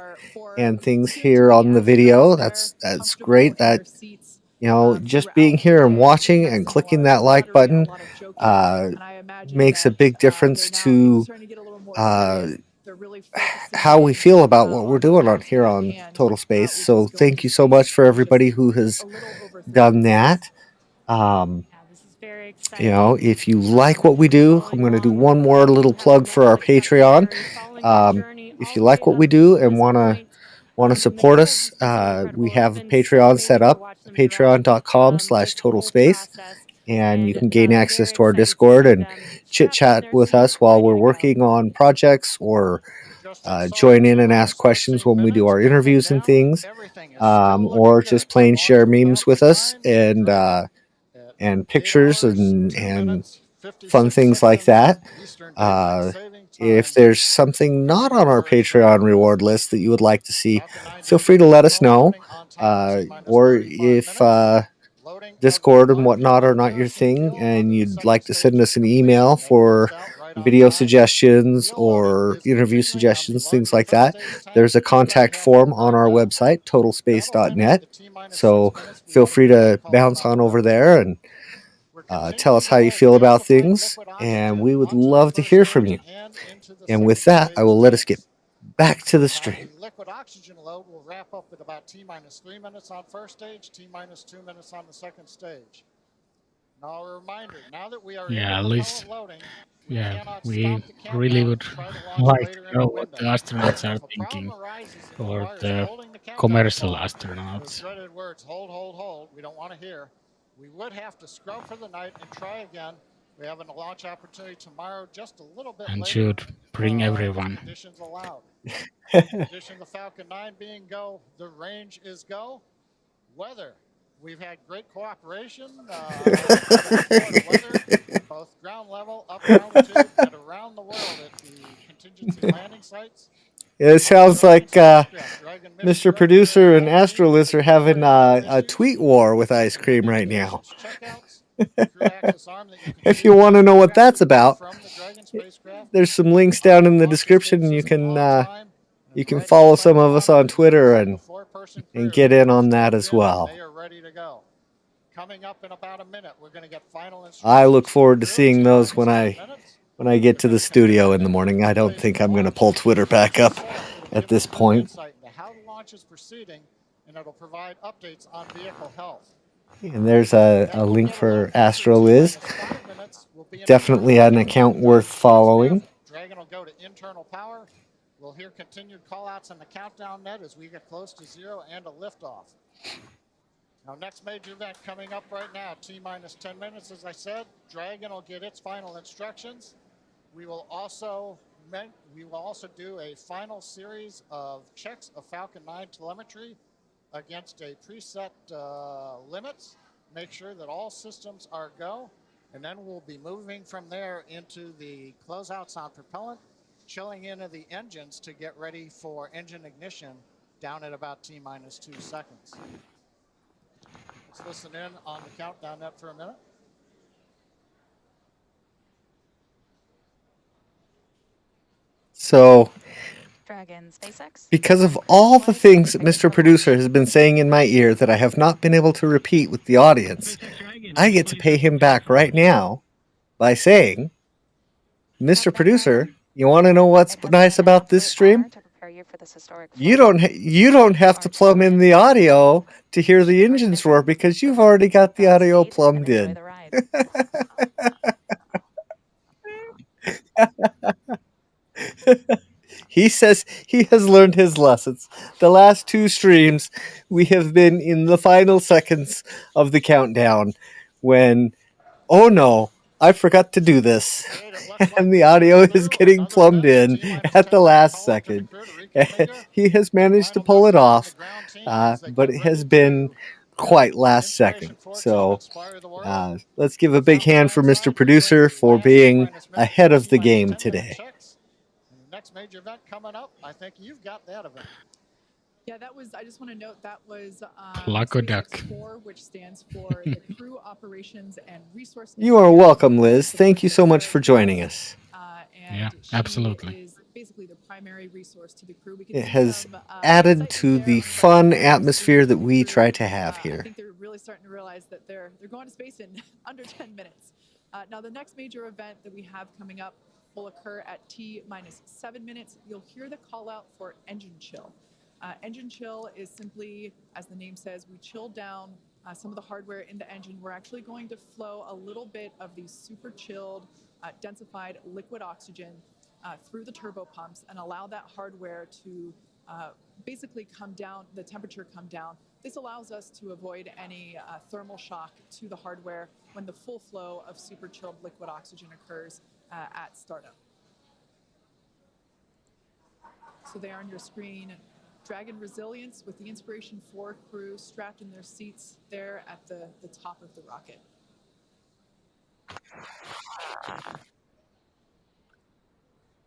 and things here on the video. That's great. That, you know, just being here and watching and clicking that like button makes a big difference to how we feel about what we're doing on here on Total Space. So thank you so much for everybody who has done that. You know, if you like what we do, I'm going to do one more little plug for our Patreon. If you like what we do and want to support us, we have a Patreon set up, patreon.com/totalspace, and you can gain access to our Discord and chit chat with us while we're working on projects or join in and ask questions when we do our interviews and things, or just plain share memes with us and pictures and fun things like that. If there's something not on our Patreon reward list that you would like to see, feel free to let us know. Or if Discord and whatnot are not your thing and you'd like to send us an email for video suggestions or interview suggestions, things like that, there's a contact form on our website, totalspace.net. So feel free to bounce on over there and tell us how you feel about things, and we would love to hear from you. And with that, I will let us get back to the stream. The liquid oxygen load will wrap up at about T-3 minutes on first stage, T-2 minutes on the second stage. Now a reminder, now that we are Yeah, at in least. loading, Yeah, we really would like to know what the astronauts are thinking, or the commercial astronauts. Those dreaded words, hold, we don't want to hear. We would have to scrub for the night and try again. We have a launch opportunity tomorrow, just a little bit And later. should bring everyone. Conditions allowed. Condition the Falcon 9 being go, the range is go. Weather, we've had great cooperation. Weather, both ground level, up altitude, and around the world at the contingency landing sites. It sounds like Mr. Producer and Astroliz are having a tweet war with ice cream right now. If you want to know what that's about, there's some links down in the description, and you can follow some of us on Twitter and get in on that as well. Coming up in about a minute, we're going to get final I look forward to seeing those when I get to the studio in the morning. I don't think I'm going to pull Twitter back up at this point. How the launch is proceeding, and it'll provide updates on vehicle health. And there's a link for Astroliz. Definitely an account worth following. Dragon will go to internal power. We'll hear continued callouts on the countdown net as we get close to zero and a liftoff. Now, next major event coming up right now, T-10 minutes, as I said. Dragon will get its final instructions. We will also do a final series of checks of Falcon 9 telemetry against a preset limits. Make sure that all systems are go, and then we'll be moving from there into the closeouts on propellant, chilling into the engines to get ready for engine ignition down at about T-2 seconds. Let's listen in on the countdown net for a minute. So, Dragon, SpaceX. because of all the things that Mr. Producer has been saying in my ear that I have not been able to repeat with the audience, I get to pay him back right now by saying, Mr. Producer, you want to know what's nice about this stream? You don't have to plumb in the audio to hear the engines roar because you've already got the audio plumbed in. He says he has learned his lessons. The last two streams, we have been in the final seconds of the countdown when, oh no, I forgot to do this. And the audio is getting plumbed in at the last second. He has managed to pull it off, but it has been quite last second. So let's give a big hand for Mr. Producer for being ahead of the game today. Next major event coming up, I think you've got that event. Yeah, that was, I just want to note that was SpaceX4, which stands for the Crew Operations and Resource. You are welcome, Liz. Thank you so much for joining us. Yeah, absolutely. Is basically the primary resource to the crew. It has added to the fun atmosphere that we try to have here. I think they're really starting to realize that they're going to space in under 10 minutes. Now, the next major event that we have coming up will occur at T-7 minutes. You'll hear the call out for engine chill. Engine chill is simply, as the name says, we chill down some of the hardware in the engine. We're actually going to flow a little bit of the super chilled, densified liquid oxygen through the turbo pumps and allow that hardware to basically come down, the temperature come down. This allows us to avoid any thermal shock to the hardware when the full flow of super chilled liquid oxygen occurs at startup. So there on your screen, Dragon Resilience with the Inspiration4 crew strapped in their seats there at the top of the rocket.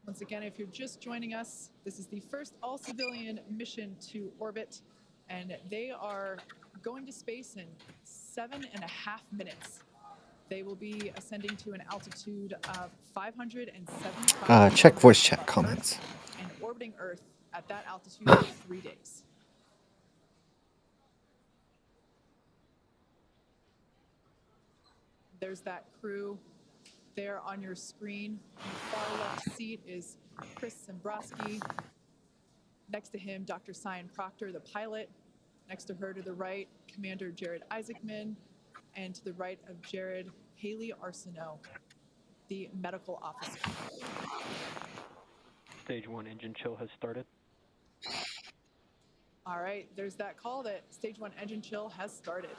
Once again, if you're just joining us, this is the first all-civilian mission to orbit, and they are going to space in 7.5 minutes. They will be ascending to an altitude of 575 check voice chat comments. and orbiting Earth at that altitude for 3 days. There's that crew there on your screen. In the far left seat is Chris Zembrowski. Next to him, Dr. Cyan Proctor, the pilot. Next to her to the right, Commander Jared Isaacman. And to the right of Jared, Haley Arsenault, the medical officer. Stage 1 engine chill has started. All right, there's that call that Stage 1 engine chill has started.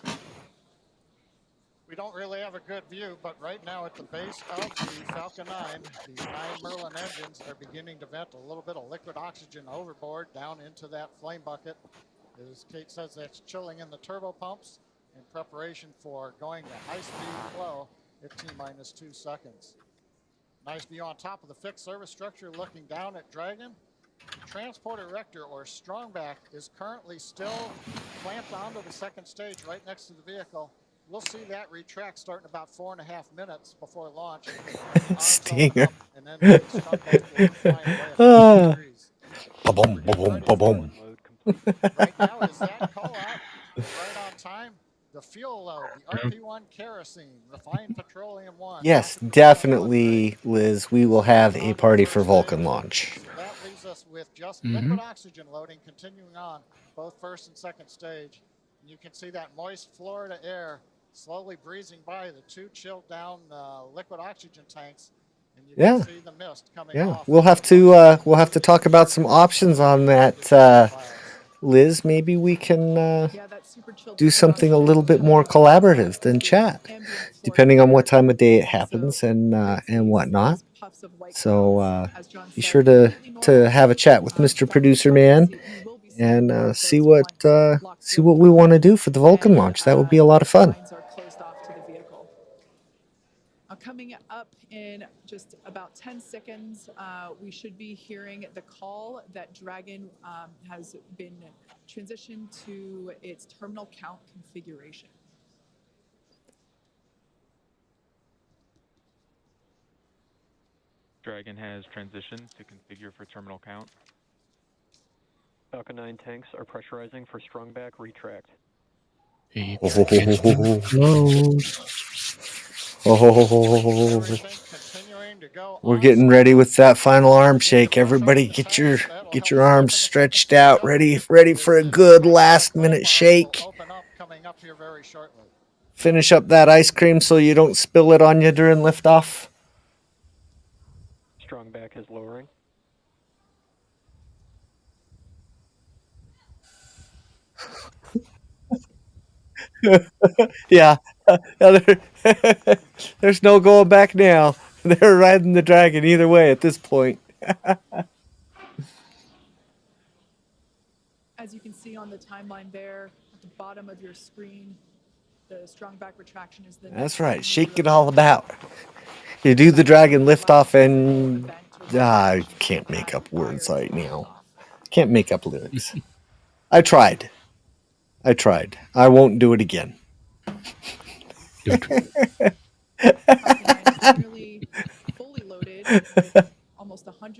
We don't really have a good view, but right now at the base of the Falcon 9, the 9 Merlin engines are beginning to vent a little bit of liquid oxygen overboard down into that flame bucket. As Kate says, that's chilling in the turbo pumps in preparation for going to high-speed flow at T-minus 2 seconds. Nice view on top of the fixed service structure looking down at Dragon. The transport erector or strongback is currently still clamped onto the second stage right next to the vehicle. We'll see that retract starting about 4.5 minutes before launch. Stinger. And then the strongback will fly away at 50 degrees. Ba-boom, ba-boom, ba-boom. Right now, is that call out right on time? The fuel load, the RP1 kerosene, refined petroleum 1. Yes, definitely, Liz. We will have a party for Vulcan launch. That leaves us with just liquid oxygen loading continuing on both first and second stage. And you can see that moist Florida air slowly breezing by the 2 chilled down liquid oxygen tanks. And you can see the mist coming off. We'll have to talk about some options on that, Liz. Maybe we can do something a little bit more collaborative than chat, depending on what time of day it happens and whatnot. So be sure to have a chat with Mr. Producer Man and see what we want to do for the Vulcan launch. That would be a lot of fun. Coming up in just about 10 seconds, we should be hearing the call that Dragon has been transitioned to its terminal count configuration. Dragon has transitioned to configure for terminal count. Falcon 9 tanks are pressurizing for strongback retract. We're getting ready with that final arm shake. Everybody get your arms stretched out, ready for a good last minute shake. Finish up that ice cream so you don't spill it on you during liftoff. Strongback is lowering. Yeah. There's no going back now. They're riding the Dragon either way at this point. As you can see on the timeline there at the bottom of your screen, the strongback retraction is the That's right. Shake it all about. You do the Dragon liftoff and I can't make up words right now. Can't make up lyrics. I tried. I won't do it again. Nearly fully loaded with almost 1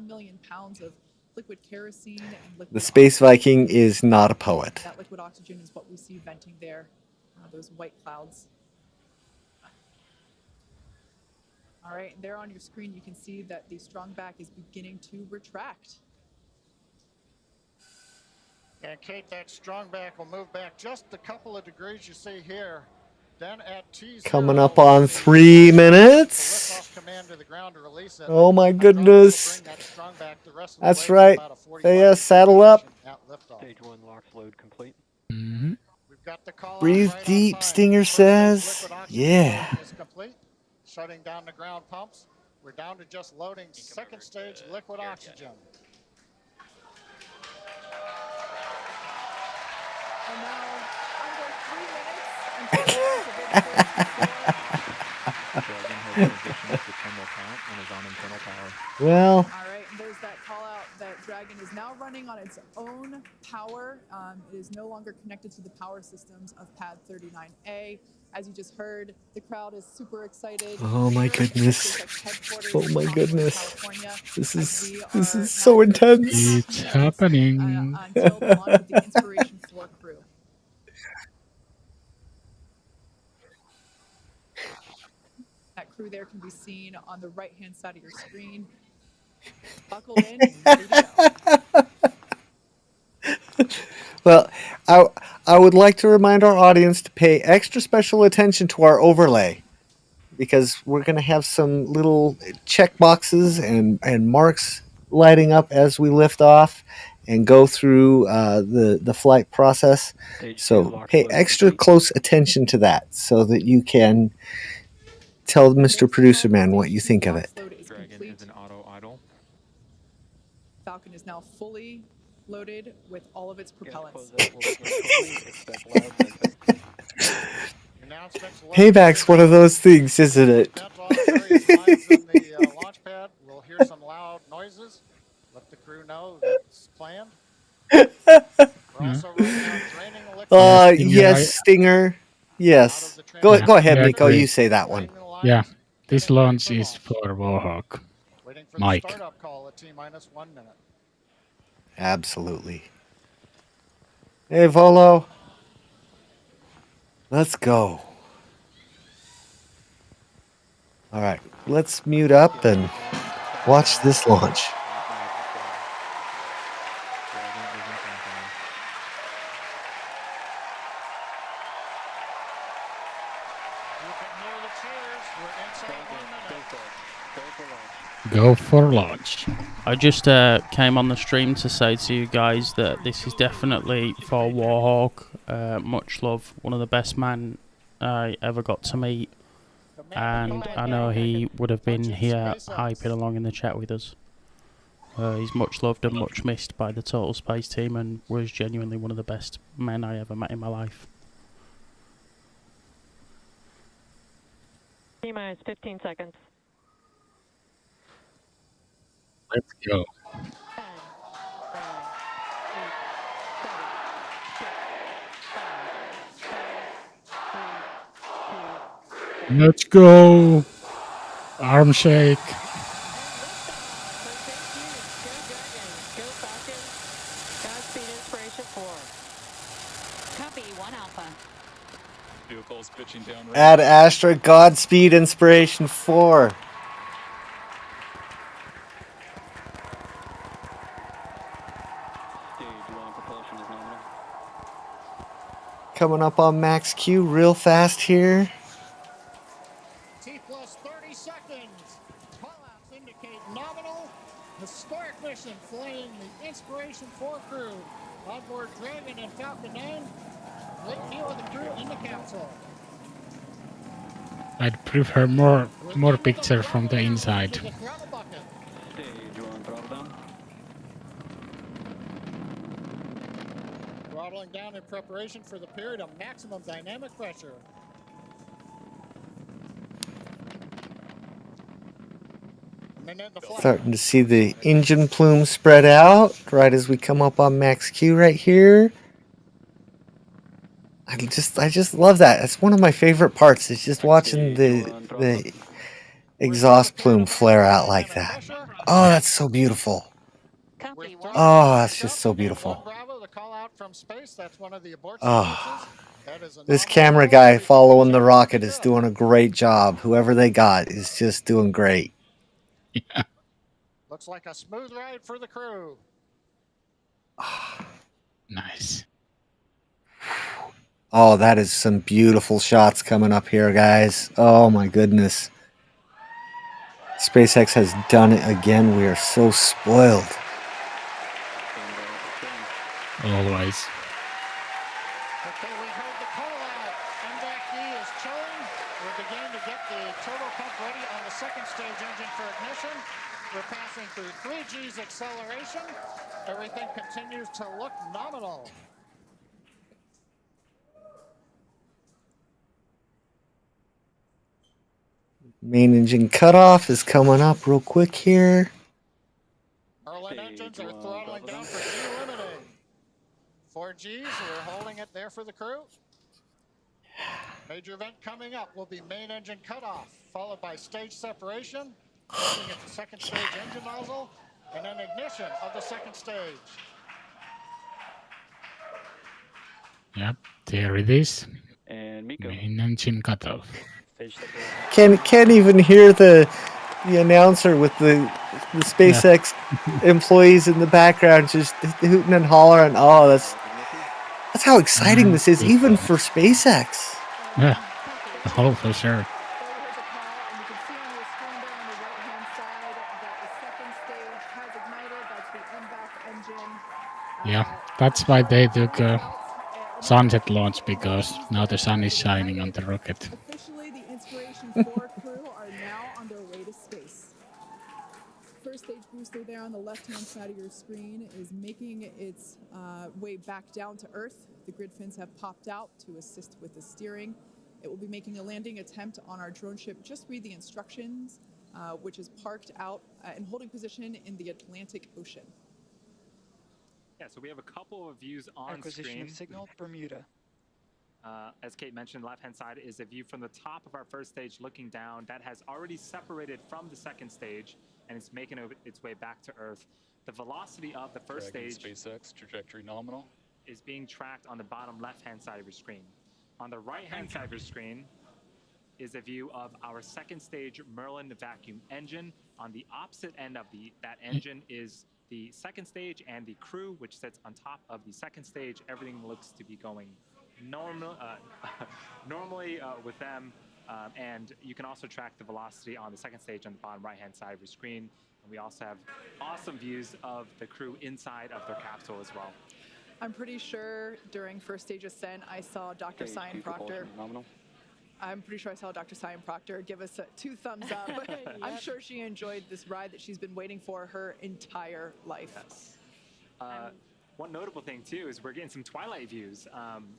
million pounds of liquid kerosene and liquid The Space Viking is not a poet. That liquid oxygen is what we see venting there, those white clouds. All right, there on your screen you can see that the strongback is beginning to retract. And Kate, that strongback will move back just a couple of degrees you see here. Then at T0, Coming up on 3 minutes. Oh my goodness. That's right. Thea, saddle up. Stage 1 LOX load complete. Breathe deep, Stinger says. Yeah. Shutting down the ground pumps. We're down to just loading second stage liquid oxygen. And now, under 3 minutes until launch of Inspiration4. Dragon has transitioned to terminal count and is on internal power. Well, All right, and there's that call out that Dragon is now running on its own power. It is no longer connected to the power systems of Pad 39A. As you just heard, the crowd is super excited. oh my here at goodness. SpaceX headquarters Oh in my Hawthorne, goodness. California, This as we is are so now just 2.5 intense. It's minutes, happening. until the launch of the Inspiration4 crew. That crew there can be seen on the right-hand side of your screen. Buckled in and ready to go. Well, I would like to remind our audience to pay extra special attention to our overlay, because we're going to have some little check boxes and marks lighting up as we lift off and go through the flight process. So pay extra close attention to that so that you can tell Mr. Producer Man what you think of it. Dragon is an auto idle. Falcon is now fully loaded with all of its propellants. Payback's one of those things, isn't it? Launch pad, we'll hear some loud noises. Let the crew know that's planned. We're also running on draining liquid. Yes, Stinger. Yes. Go ahead, I Mikko. agree. You say that one. Yeah, this launch is for Warhawk. Waiting for Mike. the startup call at T-minus 1 minute. Absolutely. Hey, Volo. Let's go. All right, let's mute up and watch this launch. Go for launch. I just came on the stream to say to you guys that this is definitely for Warhawk. Much love, one of the best men I ever got to meet, and I know he would have been here hyping along in the chat with us. He's much loved and much missed by the Total Space team, and was genuinely one of the best men I ever met in my life. T-minus 15 seconds. Let's go. 10, 9, 8, 7, 6, 5, 4, 3, 2, Let's go. Arm shake. Godspeed, Inspiration4. Copy, 1 Alpha. Vehicles pitching down. Add Astra, Godspeed, Inspiration4. Coming up on max Q real fast here. T plus 30 seconds. Callouts indicate nominal. Historic mission flying the Inspiration4 crew. Onboard Dragon and Falcon 9. Great view of the crew in the capsule. I'd prefer more picture from the inside. Stage 1 throttle down. Throttling down in preparation for the period of maximum dynamic pressure. Starting to see the engine plume spread out right as we come up on max Q right here. I just love that. It's one of my favorite parts. It's just watching the exhaust plume flare out like that. Oh, that's so beautiful. Oh, that's just so beautiful. Oh, this camera guy following the rocket is doing a great job. Whoever they got is just doing great. Yeah. Looks like a smooth ride for the crew. Nice. Oh, that is some beautiful shots coming up here, guys. Oh my goodness. SpaceX has done it again. We are so spoiled. Always. Okay, we heard the call out. MVAC-D is chilling. We're beginning to get the turbo pump ready on the second stage engine for ignition. We're passing through 3 G's acceleration. Everything continues to look nominal. Main engine cutoff is coming up real quick here. Merlin engines are throttling down for G limiting. 4 G's, we're holding it there for the crew. Major event coming up will be main engine cutoff, followed by stage separation, looking at the second stage engine nozzle, and then ignition of the second stage. Yep, there it is. And Mikko. Main engine cutoff. Can't even hear the announcer with the SpaceX employees in the background just hooting and hollering. Oh, that's how exciting this is, even for SpaceX. Yeah. Oh, for sure. Yeah, that's why they took a sunset launch, because now the sun is shining on the rocket. Officially, the Inspiration4 crew are now on their way to space. First stage booster there on the left-hand side of your screen is making its way back down to Earth. The grid fins have popped out to assist with the steering. It will be making a landing attempt on our drone ship. Just read the instructions, which is parked out and holding position in the Atlantic Ocean. Yeah, so we have a couple of views on Acquisition screen. of signal, Bermuda. As Kate mentioned, left-hand side is a view from the top of our first stage looking down. That has already separated from the second stage, and it's making its way back to Earth. The velocity of the first stage, SpaceX, trajectory nominal, is being tracked on the bottom left-hand side of your screen. On the right-hand side of your screen is a view of our second stage Merlin vacuum engine. On the opposite end of that engine is the second stage and the crew, which sits on top of the second stage. Everything looks to be going normally with them, and you can also track the velocity on the second stage on the bottom right-hand side of your screen. And we also have awesome views of the crew inside of their capsule as well. I'm pretty sure during first stage ascent, I saw Dr. Cyan Proctor. I'm pretty sure I saw Dr. Cyan Proctor give us 2 thumbs up. Yep. I'm sure she enjoyed this ride that she's been waiting for her entire life. Yes. One notable thing too is we're getting some twilight views.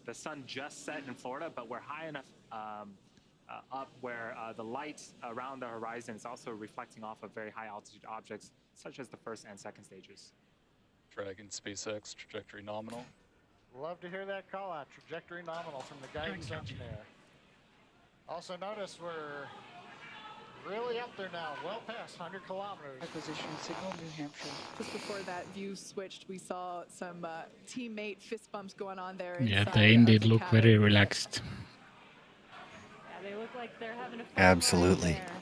The sun just set in Florida, but we're high enough up where the light around the horizon is also reflecting off of very high altitude objects, such as the first and second stages. Dragon, SpaceX, trajectory nominal. Love to hear that call out, trajectory nominal from the guidance engineer. Also notice we're really up there now, well past 100 kilometers. Acquisition signal, New Hampshire. Just before that view switched, we saw some teammate fist bumps going on there. Yeah, they indeed look very relaxed. Yeah, they look like they're having a fun Absolutely. ride there.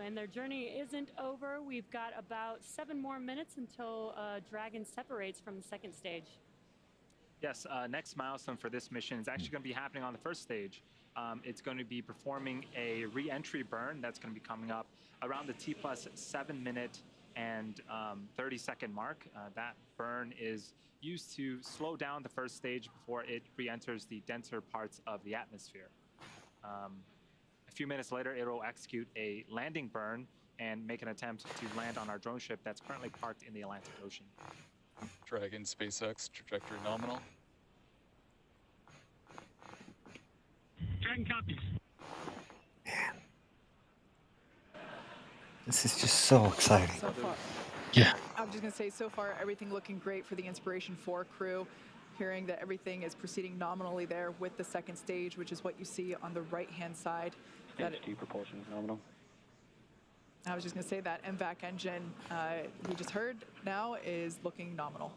And their journey isn't over. We've got about 7 more minutes until Dragon separates from the second stage. Yes, next milestone for this mission is actually going to be happening on the first stage. It's going to be performing a re-entry burn that's going to be coming up around the T+7 minute and 30-second mark. That burn is used to slow down the first stage before it re-enters the denser parts of the atmosphere. A few minutes later, it will execute a landing burn and make an attempt to land on our drone ship that's currently parked in the Atlantic Ocean. Dragon, SpaceX, trajectory nominal. Dragon copies. This is just so exciting. So far. Yeah. I'm just going to say, so far, everything looking great for the Inspiration4 crew. Hearing that everything is proceeding nominally there with the second stage, which is what you see on the right-hand side. HT propulsion is nominal. I was just going to say that MVAC engine we just heard now is looking nominal.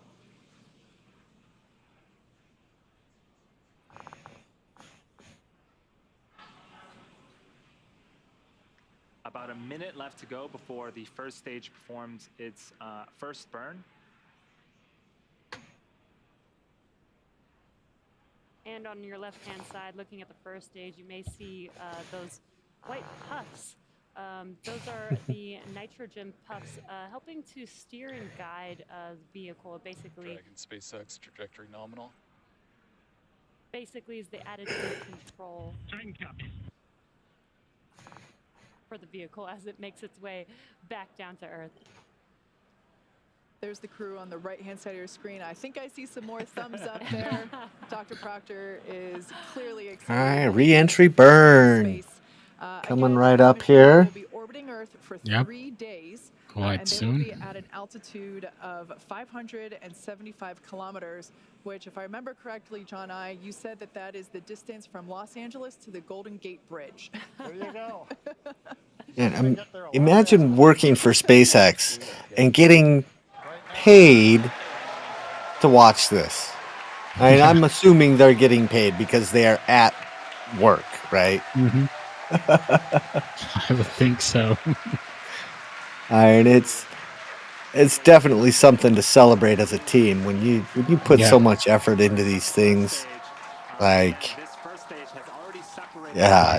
About a minute left to go before the first stage performs its first burn. And on your left-hand side, looking at the first stage, you may see those white puffs. Those are the nitrogen puffs helping to steer and guide the vehicle. Basically, Dragon, SpaceX, trajectory nominal. Basically, is the attitude control. Dragon copies. for the vehicle as it makes its way back down to Earth. There's the crew on the right-hand side of your screen. I think I see some more thumbs up there. Dr. Proctor is clearly excited. All right, re-entry burn. Coming right up here. Will be orbiting Earth for 3 days. Quite and they soon. will be at an altitude of 575 kilometers, which, if I remember correctly, John you said that is the distance from Los Angeles to the Golden Gate Bridge. There you go. And imagine working for SpaceX and getting paid to watch this. I mean, I'm assuming they're getting paid because they are at work, right? Mm-hmm. I would think so. And it's definitely something to celebrate as a team when you put so much effort into these things. Like, yeah,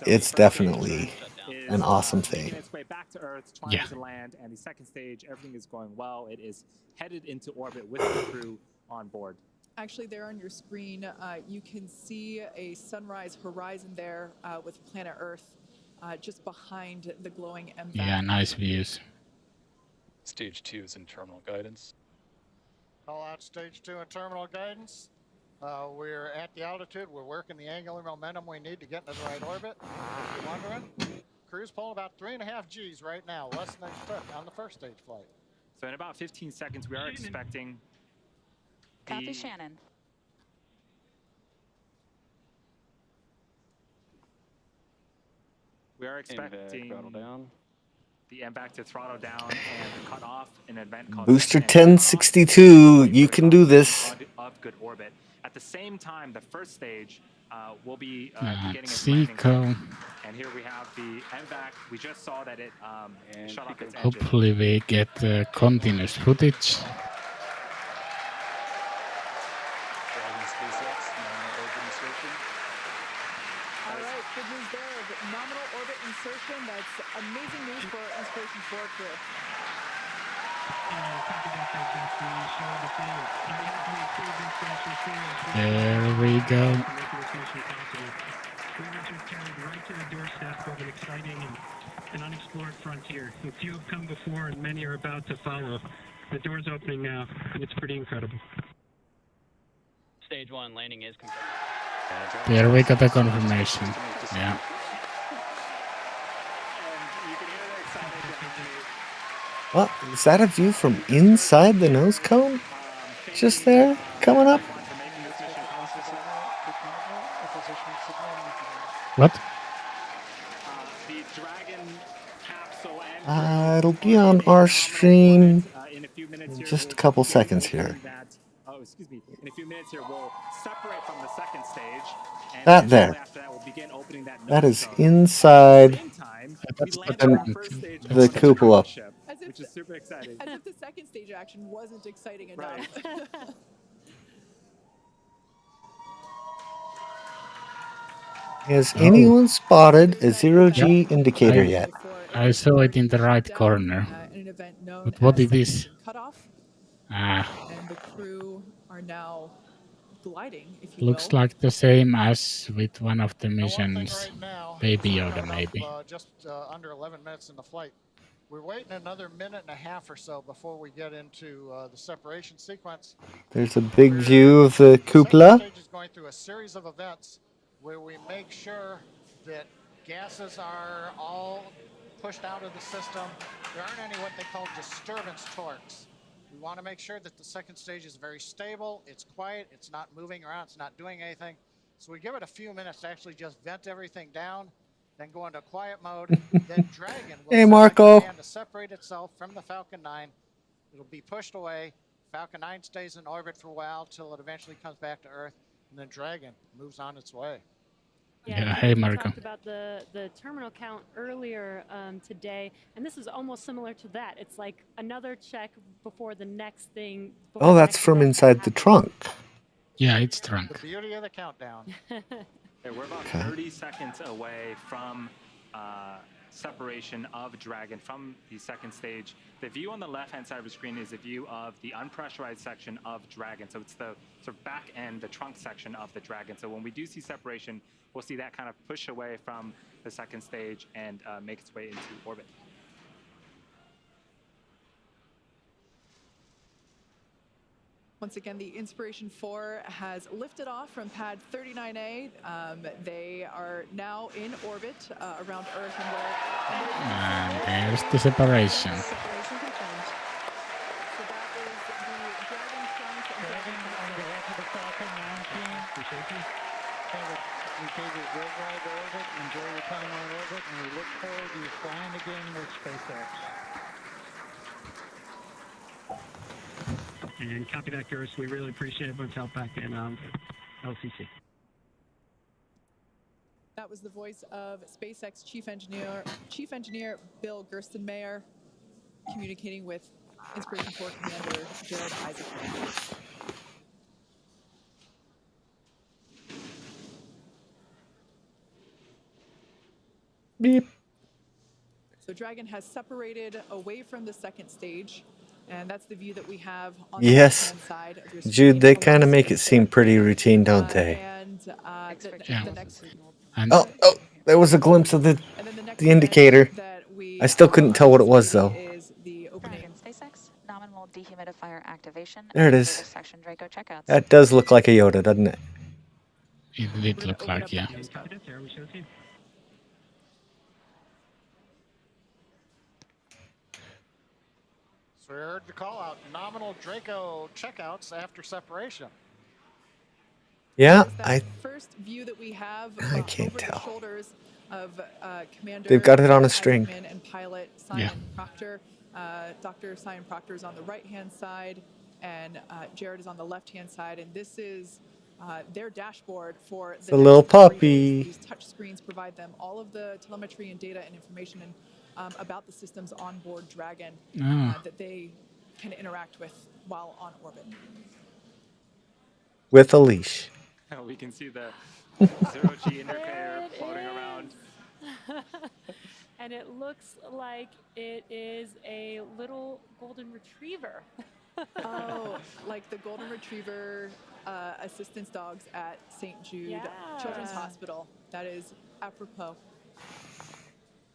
it's definitely an awesome thing. Making its way back to Earth, trying to land, and the second stage, everything is going well. It is headed into orbit with the crew on board. Actually, there on your screen, you can see a sunrise horizon there with planet Earth just behind the glowing MVAC. Yeah, nice views. Stage 2 is in terminal guidance. Call out stage 2 in terminal guidance. We're at the altitude. We're working the angular momentum we need to get into the right orbit. If you're wondering, crew's pulling about 3.5 Gs right now, less than they took on the first stage flight. So in about 15 seconds, we are expecting. Copy, Shannon. We are expecting the MVAC to throttle down and cut off an event called Booster 1062, you can do this. Of good orbit. At the same time, the first stage will be getting its Seco. and here we have the MVAC. We just saw that it shut off its engine. Hopefully we get continuous footage. All right, good news there. Nominal orbit insertion. That's amazing news for Inspiration4 crew. There we go. Right to the doorstep of an exciting and unexplored frontier. A few have come before and many are about to follow. The door's opening now, and it's pretty incredible. Stage 1 landing is confirmed. There we got the confirmation. Yeah. Well, is that a view from inside the nose cone? Just there, coming up? What? It'll be on our stream in just a couple seconds here. Excuse me. In a few minutes here, we'll separate from the second stage. And that there. After that, we'll begin opening that is inside the cupola. Which is super exciting. As if the second stage action wasn't exciting enough. Has anyone spotted a 0G indicator yet? I saw it in the right corner. But what is this? And the crew are now gliding, if you Looks will. like the same as with one of the missions. Baby Yoda, maybe. Just under 11 minutes in the flight. We're waiting another minute and a half or so before we get into the separation sequence. There's a big view of the cupola. The stage is going through a series of events where we make sure that gases are all pushed out of the system. There aren't any what they call disturbance torques. We want to make sure that the second stage is very stable, it's quiet, it's not moving around, it's not doing anything. So we give it a few minutes to actually just vent everything down, then go into quiet mode. Then Dragon will hey, Marco. to separate itself from the Falcon 9. It'll be pushed away. Falcon 9 stays in orbit for a while till it eventually comes back to Earth, and then Dragon moves on its way. Yeah, hey, Marco. We talked about the terminal count earlier today, and this is almost similar to that. It's like another check before the next thing. Oh, that's from inside the trunk. Yeah, it's trunk. The beauty of the countdown. We're about 30 seconds away from separation of Dragon from the second stage. The view on the left-hand side of the screen is a view of the unpressurized section of Dragon. So it's the sort of back end, the trunk section of the Dragon. So when we do see separation, we'll see that kind of push away from the second stage and make its way into orbit. Once again, the Inspiration4 has lifted off from pad 39A. They are now in orbit around Earth and where. And there's the separation. Separation confirmed. So that is the Dragon Trunk and Dragon on behalf of the Falcon 9 team, we gave you a great ride to orbit. Enjoy your time on orbit, and we look forward to you flying again with SpaceX. And copy that, Gers. We really appreciate everyone's help back in LCC. That was the voice of SpaceX Chief Engineer Bill Gerstenmayer communicating with Inspiration4 Commander Jared Isaac. Beep. So Dragon has separated away from the second stage, and that's the view that we have on Yes. the left-hand side of your screen. Jude, they kind of make it seem pretty routine, don't they? The next Oh, there was a glimpse of the indicator. I still couldn't tell what it was, though. Dragon SpaceX, nominal dehumidifier activation. There it and is. section Draco checkouts. That does look like a Yoda, doesn't it? It did look like, yeah. So we heard the call out, nominal Draco checkouts after separation. Yeah, first view that we have I can't over the tell. shoulders of Commander They've got it on a string. Isaacman and pilot Simon Proctor. Dr. Simon Proctor is on the right-hand side, and Jared is on the left-hand side, and this is their dashboard for the a little next 3 days. puppy. These touch screens provide them all of the telemetry and data and information about the systems on board Dragon that they can interact with while on orbit. With a leash. We can see the zero-G indicator floating around. And it looks like it is a little golden retriever. Oh, like the golden retriever assistance dogs at St. Jude Children's Hospital. That is apropos.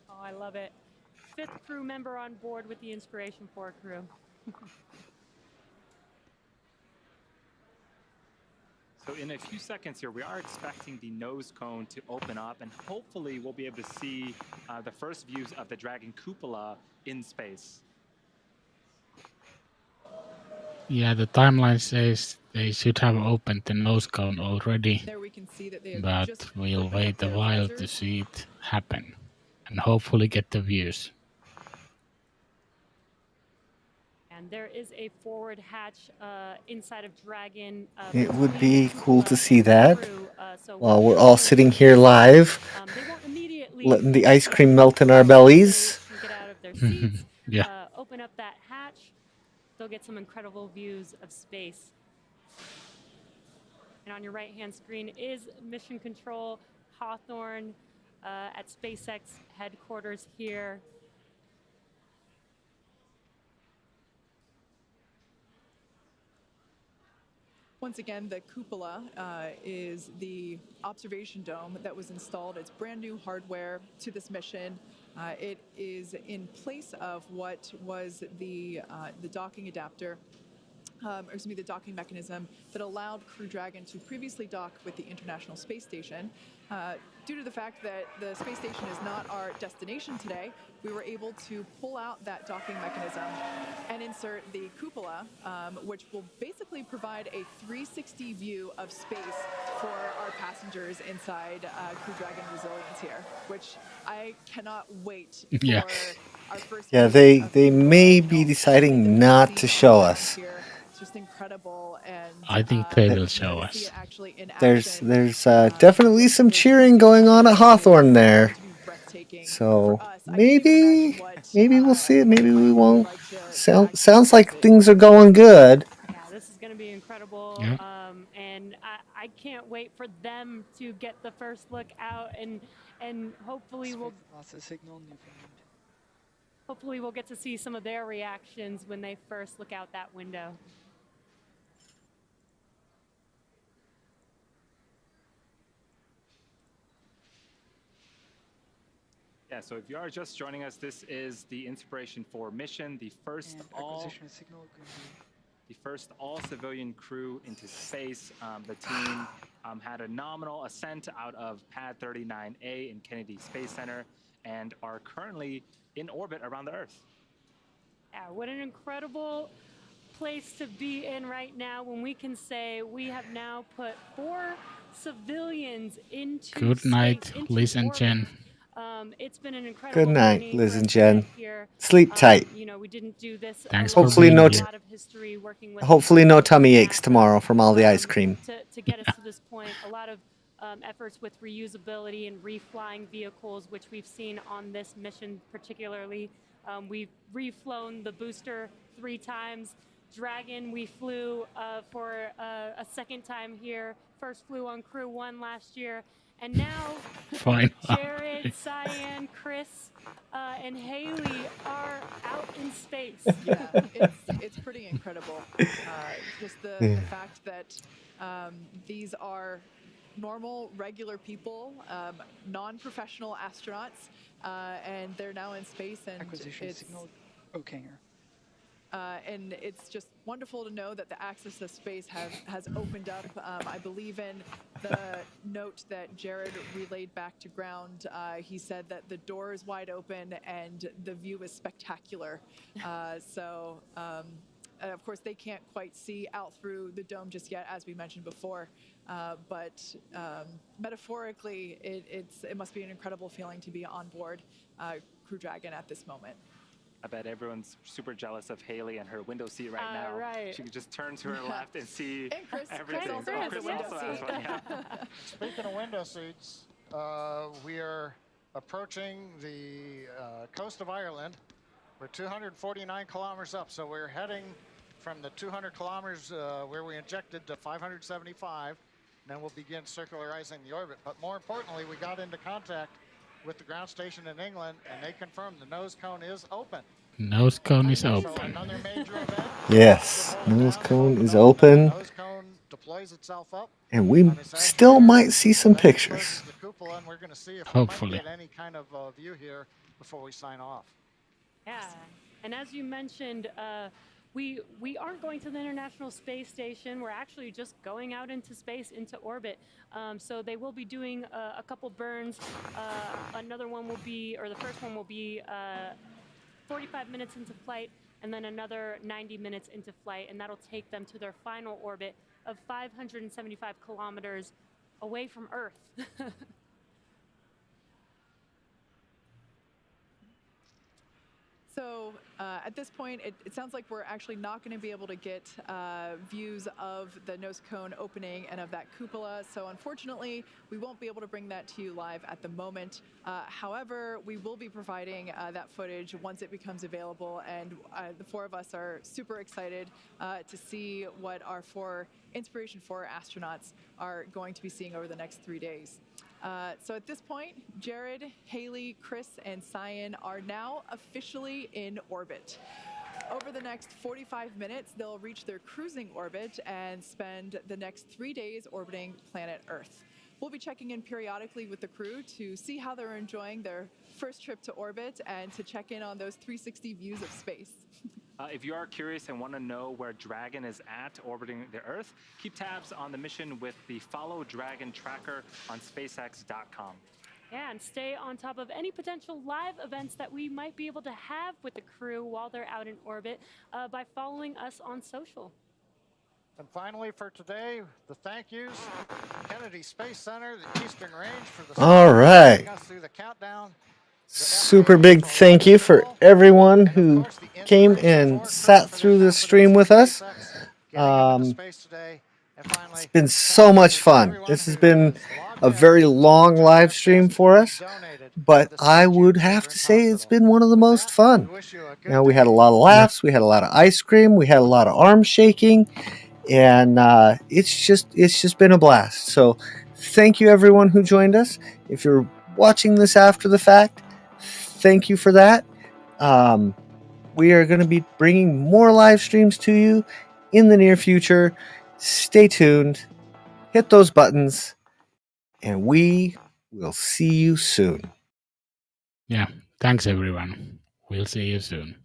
Oh, I love it. 5th crew member on board with the Inspiration4 crew. So in a few seconds here, we are expecting the nose cone to open up, and hopefully we'll be able to see the first views of the Dragon cupola in space. Yeah, the timeline says they should have opened the nose cone already. There we can see that they have But just we'll opened wait up a their while to visors. see it happen and hopefully get the views. And there is a forward hatch inside of Dragon. It would be cool to see that while we're all sitting here live, letting the ice cream melt in our bellies. Get out of their seats, Yeah. open up that hatch. They'll get some incredible views of space. And on your right-hand screen is Mission Control Hawthorne at SpaceX headquarters here. Once again, the cupola is the observation dome that was installed. It's brand new hardware to this mission. It is in place of what was the docking adapter, the docking mechanism that allowed Crew Dragon to previously dock with the International Space Station. Due to the fact that the space station is not our destination today, we were able to pull out that docking mechanism and insert the cupola, which will basically provide a 360 view of space for our passengers inside Crew Dragon Resilience here, which I cannot wait for our first Yeah, view of they may be deciding not to show us. here. It's just incredible, and I think they will show us. There's definitely some cheering going on at Hawthorne there. So maybe we'll see it, maybe we won't. Sounds like things are going good. Yeah, this is going to be incredible. Yeah. And I can't wait for them to get the first look out, and hopefully Lost the signal, hopefully we'll get to see some of their reactions when they first look out that window. Yeah, so if you are just joining us, this is the Inspiration4 mission, the first all civilian crew into space. The team had a nominal ascent out of Pad 39A in Kennedy Space Center and are currently in orbit around the Earth. Yeah, what an incredible place to be in right now when we can say we have now put 4 civilians into Good space, night, into Liz and orbit. Jen. It's been an incredible Good night, journey Liz for and us to get Jen. here. Sleep tight. You know, we didn't do this Thanks alone. for Hopefully being no There's here. a lot of history working with Hopefully no folks tummy from aches NASA, tomorrow from all the ice cream. to get us to this point. A lot of efforts with reusability and reflying vehicles, which we've seen on this mission particularly. We've reflown the booster 3 times. Dragon, we flew for a second time here. First flew on Crew 1 last year. And now Fine. Jared, Cyan, Chris, and Haley are out in space. Yeah, it's pretty incredible. Just the fact that these are normal, regular people, non-professional astronauts, and they're now in space, and and it's just wonderful to know that the access to space has opened up. I believe in the note that Jared relayed back to ground. He said that the door is wide open and the view is spectacular. Of course, they can't quite see out through the dome just yet, as we mentioned before. But metaphorically, it must be an incredible feeling to be on board Crew Dragon at this moment. I bet everyone's super jealous of Haley and her window seat right now. Right. She can just turn to her left and see Chris everything. also has a window has seat. one, yeah. Speaking of window seats, we are approaching the coast of Ireland. We're 249 kilometers up, so we're heading from the 200 kilometers where we injected to 575, and then we'll begin circularizing the orbit. But more importantly, we got into contact with the ground station in England, and they confirmed the nose cone is open. Nose cone is So open. another major event. Yes, nose cone is open, Nose cone deploys itself up, and we still might see some pictures. the cupola, and we're going to see if Hopefully. we might get any kind of view here before we sign off. Yeah, and as you mentioned, we aren't going to the International Space Station. We're actually just going out into space, into orbit. So they will be doing a couple burns. Another one will be, or the first one will be 45 minutes into flight, and then another 90 minutes into flight, and that'll take them to their final orbit of 575 kilometers away from Earth. So at this point, it sounds like we're actually not going to be able to get views of the nose cone opening and of that cupola. So unfortunately, we won't be able to bring that to you live at the moment. However, we will be providing that footage once it becomes available. And the 4 of us are super excited to see what our 4 Inspiration4 astronauts are going to be seeing over the next 3 days. So at this point, Jared, Haley, Chris, and Cyan are now officially in orbit. Over the next 45 minutes, they'll reach their cruising orbit and spend the next 3 days orbiting planet Earth. We'll be checking in periodically with the crew to see how they're enjoying their first trip to orbit and to check in on those 360 views of space. If you are curious and want to know where Dragon is at orbiting the Earth, keep tabs on the mission with the Follow Dragon tracker on SpaceX.com. Yeah, and stay on top of any potential live events that we might be able to have with the crew while they're out in orbit by following us on social. And finally, for today, the thank yous. Kennedy Space Center, the Eastern Range for the All right. taking us through the countdown. Super big thank you for everyone who came and sat through this stream with us. It's been so much fun. This has been a very long live stream for us, but I would have to say it's been one of the most fun. Now, we had a lot of laughs, we had a lot of ice cream, we had a lot of arm shaking, and it's just been a blast. So thank you everyone who joined us. If you're watching this after the fact, thank you for that. We are going to be bringing more live streams to you in the near future. Stay tuned, hit those buttons, and we will see you soon. Yeah, thanks everyone. We'll see you soon.